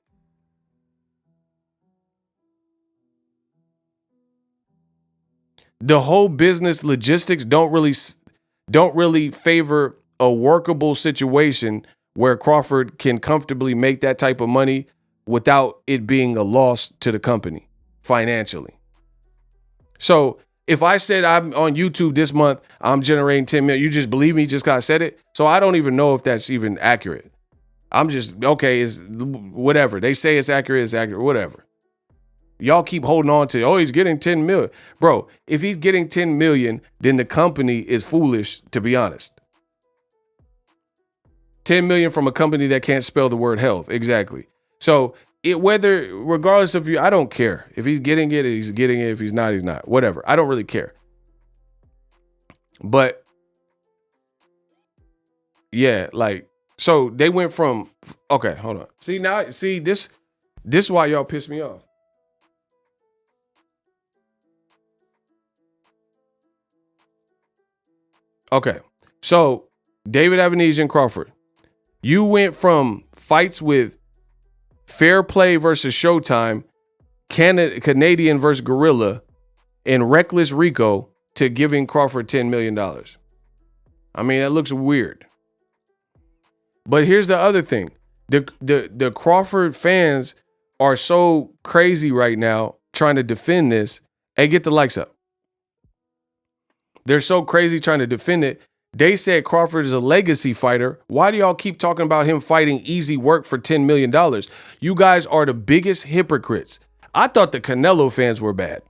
The whole business logistics don't really favor a workable situation where Crawford can comfortably make that type of money without it being a loss to the company financially. So if I said I'm on YouTube this month, I'm generating 10 million, you just believe me just because I said it? So I don't even know if that's even accurate. I'm just, okay, it's whatever. They say it's accurate, whatever. Y'all keep holding on to, oh, he's getting 10 million. Bro, if he's getting 10 million, then the company is foolish, to be honest. 10 million from a company that can't spell the word health. Exactly. So regardless of you, I don't care. If he's getting it, he's getting it. If he's not, he's not. Whatever. I don't really care. But yeah, like, so they went from, okay, hold on. See, this is why y'all piss me off. Okay. So David Avenesian and Crawford, you went from fights with Fair Play versus Showtime, Canadian versus Gorilla, and Reckless Rico to giving Crawford $10 million. I mean, that looks weird. But here's the other thing. The Crawford fans are so crazy right now trying to defend this. Hey, get the likes up. They're so crazy trying to defend it. They said Crawford is a legacy fighter. Why do y'all keep talking about him fighting easy work for $10 million? You guys are the biggest hypocrites. I thought the Canelo fans were bad.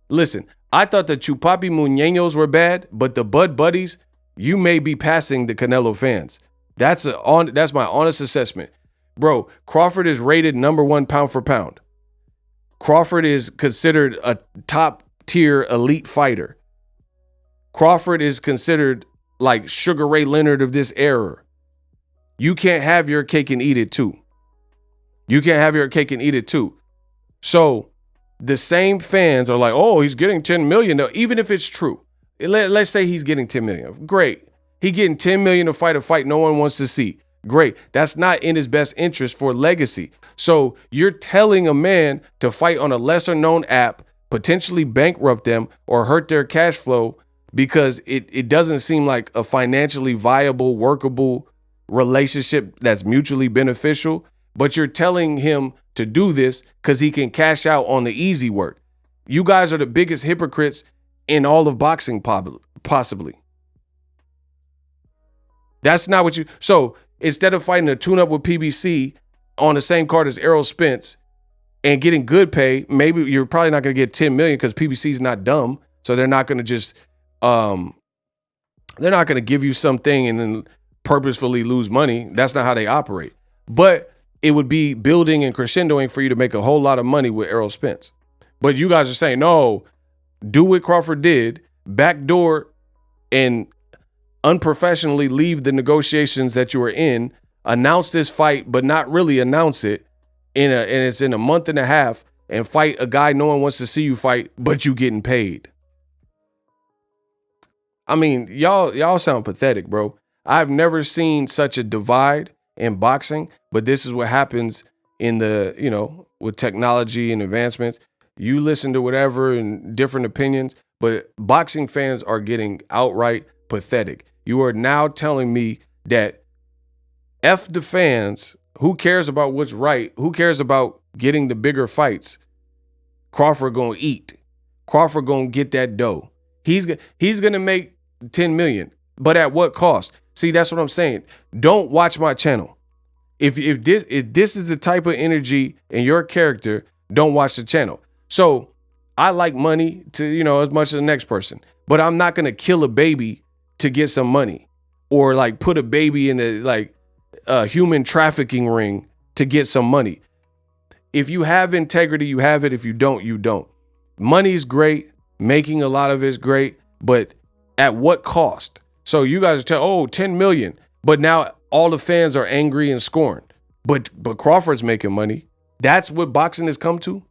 Listen, I thought the Chupapi Muñeños were bad, but the Bud Buddies, you may be passing the Canelo fans. That's my honest assessment. Bro, Crawford is rated #1 pound for pound. Crawford is considered a top tier elite fighter. Crawford is considered like Sugar Ray Leonard of this era. You can't have your cake and eat it too. So the same fans are like, oh, he's getting 10 million. Now, even if it's true, let's say he's getting 10 million. Great. He getting 10 million to fight a fight no one wants to see. Great. That's not in his best interest for legacy. So you're telling a man to fight on a lesser known app, potentially bankrupt them or hurt their cash flow because it doesn't seem like a financially viable, workable relationship that's mutually beneficial. But you're telling him to do this because he can cash out on the easy work. You guys are the biggest hypocrites in all of boxing, possibly. That's not what you. So instead of fighting a tune-up with PBC on the same card as Errol Spence and getting good pay, maybe you're probably not going to get 10 million because PBC is not dumb. So they're not going to just, they're not going to give you something and then purposefully lose money. That's not how they operate. But it would be building and crescendoing for you to make a whole lot of money with Errol Spence. But you guys are saying, no, do what Crawford did, backdoor and unprofessionally leave the negotiations that you were in, announce this fight, but not really announce it and it's in a month and a half, and fight a guy no one wants to see you fight, but you getting paid. I mean, y'all sound pathetic, bro. I've never seen such a divide in boxing, but this is what happens in the, with technology and advancements. You listen to whatever and different opinions, but boxing fans are getting outright pathetic. You are now telling me that F the fans, who cares about what's right? Who cares about getting the bigger fights? Crawford gonna eat. Crawford gonna get that dough. He's gonna make 10 million, but at what cost? See, that's what I'm saying. Don't watch my channel. If this is the type of energy in your character, don't watch the channel. So I like money to, as much as the next person, but I'm not gonna kill a baby to get some money. or like put a baby in a human trafficking ring to get some money. If you have integrity, you have it. If you don't, you don't. Money's great. Making a lot of it's great, but at what cost? So you guys tell, 10 million, but now all the fans are angry and scorned. But Crawford's making money. That's what boxing has come to.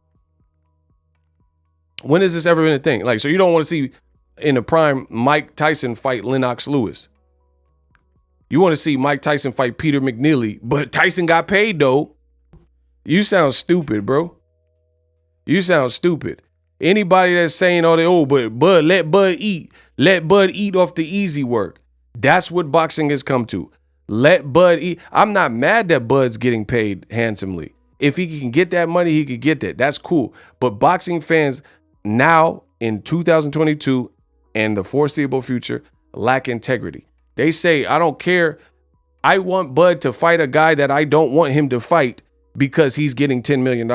When has this ever been a thing? Like, so you don't want to see in the prime Mike Tyson fight Lennox Lewis. You want to see Mike Tyson fight Peter McNeely, but Tyson got paid though. You sound stupid, bro. You sound stupid. Anybody that's saying but Bud, let Bud eat off the easy work. That's what boxing has come to. Let Bud eat. I'm not mad that Bud's getting paid handsomely. If he can get that money, he could get that. That's cool. But boxing fans now in 2022 and the foreseeable future lack integrity. They say, I don't care. I want Bud to fight a guy that I don't want him to fight because he's getting $10 million.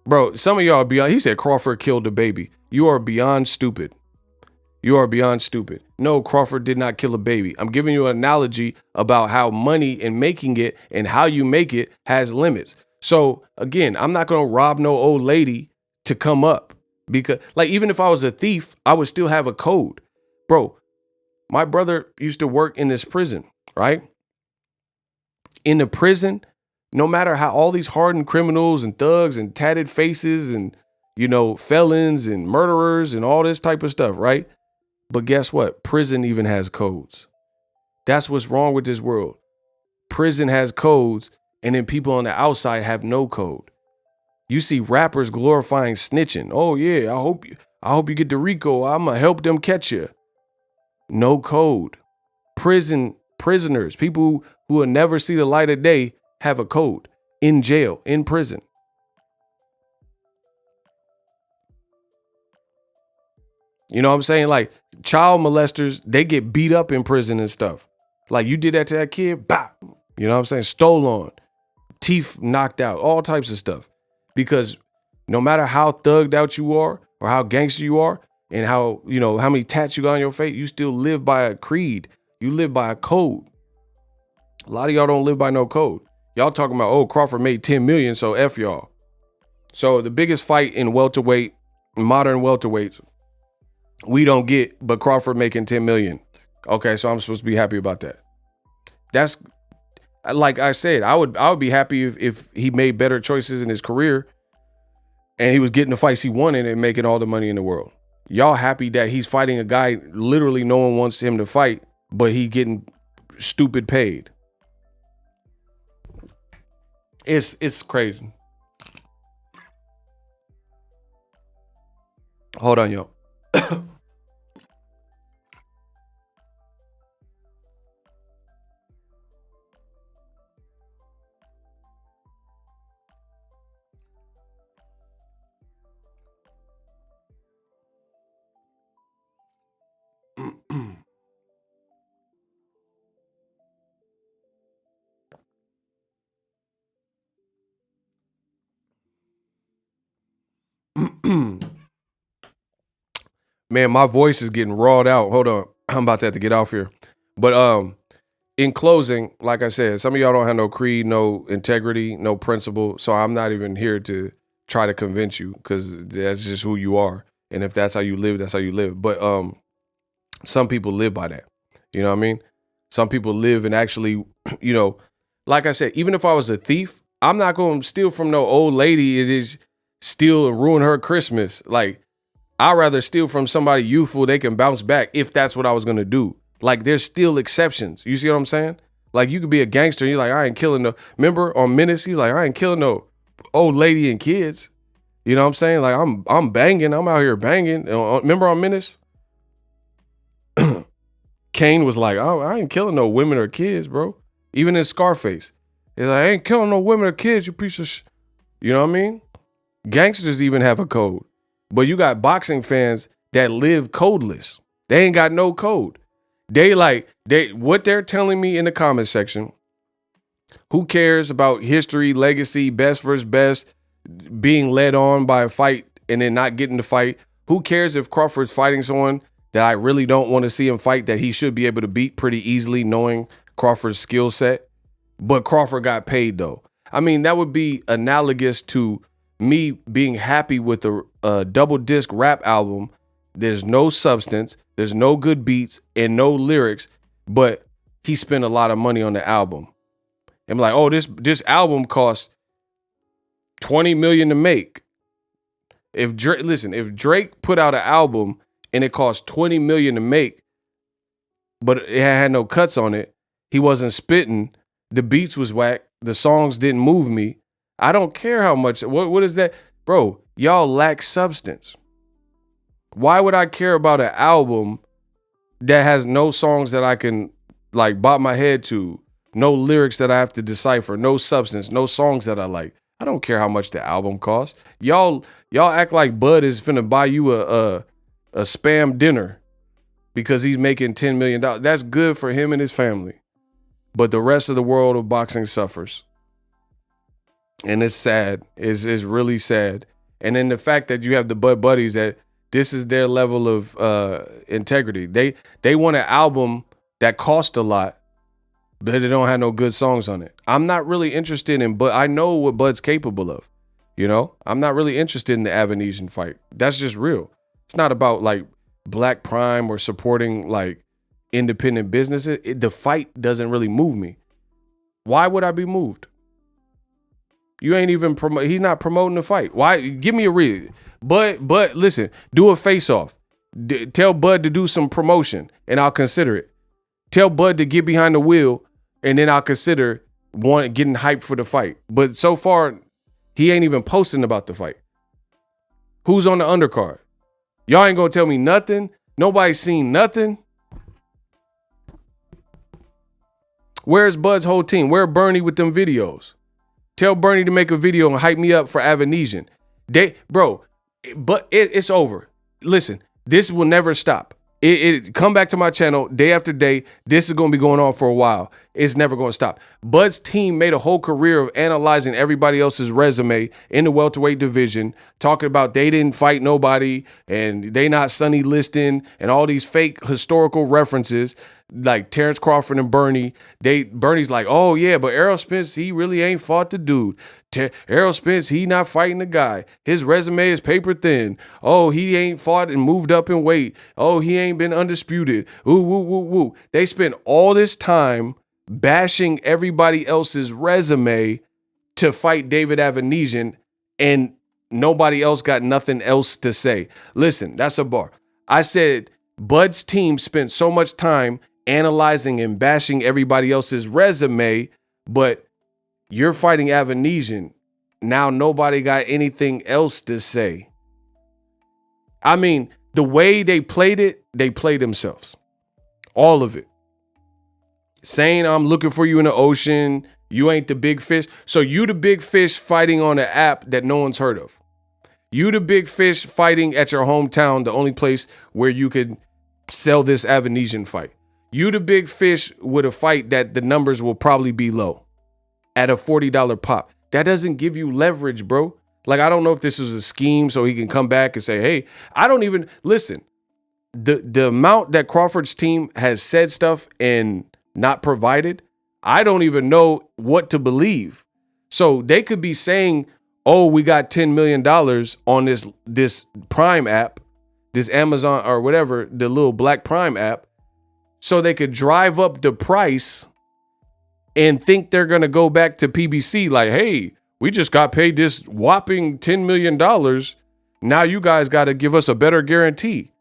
Bro, some of y'all are beyond. He said Crawford killed the baby. You are beyond stupid. You are beyond stupid. No, Crawford did not kill a baby. I'm giving you an analogy about how money and making it and how you make it has limits. So again, I'm not going to rob no old lady to come up, because like, even if I was a thief, I would still have a code. Bro, my brother used to work in this prison, right? In the prison, no matter how all these hardened criminals and thugs and tatted faces and, felons and murderers and all this type of stuff, right? But guess what? Prison even has codes. That's what's wrong with this world. Prison has codes, and then people on the outside have no code. You see rappers glorifying snitching. Oh yeah, I hope you get the RICO. I'm gonna help them catch you. No code. Prisoners, people who will never see the light of day, have a code in jail, in prison. You know what I'm saying? Like, child molesters, they get beat up in prison and stuff. Like, you did that to that kid, bah. You know what I'm saying? Stole on, teeth knocked out, all types of stuff. Because no matter how thugged out you are or how gangster you are and how many tats you got on your face, you still live by a creed. You live by a code. A lot of y'all don't live by no code. Y'all talking about, Crawford made 10 million, so F y'all. So the biggest fight in modern welterweights, we don't get, but Crawford making 10 million. Okay, so I'm supposed to be happy about that. That's, like I said, I would be happy if he made better choices in his career and he was getting the fights he wanted and making all the money in the world. Y'all happy that he's fighting a guy literally no one wants him to fight, but he getting stupid paid. It's crazy. Hold on, yo. Man, my voice is getting rawed out. Hold on. I'm about to have to get off here. But in closing, like I said, some of y'all don't have no creed, no integrity, no principle. So I'm not even here to try to convince you, because that's just who you are. And if that's how you live, that's how you live. But some people live by that. You know what I mean? Some people live and actually, like I said, even if I was a thief, I'm not going to steal from no old lady. It is steal and ruin her Christmas. Like, I'd rather steal from somebody youthful. They can bounce back if that's what I was going to do. Like, there's still exceptions. You see what I'm saying? Like, you could be a gangster and you're like, I ain't killing no. Remember on Menace, he's like, I ain't killing no old lady and kids. You know what I'm saying? Like, I'm banging. I'm out here banging. Remember on Menace? Kane was like, oh, I ain't killing no women or kids, bro. Even in Scarface. He's like, I ain't killing no women or kids, you piece of You know what I mean? Gangsters even have a code. But you got boxing fans that live codeless. They ain't got no code. What they're telling me in the comment section, who cares about history, legacy, best versus best, being led on by a fight and then not getting the fight? Who cares if Crawford's fighting someone that I really don't want to see him fight, that he should be able to beat pretty easily, knowing Crawford's skill set? But Crawford got paid, though. I mean, that would be analogous to me being happy with a double disc rap album. There's no substance, there's no good beats, and no lyrics, but he spent a lot of money on the album. I'm like, oh, this album cost $20 million to make. If Drake put out an album and it cost $20 million to make, but it had no cuts on it, he wasn't spitting, the beats was whack, the songs didn't move me, I don't care how much. What is that? Bro, y'all lack substance. Why would I care about an album that has no songs that I can like bop my head to, no lyrics that I have to decipher, no substance, no songs that I like? I don't care how much the album costs. Y'all act like Bud is finna buy you a spam dinner because he's making $10 million. That's good for him and his family. But the rest of the world of boxing suffers. And it's sad. It's really sad. And then the fact that you have the Bud buddies, that this is their level of integrity. They want an album that cost a lot, but they don't have no good songs on it. I'm not really interested in, but I know what Bud's capable of. You know, I'm not really interested in the Avenesian fight. That's just real. It's not about like Black Prime or supporting like independent businesses. The fight doesn't really move me. Why would I be moved? You ain't even he's not promoting the fight. Why? Give me a reason. But listen, do a face off. Tell Bud to do some promotion and I'll consider it. Tell Bud to get behind the wheel and then I'll consider getting hyped for the fight. But so far, he ain't even posting about the fight. Who's on the undercard? Y'all ain't gonna tell me nothing. Nobody's seen nothing. Where's Bud's whole team? Where Bernie with them videos? Tell Bernie to make a video and hype me up for Avenesian. It's over. Listen, this will never stop. It come back to my channel day after day. This is going to be going on for a while. It's never going to stop. Bud's team made a whole career of analyzing everybody else's resume in the welterweight division, talking about they didn't fight nobody and they not Sonny Liston and all these fake historical references like Terence Crawford and Bernie. Bernie's like, oh yeah, but Errol Spence, he really ain't fought the dude. Errol Spence, he not fighting the guy. His resume is paper thin. Oh, he ain't fought and moved up in weight. Oh, he ain't been undisputed. Ooh, woo, woo, woo. They spent all this time bashing everybody else's resume to fight David Avenesian, and nobody else got nothing else to say. Listen, that's a bar. I said Bud's team spent so much time analyzing and bashing everybody else's resume, but you're fighting Avenesian. Now nobody got anything else to say. I mean, the way they played it, they played themselves. All of it. Saying I'm looking for you in the ocean, you ain't the big fish. So you the big fish fighting on an app that no one's heard of. You the big fish fighting at your hometown, the only place where you could sell this Avenesian fight. You the big fish with a fight that the numbers will probably be low at a $40 pop. That doesn't give you leverage, bro. Like, I don't know if this was a scheme so he can come back and say, hey, I don't even listen. The amount that Crawford's team has said stuff and not provided, I don't even know what to believe. So they could be saying, oh, we got $10 million on this Prime app, this Amazon or whatever, the little Black Prime app, so they could drive up the price and think they're going to go back to PBC like, hey, we just got paid this whopping $10 million. Now you guys got to give us a better guarantee.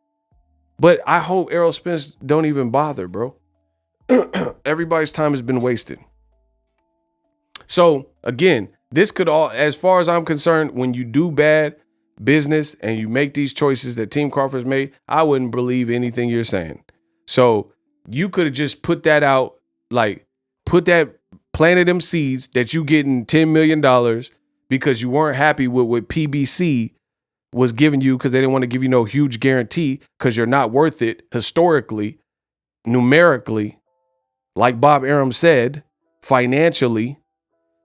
But I hope Errol Spence don't even bother, bro. Everybody's time has been wasted. So again, this could all, as far as I'm concerned, when you do bad business and you make these choices that Team Crawford's made, I wouldn't believe anything you're saying. So you could have just put that out, like planted them seeds that you getting $10 million because you weren't happy with what PBC was giving you because they didn't want to give you no huge guarantee because you're not worth it historically, numerically, like Bob Arum said, financially.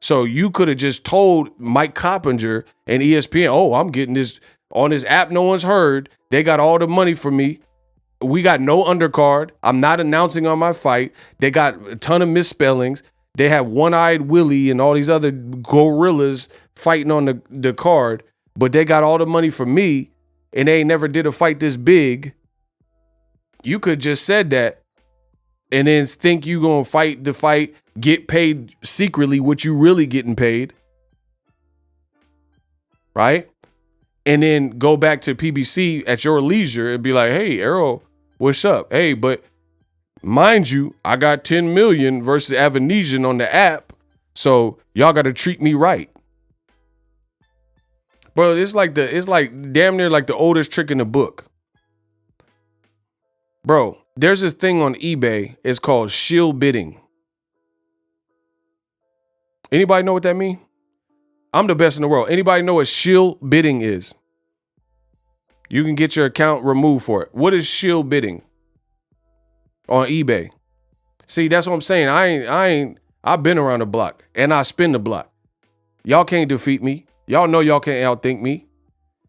So you could have just told Mike Coppinger and ESPN, oh, I'm getting this On this app no one's heard. They got all the money for me. We got no undercard. I'm not announcing on my fight. They got a ton of misspellings. They have One-Eyed Willie and all these other gorillas fighting on the card, but they got all the money for me, and they ain't never did a fight this big. You could just said that and then think you gonna fight the fight, get paid secretly what you really getting paid, right? And then go back to PBC at your leisure and be like, hey, Errol, what's up? Hey, but mind you, I got 10 million versus Avanesian on the app, so y'all got to treat me right. Bro, it's like damn near like the oldest trick in the book. Bro, there's this thing on eBay. It's called shield bidding. Anybody know what that means? I'm the best in the world. Anybody know what shield bidding is? You can get your account removed for it. What is shield bidding on eBay? See, that's what I'm saying. I've been around the block and I spin the block. Y'all can't defeat me. Y'all know y'all can't outthink me.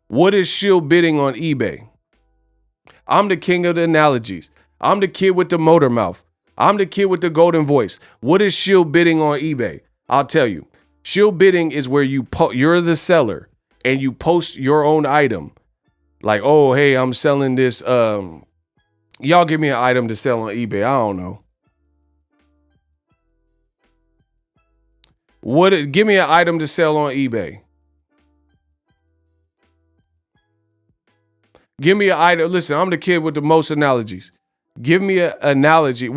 What is shield bidding on eBay? I'm the king of the analogies. I'm the kid with the motor mouth. I'm the kid with the golden voice. What is shield bidding on eBay? I'll tell you. Shield bidding is where you're the seller and you post your own item. Like, oh, hey, I'm selling this. Y'all give me an item to sell on eBay. I don't know. Give me an item to sell on eBay. Give me an item. Listen, I'm the kid with the most analogies. Give me an analogy.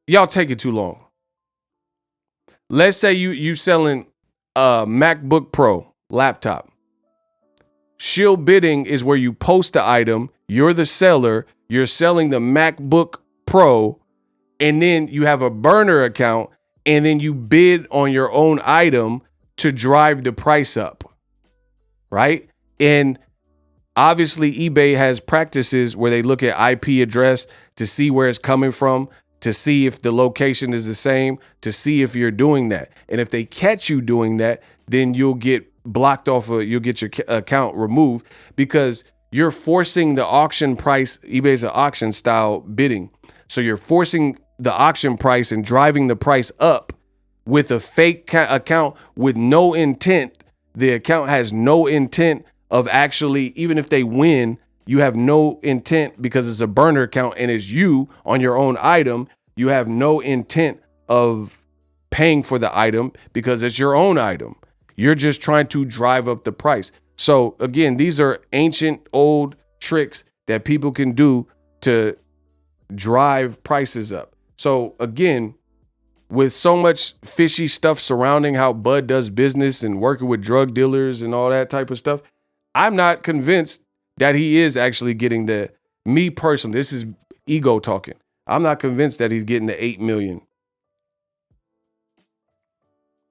Y'all take it too long. Let's say you selling a MacBook Pro laptop. Shield bidding is where you post the item. You're the seller. You're selling the MacBook Pro, and then you have a burner account, and then you bid on your own item to drive the price up, right? And obviously, eBay has practices where they look at IP address to see where it's coming from, to see if the location is the same, to see if you're doing that. And if they catch you doing that, then you'll get blocked off you'll get your account removed because you're forcing the auction price. eBay's an auction style bidding. So you're forcing the auction price and driving the price up with a fake account with no intent. The account has no intent of actually, even if they win, you have no intent because it's a burner account and it's you on your own item. You have no intent of paying for the item because it's your own item. You're just trying to drive up the price. So again, these are ancient old tricks that people can do to drive prices up. So again, with so much fishy stuff surrounding how Bud does business and working with drug dealers and all that type of stuff, I'm not convinced that he is actually getting me personally, this is ego talking. I'm not convinced that he's getting the 8 million.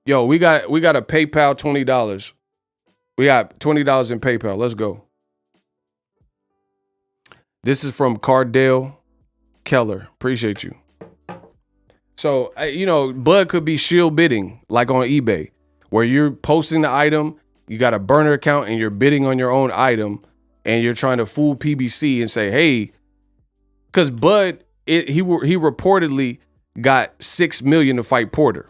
Yo, we got a PayPal $20. We got $20 in PayPal. Let's go. This is from Cardale Keller. Appreciate you. So, Bud could be shield bidding like on eBay where you're posting the item. You got a burner account and you're bidding on your own item and you're trying to fool PBC and say, hey, because Bud, he reportedly got $6 million to fight Porter.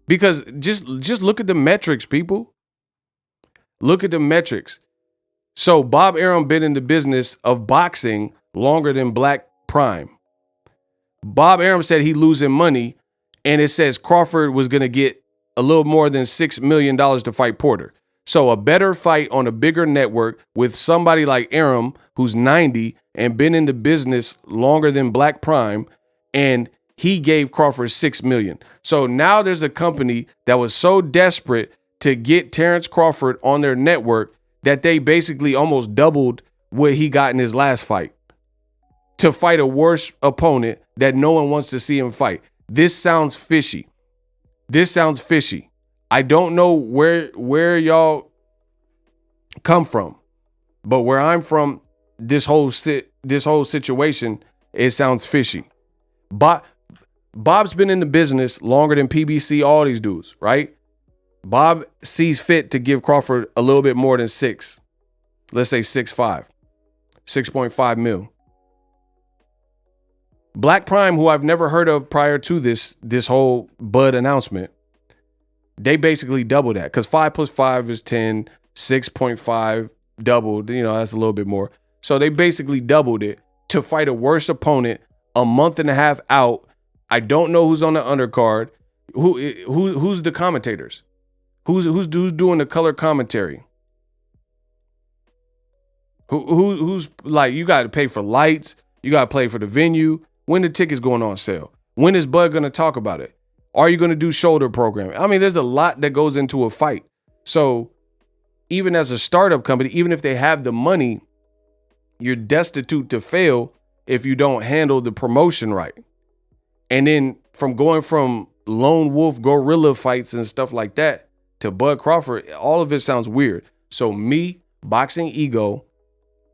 Because just look at the metrics, people. Look at the metrics. So Bob Arum been in the business of boxing longer than Black Prime. Bob Arum said he losing money, and it says Crawford was going to get a little more than $6 million to fight Porter. So a better fight on a bigger network with somebody like Arum, who's 90 and been in the business longer than Black Prime, and he gave Crawford $6 million. So now there's a company that was so desperate to get Terence Crawford on their network that they basically almost doubled what he got in his last fight to fight a worse opponent that no one wants to see him fight. This sounds fishy. I don't know where y'all come from, but where I'm from, this whole situation, it sounds fishy. Bob's been in the business longer than PBC, all these dudes, right? Bob sees fit to give Crawford a little bit more than 6. Let's say 6.5 mil. Black Prime, who I've never heard of prior to this whole Bud announcement, they basically double that because 5 plus 5 is 10, 6.5 doubled. You know, that's a little bit more. So they basically doubled it to fight a worse opponent a month and a half out. I don't know who's on the undercard. Who's the commentators? Who's doing the color commentary? Who's like, you got to pay for lights, you got to pay for the venue. When the tickets going on sale? When is Bud going to talk about it? Are you going to do shoulder programming? I mean, there's a lot that goes into a fight. So even as a startup company, even if they have the money, you're destitute to fail if you don't handle the promotion right. And then from going from lone wolf gorilla fights and stuff like that to Bud Crawford, all of it sounds weird. So me, Boxing Ego,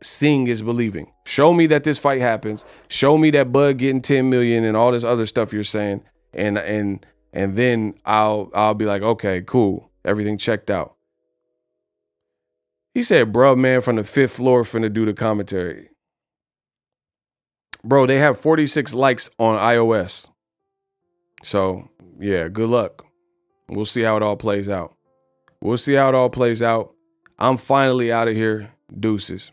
seeing is believing. Show me that this fight happens. Show me that Bud getting 10 million and all this other stuff you're saying. And then I'll be like, okay, cool. Everything checked out. He said, bro, man, from the 5th floor finna do the commentary. Bro, they have 46 likes on iOS. So, yeah, good luck. We'll see how it all plays out. I'm finally out of here. Deuces.